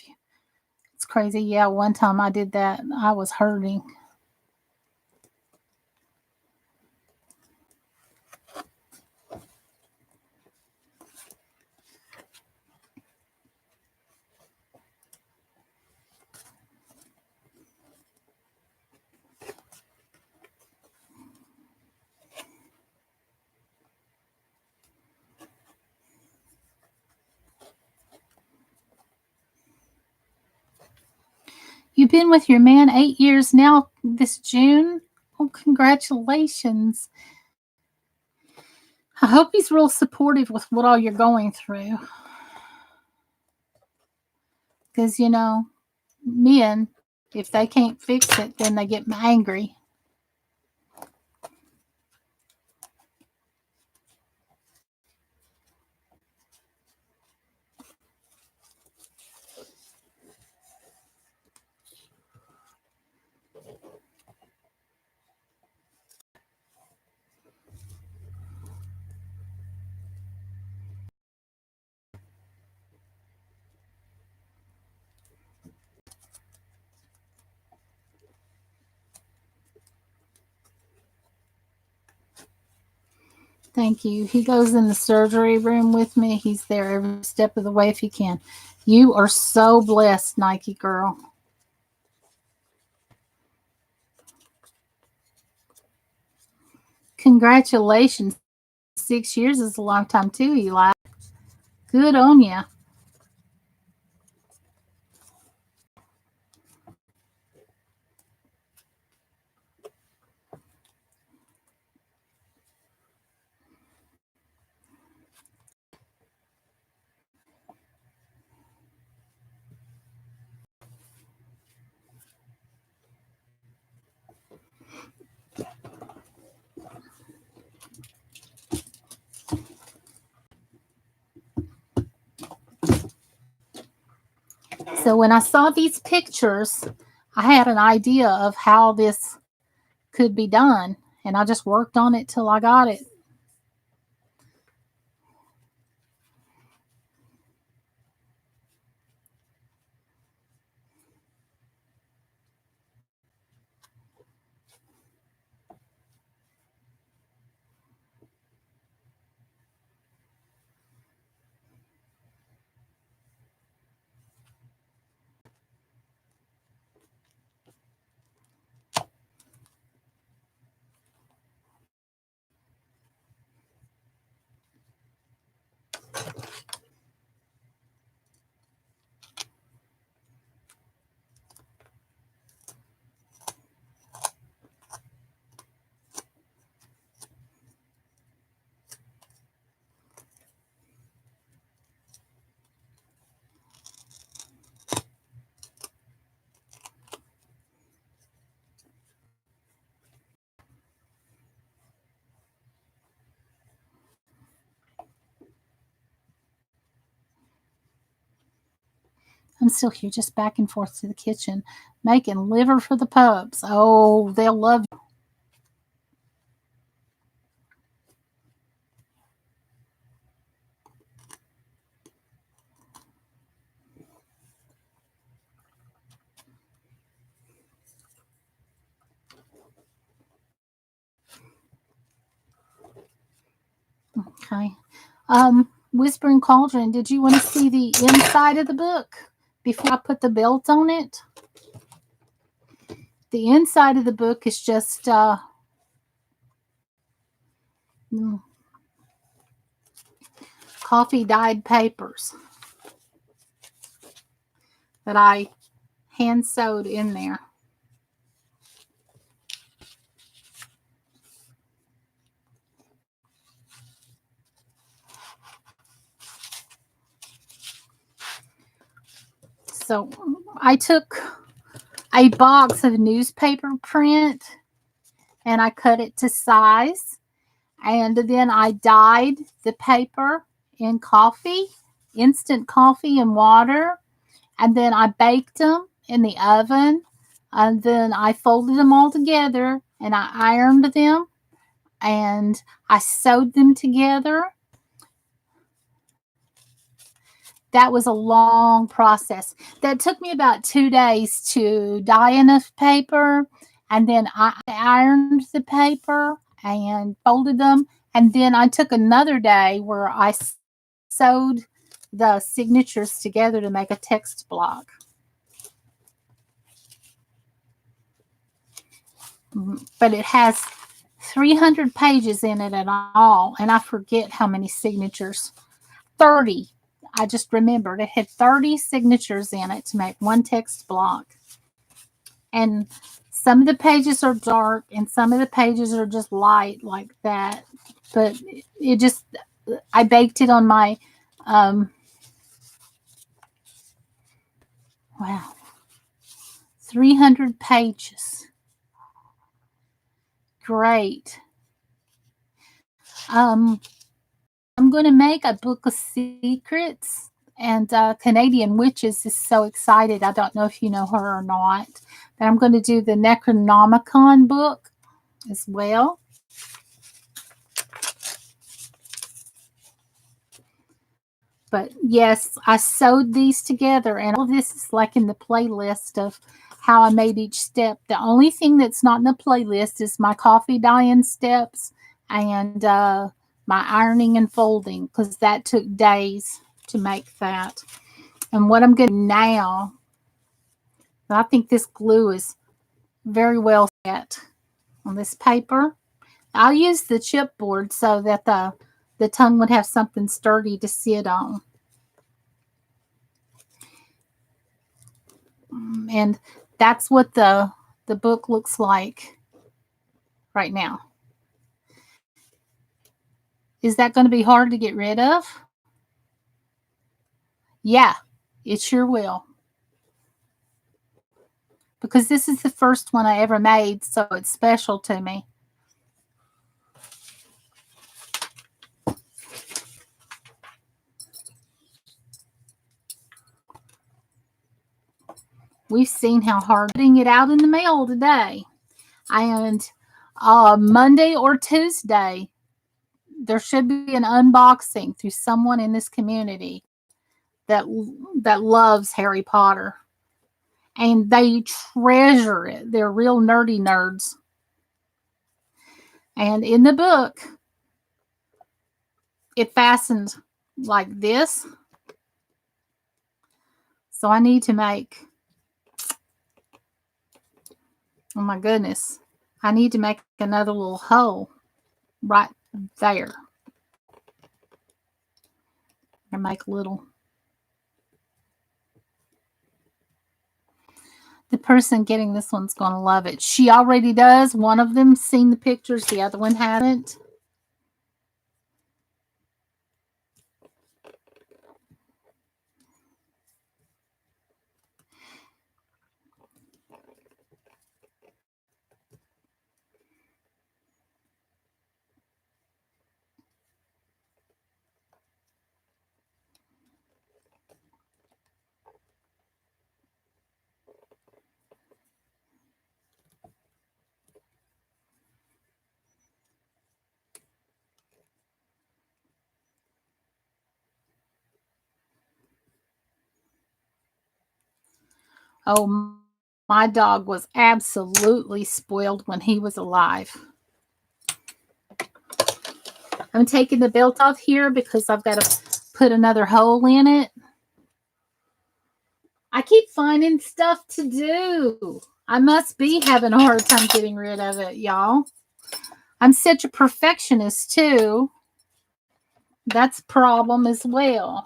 It's crazy. Yeah, one time I did that. I was hurting. You've been with your man 8 years now this June? Oh, congratulations. I hope he's real supportive with what all you're going through. Because, men, if they can't fix it, then they get angry. Thank you. He goes in the surgery room with me. He's there every step of the way if he can. You are so blessed, Nike girl. Congratulations. 6 years is a long time too, Eli. Good on ya. So when I saw these pictures, I had an idea of how this could be done, and I just worked on it till I got it. I'm still here, just back and forth to the kitchen, making liver for the pups. Oh, they'll love you. Okay. Whispering Cauldron, did you want to see the inside of the book before I put the belt on it? The inside of the book is just coffee dyed papers that I hand sewed in there. So I took a box of newspaper print and I cut it to size, and then I dyed the paper in coffee, instant coffee and water, and then I baked them in the oven, and then I folded them all together and I ironed them and I sewed them together. That was a long process. That took me about 2 days to dye enough paper, and then I ironed the paper and folded them, and then I took another day where I sewed the signatures together to make a text block. But it has 300 pages in it at all, and I forget how many signatures. 30. I just remembered it had 30 signatures in it to make one text block. And some of the pages are dark and some of the pages are just light like that. But it just, I baked it on my, wow, 300 pages. Great. I'm going to make a book of secrets, and Canadian Witches is so excited. I don't know if you know her or not, but I'm going to do the Necronomicon book as well. But yes, I sewed these together, and all of this is like in the playlist of how I made each step. The only thing that's not in the playlist is my coffee dyeing steps and my ironing and folding, because that took days to make that. And what I'm going to do now, I think this glue is very well set on this paper. I'll use the chipboard so that the tongue would have something sturdy to sit on. And that's what the book looks like right now. Is that going to be hard to get rid of? Yeah, it sure will. Because this is the first one I ever made, so it's special to me. We've seen how hard getting it out in the mail today. And Monday or Tuesday, there should be an unboxing through someone in this community that loves Harry Potter. And they treasure it. They're real nerdy nerds. And in the book, it fastened like this. So I need to make, oh my goodness, I need to make another little hole right there. And make a little. The person getting this one's going to love it. She already does. One of them's seen the pictures. The other one hasn't. Oh, my dog was absolutely spoiled when he was alive. I'm taking the belt off here because I've got to put another hole in it. I keep finding stuff to do. I must be having a hard time getting rid of it, y'all. I'm such a perfectionist, too. That's a problem as well.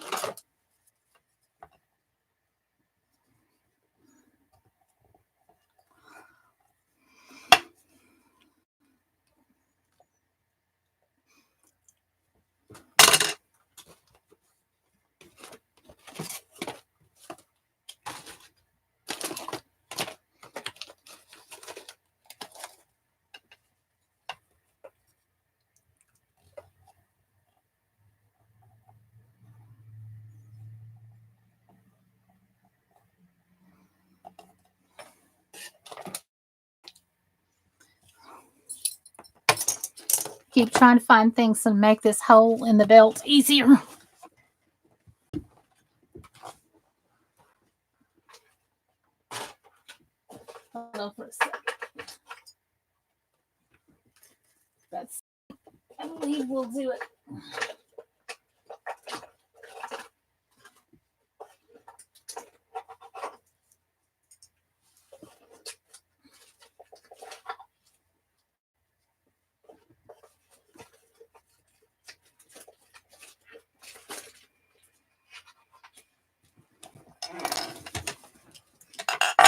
Keep trying to find things to make this hole in the belt easier.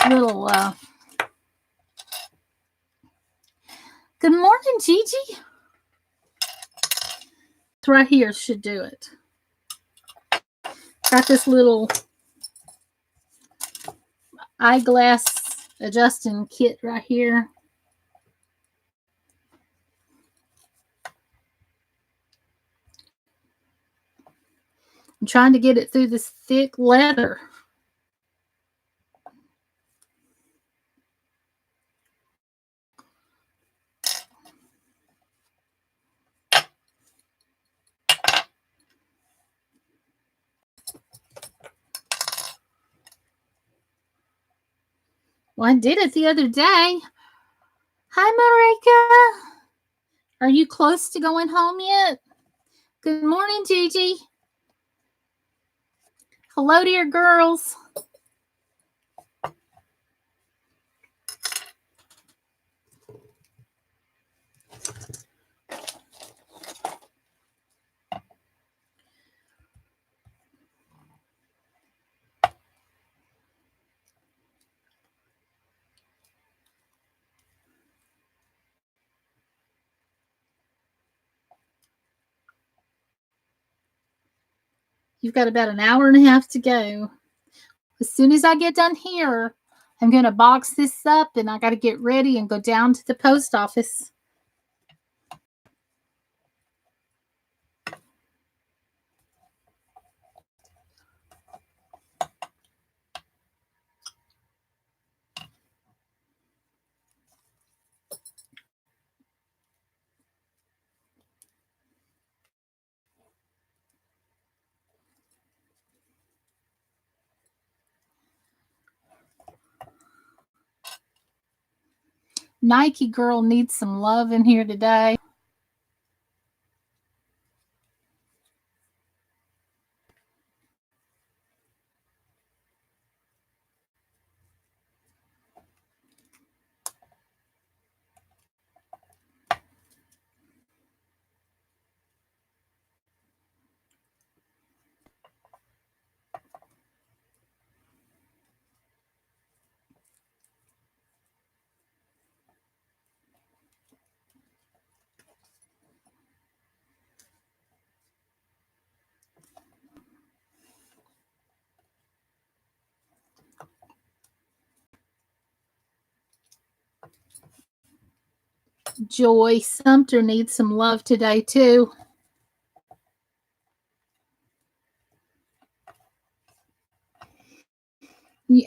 little, good morning, Gigi. Right here should do it. Got this little eyeglass adjusting kit right here. I'm trying to get it through this thick leather. Well, I did it the other day. Hi, Marika. Are you close to going home yet? Good morning, Gigi. Hello to your girls. You've got about an hour and a half to go. As soon as I get done here, I'm going to box this up and I got to get ready and go down to the post office. Nike girl needs some love in here today. Joy Sumter needs some love today, too.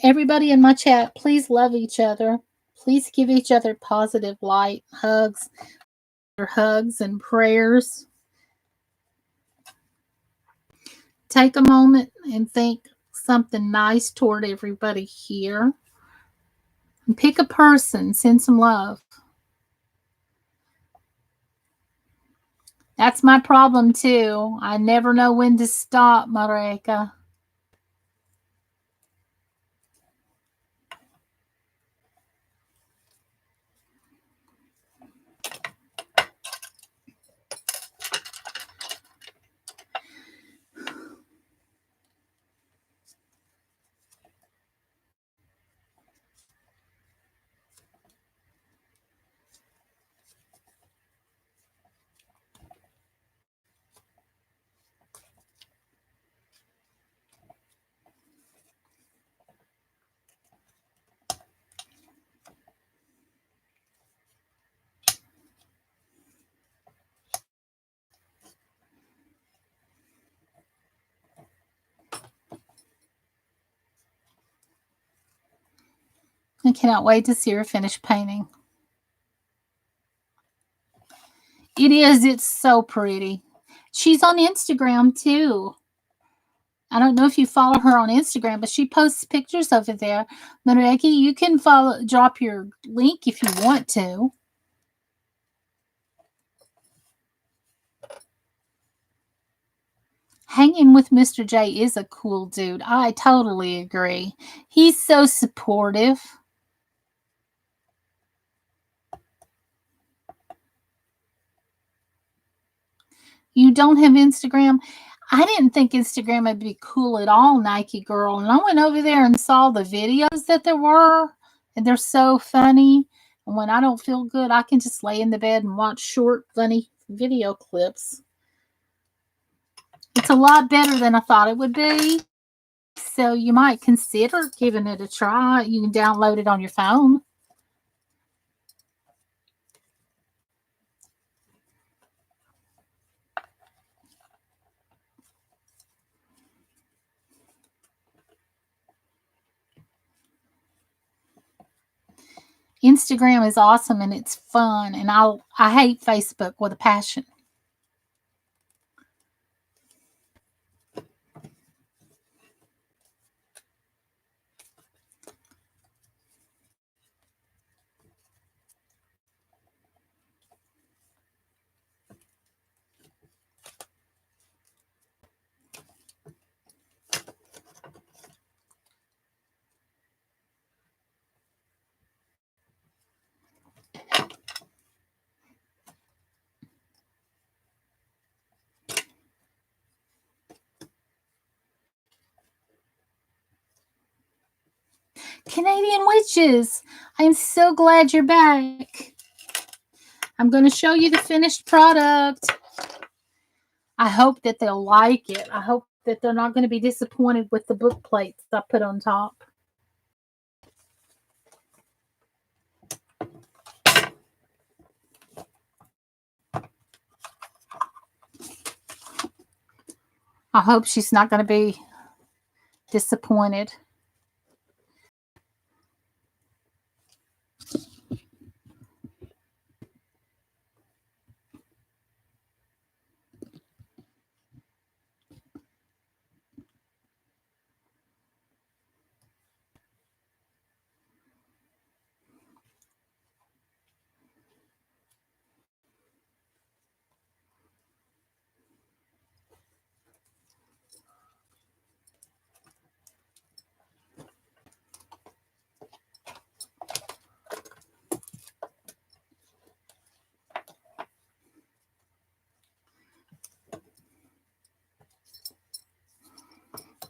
Everybody in my chat, please love each other. Please give each other positive light, hugs and prayers. Take a moment and think something nice toward everybody here. And pick a person, send some love. That's my problem too. I never know when to stop, Marika. I cannot wait to see her finish painting. It is. It's so pretty. She's on Instagram too. I don't know if you follow her on Instagram, but she posts pictures over there. Marika, you can drop your link if you want to. Hanging with Mr. J is a cool dude. I totally agree. He's so supportive. You don't have Instagram? I didn't think Instagram would be cool at all, Nike girl. And I went over there and saw the videos that there were, and they're so funny. And when I don't feel good, I can just lay in the bed and watch short, funny video clips. It's a lot better than I thought it would be. So you might consider giving it a try. You can download it on your phone. Instagram is awesome and it's fun, and I hate Facebook with a passion. Canadian Witches, I am so glad you're back. I'm going to show you the finished product. I hope that they'll like it. I hope that they're not going to be disappointed with the book plates I put on top. I hope she's not going to be disappointed.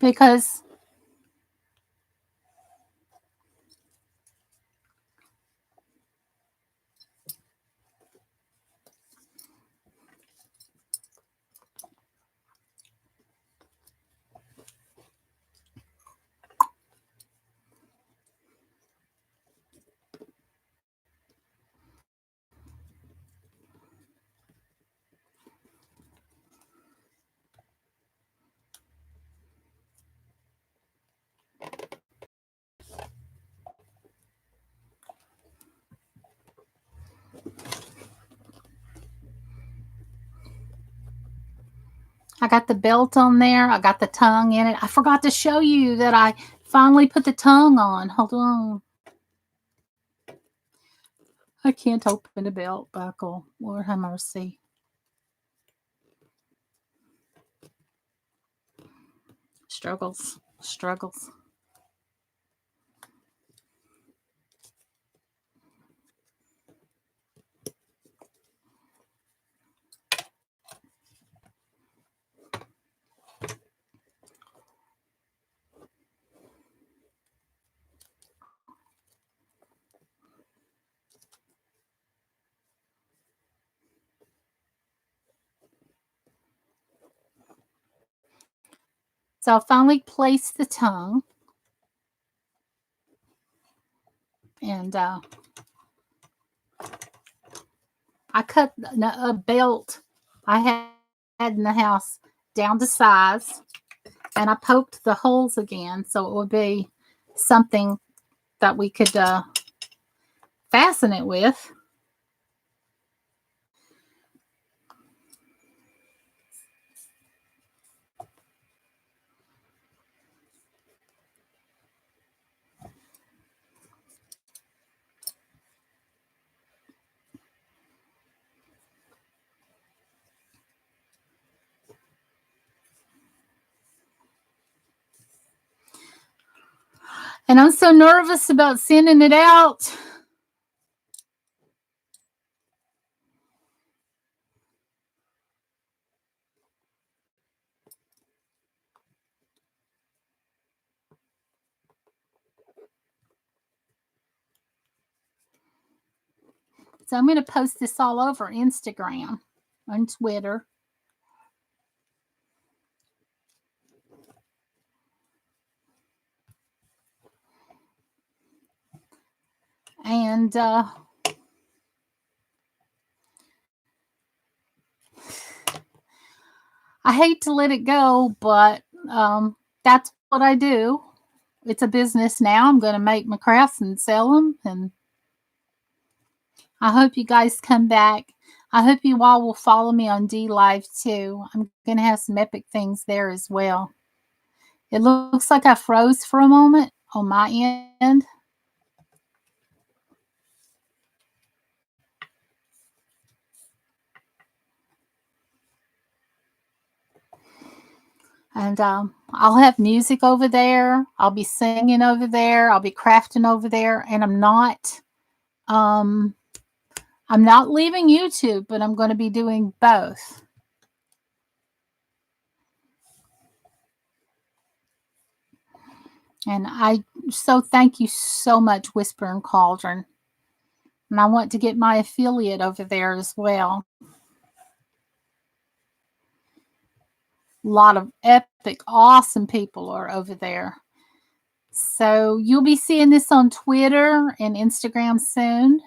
Because I got the belt on there. I got the tongue in it. I forgot to show you that I finally put the tongue on. Hold on. I can't open the belt buckle. Lord have mercy. Struggles. Struggles. So I finally placed the tongue. And I cut a belt I had in the house down to size. And I poked the holes again so it would be something that we could fasten it with. And I'm so nervous about sending it out. So I'm going to post this all over Instagram and Twitter. And I hate to let it go, but that's what I do. It's a business now. I'm going to make my crafts and sell them. And I hope you guys come back. I hope you all will follow me on D Live too. I'm going to have some epic things there as well. It looks like I froze for a moment on my end. And I'll have music over there. I'll be singing over there. I'll be crafting over there. And I'm not leaving YouTube, but I'm going to be doing both. And I so thank you so much, Whisper and Cauldron. And I want to get my affiliate over there as well. A lot of epic, awesome people are over there. So you'll be seeing this on Twitter and Instagram soon,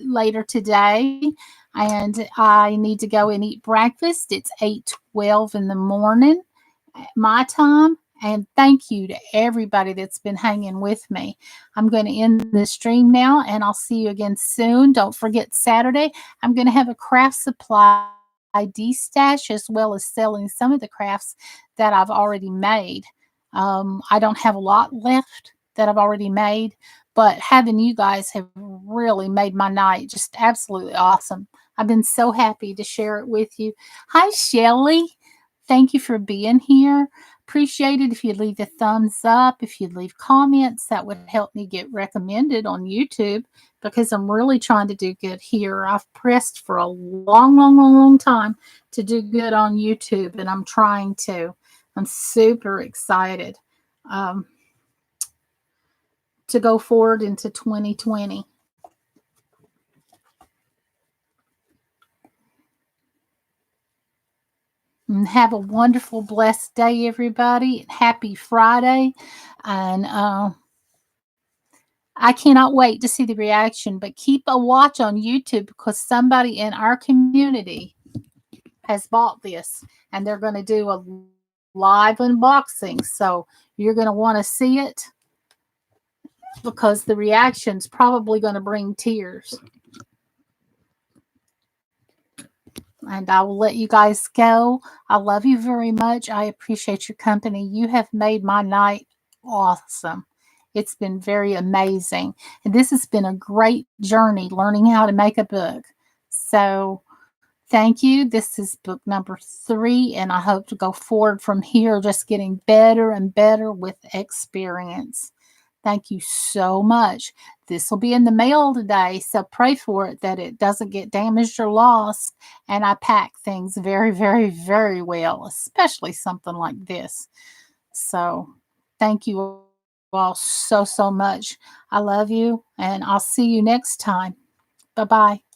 later today. And I need to go and eat breakfast. It's 8:12 in the morning, my time. And thank you to everybody that's been hanging with me. I'm going to end the stream now, and I'll see you again soon. Don't forget Saturday, I'm going to have a craft supply stash, as well as selling some of the crafts that I've already made. I don't have a lot left that I've already made, but having you guys have really made my night just absolutely awesome. I've been so happy to share it with you. Hi, Shelly. Thank you for being here. Appreciate it if you leave a thumbs up, if you leave comments. That would help me get recommended on YouTube, because I'm really trying to do good here. I've pressed for a long time to do good on YouTube, and I'm trying to. I'm super excited to go forward into 2020. And have a wonderful, blessed day, everybody. Happy Friday. And I cannot wait to see the reaction, but keep a watch on YouTube, because somebody in our community has bought this and they're going to do a live unboxing. So you're going to want to see it, because the reaction's probably going to bring tears. And I will let you guys go. I love you very much. I appreciate your company. You have made my night awesome. It's been very amazing. And this has been a great journey learning how to make a book. So thank you. This is book number 3, and I hope to go forward from here, just getting better and better with experience. Thank you so much. This will be in the mail today, so pray for it that it doesn't get damaged or lost. And I pack things very, very, very well, especially something like this. So thank you all so much. I love you, and I'll see you next time. Bye-bye.